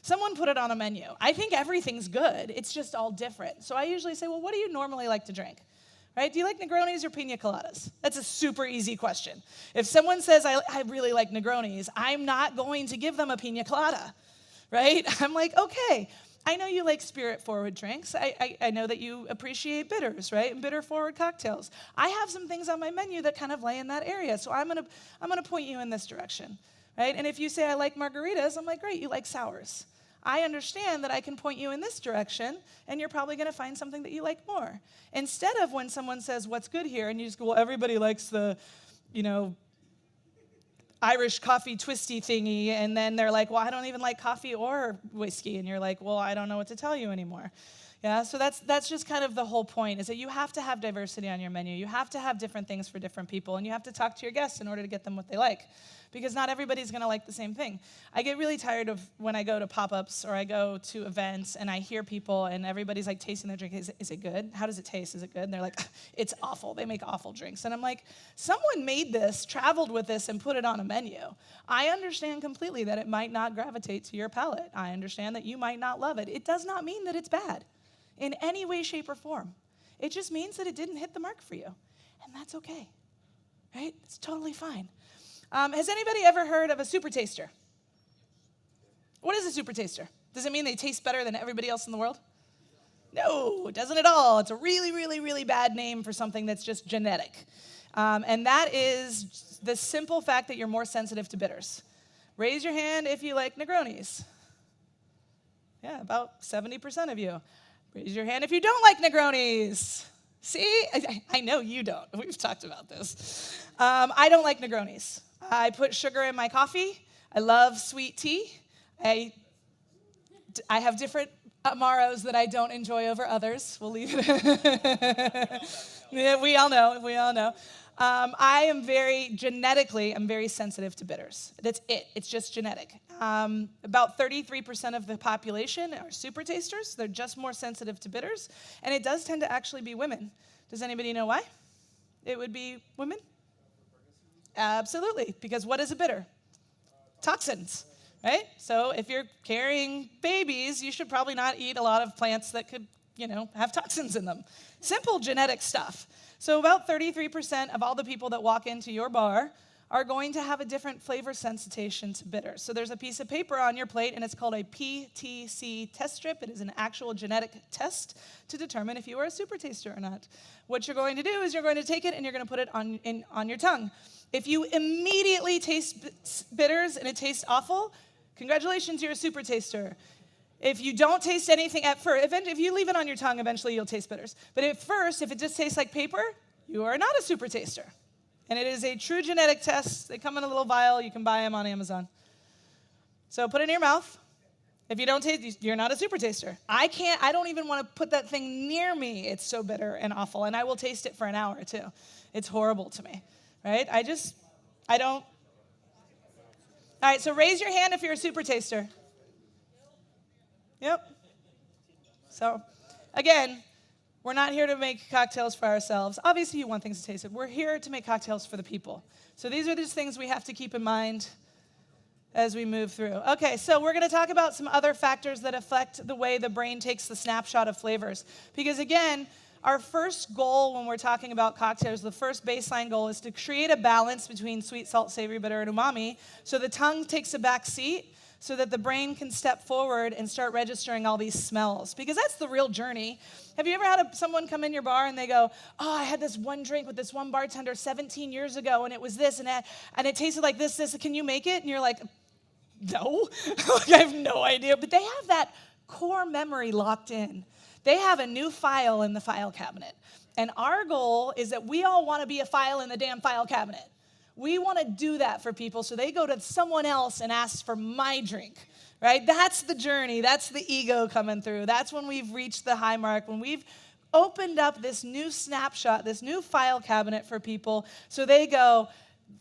Someone put it on a menu. I think everything's good. It's just all different. So I usually say, well, what do you normally like to drink? Right? Do you like Negronis or pina coladas? That's a super easy question. If someone says, I really like Negronis, I'm not going to give them a pina colada, right? I'm like, okay. I know you like spirit-forward drinks. I know that you appreciate bitters, right? And bitter-forward cocktails. I have some things on my menu that kind of lay in that area, so I'm gonna point you in this direction, right? And if you say I like margaritas, I'm like, great, you like sours. I understand that I can point you in this direction, and you're probably gonna find something that you like more. Instead of when someone says, what's good here, and you just go, well, everybody likes the, Irish coffee twisty thingy, and then they're like, well, I don't even like coffee or whiskey, and you're like, well, I don't know what to tell you anymore. Yeah, so that's just kind of the whole point, is that you have to have diversity on your menu. You have to have different things for different people, and you have to talk to your guests in order to get them what they like, because not everybody's going to like the same thing. I get really tired of when I go to pop-ups or I go to events and I hear people and everybody's like tasting their drink. Is it good? How does it taste? Is it good? And they're like, it's awful. They make awful drinks. And I'm like, someone made this, traveled with this, and put it on a menu. I understand completely that it might not gravitate to your palate. I understand that you might not love it. It does not mean that it's bad in any way, shape, or form. It just means that it didn't hit the mark for you. And that's okay, right? It's totally fine. Has anybody ever heard of a super taster? What is a super taster? Does it mean they taste better than everybody else in the world? No, it doesn't at all. It's a really, really, really bad name for something that's just genetic. And that is the simple fact that you're more sensitive to bitters. Raise your hand if you like Negronis. Yeah, about 70% of you. Raise your hand if you don't like Negronis. See, I know you don't. We've talked about this. I don't like Negronis. I put sugar in my coffee. I love sweet tea. I have different Amaros that I don't enjoy over others. We'll leave it. Yeah, we all know. I am I'm very sensitive to bitters. That's it. It's just genetic. About 33% of the population are super tasters. They're just more sensitive to bitters. And it does tend to actually be women. Does anybody know why? It would be women? Absolutely. Because what is a bitter? Toxins, right? So if you're carrying babies, you should probably not eat a lot of plants that could, have toxins in them. Simple genetic stuff. So about 33% of all the people that walk into your bar are going to have a different flavor sensitization to bitter. So there's a piece of paper on your plate, and it's called a PTC test strip. It is an actual genetic test to determine if you are a super taster or not. What you're going to do is you're going to take it and you're going to put it on your tongue. If you immediately taste bitters and it tastes awful, congratulations, you're a super taster. If you don't taste anything at first, if you leave it on your tongue, eventually you'll taste bitters. But at first, if it just tastes like paper, you are not a super taster. And it is a true genetic test. They come in a little vial. You can buy them on Amazon. So put it in your mouth. If you don't taste, you're not a super taster. I don't even want to put that thing near me. It's so bitter and awful. And I will taste it for an hour too. It's horrible to me, right? I don't. All right, so raise your hand if you're a super taster. Yep. So, again, we're not here to make cocktails for ourselves. Obviously, you want things to taste good. We're here to make cocktails for the people. So these are just things we have to keep in mind as we move through. Okay, so we're going to talk about some other factors that affect the way the brain takes the snapshot of flavors. Because, again, our first goal when we're talking about cocktails, the first baseline goal is to create a balance between sweet, salt, savory, bitter, and umami so the tongue takes a back seat, so that the brain can step forward and start registering all these smells. Because that's the real journey. Have you ever had someone come in your bar and they go, oh, I had this one drink with this one bartender 17 years ago, and it was this and that, and it tasted like this, can you make it? And you're like, no, I have no idea. But they have that core memory locked in. They have a new file in the file cabinet. And our goal is that we all want to be a file in the damn file cabinet. We want to do that for people so they go to someone else and ask for my drink, right? That's the journey. That's the ego coming through. That's when we've reached the high mark, when we've opened up this new snapshot, this new file cabinet for people so they go,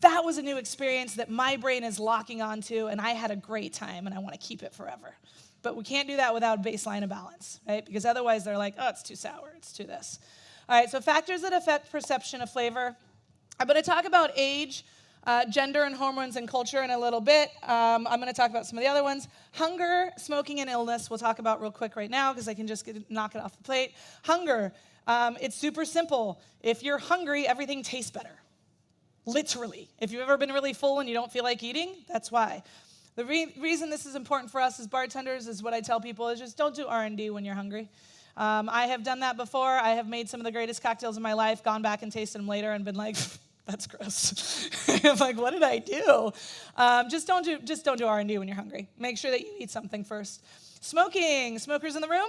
that was a new experience that my brain is locking onto, and I had a great time, and I want to keep it forever. But we can't do that without baseline of balance, right? Because otherwise they're like, oh, it's too sour, it's too this. All right, so factors that affect perception of flavor. I'm going to talk about age, gender, and hormones and culture in a little bit. I'm going to talk about some of the other ones. Hunger, smoking, and illness we'll talk about real quick right now because I can just knock it off the plate. Hunger, it's super simple. If you're hungry, everything tastes better. Literally. If you've ever been really full and you don't feel like eating, that's why. The reason this is important for us as bartenders is what I tell people is just don't do R&D when you're hungry. I have done that before. I have made some of the greatest cocktails in my life, gone back and tasted them later and been like, that's gross. I'm like, what did I do? Just don't do R&D when you're hungry. Make sure that you eat something first. Smoking. Smokers in the room?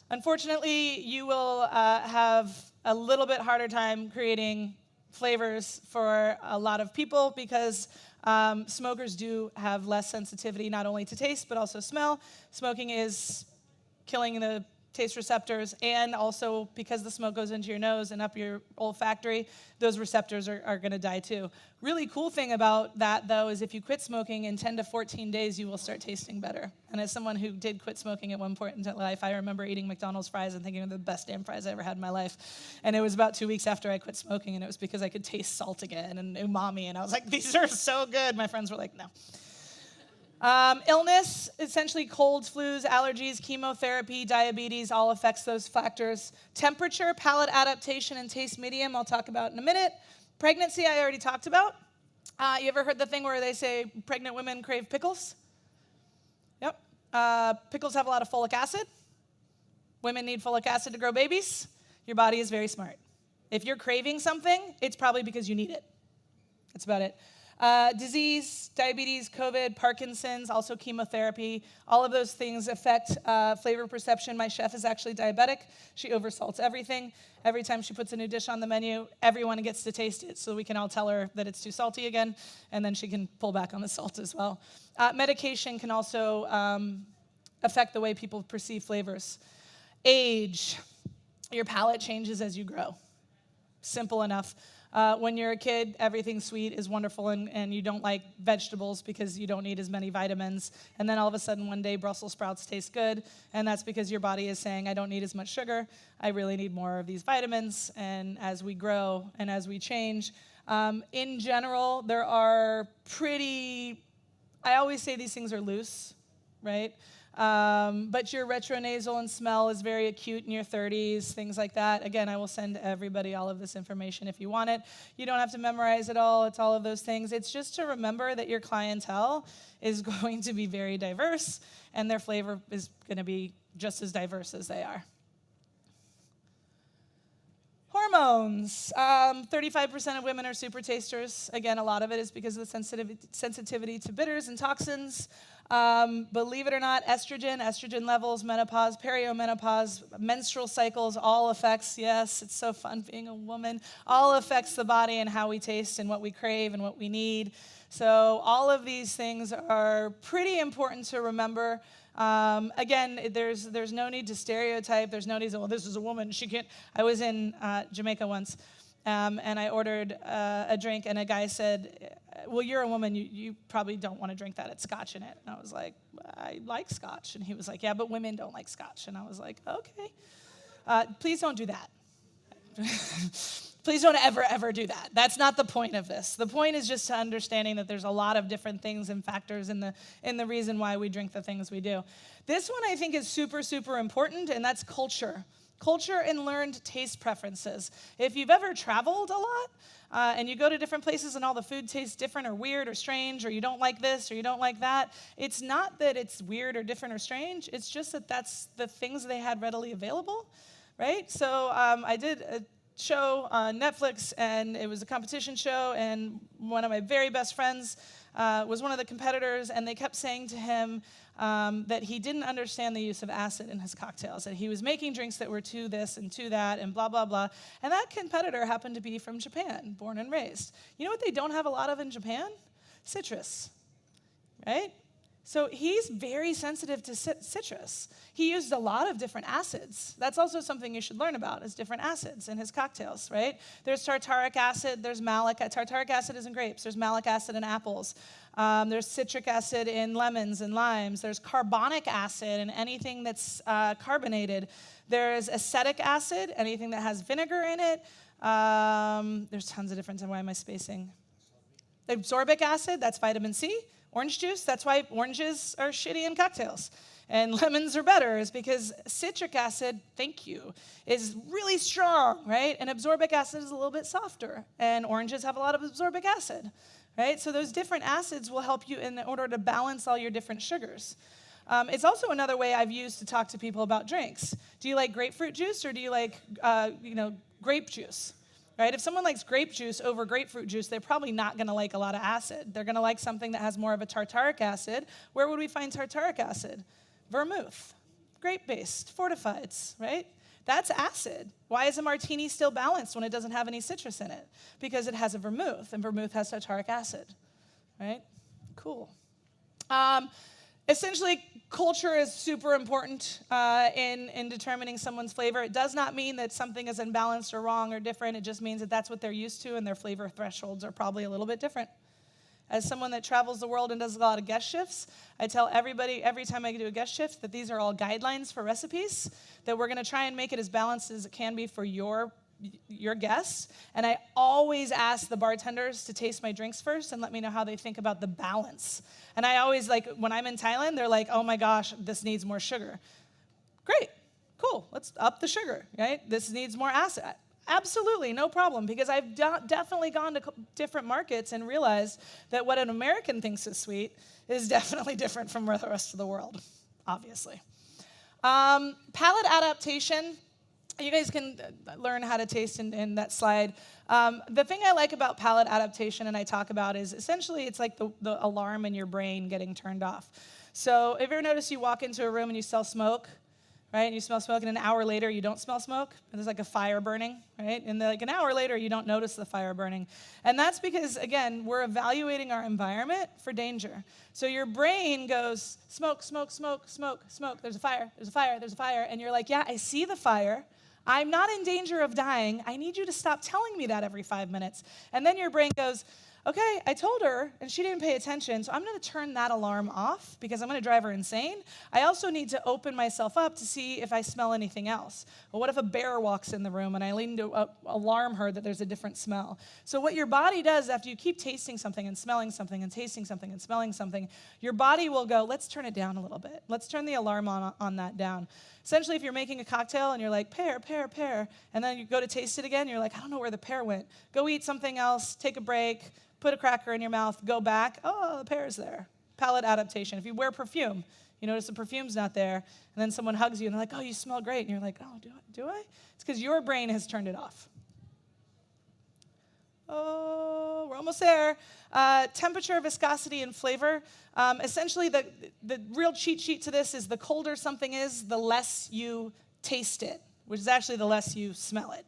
Unfortunately, you will have a little bit harder time creating flavors for a lot of people because smokers do have less sensitivity not only to taste but also smell. Smoking is killing the taste receptors, and also because the smoke goes into your nose and up your olfactory, those receptors are going to die too. Really cool thing about that, though, is if you quit smoking, in 10 to 14 days, you will start tasting better. And as someone who did quit smoking at one point in life, I remember eating McDonald's fries and thinking they're the best damn fries I ever had in my life. And it was about 2 weeks after I quit smoking, and it was because I could taste salt again and umami, and I was like, these are so good. My friends were like, no. Illness, essentially colds, flus, allergies, chemotherapy, diabetes, all affects those factors. Temperature, palate adaptation, and taste medium, I'll talk about in a minute. Pregnancy, I already talked about. You ever heard the thing where they say pregnant women crave pickles? Yep. Pickles have a lot of folic acid. Women need folic acid to grow babies. Your body is very smart. If you're craving something, it's probably because you need it. That's about it. Disease, diabetes, COVID, Parkinson's, also chemotherapy. All of those things affect flavor perception. My chef is actually diabetic. She oversalts everything. Every time she puts a new dish on the menu, everyone gets to taste it, so we can all tell her that it's too salty again, and then she can pull back on the salt as well. Medication can also affect the way people perceive flavors. Age, your palate changes as you grow. Simple enough. When you're a kid, everything sweet is wonderful, and you don't like vegetables because you don't need as many vitamins. And then all of a sudden, one day, Brussels sprouts taste good, and that's because your body is saying, I don't need as much sugar. I really need more of these vitamins. And as we grow and as we change, in general, there are I always say these things are loose, right? But your retronasal and smell is very acute in your 30s, things like that. Again, I will send everybody all of this information if you want it. You don't have to memorize it all. It's all of those things. It's just to remember that your clientele is going to be very diverse, and their flavor is going to be just as diverse as they are. Hormones. 35% of women are super tasters. Again, a lot of it is because of the sensitivity to bitters and toxins. Believe it or not, estrogen levels, menopause, periomenopause, menstrual cycles, all affects, yes, it's so fun being a woman, all affects the body and how we taste and what we crave and what we need. So all of these things are pretty important to remember. Again, there's no need to stereotype. There's no need to, well, this is a woman, she can't. I was in Jamaica once, and I ordered a drink, and a guy said, well, you're a woman, you probably don't want to drink that. It's scotch in it. And I was like, I like scotch. And he was like, yeah, but women don't like scotch. And I was like, okay. Please don't do that. Please don't ever do that. That's not the point of this. The point is just to understanding that there's a lot of different things and factors in the reason why we drink the things we do. This one I think is super, super important, and that's culture. Culture and learned taste preferences. If you've ever traveled a lot and you go to different places and all the food tastes different or weird or strange, or you don't like this or you don't like that, it's not that it's weird or different or strange. It's just that that's the things they had readily available, right? So I did a show on Netflix, and it was a competition show, and one of my very best friends was one of the competitors, and they kept saying to him that he didn't understand the use of acid in his cocktails, that he was making drinks that were to this and to that and blah, blah, blah. And that competitor happened to be from Japan, born and raised. You know what they don't have a lot of in Japan? Citrus, right? So he's very sensitive to citrus. He used a lot of different acids. That's also something you should learn about, is different acids in his cocktails, right? There's tartaric acid, there's malic. Tartaric acid is in grapes. There's malic acid in apples. There's citric acid in lemons and limes. There's carbonic acid in anything that's carbonated. There's acetic acid, anything that has vinegar in it. There's tons of different, why am I spacing? Absorbic acid, that's vitamin C. Orange juice, that's why oranges are shitty in cocktails. And lemons are better, is because citric acid, thank you, is really strong, right? And absorbic acid is a little bit softer. And oranges have a lot of absorbic acid, right? So those different acids will help you in order to balance all your different sugars. It's also another way I've used to talk to people about drinks. Do you like grapefruit juice, or do you like, grape juice? Right? If someone likes grape juice over grapefruit juice, they're probably not going to like a lot of acid. They're going to like something that has more of a tartaric acid. Where would we find tartaric acid? Vermouth, grape-based, fortifieds, right? That's acid. Why is a martini still balanced when it doesn't have any citrus in it? Because it has a vermouth, and vermouth has tartaric acid, right? Cool. Essentially, culture is super important in determining someone's flavor. It does not mean that something is imbalanced or wrong or different. It just means that that's what they're used to, and their flavor thresholds are probably a little bit different. As someone that travels the world and does a lot of guest shifts, I tell everybody every time I do a guest shift that these are all guidelines for recipes, that we're going to try and make it as balanced as it can be for your guests. And I always ask the bartenders to taste my drinks first and let me know how they think about the balance. And I always, like, when I'm in Thailand, they're like, oh my gosh, this needs more sugar. Great, cool, let's up the sugar, right? This needs more acid. Absolutely, no problem, because I've definitely gone to different markets and realized that what an American thinks is sweet is definitely different from the rest of the world, obviously. Palate adaptation. You guys can learn how to taste in that slide. The thing I like about palate adaptation and I talk about is essentially it's like the alarm in your brain getting turned off. So if you ever notice you walk into a room and you smell smoke, right? And you smell smoke, and an hour later you don't smell smoke, and there's like a fire burning, right? And like an hour later you don't notice the fire burning. And that's because, again, we're evaluating our environment for danger. So your brain goes, smoke, smoke, smoke, smoke, smoke, there's a fire, there's a fire, there's a fire. And you're like, yeah, I see the fire. I'm not in danger of dying. I need you to stop telling me that every 5 minutes. And then your brain goes, okay, I told her, and she didn't pay attention, so I'm going to turn that alarm off because I'm going to drive her insane. I also need to open myself up to see if I smell anything else. Well, what if a bear walks in the room and I need to alarm her that there's a different smell? So what your body does after you keep tasting something and smelling something and tasting something and smelling something, your body will go, let's turn it down a little bit. Let's turn the alarm on that down. Essentially, if you're making a cocktail and you're like, pear, pear, pear, and then you go to taste it again, you're like, I don't know where the pear went. Go eat something else, take a break, put a cracker in your mouth, go back, oh, the pear's there. Palate adaptation. If you wear perfume, you notice the perfume's not there, and then someone hugs you and they're like, oh, you smell great, and you're like, oh, do I? It's because your brain has turned it off. Oh, we're almost there. Temperature, viscosity, and flavor. Essentially, the real cheat sheet to this is the colder something is, the less you taste it, which is actually the less you smell it.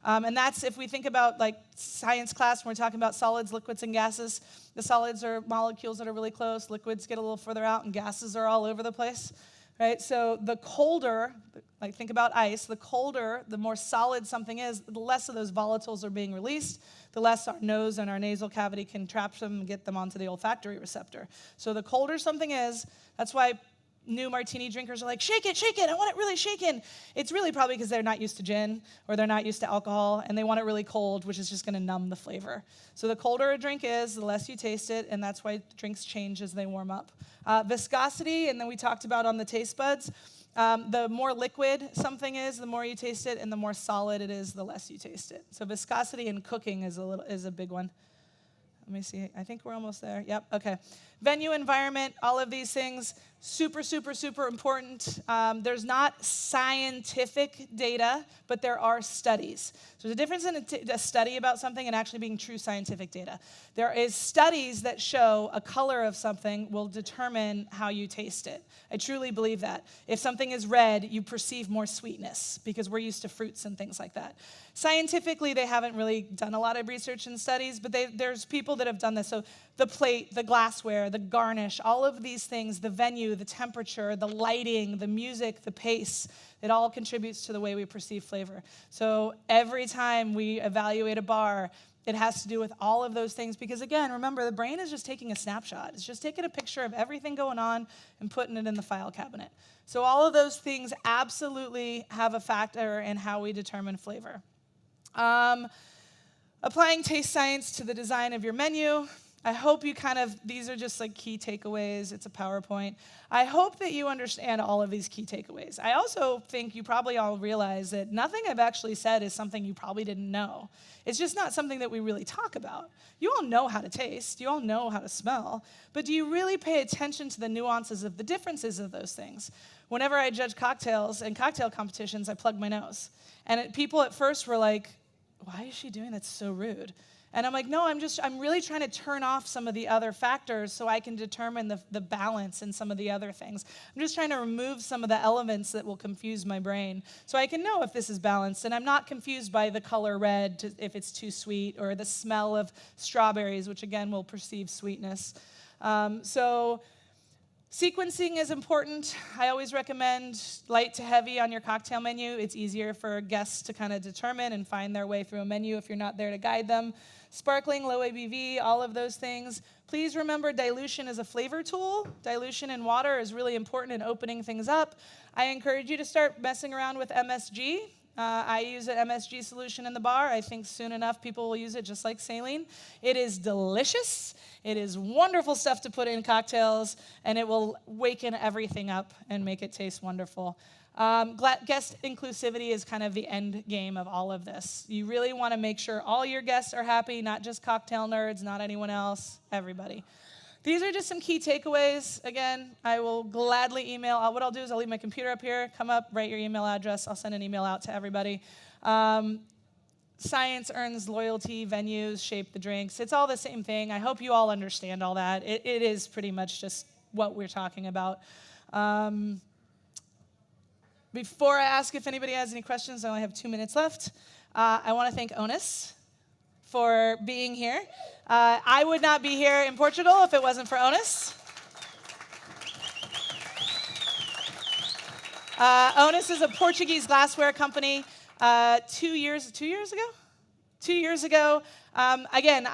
And that's if we think about like science class when we're talking about solids, liquids, and gases. The solids are molecules that are really close. Liquids get a little further out, and gases are all over the place. Right? So the colder, like think about ice, the colder, the more solid something is, the less of those volatiles are being released, the less our nose and our nasal cavity can trap them and get them onto the olfactory receptor. So the colder something is, that's why new martini drinkers are like, shake it, I want it really shaken. It's really probably because they're not used to gin or they're not used to alcohol and they want it really cold, which is just going to numb the flavor. So the colder a drink is, the less you taste it, and that's why drinks change as they warm up. Viscosity, and then we talked about on the taste buds, the more liquid something is, the more you taste it, and the more solid it is, the less you taste it. So viscosity in cooking is a big one. Let me see. I think we're almost there. Yep. Okay. Venue, environment, all of these things, super, super, super important. There's not scientific data, but there are studies. So there's a difference in a study about something and actually being true scientific data. There is studies that show a color of something will determine how you taste it. I truly believe that. If something is red, you perceive more sweetness because we're used to fruits and things like that. Scientifically, they haven't really done a lot of research and studies, but there's people that have done this. So the plate, the glassware, the garnish, all of these things, the venue, the temperature, the lighting, the music, the pace, it all contributes to the way we perceive flavor. So every time we evaluate a bar, it has to do with all of those things because, again, remember, the brain is just taking a snapshot. It's just taking a picture of everything going on and putting it in the file cabinet. So all of those things absolutely have a factor in how we determine flavor. Applying taste science to the design of your menu. I hope you these are just like key takeaways. It's a PowerPoint. I hope that you understand all of these key takeaways. I also think you probably all realize that nothing I've actually said is something you probably didn't know. It's just not something that we really talk about. You all know how to taste. You all know how to smell. But do you really pay attention to the nuances of the differences of those things? Whenever I judge cocktails and cocktail competitions, I plug my nose. And people at first were like, why is she doing that? That's so rude. And I'm like, no, I'm really trying to turn off some of the other factors so I can determine the balance in some of the other things. I'm just trying to remove some of the elements that will confuse my brain so I can know if this is balanced. And I'm not confused by the color red if it's too sweet or the smell of strawberries, which again will perceive sweetness. So Sequencing is important. I always recommend light to heavy on your cocktail menu. It's easier for guests to kind of determine and find their way through a menu if you're not there to guide them. Sparkling, low ABV, all of those things. Please remember dilution is a flavor tool. Dilution in water is really important in opening things up. I encourage you to start messing around with MSG. I use an MSG solution in the bar. I think soon enough people will use it just like saline. It is delicious. It is wonderful stuff to put in cocktails, and it will waken everything up and make it taste wonderful. Guest inclusivity is kind of the end game of all of this. You really want to make sure all your guests are happy, not just cocktail nerds, not anyone else, everybody. These are just some key takeaways. Again, I will gladly email. What I'll do is I'll leave my computer up here. Come up, write your email address. I'll send an email out to everybody. Science earns loyalty, venues shape the drinks. It's all the same thing. I hope you all understand all that. It is pretty much just what we're talking about. Before I ask if anybody has any questions, I only have 2 minutes left. I want to thank Onus for being here. I would not be here in Portugal if it wasn't for Onus. Onus is a Portuguese glassware company. 2 years ago. Again,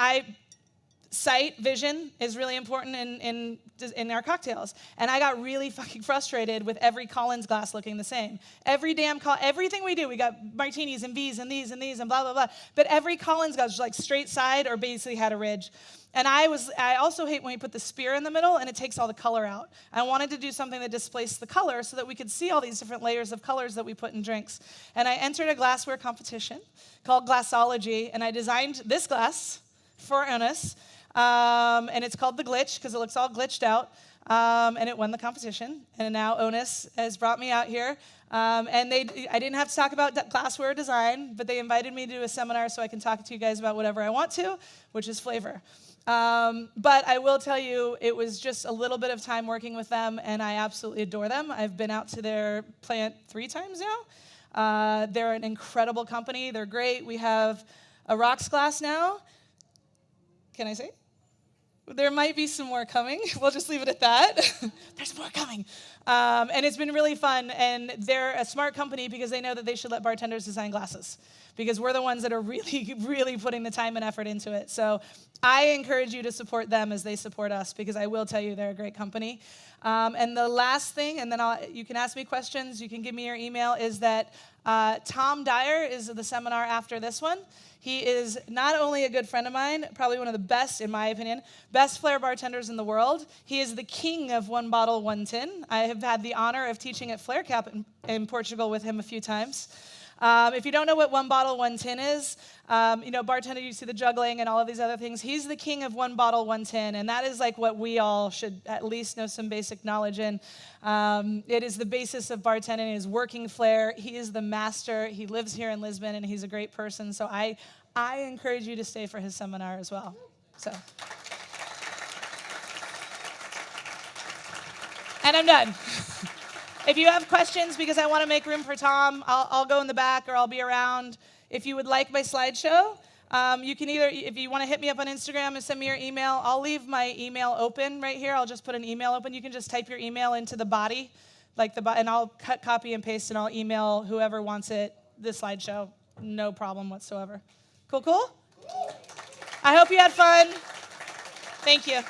sight, vision is really important in our cocktails. And I got really fucking frustrated with every Collins glass looking the same. Everything we do, we got martinis and V's and these and blah, blah, blah. But every Collins glass was like straight side or basically had a ridge. And I also hate when we put the spear in the middle and it takes all the color out. I wanted to do something that displaced the color so that we could see all these different layers of colors that we put in drinks. And I entered a glassware competition called Glassology, and I designed this glass for Onus. And it's called the Glitch because it looks all glitched out. And it won the competition. And now Onus has brought me out here. And I didn't have to talk about glassware design, but they invited me to do a seminar so I can talk to you guys about whatever I want to, which is flavor. But I will tell you, it was just a little bit of time working with them, and I absolutely adore them. I've been out to their plant 3 times now. They're an incredible company. They're great. We have a rocks glass now. Can I say? There might be some more coming. We'll just leave it at that. There's more coming. And it's been really fun. And they're a smart company because they know that they should let bartenders design glasses, because we're the ones that are really, really putting the time and effort into it. So I encourage you to support them as they support us, because I will tell you they're a great company. And the last thing, and then you can ask me questions, you can give me your email, is that Tom Dyer is the seminar after this one. He is not only a good friend of mine, probably one of the best, in my opinion, best flair bartenders in the world. He is the king of one bottle, one tin. I have had the honor of teaching at Flair Cap in Portugal with him a few times. If you don't know what one bottle, one tin is, bartender, you see the juggling and all of these other things. He's the king of one bottle, one tin, and that is like what we all should at least know some basic knowledge in. It is the basis of bartending, is working flair. He is the master. He lives here in Lisbon, and he's a great person. So I encourage you to stay for his seminar as well. So, and I'm done. If you have questions, because I want to make room for Tom, I'll go in the back or I'll be around. If you would like my slideshow, you can either, if you want to hit me up on Instagram and send me your email, I'll leave my email open right here. I'll just put an email open. You can just type your email into the body, and I'll cut, copy, and paste, and I'll email whoever wants it the slideshow. No problem whatsoever. Cool? I hope you had fun. Thank you.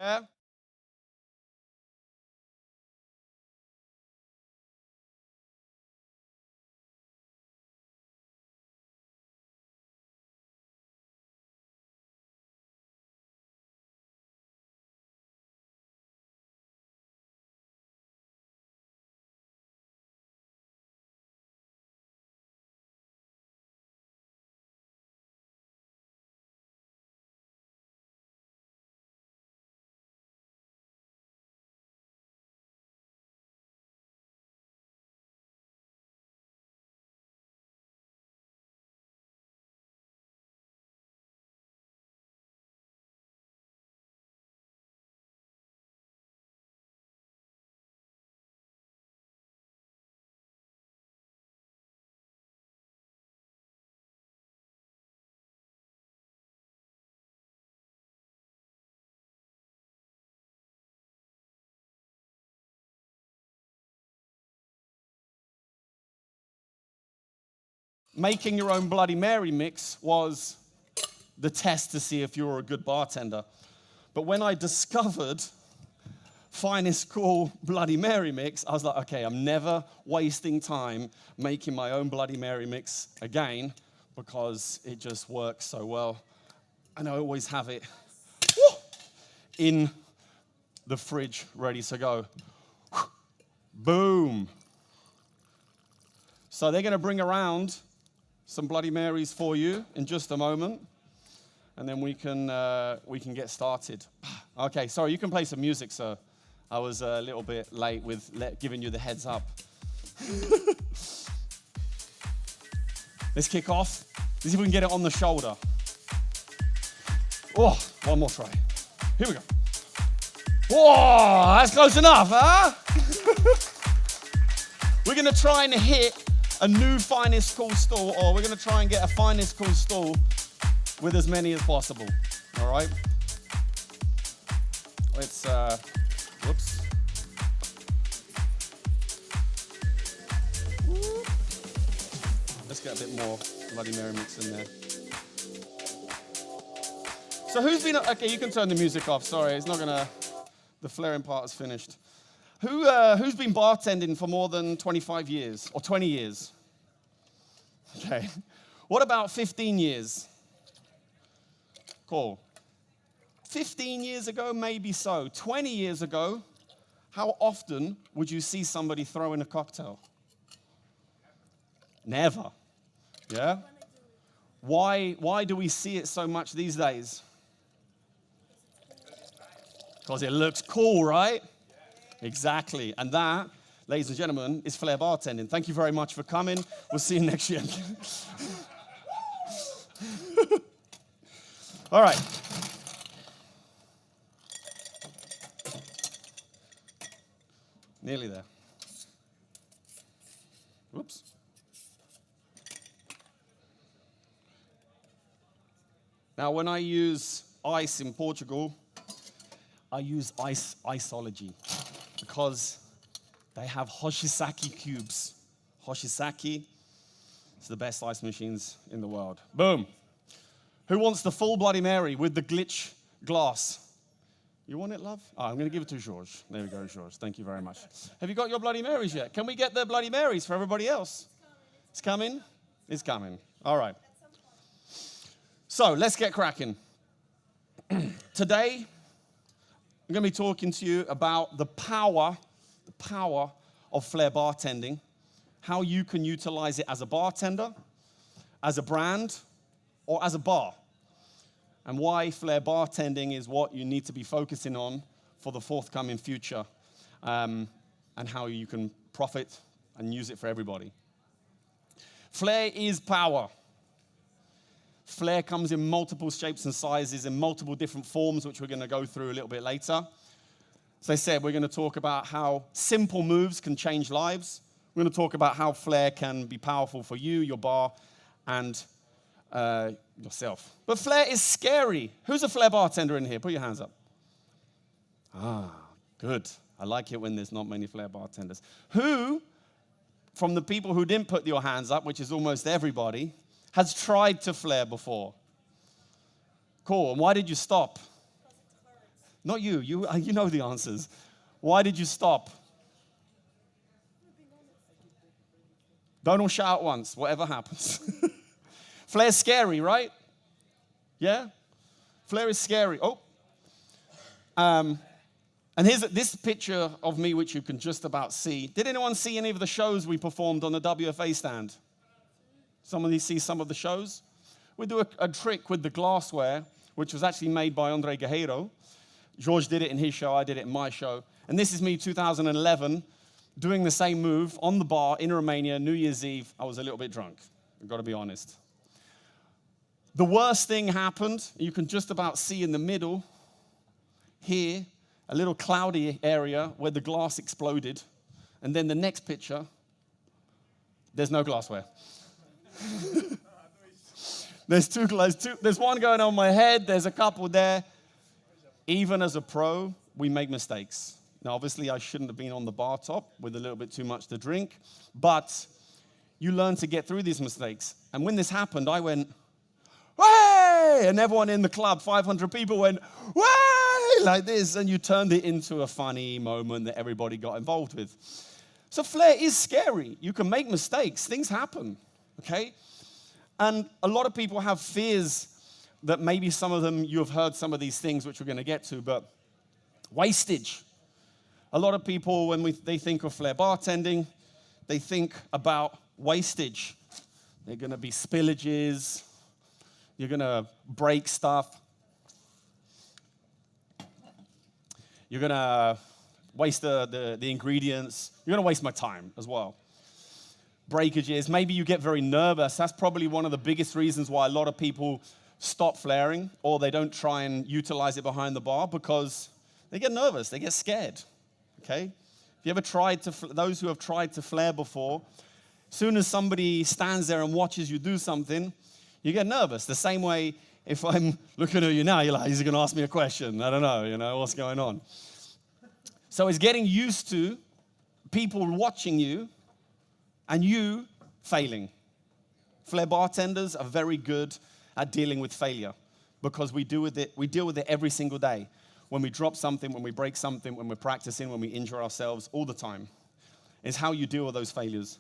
Yeah? Making your own Bloody Mary mix was the test to see if you were a good bartender. But when I discovered Finest Cool Bloody Mary mix, I was like, okay, I'm never wasting time making my own Bloody Mary mix again because it just works so well. And I always have it in the fridge ready to go. Boom. So they're going to bring around some Bloody Marys for you in just a moment, and then we can get started. Okay, sorry, you can play some music, sir. I was a little bit late with giving you the heads up. Let's kick off. Let's see if we can get it on the shoulder. Oh, one more try. Here we go. Whoa, that's close enough, huh? We're going to try and hit a new Finest Cool stall, or we're going to try and get a Finest Cool stall with as many as possible. All right? Let's, whoops. Let's get a bit more Bloody Mary mix in there. So who's been, okay, you can turn the music off. Sorry, it's not going to, the flaring part is finished. Who's been bartending for more than 25 years or 20 years? Okay. What about 15 years? Cool. 15 years ago, maybe so. 20 years ago, how often would you see somebody throw in a cocktail? Never. Yeah? Why do we see it so much these days? Because it looks cool, right? Exactly. And that, ladies and gentlemen, is Flair Bartending. Thank you very much for coming. We'll see you next year. All right. Nearly there. Whoops. Now, when I use ice in Portugal, I use iceology because they have Hoshisaki cubes. Hoshisaki is the best ice machines in the world. Boom. Who wants the full Bloody Mary with the glitch glass? You want it, love? Oh, I'm going to give it to George. There we go, George. Thank you very much. Have you got your Bloody Marys yet? Can we get the Bloody Marys for everybody else? It's coming? It's coming. All right. So let's get cracking. Today, I'm going to be talking to you about the power of Flair bartending, how you can utilize it as a bartender, as a brand, or as a bar, and why Flair bartending is what you need to be focusing on for the forthcoming future, and how you can profit and use it for everybody. Flair is power. Flair comes in multiple shapes and sizes, in multiple different forms, which we're going to go through a little bit later. As I said, we're going to talk about how simple moves can change lives. We're going to talk about how Flair can be powerful for you, your bar, and yourself. But Flair is scary. Who's a Flair bartender in here? Put your hands up. Ah, good. I like it when there's not many Flair bartenders. Who, from the people who didn't put your hands up, which is almost everybody, has tried to Flair before? Cool. And why did you stop? Not you. You know the answers. Why did you stop? Don't all shout once, whatever happens. Flare's scary, right? Yeah? Flare is scary. Oh. And here's this picture of me, which you can just about see. Did anyone see any of the shows we performed on the WFA stand? Somebody see some of the shows? We do a trick with the glassware, which was actually made by Andre Guerrero. George did it in his show, I did it in my show. And this is me, 2011, doing the same move on the bar in Romania, New Year's Eve. I was a little bit drunk, I've got to be honest. The worst thing happened. You can just about see in the middle here, a little cloudy area where the glass exploded. And then the next picture, there's no glassware. There's one going on my head, there's a couple there. Even as a pro, we make mistakes. Now, obviously, I shouldn't have been on the bar top with a little bit too much to drink, but you learn to get through these mistakes. And when this happened, I went, "Way!" And everyone in the club, 500 people, went, "Way!" like this, and you turned it into a funny moment that everybody got involved with. So flair is scary. You can make mistakes. Things happen, okay? And a lot of people have fears that maybe some of them, you have heard some of these things, which we're going to get to, but wastage. A lot of people, when they think of flair bartending, they think about wastage. They're going to be spillages. You're going to break stuff. You're going to waste the ingredients. You're going to waste my time as well. Breakages. Maybe you get very nervous. That's probably one of the biggest reasons why a lot of people stop flaring or they don't try and utilize it behind the bar, because they get nervous. They get scared. Okay? If you ever tried to, those who have tried to flare before, as soon as somebody stands there and watches you do something, you get nervous. The same way if I'm looking at you now, you're like, is he going to ask me a question? I don't know, what's going on? So it's getting used to people watching you and you failing. Flair bartenders are very good at dealing with failure because we deal with it every single day. When we drop something, when we break something, when we're practicing, when we injure ourselves, all the time. It's how you deal with those failures.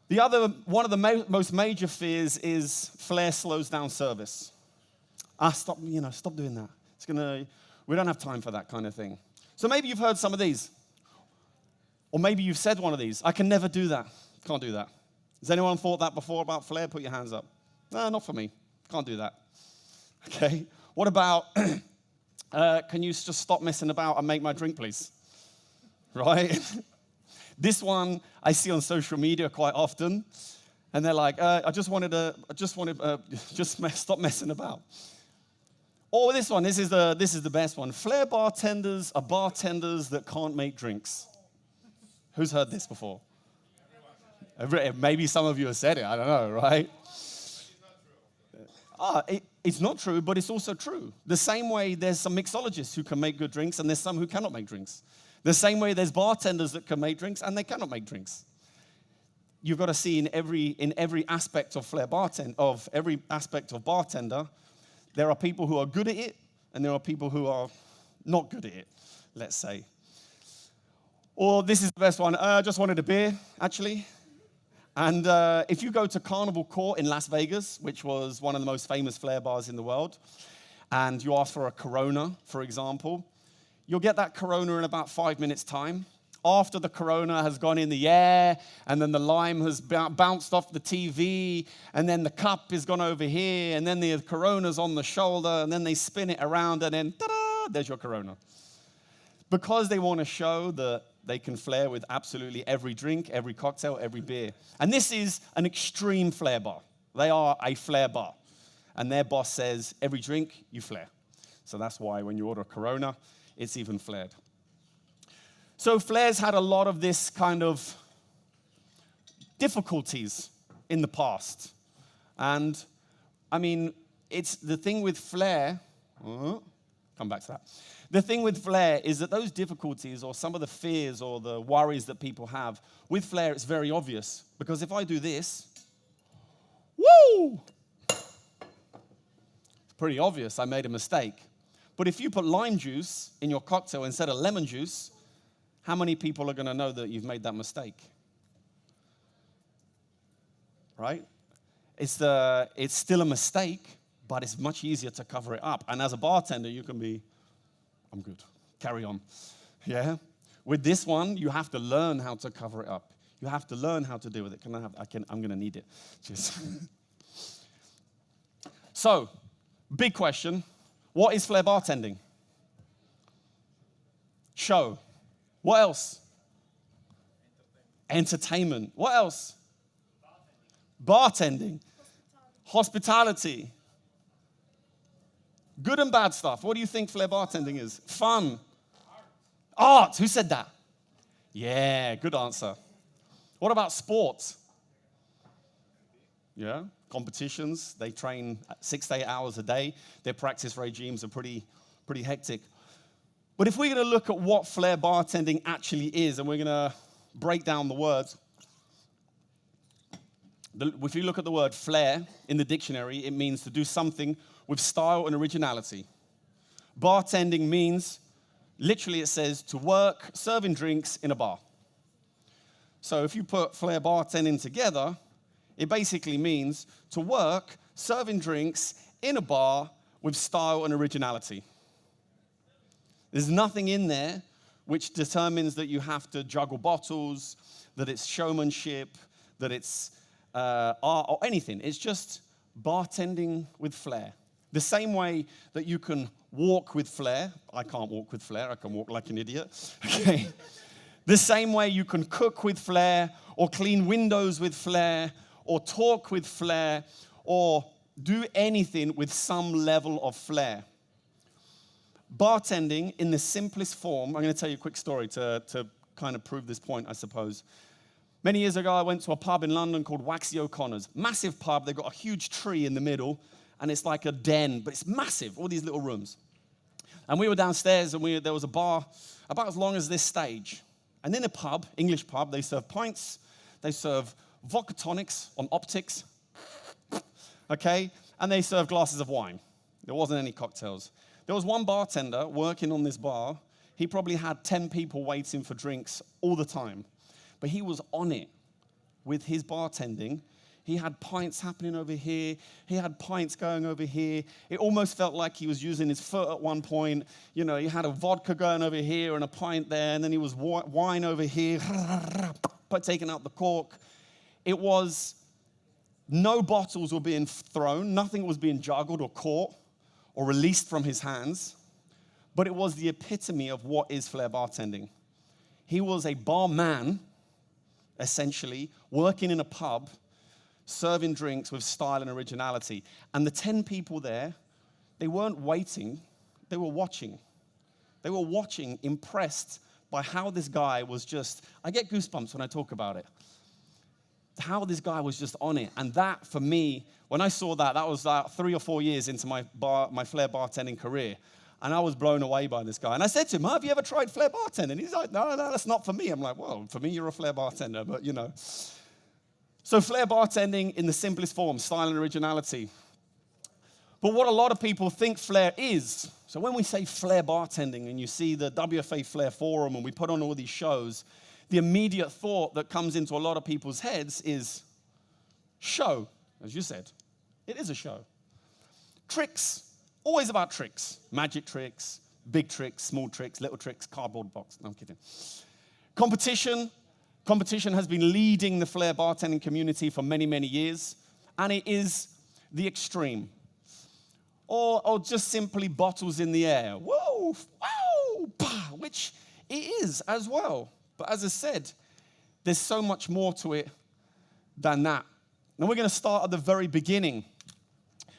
One of the most major fears is flair slows down service. Stop doing that. We don't have time for that kind of thing. So maybe you've heard some of these. Or maybe you've said one of these. I can never do that. Can't do that. Has anyone thought that before about flair? Put your hands up. No, not for me. Can't do that. Okay. What about, can you just stop messing about and make my drink, please? Right? This one I see on social media quite often. And they're like, just stop messing about. Or this one, this is the best one. Flair bartenders are bartenders that can't make drinks. Who's heard this before? Maybe some of you have said it, I don't know, right? It's not true, but it's also true. The same way there's some mixologists who can make good drinks and there's some who cannot make drinks. The same way there's bartenders that can make drinks and they cannot make drinks. You've got to see in every aspect of every aspect of bartender, there are people who are good at it and there are people who are not good at it, let's say. Or this is the best one. I just wanted a beer, actually. And if you go to Carnival Court in Las Vegas, which was one of the most famous flair bars in the world, and you ask for a Corona, for example, you'll get that Corona in about 5 minutes' time. After the Corona has gone in the air, and then the lime has bounced off the TV, and then the cup has gone over here, and then the Corona's on the shoulder, and then they spin it around, and then, ta-da, there's your Corona. Because they want to show that they can flair with absolutely every drink, every cocktail, every beer. And this is an extreme flair bar. They are a flair bar. And their boss says, every drink, you flair. So that's why when you order a Corona, it's even flared. So flair's had a lot of this kind of difficulties in the past. And, I mean, it's the thing with flair, come back to that. The thing with flair is that those difficulties or some of the fears or the worries that people have, with flair it's very obvious. Because if I do this, woo! It's pretty obvious I made a mistake. But if you put lime juice in your cocktail instead of lemon juice, how many people are going to know that you've made that mistake? Right? It's still a mistake, but it's much easier to cover it up. And as a bartender, you can be, I'm good, carry on. Yeah? With this one, you have to learn how to cover it up. You have to learn how to deal with it. I'm going to need it. Cheers. So, big question. What is flair bartending? Show. What else? Entertainment. What else? Bartending. Hospitality. Good and bad stuff. What do you think flair bartending is? Fun. Art. Who said that? Yeah, good answer. What about sports? Yeah, competitions. They train 6 to 8 hours a day. Their practice regimes are pretty hectic. But if we're going to look at what flair bartending actually is, and we're going to break down the words, if you look at the word flair in the dictionary, it means to do something with style and originality. Bartending means, literally it says, to work serving drinks in a bar. So if you put flair bartending together, it basically means to work serving drinks in a bar with style and originality. There's nothing in there which determines that you have to juggle bottles, that it's showmanship, that it's art or anything. It's just bartending with flair. The same way that you can walk with flair. I can't walk with flair. I can walk like an idiot. Okay. The same way you can cook with flair, or clean windows with flair, or talk with flair, or do anything with some level of flair. Bartending, in the simplest form, I'm going to tell you a quick story to kind of prove this point, I suppose. Many years ago, I went to a pub in London called Waxy O'Connor's. Massive pub. They've got a huge tree in the middle, and it's like a den, but it's massive, all these little rooms. And we were downstairs, and there was a bar about as long as this stage. And in a pub, English pub, they serve pints, they serve vodka tonics on optics, okay? And they serve glasses of wine. There wasn't any cocktails. There was one bartender working on this bar. He probably had 10 people waiting for drinks all the time. But he was on it with his bartending. He had pints happening over here. He had pints going over here. It almost felt like he was using his foot at one point. You know, he had a vodka going over here and a pint there, and then he was wine over here, but taking out the cork. It was, no bottles were being thrown. Nothing was being juggled or caught or released from his hands. But it was the epitome of what is flair bartending. He was a barman, essentially, working in a pub, serving drinks with style and originality. And the 10 people there, they weren't waiting, they were watching. They were watching, impressed by how this guy was just, I get goosebumps when I talk about it, how this guy was just on it. And that, for me, when I saw that, that was 3 or 4 years into my flair bartending career. And I was blown away by this guy. And I said to him, have you ever tried flair bartending? He's like, no, that's not for me. I'm like, well, for me, you're a flair bartender, but you know. So flair bartending in the simplest form, style and originality. But what a lot of people think flair is, so when we say flair bartending and you see the WFA Flair Forum and we put on all these shows, the immediate thought that comes into a lot of people's heads is show, as you said. It is a show. Tricks, always about tricks. Magic tricks, big tricks, small tricks, little tricks, cardboard box. No, I'm kidding. Competition. Competition has been leading the flair bartending community for many, many years, and it is the extreme. Or just simply bottles in the air. Whoa, wow, bah, which it is as well. But as I said, there's so much more to it than that. Now we're going to start at the very beginning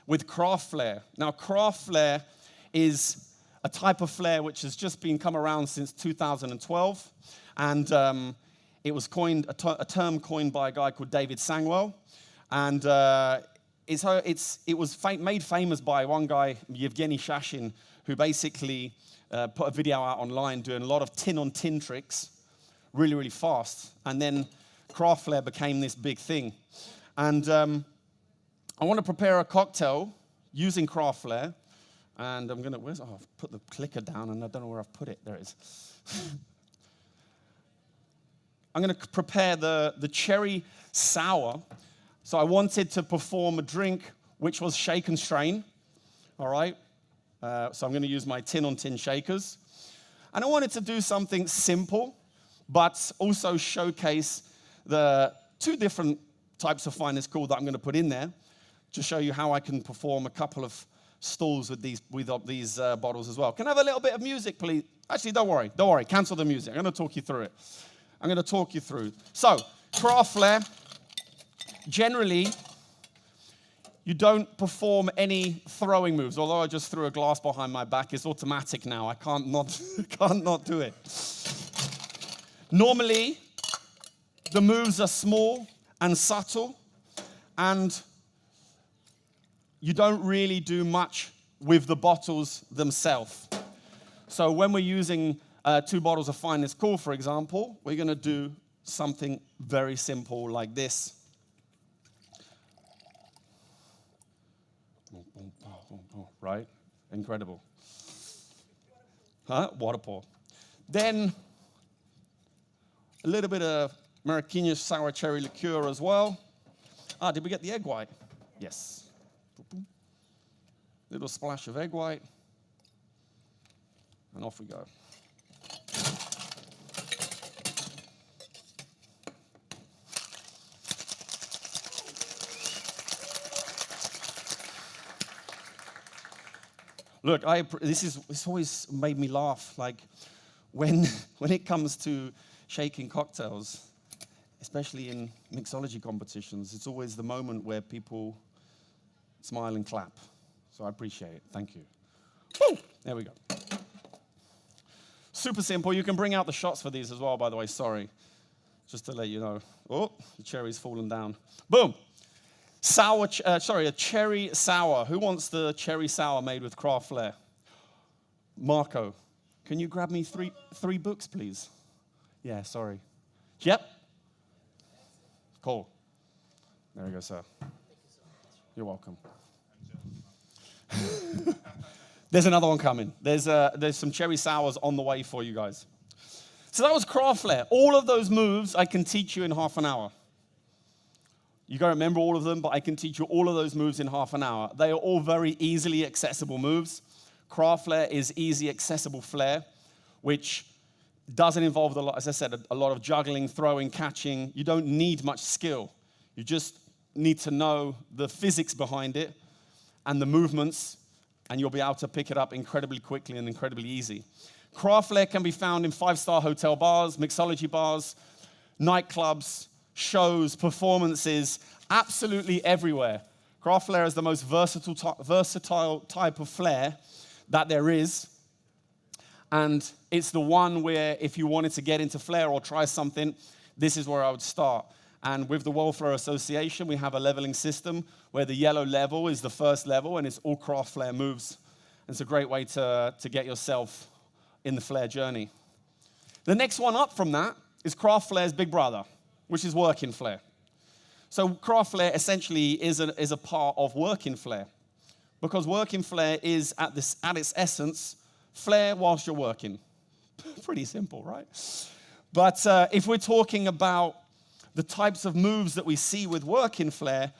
with craft flair. Now craft flair is a type of flair which has just been come around since 2012, and it was coined, a term coined by a guy called David Sangwell, and it was made famous by one guy, Yevgeny Shashin, who basically put a video out online doing a lot of tin-on-tin tricks really, really fast, and then craft flair became this big thing. And I want to prepare a cocktail using craft flair And I'm gonna, I've put the clicker down and I don't know where I've put it. There it is. I'm gonna prepare the cherry sour. So I wanted to perform a drink which was shake and strain, all right? So I'm gonna use my tin-on-tin shakers. And I wanted to do something simple, but also showcase the two different types of finest cool that I'm gonna put in there to show you how I can perform a couple of stalls with these bottles as well. Can I have a little bit of music, please? Actually, don't worry, cancel the music. I'm gonna talk you through it. I'm gonna talk you through. So, craft flair, generally, you don't perform any throwing moves, although I just threw a glass behind my back. It's automatic now. I can't not do it. Normally, the moves are small and subtle, and you don't really do much with the bottles themselves. So when we're using 2 bottles of finest cool, for example, we're going to do something very simple like this. Right? Incredible. Water pour. Then a little bit of Maraschino sour cherry liqueur as well. Did we get the egg white? Yes. Little splash of egg white. And off we go. Look, this always made me laugh. Like when it comes to shaking cocktails, especially in mixology competitions, it's always the moment where people smile and clap. So I appreciate it. Thank you. Woo! There we go. Super simple. You can bring out the shots for these as well, by the way. Sorry. Just to let you know. Oh, the cherry's fallen down. Boom. A cherry sour. Who wants the cherry sour made with craft flair? Marco, can you grab me three books, please? Yeah, sorry. Yep. Cool. There you go, sir. You're welcome. There's another one coming. There's some cherry sours on the way for you guys. So that was craft flair. All of those moves I can teach you in half an hour. You got to remember all of them, but I can teach you all of those moves in half an hour. They are all very easily accessible moves. Craft flair is easy, accessible flair, which doesn't involve, as I said, a lot of juggling, throwing, catching. You don't need much skill. You just need to know the physics behind it and the movements, and you'll be able to pick it up incredibly quickly and incredibly easy. Craft flair can be found in 5-star hotel bars, mixology bars, nightclubs, shows, performances, absolutely everywhere. Craft flair is the most versatile type of flair that there is. And it's the one where if you wanted to get into flair or try something, this is where I would start. And with the World Flair Association, we have a leveling system where the yellow level is the first level and it's all craft flair moves. It's a great way to get yourself in the flair journey. The next one up from that is craft flair's big brother, which is working flair. So craft flair essentially is a part of working flair, because working flair is at its essence flair whilst you're working. Pretty simple, right? But if we're talking about the types of moves that we see with working flair,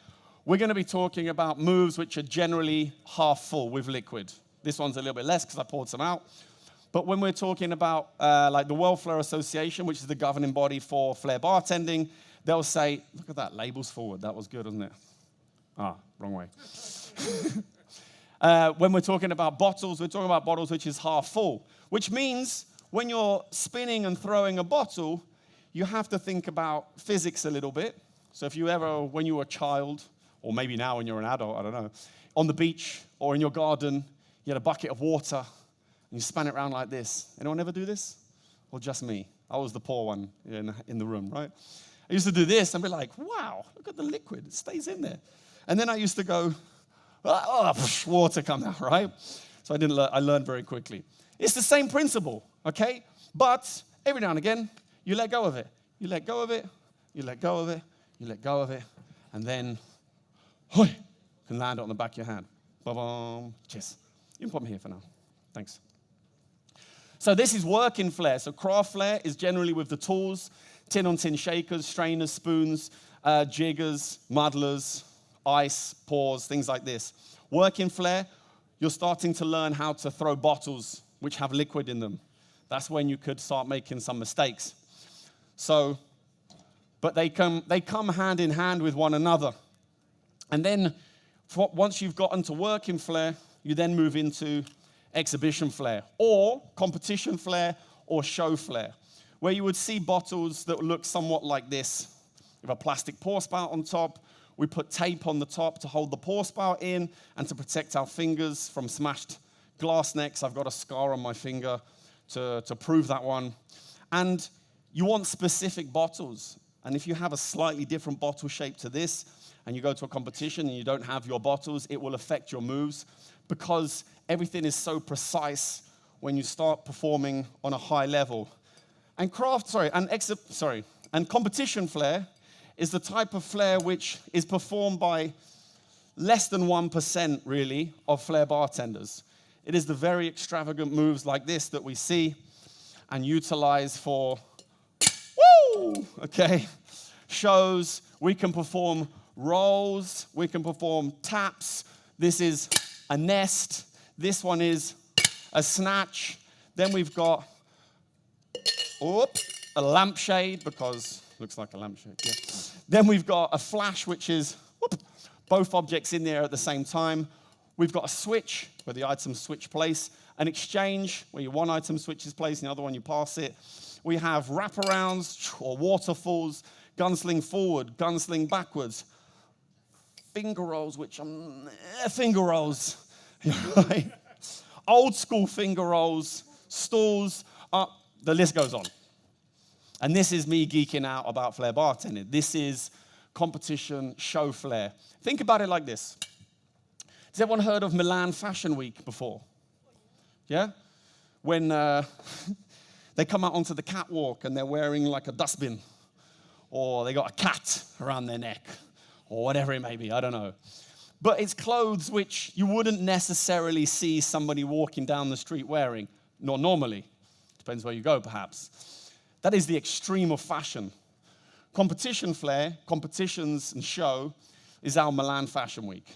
we're going to be talking about moves which are generally half full with liquid. This one's a little bit less because I poured some out. But when we're talking about like the World Flair Association, which is the governing body for flair bartending, they'll say, look at that, labels forward. That was good, wasn't it? Wrong way. When we're talking about bottles, we're talking about bottles which is half full, which means when you're spinning and throwing a bottle, you have to think about physics a little bit. So if you ever, when you were a child, or maybe now when you're an adult, I don't know, on the beach or in your garden, you had a bucket of water, and you span it around like this. Anyone ever do this? Or just me? I was the poor one in the room, right? I used to do this and be like, wow, look at the liquid. It stays in there. And then I used to go, water come out, right? So I learned very quickly. It's the same principle, okay? But every now and again, you let go of it. You let go of it. You let go of it. You let go of it. And then, you can land it on the back of your hand. Ba-bum. Cheers. You can put me here for now. Thanks. So this is working flair. So craft flair is generally with the tools, tin-on-tin shakers, strainers, spoons, jiggers, muddlers, ice, pours, things like this. Working flair, you're starting to learn how to throw bottles which have liquid in them. That's when you could start making some mistakes. So, but they come hand in hand with one another. And then once you've gotten to working flair, you then move into exhibition flair, or competition flair, or show flair, where you would see bottles that look somewhat like this, with a plastic pour spout on top. We put tape on the top to hold the pour spout in and to protect our fingers from smashed glass necks. I've got a scar on my finger to prove that one. And you want specific bottles. And if you have a slightly different bottle shape to this, and you go to a competition and you don't have your bottles, it will affect your moves, because everything is so precise when you start performing on a high level. And competition flair is the type of flair which is performed by less than 1%, really, of flair bartenders. It is the very extravagant moves like this that we see and utilize for, shows. We can perform rolls, we can perform taps. This is a nest. This one is a snatch. Then we've got a lampshade, because looks like a lampshade. Yeah. Then we've got a flash, which is both objects in there at the same time. We've got a switch, where the items switch place. An exchange, where your one item switches place and the other one you pass it. We have wraparounds or waterfalls, gunsling forward, gunsling backwards. Finger rolls, which are finger rolls. Right? Old school finger rolls, stools, the list goes on. And this is me geeking out about flair bartending. This is competition, show flair. Think about it like this. Has everyone heard of Milan Fashion Week before? Yeah? When they come out onto the catwalk and they're wearing like a dustbin, or they got a cat around their neck, or whatever it may be, I don't know. But it's clothes which you wouldn't necessarily see somebody walking down the street wearing, not normally. Depends where you go, perhaps. That is the extreme of fashion. Competition flair, competitions and show, is our Milan Fashion Week.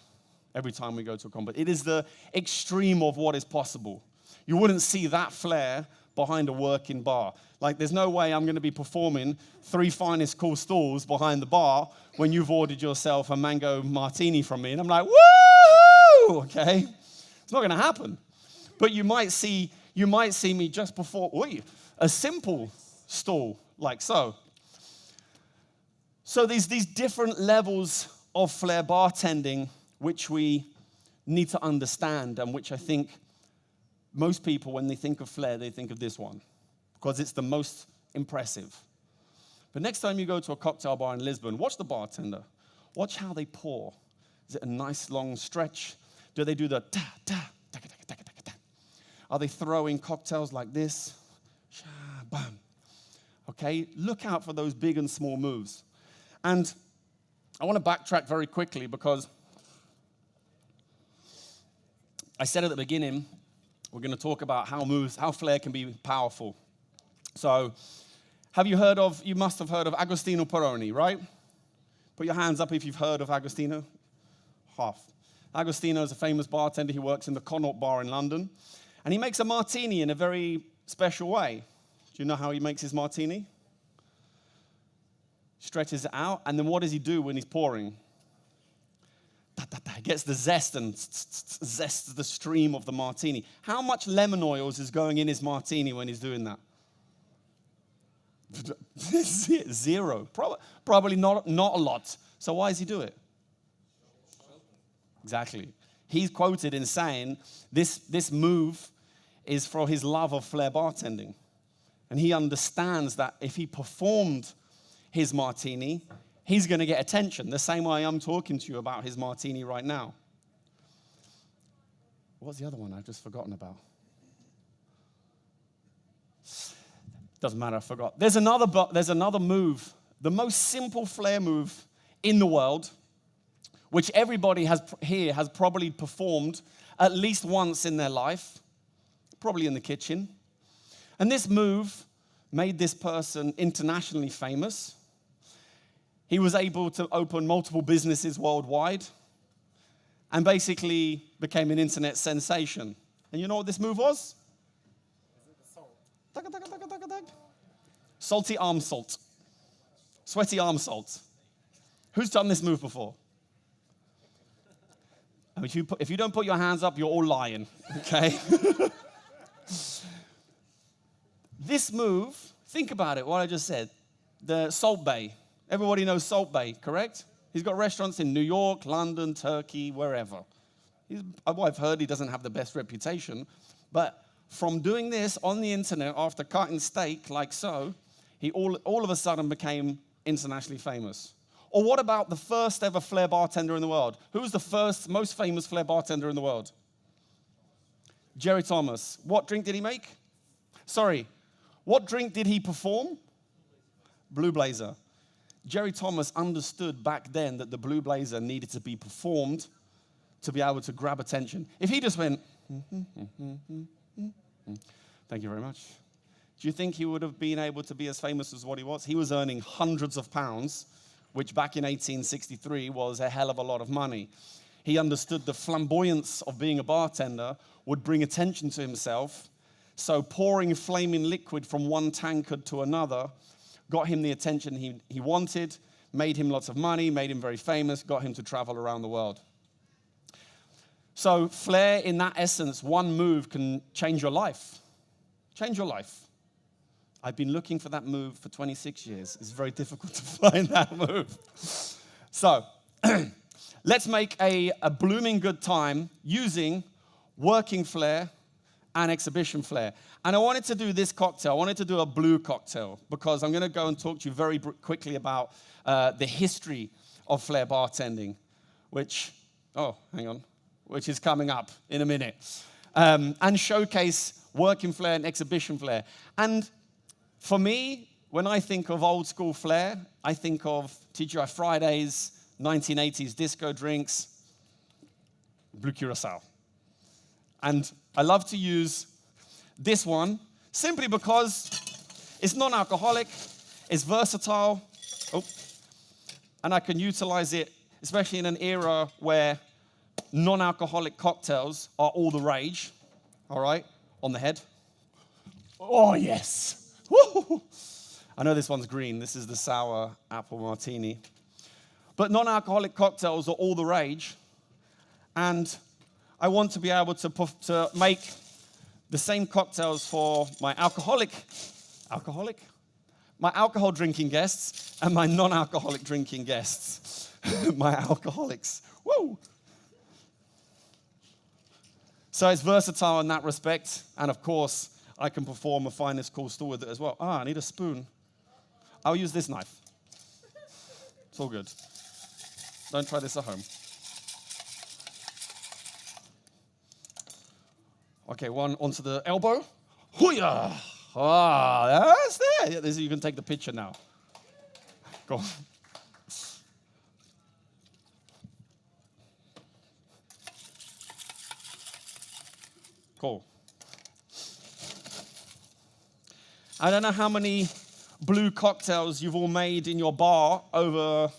Every time we go to a competition. It is the extreme of what is possible. You wouldn't see that flair behind a working bar. Like, there's no way I'm going to be performing 3 finest cool stalls behind the bar when you've ordered yourself a mango martini from me. And I'm like, woo! Okay? It's not going to happen. But you might see me just before, a simple stall, like so. So there's these different levels of flair bartending which we need to understand, and which I think most people, when they think of flair, they think of this one, because it's the most impressive. But next time you go to a cocktail bar in Lisbon, watch the bartender. Watch how they pour. Is it a nice long stretch? Do they do the ta-ta, ta-ka-ta-ka-ta-ka-ta? Are they throwing cocktails like this? Sha-bam. Okay, look out for those big and small moves. And I want to backtrack very quickly, because I said at the beginning, we're going to talk about how flair can be powerful. So, you must have heard of Agostino Peroni, right? Put your hands up if you've heard of Agostino. Half. Agostino is a famous bartender. He works in the Connaught Bar in London. And he makes a martini in a very special way. Do you know how he makes his martini? Stretches it out, and then what does he do when he's pouring? He gets the zest and zests the stream of the martini. How much lemon oils is going in his martini when he's doing that? 0. Probably not a lot. So why does he do it? Exactly. He's quoted in saying this move is for his love of flair bartending. And he understands that if he performed his martini, he's going to get attention, the same way I'm talking to you about his martini right now. What's the other one I've just forgotten about? Doesn't matter, I forgot. There's another move, the most simple flair move in the world, which everybody here has probably performed at least once in their life, probably in the kitchen. And this move made this person internationally famous. He was able to open multiple businesses worldwide and basically became an internet sensation. And you know what this move was? Salty arm salt. Sweaty arm salt. Who's done this move before? If you don't put your hands up, you're all lying, okay? This move, think about it, what I just said. The Salt Bay. Everybody knows Salt Bay, correct? He's got restaurants in New York, London, Turkey, wherever. I've heard he doesn't have the best reputation, but from doing this on the internet after cutting steak like so, he all of a sudden became internationally famous. Or what about the first ever flair bartender in the world? Who was the first, most famous flair bartender in the world? Jerry Thomas. What drink did he make? Sorry, what drink did he perform? Blue Blazer. Jerry Thomas understood back then that the Blue Blazer needed to be performed to be able to grab attention. If he just went, thank you very much. Do you think he would have been able to be as famous as what he was? He was earning hundreds of pounds, which back in 1863 was a hell of a lot of money. He understood the flamboyance of being a bartender would bring attention to himself, so pouring flaming liquid from one tankard to another got him the attention he wanted, made him lots of money, made him very famous, got him to travel around the world. So flair, in that essence, one move can change your life. Change your life. I've been looking for that move for 26 years. It's very difficult to find that move. So let's make a blooming good time using working flair and exhibition flair. And I wanted to do this cocktail. I wanted to do a blue cocktail because I'm going to go and talk to you very quickly about the history of flair bartending, which is coming up in a minute, and showcase working flair and exhibition flair. And for me, when I think of old school flair, I think of TGI Fridays, 1980s disco drinks, Blue Curacao. And I love to use this one simply because it's non-alcoholic, it's versatile, and I can utilize it, especially in an era where non-alcoholic cocktails are all the rage, all right, on the head. Oh, yes. Woo! I know this one's green. This is the sour apple martini. But non-alcoholic cocktails are all the rage. And I want to be able to make the same cocktails for my alcohol drinking guests and my non-alcoholic drinking guests. My alcoholics. Woo! So it's versatile in that respect. And of course, I can perform a finest cool stool with it as well. I need a spoon. I'll use this knife. It's all good. Don't try this at home. Okay, one onto the elbow. Hoo-yah! That's there. You can take the picture now. Go on. Cool. I don't know how many blue cocktails you've all made in your bar over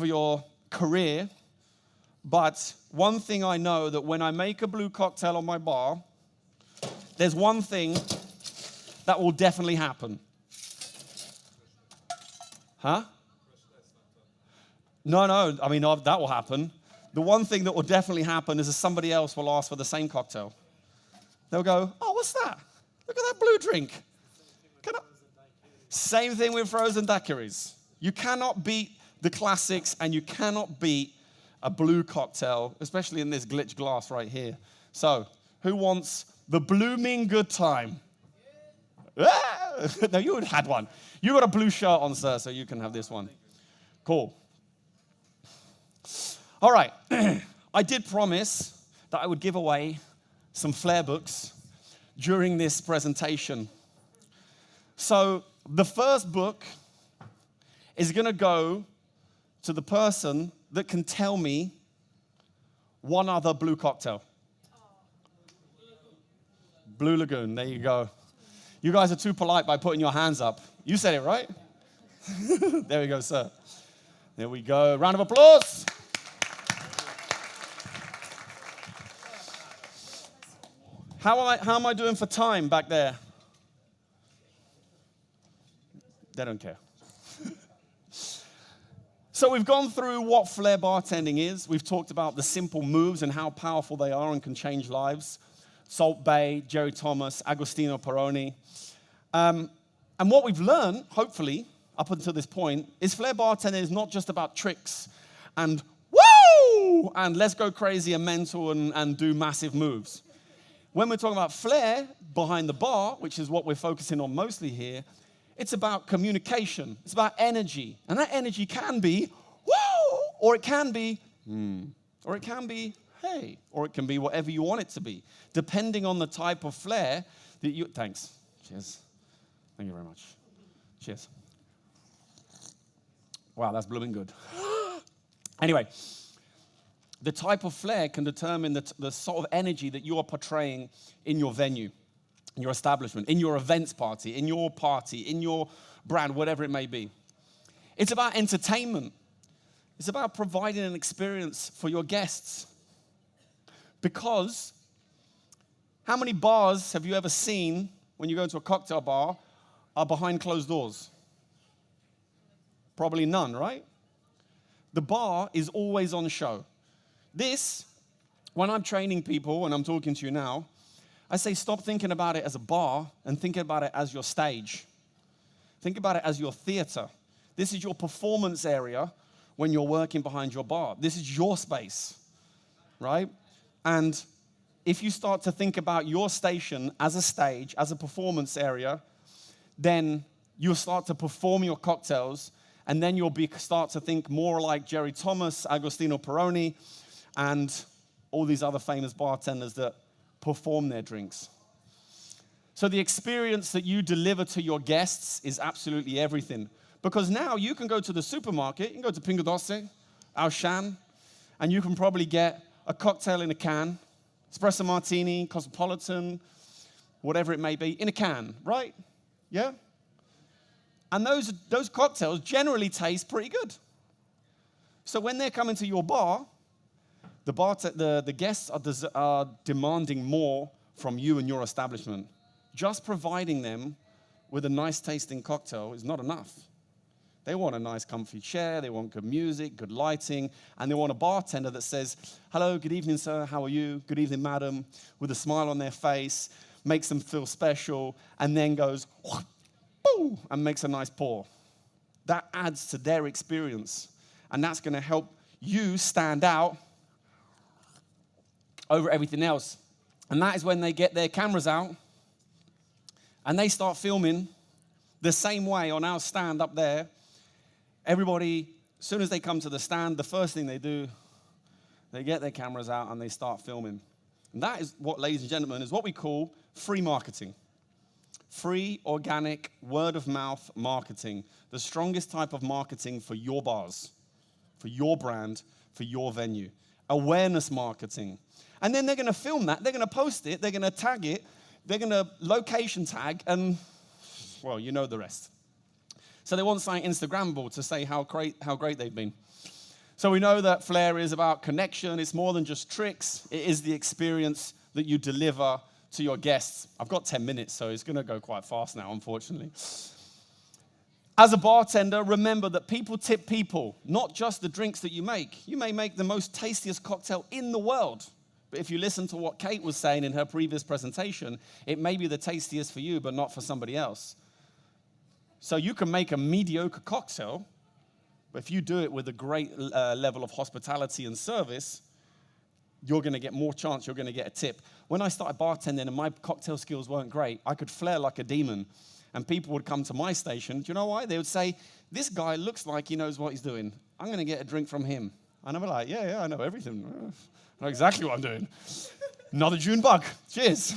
your career, but one thing I know, that when I make a blue cocktail on my bar, there's one thing that will definitely happen. Huh? No, I mean, that will happen. The one thing that will definitely happen is that somebody else will ask for the same cocktail. They'll go, oh, what's that? Look at that blue drink. Same thing with frozen daiquiris. You cannot beat the classics, and you cannot beat a blue cocktail, especially in this glitch glass right here. So, who wants the blooming good time? Ah! No, you had one. You got a blue shirt on, sir, so you can have this one. Cool. All right. I did promise that I would give away some flair books during this presentation. So the first book is going to go to the person that can tell me one other blue cocktail? Blue Lagoon, there you go. You guys are too polite by putting your hands up. You said it, right? There we go, sir. There we go. Round of applause. How am I doing for time back there? They don't care. So we've gone through what flair bartending is. We've talked about the simple moves and how powerful they are and can change lives. Salt Bae, Jerry Thomas, Agostino Peroni. And what we've learned, hopefully, up until this point, is flair bartending is not just about tricks and woo! And let's go crazy and mental and do massive moves. When we're talking about flair behind the bar, which is what we're focusing on mostly here, it's about communication. It's about energy. And that energy can be, woo, or it can be, or it can be, hey, or it can be whatever you want it to be, depending on the type of flair that you, thanks, cheers. Thank you very much. Cheers. Wow, that's blooming good. Anyway, the type of flair can determine the sort of energy that you are portraying in your venue, in your establishment, in your events party, in your brand, whatever it may be. It's about entertainment. It's about providing an experience for your guests. Because how many bars have you ever seen when you go to a cocktail bar are behind closed doors? Probably none, right? The bar is always on show. This, when I'm training people and I'm talking to you now, I say stop thinking about it as a bar and think about it as your stage. Think about it as your theater. This is your performance area when you're working behind your bar. This is your space, right? And if you start to think about your station as a stage, as a performance area, then you'll start to perform your cocktails, and then you'll start to think more like Jerry Thomas, Agostino Peroni, and all these other famous bartenders that perform their drinks. So the experience that you deliver to your guests is absolutely everything. Because now you can go to the supermarket, you can go to Pingo Doce, Auchan, and you can probably get a cocktail in a can, espresso martini, cosmopolitan, whatever it may be, in a can, right? Yeah? And those cocktails generally taste pretty good. So when they're coming to your bar, the guests are demanding more from you and your establishment. Just providing them with a nice tasting cocktail is not enough. They want a nice comfy chair, they want good music, good lighting, and they want a bartender that says, hello, good evening, sir, how are you? Good evening, madam, with a smile on their face, makes them feel special, and then goes, boo, and makes a nice pour. That adds to their experience, and that's going to help you stand out over everything else. And that is when they get their cameras out and they start filming the same way on our stand up there. Everybody, as soon as they come to the stand, the first thing they do, they get their cameras out and they start filming. And that is what, ladies and gentlemen, is what we call free marketing. Free, organic, word-of-mouth marketing. The strongest type of marketing for your bars, for your brand, for your venue. Awareness marketing. And then they're going to film that, they're going to post it, they're going to tag it, they're going to location tag, and, well, you know the rest. So they want something Instagrammable to say how great they've been. So we know that flair is about connection. It's more than just tricks. It is the experience that you deliver to your guests. I've got 10 minutes, so it's going to go quite fast now, unfortunately. As a bartender, remember that people tip people, not just the drinks that you make. You may make the most tastiest cocktail in the world, but if you listen to what Kate was saying in her previous presentation, it may be the tastiest for you, but not for somebody else. So you can make a mediocre cocktail, but if you do it with a great level of hospitality and service, you're going to get more chance, you're going to get a tip. When I started bartending and my cocktail skills weren't great, I could flair like a demon. And people would come to my station. Do you know why? They would say, this guy looks like he knows what he's doing. I'm going to get a drink from him. And I'm like, yeah, I know everything. I know exactly what I'm doing. Another June bug. Cheers.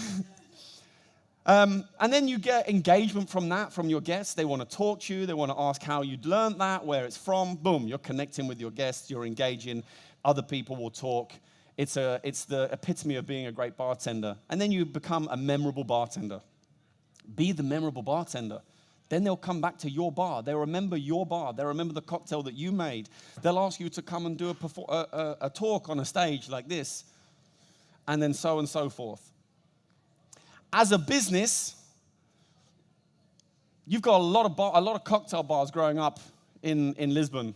And then you get engagement from that, from your guests. They want to talk to you. They want to ask how you'd learned that, where it's from. Boom, you're connecting with your guests. You're engaging. Other people will talk. It's the epitome of being a great bartender. And then you become a memorable bartender. Be the memorable bartender. Then they'll come back to your bar. They'll remember your bar. They'll remember the cocktail that you made. They'll ask you to come and do a talk on a stage like this. And then so and so forth. As a business, you've got a lot of cocktail bars growing up in Lisbon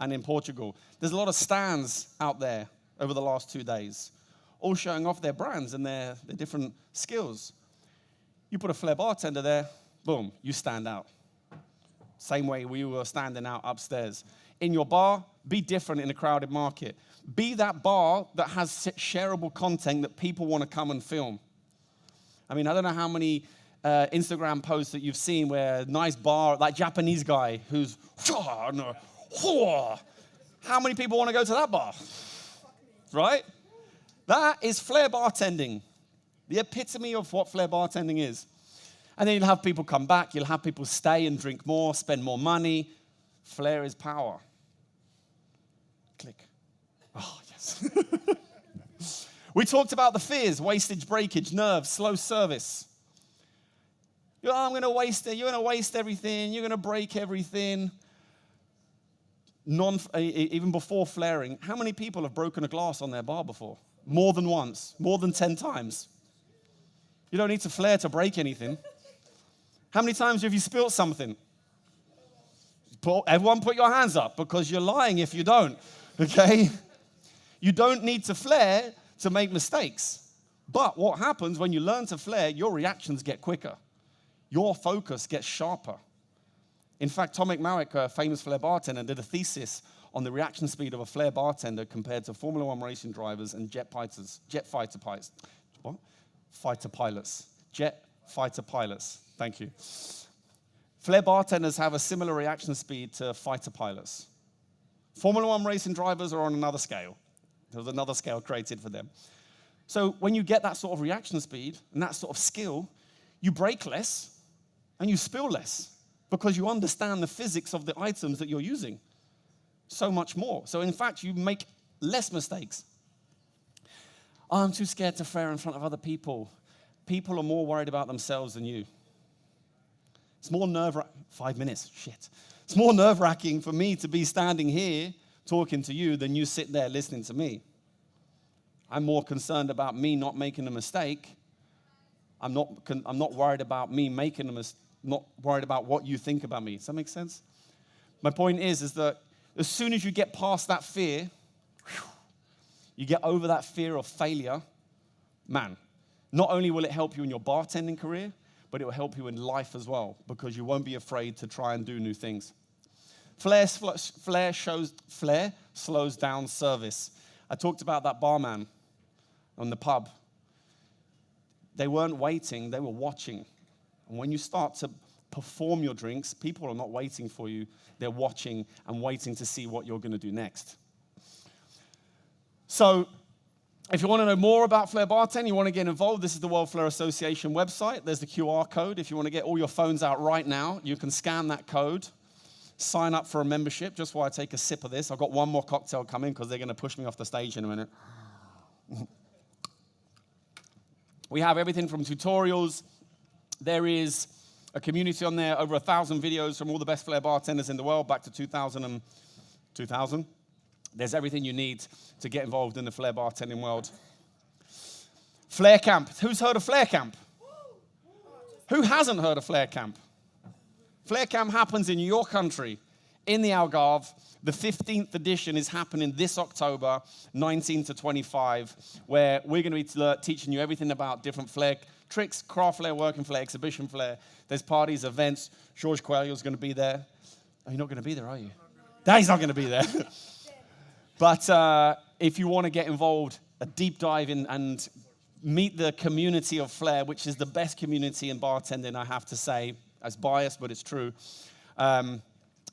and in Portugal. There's a lot of stands out there over the last 2 days, all showing off their brands and their different skills. You put a flair bartender there, boom, you stand out. Same way we were standing out upstairs. In your bar, be different in a crowded market. Be that bar that has shareable content that people want to come and film. I mean, I don't know how many Instagram posts that you've seen where a nice bar, that Japanese guy who's, how many people want to go to that bar? Right? That is flair bartending, the epitome of what flair bartending is. And then you'll have people come back, you'll have people stay and drink more, spend more money. Flair is power. Click. Oh, yes. We talked about the fears: wastage, breakage, nerves, slow service. I'm going to waste it. You're going to waste everything. You're going to break everything. Even before flaring, how many people have broken a glass on their bar before? More than once, more than 10 times. You don't need to flare to break anything. How many times have you spilt something? Everyone put your hands up, because you're lying if you don't, okay? You don't need to flare to make mistakes. But what happens when you learn to flare, your reactions get quicker. Your focus gets sharper. In fact, Tom McMarrick, a famous flair bartender, did a thesis on the reaction speed of a flair bartender compared to Formula One racing drivers and jet fighter pilots. Thank you. Flair bartenders have a similar reaction speed to fighter pilots. Formula One racing drivers are on another scale. There was another scale created for them. So when you get that sort of reaction speed and that sort of skill, you break less and you spill less, because you understand the physics of the items that you're using so much more. So in fact, you make less mistakes. Oh, I'm too scared to flare in front of other people. People are more worried about themselves than you. It's more nerve-wracking. 5 minutes, shit. It's more nerve-wracking for me to be standing here talking to you than you sit there listening to me. I'm more concerned about me not making a mistake. I'm not worried about me making a mistake, not worried about what you think about me. Does that make sense? My point is that as soon as you get past that fear, you get over that fear of failure, man, not only will it help you in your bartending career, but it will help you in life as well, because you won't be afraid to try and do new things. Flair slows down service. I talked about that barman on the pub. They weren't waiting, they were watching. And when you start to perform your drinks, people are not waiting for you. They're watching and waiting to see what you're going to do next. So if you want to know more about flair bartending, you want to get involved, this is the World Flair Association website. There's the QR code. If you want to get all your phones out right now, you can scan that code, sign up for a membership, just while I take a sip of this. I've got one more cocktail coming because they're going to push me off the stage in a minute. We have everything from tutorials. There is a community on there, over 1,000 videos from all the best flair bartenders in the world, back to 2000. There's everything you need to get involved in the flair bartending world. Flair Camp. Who's heard of Flair Camp? Who hasn't heard of Flair Camp? Flair Camp happens in your country, in the Algarve. The 15th edition is happening this October, 19 to 25, where we're going to be teaching you everything about different flair tricks, craft flair, working flair, exhibition flair. There's parties, events. George Coelho's going to be there. Oh, you're not going to be there, are you? He's not going to be there. But if you want to get involved, a deep dive in and meet the community of flair, which is the best community in bartending, I have to say. It's biased, but it's true.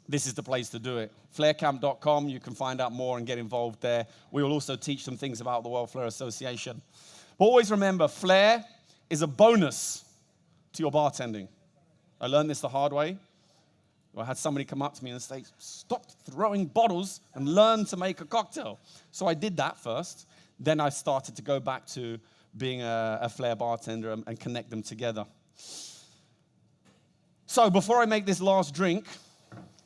This is the place to do it. Flaircamp.com, you can find out more and get involved there. We will also teach some things about the World Flair Association. But always remember, flair is a bonus, to your bartending. I learned this the hard way. I had somebody come up to me and say, stop throwing bottles and learn to make a cocktail. So I did that first. Then I started to go back to being a flair bartender and connect them together. So before I make this last drink,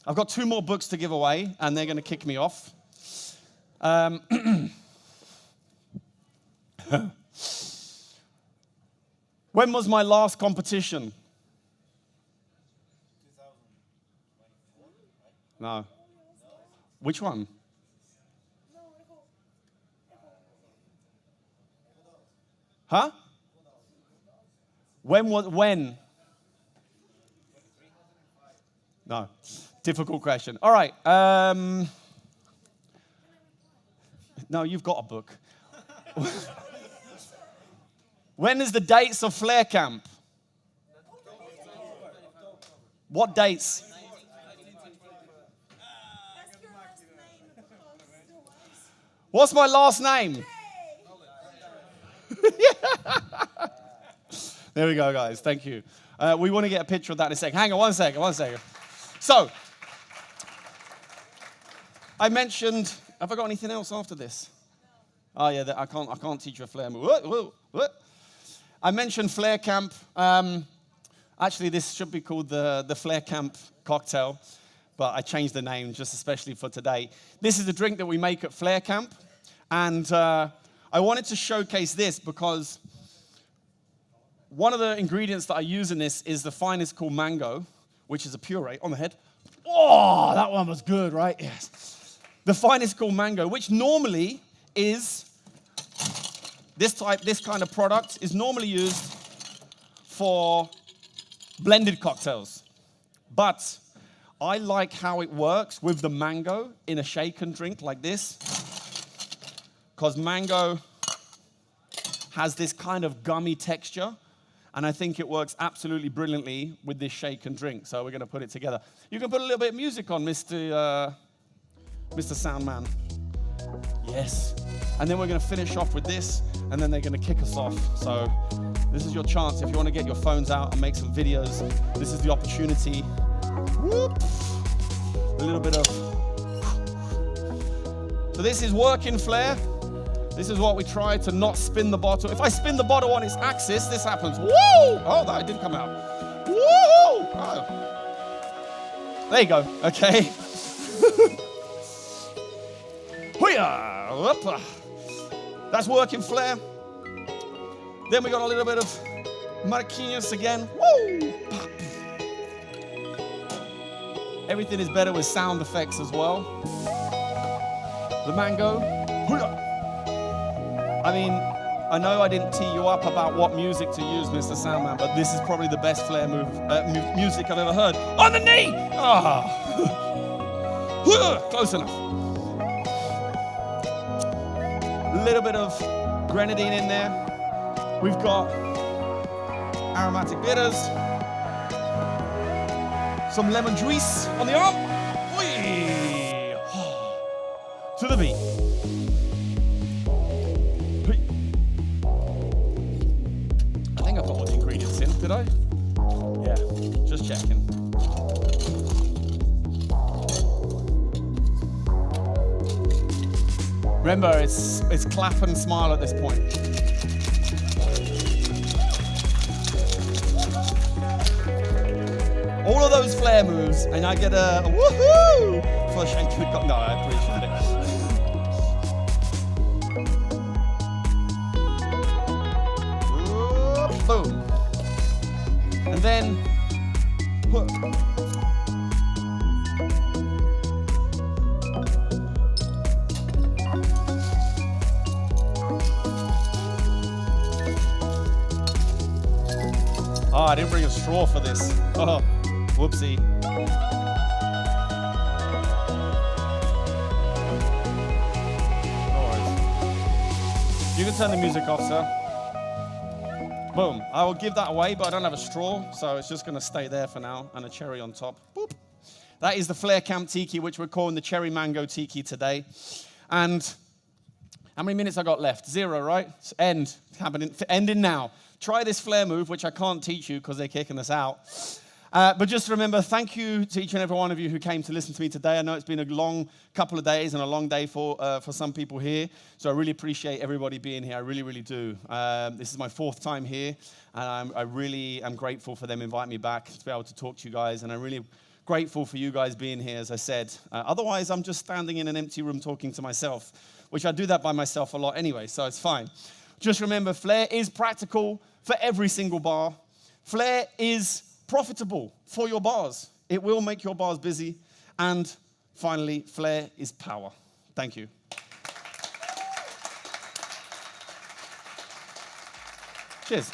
I've got 2 more books to give away, and they're going to kick me off. When was my last competition? No. Which one? Huh? When? No. Difficult question. All right. No, you've got a book. When is the dates of Flair Camp? What dates? What's my last name? There we go, guys. Thank you. We want to get a picture of that in a second. Hang on one second. So, I mentioned, have I got anything else after this? Oh yeah, I can't teach you a flair move. What? I mentioned Flair Camp. Actually, this should be called the Flair Camp cocktail, but I changed the name just especially for today. This is a drink that we make at Flair Camp, and I wanted to showcase this because one of the ingredients that I use in this is the finest called mango, which is a puree on the head. Oh, that one was good, right? Yes. The finest called mango, which normally is this kind of product is normally used for blended cocktails. But I like how it works with the mango in a shaken drink like this, because mango has this kind of gummy texture, and I think it works absolutely brilliantly with this shaken drink. So we're going to put it together. You can put a little bit of music on, Mr. Soundman. Yes. And then we're going to finish off with this, and then they're going to kick us off. So this is your chance. If you want to get your phones out and make some videos, this is the opportunity. Whoop. A little bit of... So this is working flair. This is what we try to not spin the bottle. If I spin the bottle on its axis, this happens. Woo! Oh, that did come out. Woo! Oh. There you go. Okay. Hoo-yah! That's working flair. Then we got a little bit of Marquinhos again. Woo! Everything is better with sound effects as well. The mango. Hoo-yah! I mean, I know I didn't tee you up about what music to use, Mr. Soundman, but this is probably the best flair music I've ever heard. On the knee! Ah! Close enough. A little bit of grenadine in there. We've got aromatic bitters. Some lemon juice on the arm. Whee! To the beat. I think I've got all the ingredients in, did I? Yeah, just checking. Remember, it's clap and smile at this point. All of those flair moves, and I get a woohoo for a shake. No, I appreciate it. Boom. And then, I didn't bring a straw for this. Oh, whoopsie. No worries. You can turn the music off, sir. Boom. I will give that away, but I don't have a straw, so it's just going to stay there for now, and a cherry on top. Boop. That is the Flair Camp Tiki, which we're calling the Cherry Mango Tiki today. And How many minutes I got left? 0, right? It's end. Happening. Ending now. Try this flare move, which I can't teach you because they're kicking us out. But just remember, thank you to each and every one of you who came to listen to me today. I know it's been a long couple of days and a long day for some people here. So I really appreciate everybody being here. I really, really do. This is my 4th time here. And I really am grateful for them inviting me back to be able to talk to you guys. And I'm really grateful for you guys being here, as I said. Otherwise, I'm just standing in an empty room talking to myself, which I do that by myself a lot anyway, so it's fine. Just remember, flair is practical for every single bar. Flair is profitable for your bars. It will make your bars busy. And finally, flair is power. Thank you. Cheers.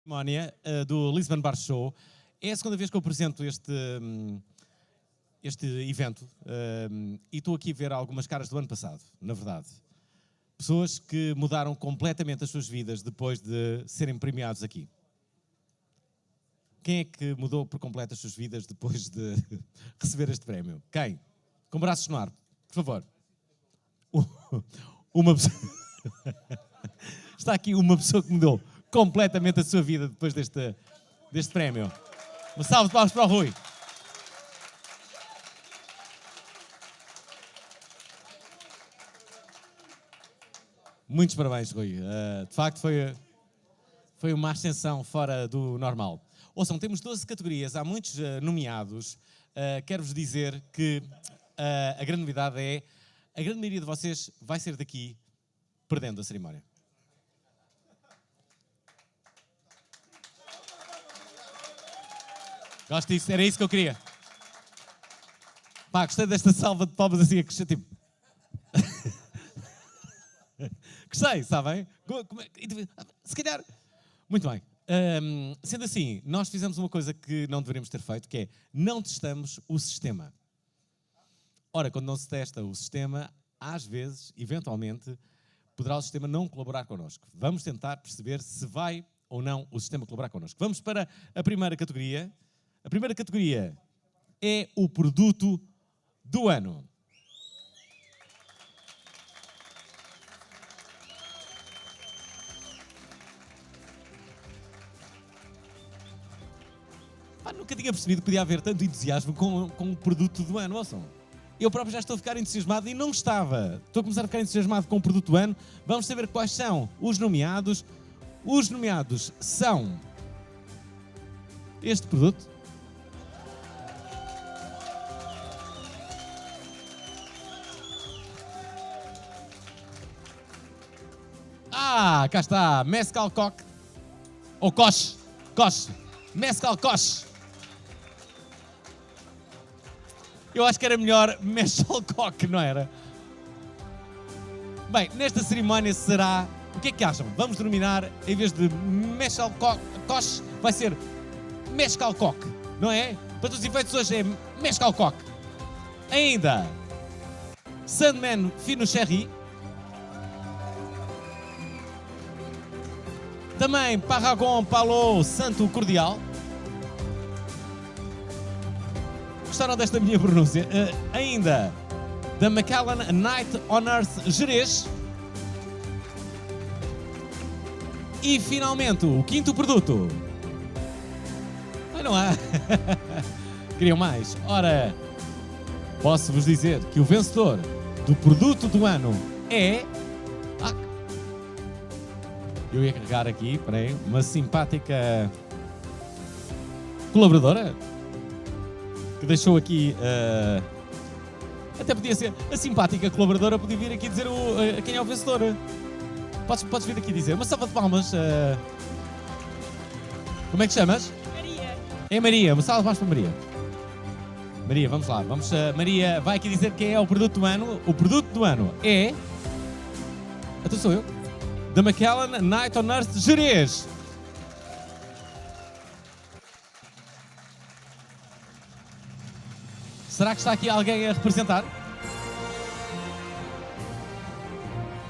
cerimónia do Lisbon Bar Show. É a segunda vez que eu apresento este evento e estou aqui a ver algumas caras do ano passado, na verdade. Pessoas que mudaram completamente as suas vidas depois de serem premiados aqui. Quem é que mudou por completo as suas vidas depois de receber este prémio? Quem? Com braços no ar, por favor. Uma pessoa... Está aqui uma pessoa que mudou completamente a sua vida depois deste prémio. Uma salva de palmas para o Rui. Muitos parabéns, Rui. De facto, foi uma ascensão fora do normal. Ouçam, temos 12 categorias, há muitos nomeados. Quero-vos dizer que a grande novidade é a grande maioria de vocês vai sair daqui perdendo a cerimónia. Gosto disso, era isso que eu queria. Pá, gostei desta salva de palmas assim a crescer, tipo... Gostei, sabem? Se calhar... Muito bem. Sendo assim, nós fizemos uma coisa que não deveríamos ter feito, que é não testamos o sistema. Ora, quando não se testa o sistema, às vezes, eventualmente, poderá o sistema não colaborar connosco. Vamos tentar perceber se vai ou não o sistema colaborar connosco. Vamos para a primeira categoria. A primeira categoria é o produto do ano. Nunca tinha percebido que podia haver tanto entusiasmo com o produto do ano, ouçam. Eu próprio já estou a ficar entusiasmado e não estava. Estou a começar a ficar entusiasmado com o produto do ano. Vamos saber quais são os nomeados. Os nomeados são este produto. Cá está, Mescal Coque. Ou Coche. Mescal Coche. Eu acho que era melhor Mescal Coque, não era? Bem, nesta cerimónia será... O que é que acham? Vamos denominar, em vez de Mescal Coche, vai ser Mescal Coque, não é? Para os efeitos hoje é Mescal Coque. Ainda, Sandman Fino Cherry. Também Paragon Palo Santo Cordial. Gostaram desta minha pronúncia? Ainda, da Macallan Night on Earth Jerez. E finalmente, o quinto produto. Não há. Queriam mais? Ora, posso-vos dizer que o vencedor do produto do ano é... Eu ia carregar aqui, peraí, uma simpática colaboradora que deixou aqui... Até podia ser a simpática colaboradora, podia vir aqui dizer quem é o vencedor. Podes vir aqui dizer. Uma salva de palmas. Como é que chamas? Maria. É Maria. Uma salva de palmas para Maria. Maria, vamos lá. Maria vai aqui dizer quem é o produto do ano. O produto do ano é... Então sou eu. Da Macallan Night on Earth Jerez. Será que está aqui alguém a representar?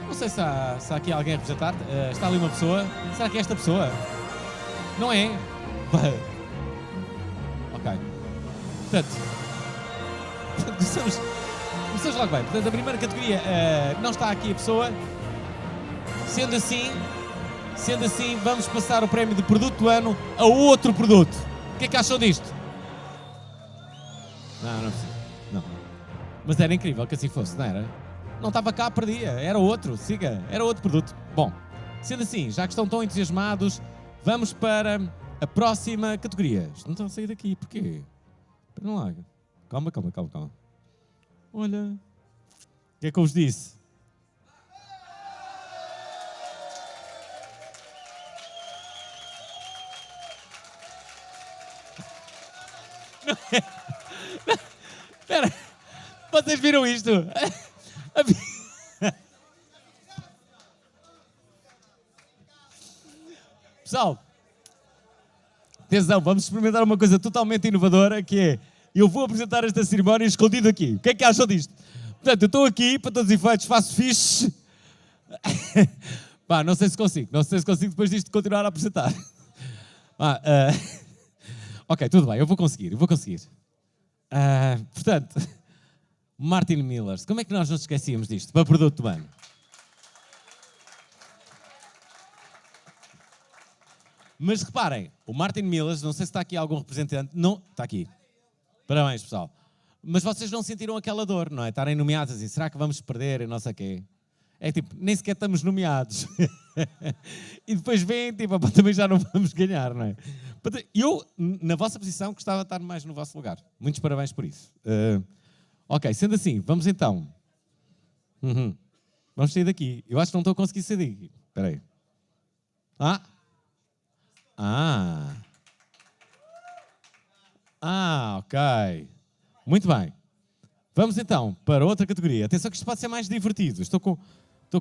Não sei se há aqui alguém a representar. Está ali uma pessoa. Será que é esta pessoa? Não é? Ok. Portanto, começamos logo bem. Portanto, a primeira categoria não está aqui a pessoa. Sendo assim, vamos passar o prémio de produto do ano a outro produto. O que é que acham disto? Não precisa. Não. Mas era incrível que assim fosse, não era? Não estava cá, perdia. Era outro, siga. Era outro produto. Bom, sendo assim, já que estão tão entusiasmados, vamos para a próxima categoria. Isto não está a sair daqui, porquê? Espera lá. Calma. Olha. O que é que eu vos disse? Espera, vocês viram isto? Pessoal, Atenção, vamos experimentar uma coisa totalmente inovadora, que é, eu vou apresentar esta cerimónia escondido aqui. O que é que acham disto? Portanto, eu estou aqui, para todos os efeitos, faço fixe. Pá, não sei se consigo depois disto continuar a apresentar. Ok, tudo bem, eu vou conseguir. Portanto, Martin Millers, como é que nós nos esquecíamos disto? Para produto do ano. Mas reparem, o Martin Millers, não sei se está aqui algum representante, não, está aqui. Parabéns, pessoal. Mas vocês não sentiram aquela dor, não é? Estarem nomeados assim, será que vamos perder e não sei o quê? É tipo, nem sequer estamos nomeados. E depois vem, tipo, também já não vamos ganhar, não é? Eu, na vossa posição, gostava de estar mais no vosso lugar. Muitos parabéns por isso. Ok, sendo assim, vamos então. Vamos sair daqui. Eu acho que não estou a conseguir sair daqui. Espera aí. Ok. Muito bem. Vamos então para outra categoria. Atenção que isto pode ser mais divertido. Estou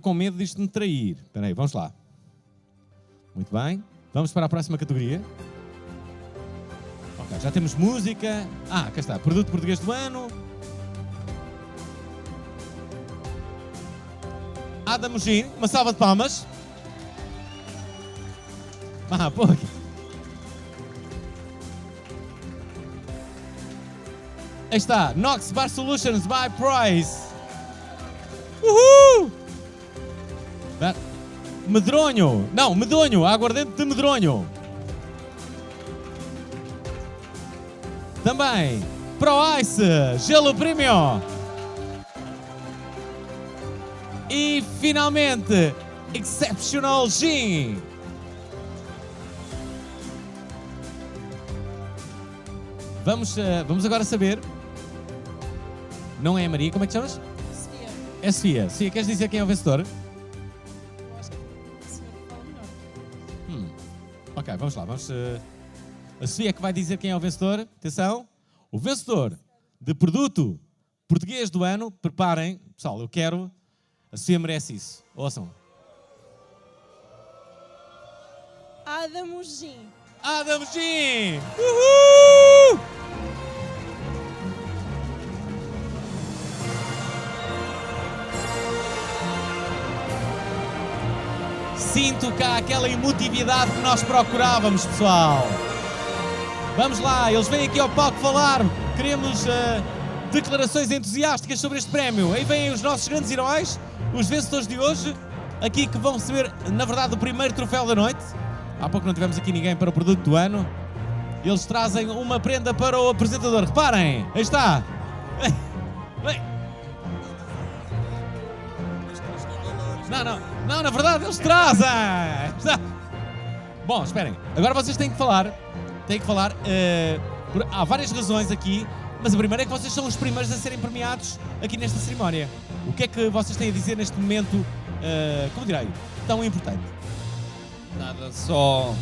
com medo disto me trair. Espera aí, vamos lá. Muito bem. Vamos para a próxima categoria. Ok, já temos música. Cá está. Produto português do ano. Adam Jean. Uma salva de palmas. Pô, aqui. Aí está, Nox Bar Solutions by Price. Uhul! Medronho. Não, medonho, aguardente de medronho. Também, Pro Ice, gelo premium. E finalmente, Exceptional Gin. Vamos agora saber. Não é a Maria, como é que chamas? Sofia. É Sofia. Sofia, queres dizer quem é o vencedor? Eu acho que a Sofia fala melhor. Ok, vamos lá. A Sofia é que vai dizer quem é o vencedor. Atenção. O vencedor de produto português do ano. Preparem. Pessoal, eu quero. A Sofia merece isso. Ouçam. Adam Jean. Adam Jean! Uhul! Sinto cá aquela emotividade que nós procurávamos, pessoal. Vamos lá, eles vêm aqui ao palco falar. Queremos declarações entusiásticas sobre este prémio. Aí vêm os nossos grandes heróis, os vencedores de hoje, aqui que vão receber, na verdade, o primeiro troféu da noite. Há pouco não tivemos aqui ninguém para o produto do ano. Eles trazem uma prenda para o apresentador. Reparem, aí está. Não, na verdade eles trazem. Bom, esperem. Agora vocês têm que falar. Há várias razões aqui, mas a primeira é que vocês são os primeiros a serem premiados aqui nesta cerimónia. O que é que vocês têm a dizer neste momento, como direi, tão importante? Nada, só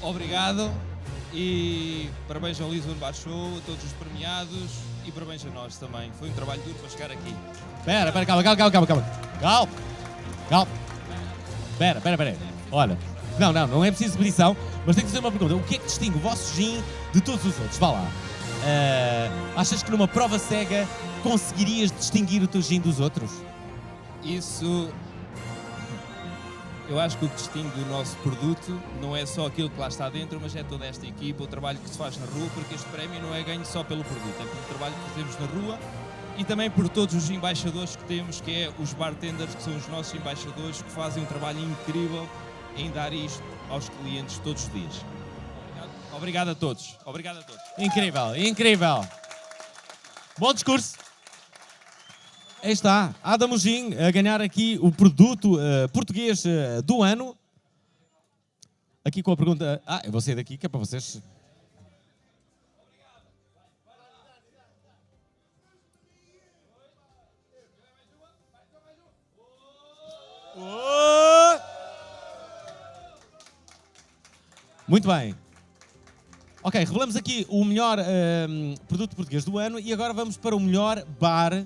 obrigado e parabéns ao Lisbon Bar Show, a todos os premiados e parabéns a nós também. Foi um trabalho duro para chegar aqui. Espera, calma. Espera. Olha, não é preciso petição, mas tenho que fazer uma pergunta. O que é que distingue o vosso gin de todos os outros? Vá lá. Achas que numa prova cega conseguirias distinguir o teu gin dos outros? Isso... Eu acho que o que distingue o nosso produto não é só aquilo que lá está dentro, mas é toda esta equipa, o trabalho que se faz na rua, porque este prémio não é ganho só pelo produto, é pelo trabalho que fazemos na rua e também por todos os embaixadores que temos, que é os bartenders, que são os nossos embaixadores, que fazem um trabalho incrível em dar isto aos clientes todos os dias. Obrigado a todos. Incrível. Bom discurso. Aí está, Adam Jean a ganhar aqui o produto português do ano. Aqui com a pergunta... eu vou sair daqui que é para vocês... Muito bem. Ok, revelamos aqui o melhor produto português do ano e agora vamos para o melhor bar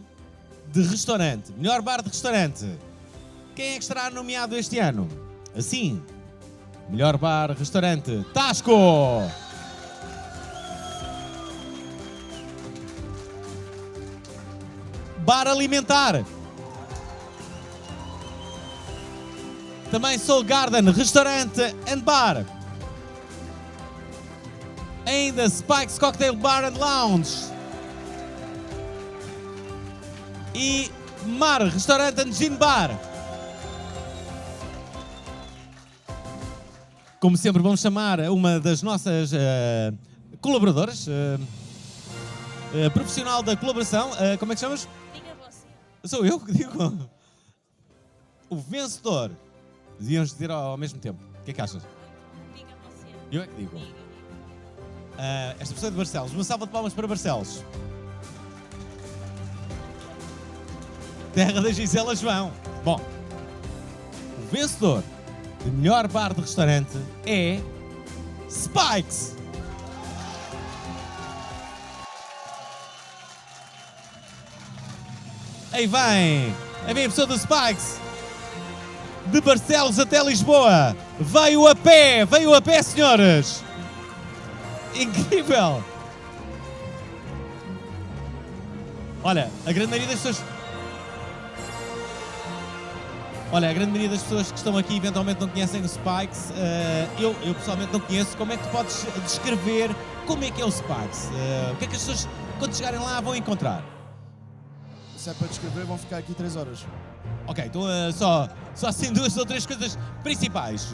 de restaurante. Melhor bar de restaurante. Quem é que estará nomeado este ano? Assim. Melhor bar, restaurante. Tasco! Bar Alimentar. Também Soul Garden, restaurante and bar. Ainda Spike's Cocktail Bar and Lounge. E Mar, restaurante and gin bar. Como sempre, vamos chamar uma das nossas colaboradoras, profissional da colaboração. Como é que chamas? Diga você. Sou eu que digo. O vencedor. Devíamos dizer ao mesmo tempo. O que é que achas? Diga você. Eu é que digo. Esta pessoa é de Barcelos. Uma salva de palmas para Barcelos. Terra da Gisela João. Bom, o vencedor de melhor bar de restaurante é Spike's. Aí vem a pessoa do Spike's. De Barcelos até Lisboa. Veio a pé, senhores. Incrível. Olha, a grande maioria das pessoas... Olha, a grande maioria das pessoas que estão aqui eventualmente não conhecem o Spike's. Eu pessoalmente não conheço. Como é que tu podes descrever como é que é o Spike's? O que é que as pessoas, quando chegarem lá, vão encontrar? Se é para descrever, vão ficar aqui 3 horas. Ok, então só assim 2 ou 3 coisas principais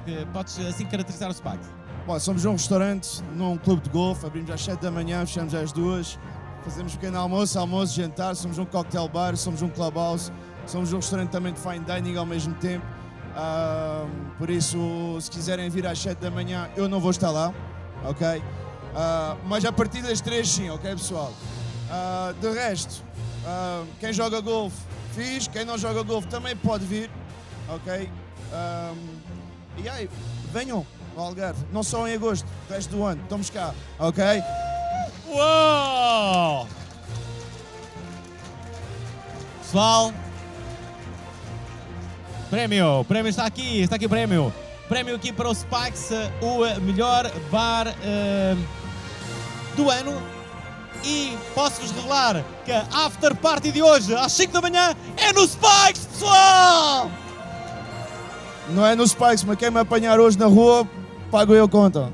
que podes assim caracterizar o Spike's. Bom, somos um restaurante num clube de golfe, abrimos às 7 da manhã, fechamos às 2, fazemos pequeno almoço, jantar, somos um cocktail bar, somos um clubhouse, somos um restaurante também de fine dining ao mesmo tempo. Por isso, se quiserem vir às 7 da manhã, eu não vou estar lá, ok? Mas a partir das 3 sim, ok pessoal? De resto, quem joga golfe, fiz, quem não joga golfe também pode vir, ok? E aí, venham ao Algarve, não só em agosto, o resto do ano, estamos cá, ok? Uou! Pessoal, o prémio está aqui o prémio. Prémio aqui para o Spike's, o melhor bar do ano. E posso-vos revelar que a after party de hoje, às 5 da manhã, é no Spike's, pessoal! Não é no Spike's, mas quem me apanhar hoje na rua, pago eu conta.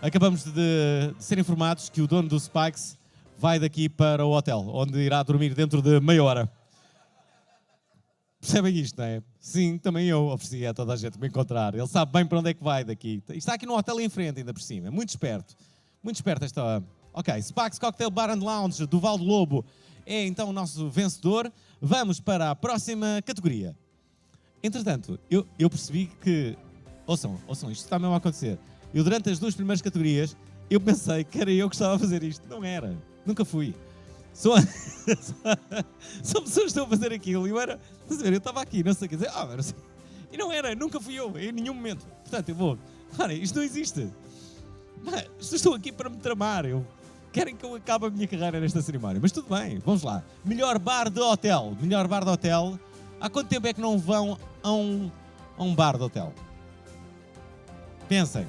Acabamos de ser informados que o dono do Spike's vai daqui para o hotel, onde irá dormir dentro de meia hora. Percebem isto, não é? Sim, também eu ofereci a toda a gente me encontrar. Ele sabe bem para onde é que vai daqui. Está aqui no hotel em frente, ainda por cima. Muito esperto. Muito esperto esta... Ok, Spike's Cocktail Bar and Lounge do Val do Lobo é então o nosso vencedor. Vamos para a próxima categoria. Entretanto, eu percebi que... Ouçam, isto está mesmo a acontecer. Eu, durante as 2 primeiras categorias, eu pensei que era eu que estava a fazer isto. Não era. Nunca fui. São pessoas que estão a fazer aquilo. E eu era... Estás a ver? Eu estava aqui, não sei o que dizer. Não sei. E não era. Nunca fui eu. Em nenhum momento. Portanto, eu vou... Cara, isto não existe. Estou aqui para me tramar. Querem que eu acabe a minha carreira nesta cerimónia. Mas tudo bem. Vamos lá. Melhor bar de hotel. Melhor bar de hotel. Há quanto tempo é que não vão a um bar de hotel? Pensem.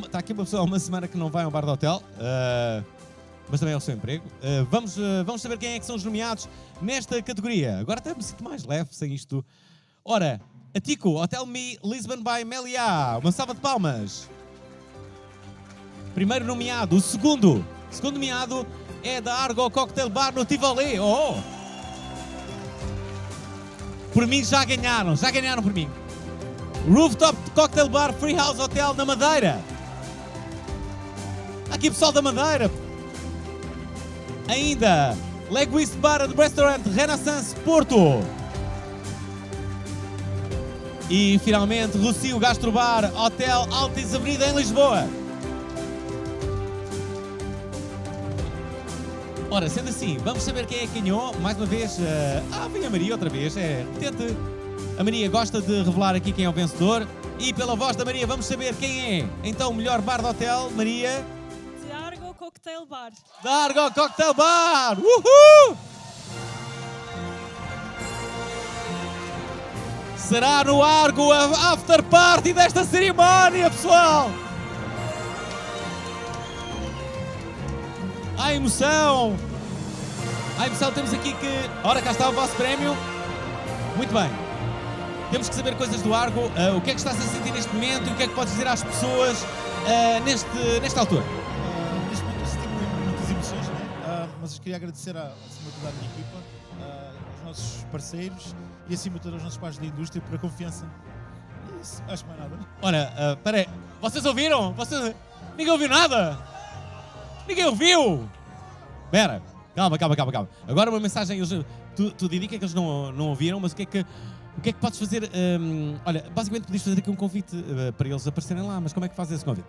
Está aqui uma pessoa há uma semana que não vai a um bar de hotel, mas também é o seu emprego. Vamos saber quem é que são os nomeados nesta categoria. Agora até me sinto mais leve sem isto. Ora, a Tico, Hotel Me, Lisbon by Meliá. Uma salva de palmas. Primeiro nomeado. O segundo nomeado é da Argo Cocktail Bar no Tivoli. Oh! Por mim já ganharam por mim. Rooftop Cocktail Bar Free House Hotel na Madeira. Aqui pessoal da Madeira. Ainda Leguist Bar and Restaurant Renaissance Porto. E finalmente Rocio Gastrobar Hotel Altis Avenida em Lisboa. Ora, sendo assim, vamos saber quem é que ganhou. Mais uma vez, vem a Maria outra vez. Repetente. A Maria gosta de revelar aqui quem é o vencedor. E pela voz da Maria vamos saber quem é. Então, o melhor bar de hotel, Maria. De Argo Cocktail Bar. Da Argo Cocktail Bar! Uhul! Será no Argo a after party desta cerimónia, pessoal! Há emoção! Há emoção, temos aqui que... Ora, cá está o vosso prémio. Muito bem. Temos que saber coisas do Argo. O que é que estás a sentir neste momento e o que é que podes dizer às pessoas nesta altura? Neste momento eu senti muitas emoções, né? Mas eu queria agradecer acima de tudo à minha equipa, aos nossos parceiros e acima de tudo aos nossos pais da indústria por a confiança. E isso, acho que mais nada. Ora, peraí, vocês ouviram? Ninguém ouviu nada? Ninguém ouviu? Espera, calma. Agora uma mensagem, tu Didi, que é que eles não ouviram, mas o que é que podes fazer? Olha, basicamente podias fazer aqui um convite para eles aparecerem lá, mas como é que fazes esse convite?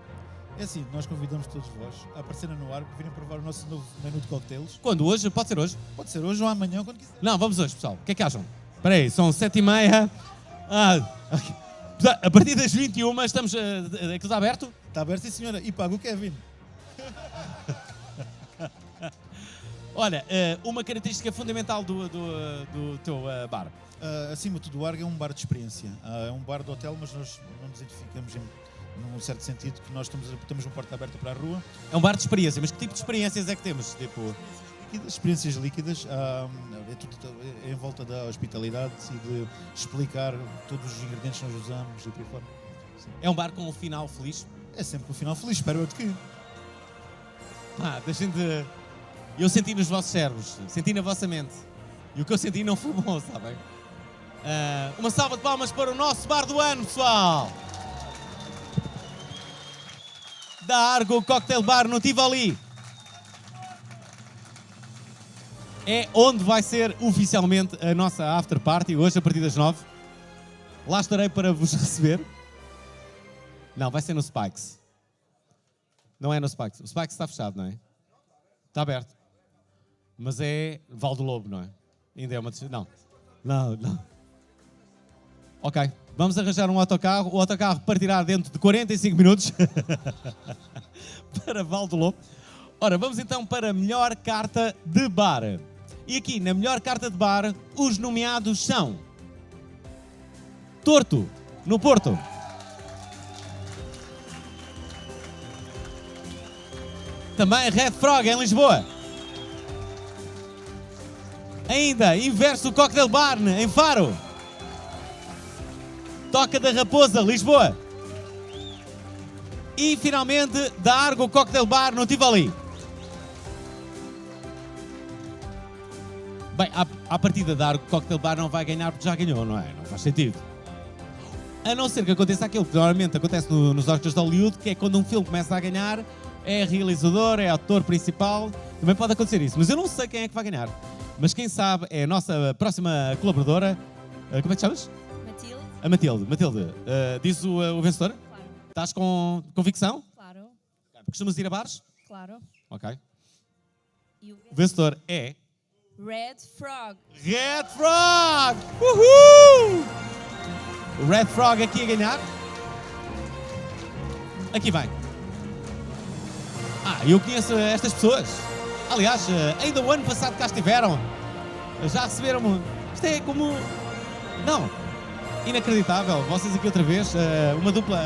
É assim, nós convidamos todos vós a aparecerem no Argo, virem provar o nosso novo menu de cocktails. Quando? Hoje? Pode ser hoje? Pode ser hoje ou amanhã, quando quiser. Não, vamos hoje, pessoal. O que é que acham? Espera aí, são 7h30. A partir das 21 estamos... Aquilo está aberto? Está aberto, sim senhora. E paga o Kevin. Olha, uma característica fundamental do teu bar. Acima de tudo, o Argo é um bar de experiência. É um bar de hotel, mas nós não nos identificamos num certo sentido que nós temos uma porta aberta para a rua. É um bar de experiência, mas que tipo de experiências é que temos? Tipo... Experiências líquidas, é tudo em volta da hospitalidade e de explicar todos os ingredientes que nós usamos e por aí fora. Sim. É um bar com um final feliz? É sempre com um final feliz, espero eu de que. Eu senti nos vossos cérebros, senti na vossa mente. E o que eu senti não foi bom, sabem? Uma salva de palmas para o nosso bar do ano, pessoal! Da Argo Cocktail Bar no Tivoli. É onde vai ser oficialmente a nossa after party, hoje a partir das 9. Lá estarei para vos receber. Não, vai ser no Spikes. Não é no Spikes. O Spikes está fechado, não é? Está aberto. Mas é Val do Lobo, não é? Ainda é uma... Não. Ok, vamos arranjar um autocarro. O autocarro partirá dentro de 45 minutos para Val do Lobo. Ora, vamos então para a melhor carta de bar. E aqui, na melhor carta de bar, os nomeados são... Torto, no Porto. Também Red Frog, em Lisboa. Ainda, Inverso Cocktail Bar, em Faro. Toca da Raposa, Lisboa. E, finalmente, da Argo Cocktail Bar, no Tivoli. Bem, à partida da Argo Cocktail Bar não vai ganhar porque já ganhou, não é? Não faz sentido. A não ser que aconteça aquilo que normalmente acontece nos Oscars de Hollywood, que é quando um filme começa a ganhar, é realizador, é ator principal, também pode acontecer isso. Mas eu não sei quem é que vai ganhar. Mas quem sabe é a nossa próxima colaboradora. Como é que te chamas? Matilde. A Matilde. Matilde, diz o vencedor? Claro. Estás com convicção? Claro. Costumas ir a bares? Claro. Ok. E O vencedor é... Red Frog. Red Frog! Uhul! O Red Frog aqui a ganhar. Aqui vem. Eu conheço estas pessoas. Aliás, ainda o ano passado cá estiveram. Já receberam... Isto é como... Não. Inacreditável. Vocês aqui outra vez. Uma dupla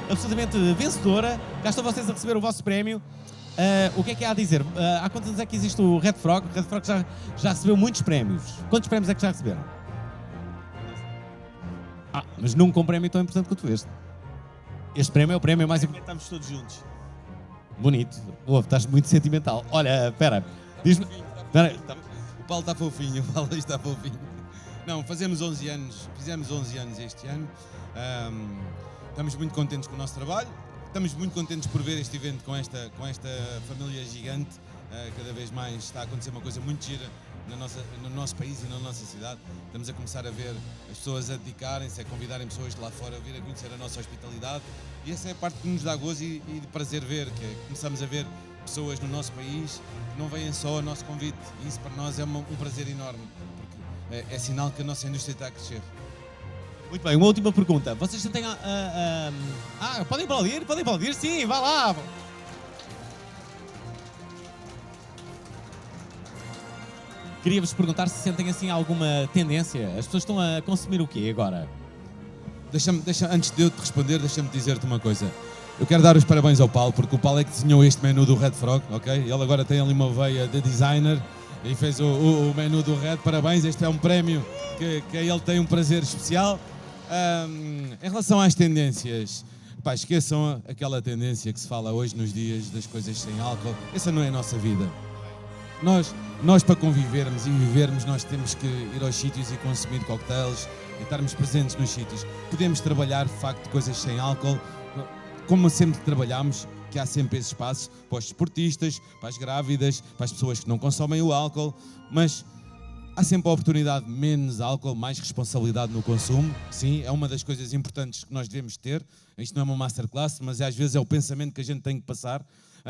absolutamente vencedora. Cá estão vocês a receber o vosso prémio. O que é há a dizer? Há quantos anos é que existe o Red Frog? O Red Frog já recebeu muitos prémios. Quantos prémios é que já receberam? Mas nunca um prémio tão importante quanto este. Este prémio é o prémio mais importante. Estamos todos juntos. Bonito. Estás muito sentimental. Olha, espera. Diz-me... O Paulo está fofinho. O Paulo está fofinho. Não, fizemos 11 anos este ano. Estamos muito contentes com o nosso trabalho. Estamos muito contentes por ver este evento com esta família gigante. Cada vez mais está a acontecer uma coisa muito gira no nosso país e na nossa cidade. Estamos a começar a ver as pessoas a dedicarem-se, a convidarem pessoas de lá fora a vir a conhecer a nossa hospitalidade. E essa é a parte que nos dá gozo e de prazer ver, que é, começamos a ver pessoas no nosso país que não vêm só ao nosso convite. E isso para nós é um prazer enorme, porque é sinal que a nossa indústria está a crescer. Muito bem, uma última pergunta. Vocês têm podem aplaudir, sim, vá lá. Queria-vos perguntar se sentem assim alguma tendência. As pessoas estão a consumir o quê agora? antes de eu te responder, deixa-me dizer-te uma coisa. Eu quero dar os parabéns ao Paulo, porque o Paulo é que desenhou este menu do Red Frog, ok? Ele agora tem ali uma veia de designer e fez o menu do Red. Parabéns, este é um prémio que ele tem um prazer especial. Em relação às tendências, pá, esqueçam aquela tendência que se fala hoje nos dias das coisas sem álcool. Essa não é a nossa vida. Nós para convivermos e vivermos, nós temos que ir aos sítios e consumir cocktails e estarmos presentes nos sítios. Podemos trabalhar, de facto, coisas sem álcool, como sempre trabalhamos, que há sempre esse espaço para os desportistas, para as grávidas, para as pessoas que não consomem o álcool, mas há sempre a oportunidade de menos álcool, mais responsabilidade no consumo. Sim, é uma das coisas importantes que nós devemos ter. Isto não é uma masterclass, mas às vezes é o pensamento que a gente tem que passar.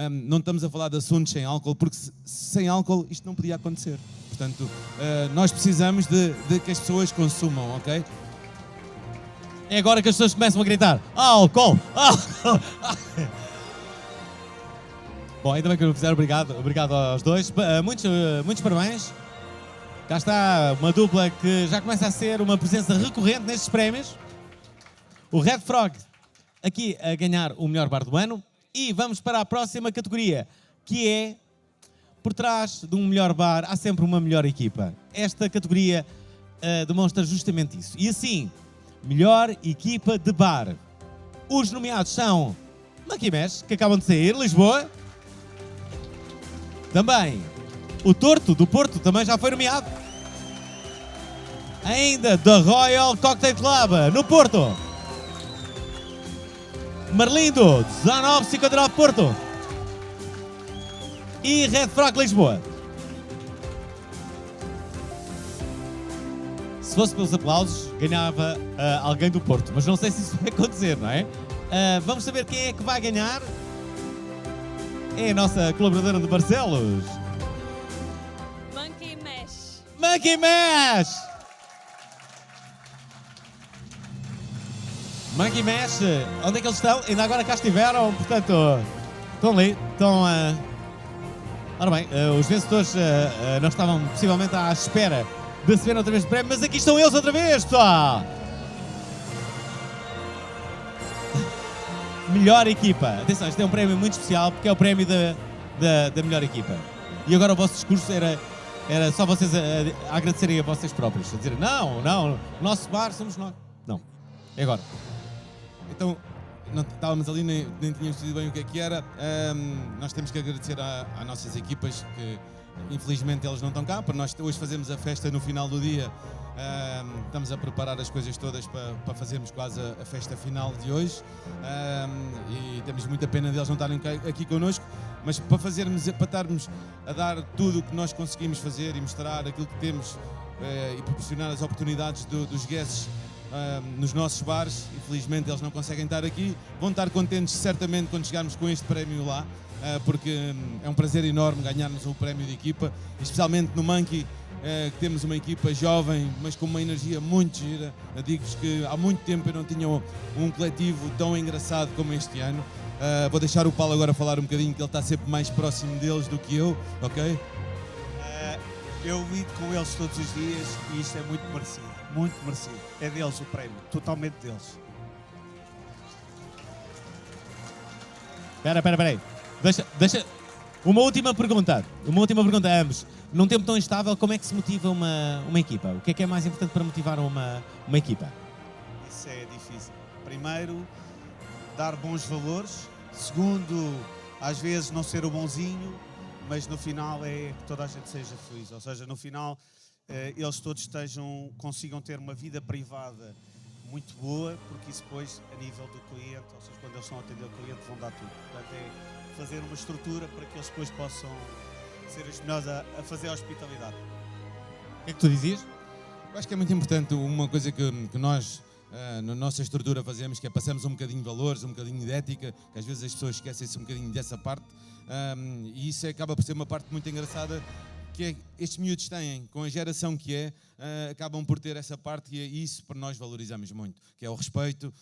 Não estamos a falar de assuntos sem álcool, porque sem álcool isto não podia acontecer. Portanto, nós precisamos de que as pessoas consumam, ok? É agora que as pessoas começam a gritar: álcool! Álcool! Bom, ainda bem que me fizeram. Obrigado aos dois. Muitos parabéns. Cá está uma dupla que já começa a ser uma presença recorrente nestes prémios. O Red Frog aqui a ganhar o melhor bar do ano. E vamos para a próxima categoria, que é, por trás de um melhor bar há sempre uma melhor equipa. Esta categoria demonstra justamente isso. E assim, melhor equipa de bar. Os nomeados são Monkey Mesh, que acabam de sair, Lisboa. Também o Torto, do Porto, também já foi nomeado. Ainda The Royal Cocktail Club, no Porto. Marlindo, 1959 Porto. E Red Frog Lisboa. Se fosse pelos aplausos, ganhava alguém do Porto. Mas não sei se isso vai acontecer, não é? Vamos saber quem é que vai ganhar. É a nossa colaboradora de Barcelos. Monkey Mesh. Monkey Mesh! Monkey Mesh, onde é que eles estão? Ainda agora cá estiveram, portanto, estão ali, estão a... Ora bem, os vencedores não estavam possivelmente à espera de receber outra vez o prémio, mas aqui estão eles outra vez, pessoal! Melhor equipa. Atenção, este é um prémio muito especial, porque é o prémio da melhor equipa. E agora o vosso discurso era só vocês a agradecerem a vocês próprios, a dizer, não, nosso bar somos nós. Não, é agora. Então, não estávamos ali, nem tínhamos decidido bem o que era. Nós temos que agradecer às nossas equipas, que infelizmente eles não estão cá, para nós hoje fazemos a festa no final do dia. Estamos a preparar as coisas todas para fazermos quase a festa final de hoje. E temos muita pena deles não estarem aqui connosco, mas para estarmos a dar tudo o que nós conseguimos fazer e mostrar aquilo que temos e proporcionar as oportunidades dos guests nos nossos bares. Infelizmente eles não conseguem estar aqui. Vão estar contentes certamente quando chegarmos com este prémio lá, porque é um prazer enorme ganharmos o prémio de equipa, especialmente no Monkey, que temos uma equipa jovem, mas com uma energia muito gira. Digo-vos que há muito tempo eu não tinha um coletivo tão engraçado como este ano. Vou deixar o Paulo agora falar um bocadinho, que ele está sempre mais próximo deles do que eu, ok? Eu lido com eles todos os dias e isto é muito merecido. Muito merecido. É deles o prémio, totalmente deles. Espera aí. Deixa. Uma última pergunta a ambos. Num tempo tão instável, como é que se motiva uma equipa? O que é mais importante para motivar uma equipa? Isso é difícil. Primeiro, dar bons valores. Segundo, às vezes não ser o bonzinho, mas no final é que toda a gente seja feliz. Ou seja, no final eles todos consigam ter uma vida privada muito boa, porque isso depois, a nível do cliente, ou seja, quando eles estão a atender o cliente, vão dar tudo. Portanto, é fazer uma estrutura para que eles depois possam ser os melhores a fazer a hospitalidade. O que é que tu dizias? Eu acho que é muito importante uma coisa que nós, na nossa estrutura, fazemos, que é passamos um bocadinho de valores, um bocadinho de ética, que às vezes as pessoas esquecem-se um bocadinho dessa parte, e isso acaba por ser uma parte muito engraçada, que é, estes miúdos têm, com a geração que acabam por ter essa parte, e isso para nós valorizamos muito, que é o respeito,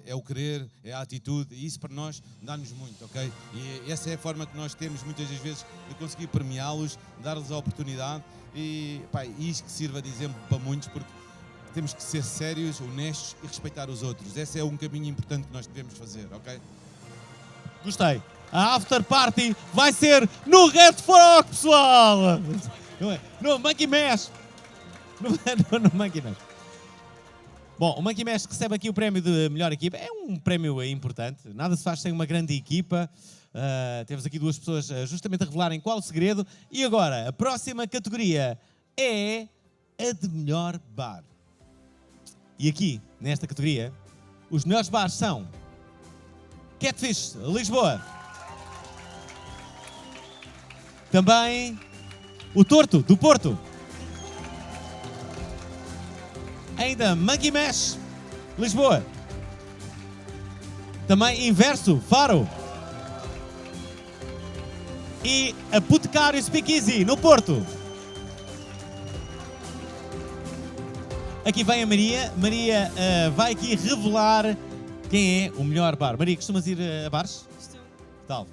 é o querer, é a atitude, e isso para nós dá-nos muito, ok? E essa é a forma que nós temos muitas das vezes de conseguir premiá-los, dar-lhes a oportunidade, e isto que sirva de exemplo para muitos, porque temos que ser sérios, honestos e respeitar os outros. Esse é um caminho importante que nós devemos fazer, ok? Gostei. A after party vai ser no Red Frog, pessoal! Não é? No Monkey Mash. No Monkey Mash. Bom, o Monkey Mash recebe aqui o prémio de melhor equipa. É um prémio importante. Nada se faz sem uma grande equipa. Temos aqui duas pessoas justamente a revelarem qual o segredo. E agora, a próxima categoria é a de melhor bar. E aqui, nesta categoria, os melhores bares são Catfish, Lisboa. Também o Torto, do Porto. Ainda Monkey Mash, Lisboa. Também Inverso, Faro. E Apotecário Speakeasy, no Porto. Aqui vem a Maria. Maria vai aqui revelar quem é o melhor bar. Maria, costumas ir a bares? Costumo. Que tal?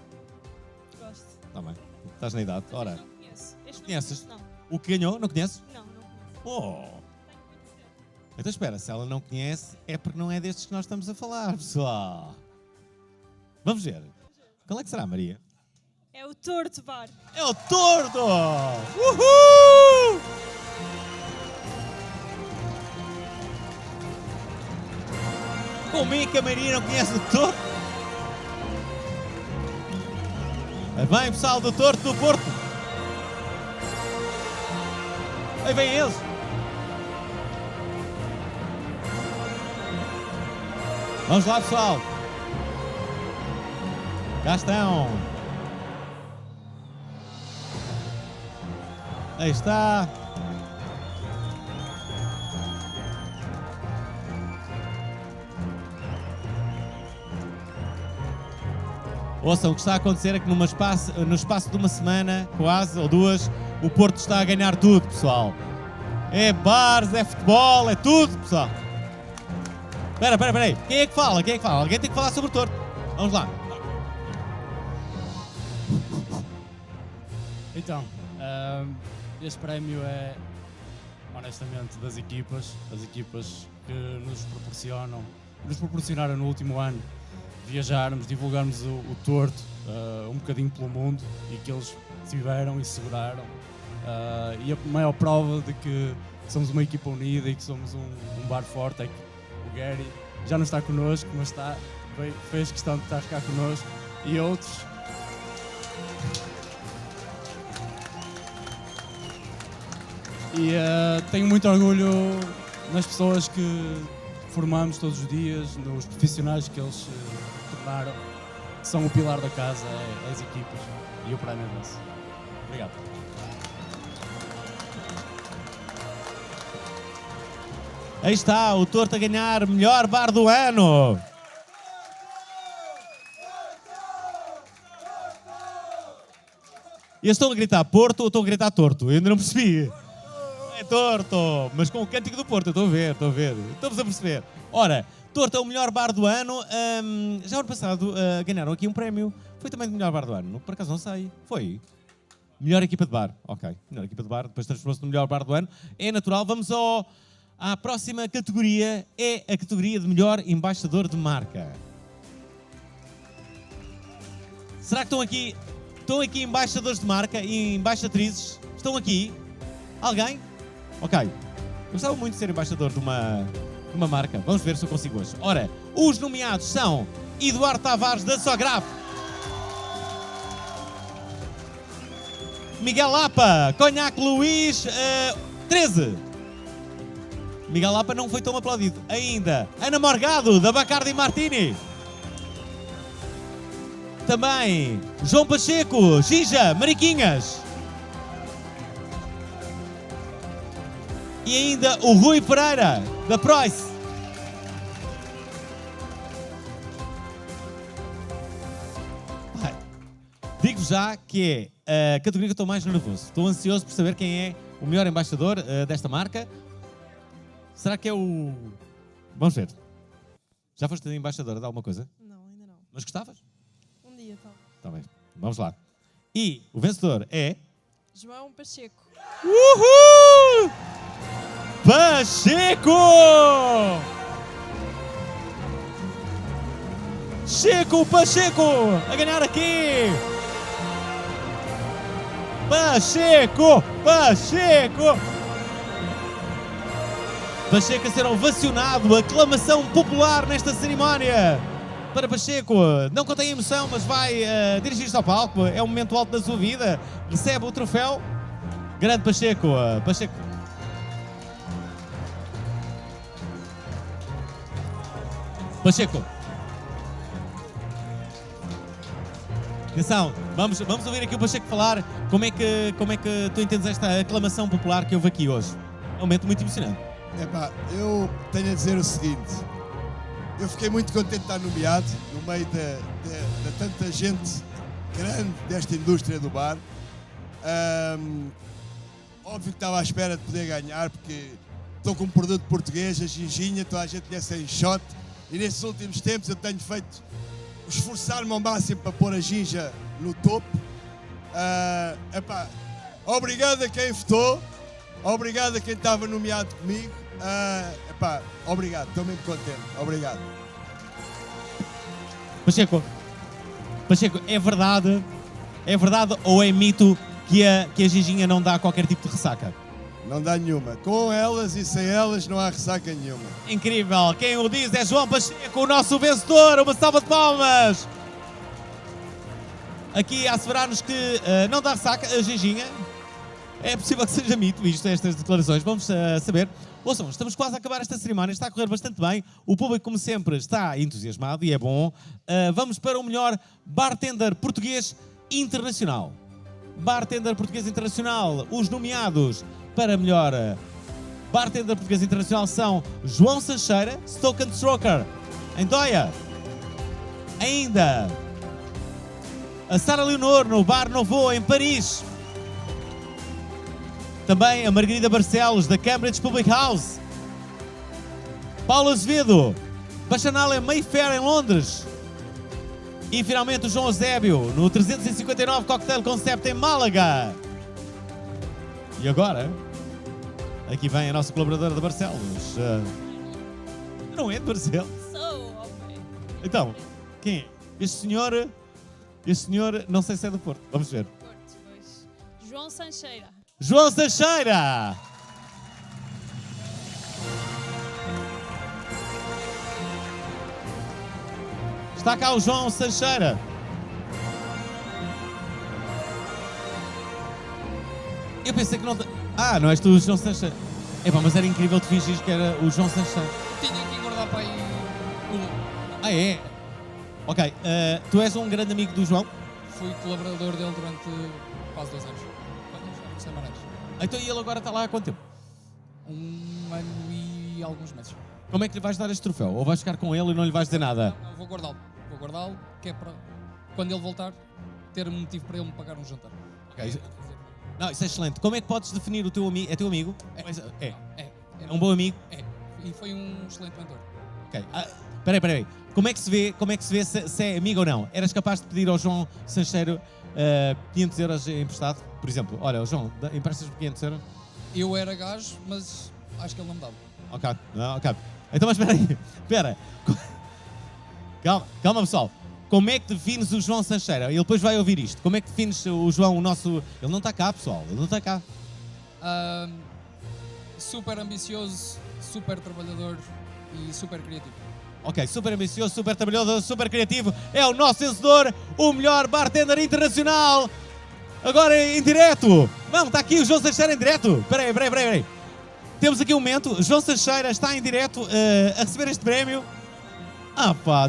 Gosto. Está bem. Estás na idade. Ora. Não conheço. Este Conheces? Não. O que ganhou? Não conheces? Não conheço. Oh! Então espera, se ela não conhece, é porque não é destes que nós estamos a falar, pessoal. Vamos ver. Qual é que será, Maria? É o Torto Bar. É o Torto! Uhul! Como é que a Maria não conhece o Torto? Bem, pessoal do Torto do Porto. Aí vem eles. Vamos lá, pessoal. Cá estão. Aí está. Ouçam, o que está a acontecer é que no espaço de uma semana, quase, ou duas, o Porto está a ganhar tudo, pessoal. É bares, é futebol, é tudo, pessoal. Espera aí. Quem é que fala? Alguém tem que falar sobre o Torto. Vamos lá. Então, este prémio é, honestamente, das equipas. As equipas que nos proporcionaram no último ano viajarmos, divulgarmos o Torto um bocadinho pelo mundo e que eles tiveram e seguraram. E a maior prova de que somos uma equipa unida e que somos um bar forte é que o Gary já não está connosco, mas fez questão de estar cá connosco e outros. E tenho muito orgulho nas pessoas que formamos todos os dias, nos profissionais que eles tornaram, que são o pilar da casa, as equipas, e o prémio é nosso. Obrigado. Aí está, o Torto a ganhar melhor bar do ano. E eles estão a gritar Porto ou estão a gritar Torto? Eu ainda não percebi. É Torto, mas com o cântico do Porto, eu estou a ver. Estamos a perceber. Ora, Torto é o melhor bar do ano. Já ano passado ganharam aqui um prémio. Foi também do melhor bar do ano. Por acaso não sei. Foi. Melhor equipa de bar. Ok. Melhor equipa de bar. Depois transformou-se no melhor bar do ano. É natural. Vamos à próxima categoria. É a categoria de melhor embaixador de marca. Será que estão aqui embaixadores de marca e embaixatrizes? Estão aqui? Alguém? Ok. Eu gostava muito de ser embaixador de uma marca. Vamos ver se eu consigo hoje. Ora, os nomeados são Eduardo Tavares da Sograf, Miguel Lapa, Conhaque Luís 13. Miguel Lapa não foi tão aplaudido. Ainda Ana Morgado da Bacardi Martini. Também João Pacheco, Xija, Mariquinhas. E ainda o Rui Pereira, da Price. Digo já que é a categoria que eu estou mais nervoso. Estou ansioso por saber quem é o melhor embaixador desta marca. Será que é o... Vamos ver. Já foste embaixadora de alguma coisa? Não, ainda não. Mas gostavas? Um dia, talvez. Está bem. Vamos lá. E o vencedor é... João Pacheco. Uhul! Pacheco! Pacheco a ganhar aqui! Pacheco a ser ovacionado, aclamação popular nesta cerimónia para Pacheco. Não contém emoção, mas vai dirigir-se ao palco. É um momento alto da sua vida. Recebe o troféu. Grande Pacheco. Atenção, vamos ouvir aqui o Pacheco falar como é que tu entendes esta aclamação popular que houve aqui hoje. É um momento muito emocionante. Epá, eu tenho a dizer o seguinte, eu fiquei muito contente de estar nomeado no meio de tanta gente grande desta indústria do bar. Óbvio que estava à espera de poder ganhar, porque estou com um produto português, a ginginha, toda a gente conhece em shot, e nestes últimos tempos eu tenho feito esforçar-me ao máximo para pôr a ginja no topo. Epá, obrigado a quem votou, obrigado a quem estava nomeado comigo. Epá, obrigado, estou mesmo contente, obrigado. Pacheco, é verdade ou é mito que a ginginha não dá qualquer tipo de ressaca? Não dá nenhuma. Com elas e sem elas não há ressaca nenhuma. Incrível. Quem o diz é João Pacheco, o nosso vencedor. Uma salva de palmas. Aqui a asseverar-nos que não dá ressaca a ginginha. É possível que seja mito isto, estas declarações. Vamos saber. Ouçam, estamos quase a acabar esta cerimónia. Está a correr bastante bem. O público, como sempre, está entusiasmado e é bom. Vamos para o melhor bartender português internacional. Bartender português internacional. Os nomeados para melhor bartender português internacional são João Sancheira, Stoke and Stroker, em Dóia. Ainda a Sara Leonor, no Bar Novo, em Paris. Também a Margarida Barcelos, da Cambridge Public House. Paulo Azevedo, Bacchanal em Mayfair, em Londres. E finalmente o João Eusébio, no 359 Cocktail Concept, em Málaga. E agora, aqui vem a nossa colaboradora da Barcelos. Não é de Barcelos? Então, quem é? Este senhor, não sei se é do Porto. Vamos ver. João Sancheira. João Sancheira! Está cá o João Sancheira. Eu pensei que não... não és tu o João Sancheira. Epá, mas era incrível tu fingires que era o João Sancheira. Tinha que engordar para aí é? Ok, tu és um grande amigo do João? Fui colaborador dele durante quase 2 anos. Semanais. Então e ele agora está lá há quanto tempo? 1 ano e alguns meses. Como é que lhe vais dar este troféu? Ou vais ficar com ele e não lhe vais dizer nada? Não, vou guardá-lo, que é para, quando ele voltar, ter um motivo para ele me pagar um jantar. Ok. Não, isso é excelente. Como é que podes definir o teu amigo? É teu amigo? É um bom amigo? É. E foi um excelente mentor. Ok. Espera aí. Como é que se vê se é amigo ou não? Eras capaz de pedir ao João Sancheiro 500 euros emprestado? Por exemplo, olha, João, emprestas-me 500 euros? Eu era gajo, mas acho que ele não me dava. Ok. Então, mas espera. Calma, pessoal. Como é que defines o João Sancheira? Ele depois vai ouvir isto. Como é que defines o João, o nosso... Ele não está cá, pessoal. Ele não está cá. Super ambicioso, super trabalhador e super criativo. Ok, super ambicioso, super trabalhador, super criativo. É o nosso vencedor, o melhor bartender internacional. Agora em direto. Não, está aqui o João Sancheira em direto. Espera aí. Temos aqui um momento. João Sancheira está em direto a receber este prémio.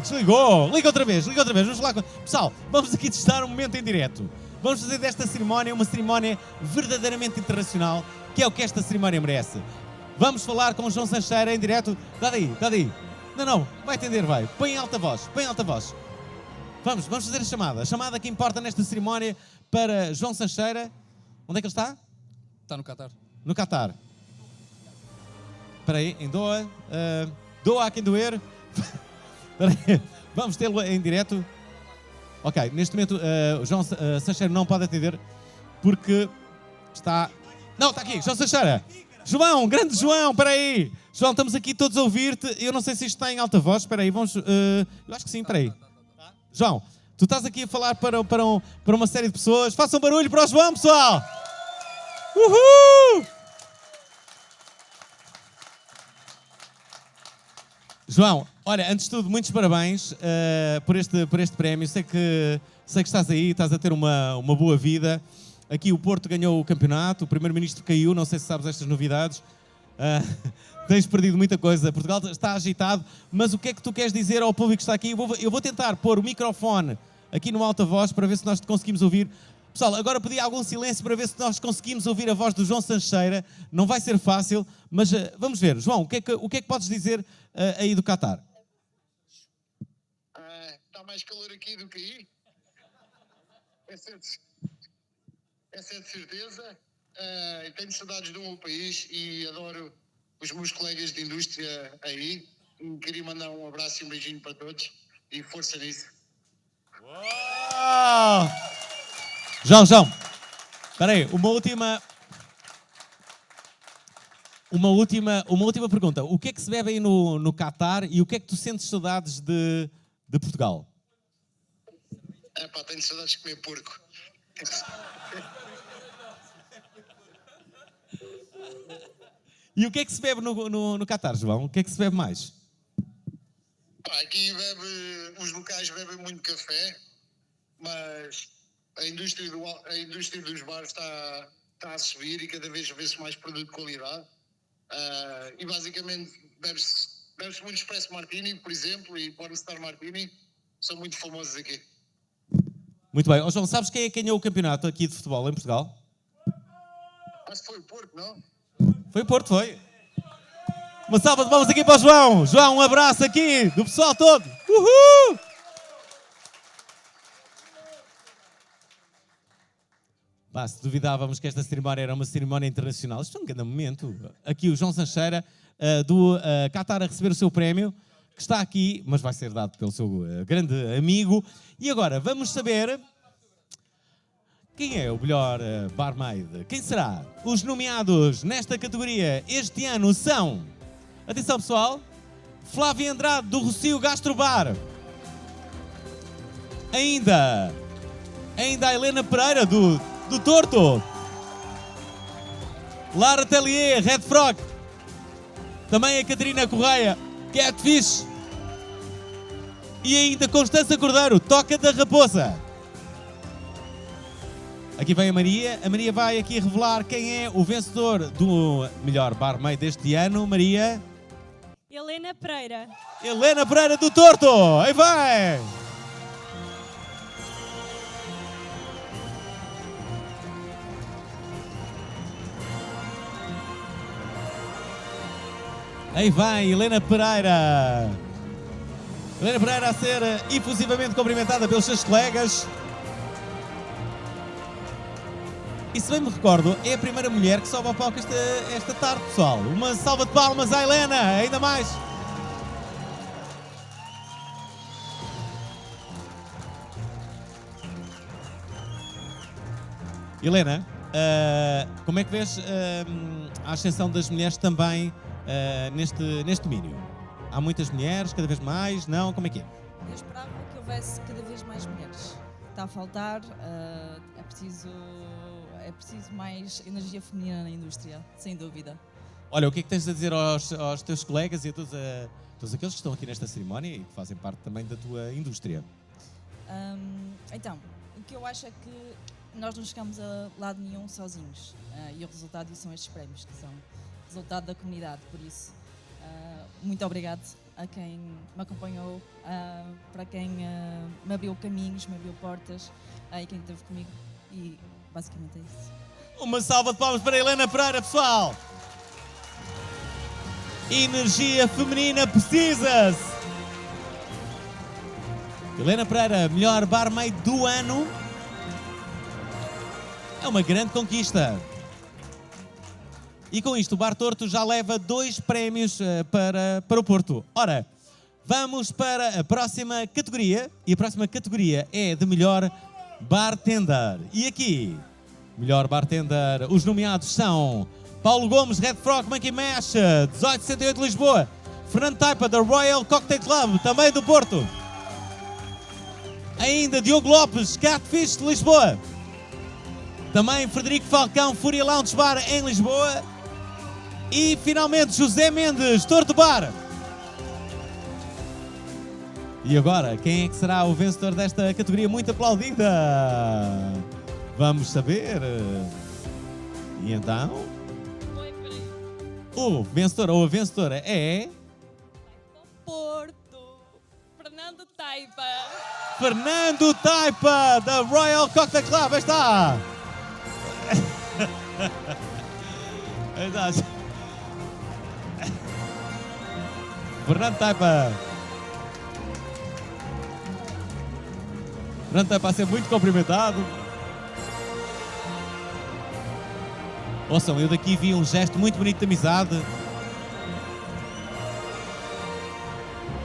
Desligou. Liga outra vez. Vamos falar com... Pessoal, vamos aqui testar um momento em direto. Vamos fazer desta cerimónia uma cerimónia verdadeiramente internacional, que é o que esta cerimónia merece. Vamos falar com o João Sancheira em direto. Está daí. Não, vai atender, vai. Põe em alta voz. Vamos fazer a chamada. A chamada que importa nesta cerimónia para João Sancheira. Onde é que ele está? Está no Qatar. No Qatar. Espera aí, em Doha. Doha a quem doer. Vamos tê-lo em direto. Ok, neste momento o João Sancheira não pode atender porque está... Não, está aqui, João Sancheira. João, grande João, espera aí. João, estamos aqui todos a ouvir-te. Eu não sei se isto está em alta voz. Espera aí, vamos... eu acho que sim, espera aí. João, tu estás aqui a falar para uma série de pessoas. Façam barulho para o João, pessoal! Uhul! João, olha, antes de tudo, muitos parabéns por este prémio. Sei que estás aí, estás a ter uma boa vida. Aqui o Porto ganhou o campeonato, o primeiro-ministro caiu, não sei se sabes estas novidades. Tens perdido muita coisa, Portugal está agitado, mas o que é que tu queres dizer ao público que está aqui? Eu vou tentar pôr o microfone aqui no alta voz para ver se nós te conseguimos ouvir. Pessoal, agora pedi algum silêncio para ver se nós conseguimos ouvir a voz do João Sancheira. Não vai ser fácil, mas vamos ver. João, o que é que podes dizer aí do Qatar? Está mais calor aqui do que aí. Essa é de certeza. Tenho saudades do meu país e adoro os meus colegas de indústria aí. Queria mandar um abraço e um beijinho para todos e força nisso. Uau! João, espera aí, uma última pergunta. O que é que se bebe aí no Qatar e o que é que tu sentes saudades de Portugal? Tenho saudades de comer porco. E o que é que se bebe no Qatar, João? O que é que se bebe mais? Aqui os locais bebem muito café, mas a indústria dos bares está a subir e cada vez vê-se mais produto de qualidade. E basicamente bebe-se muito Espresso Martini, por exemplo, e Pornstar Martini, são muito famosos aqui. Muito bem. João, sabes quem é que ganhou o campeonato aqui de futebol em Portugal? Acho que foi o Porto, não? Foi o Porto, foi. Uma salva de palmas aqui para o João. João, um abraço aqui do pessoal todo. Uhul! Se duvidávamos que esta cerimónia era uma cerimónia internacional, isto é um grande momento. Aqui o João Sancheira, do Qatar, a receber o seu prémio, que está aqui, mas vai ser dado pelo seu grande amigo. E agora, vamos saber quem é o melhor barmaid. Quem será? Os nomeados nesta categoria este ano são... Atenção, pessoal. Flávia Andrade, do Rocio Gastrobar. Ainda a Helena Pereira, do Torto. Lara Tellier, Red Frog. Também a Catarina Correia, Catfish. E ainda Constança Cordeiro, Toca da Raposa. Aqui vem a Maria. A Maria vai aqui revelar quem é o vencedor do melhor barmaid deste ano. Maria... Helena Pereira. Helena Pereira do Torto. Aí vai! Aí vai Helena Pereira. Helena Pereira a ser efusivamente cumprimentada pelos seus colegas. E se bem me recordo, é a primeira mulher que sobe ao palco esta tarde, pessoal. Uma salva de palmas à Helena, ainda mais. Helena, como é que vês a ascensão das mulheres também neste domínio? Há muitas mulheres, cada vez mais? Não? Como é que é? Eu esperava que houvesse cada vez mais mulheres. Está a faltar, é preciso mais energia feminina na indústria, sem dúvida. Olha, o que é que tens a dizer aos teus colegas e a todos aqueles que estão aqui nesta cerimónia e que fazem parte também da tua indústria? Então, o que eu acho é que nós não chegamos a lado nenhum sozinhos. E o resultado disso são estes prémios, que são resultado da comunidade. Por isso, muito obrigado a quem me acompanhou, para quem me abriu caminhos, me abriu portas, e quem esteve comigo. E basicamente é isso. Uma salva de palmas para a Helena Pereira, pessoal! Energia feminina precisa-se! Helena Pereira, melhor barmaid do ano. É uma grande conquista. E com isto o Bar Torto já leva 2 prémios para o Porto. Ora, vamos para a próxima categoria. E a próxima categoria é de melhor bartender. E aqui, melhor bartender, os nomeados são Paulo Gomes, Red Frog, Monkey Mash, 1868 Lisboa. Fernando Taipa, da Royal Cocktail Club, também do Porto. Ainda Diogo Lopes, Catfish de Lisboa. Também Frederico Falcão, Fúria Lounge Bar em Lisboa. E finalmente José Mendes, Torto Bar. E agora, quem é que será o vencedor desta categoria muito aplaudida? Vamos saber. E então? O vencedor ou a vencedora é... Porto. Fernando Taipa. Fernando Taipa, da Royal Cocktail Club. Aí está. Aí está. Fernando Taipa. Fernando Taipa a ser muito cumprimentado. Ouçam, eu daqui vi um gesto muito bonito de amizade.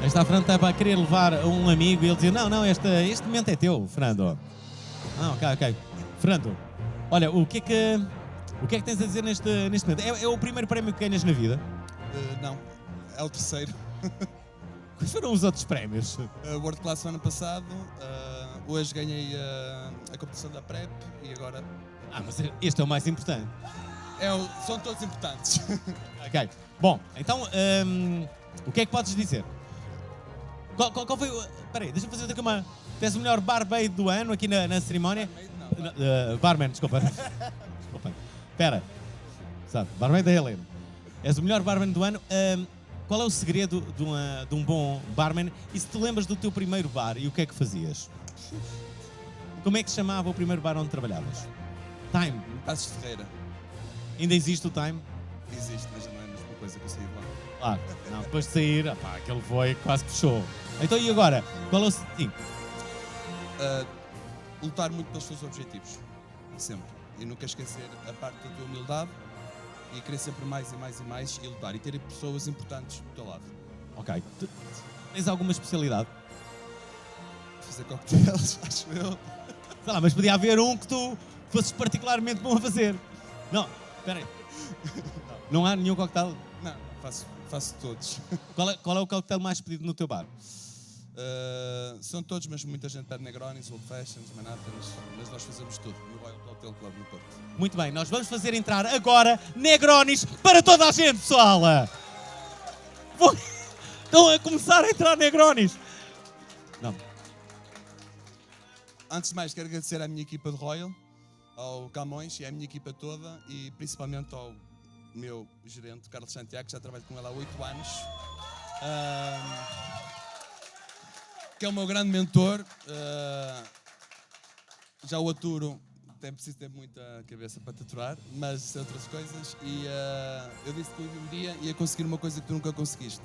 Aí está Fernando Taipa a querer levar um amigo e ele dizia, não, este momento é teu, Fernando. Ah, ok. Fernando, olha, o que é que tens a dizer neste momento? É o primeiro prémio que ganhas na vida? Não, é o terceiro. Quais foram os outros prémios? World Class ano passado, hoje ganhei a competição da PrEP e agora... Ah, mas este é o mais importante. São todos importantes. Ok, bom, então, o que é que podes dizer? Qual foi o... Espera aí, deixa-me fazer aqui uma... Tens o melhor barmaid do ano aqui na cerimónia? Barman, desculpa. Desculpa. Espera. Sabe, barmaid da Helena. És o melhor barman do ano. Qual é o segredo de um bom barman? E se te lembras do teu primeiro bar e o que é que fazias? Como é que se chamava o primeiro bar onde trabalhavas? Time. Passos Ferreira. Ainda existe o Time? Existe, mas já não é a mesma coisa que eu saí de lá. Claro, não, depois de sair, aquele foi, quase que fechou. Então e agora? Qual é o... Sim. Lutar muito pelos teus objetivos. Sempre. E nunca esquecer a parte da tua humildade e querer sempre mais e mais e mais e lutar. E ter pessoas importantes do teu lado. Ok. Tens alguma especialidade? Fazer coquetéis, acho eu. Sei lá, mas podia haver um que tu fosses particularmente bom a fazer. Não, espera aí. Não há nenhum coquetel? Não, faço todos. Qual é o coquetel mais pedido no teu bar? São todos, mas muita gente pede Negronis, Old Fashions, Manhattans, mas nós fazemos tudo no Royal Cocktail Club no Porto. Muito bem, nós vamos fazer entrar agora Negronis para toda a gente, pessoal! Estão a começar a entrar Negronis! Não. Antes de mais, quero agradecer à minha equipa de Royal, ao Camões e à minha equipa toda e principalmente ao meu gerente, Carlos Santiago, que já trabalho com ele há 8 anos. Que é o meu grande mentor. Já o aturo, preciso ter muita cabeça para te aturar, mas isso é outras coisas. E eu disse que um dia ia conseguir uma coisa que tu nunca conseguiste.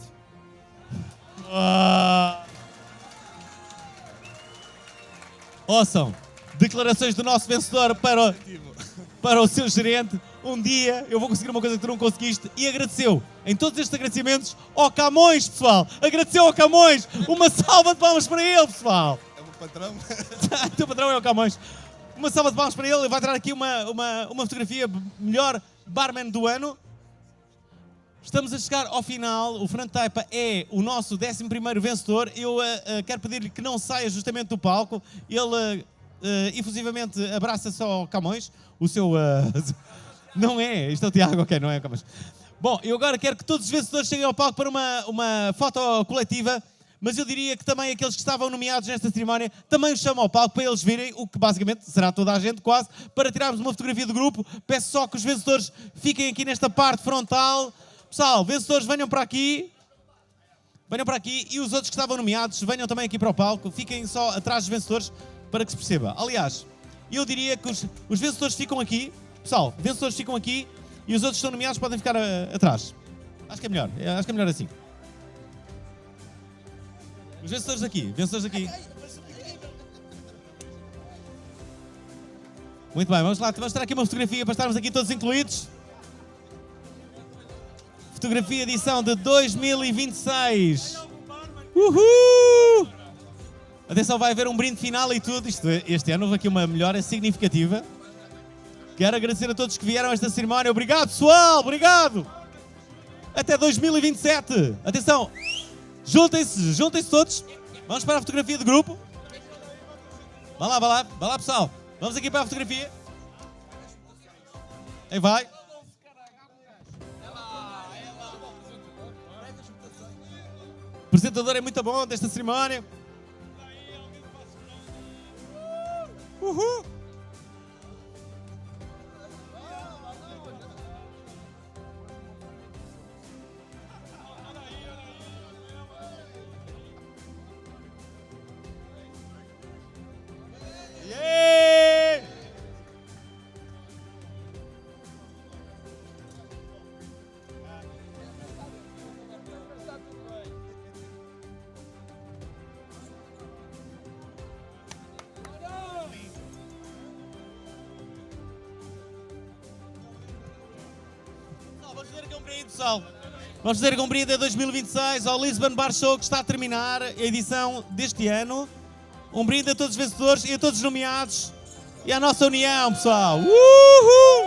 Ouçam, declarações do nosso vencedor para o seu gerente. Um dia eu vou conseguir uma coisa que tu não conseguiste e agradeceu em todos estes agradecimentos ao Camões, pessoal. Agradeceu ao Camões. Uma salva de palmas para ele, pessoal. É o meu patrão. O teu patrão é o Camões. Uma salva de palmas para ele. Ele vai tirar aqui uma fotografia melhor barman do ano. Estamos a chegar ao final. O Fernando Taipa é o nosso 11º vencedor. Eu quero pedir-lhe que não saia justamente do palco. Ele efusivamente abraça só ao Camões. O seu... Não é, isto é o Tiago, ok, não é o Camões. Bom, eu agora quero que todos os vencedores cheguem ao palco para uma foto coletiva, mas eu diria que também aqueles que estavam nomeados nesta cerimónia também os chamo ao palco para eles virem, o que basicamente será toda a gente quase, para tirarmos uma fotografia do grupo. Peço só que os vencedores fiquem aqui nesta parte frontal. Pessoal, vencedores, venham para aqui. Venham para aqui e os outros que estavam nomeados venham também aqui para o palco. Fiquem só atrás dos vencedores para que se perceba. Aliás, eu diria que os vencedores ficam aqui. Pessoal, vencedores ficam aqui e os outros que estão nomeados podem ficar atrás. Acho que é melhor assim. Os vencedores aqui, Muito bem, vamos ter aqui uma fotografia para estarmos aqui todos incluídos. Fotografia edição de 2026. Uhul! Atenção, vai haver um brinde final e tudo. Este ano houve aqui uma melhora significativa. Quero agradecer a todos que vieram a esta cerimónia. Obrigado, pessoal. Obrigado. Até 2027. Atenção. Juntem-se todos. Vamos para a fotografia de grupo. Vá lá, pessoal. Vamos aqui para a fotografia. Aí vai. O apresentador é muito bom desta cerimónia. Uhul. Vamos fazer a compreenda 2026 ao Lisbon Bar Show, que está a terminar a edição deste ano. Um brinde a todos os vencedores e a todos os nomeados e à nossa união, pessoal. Uhul!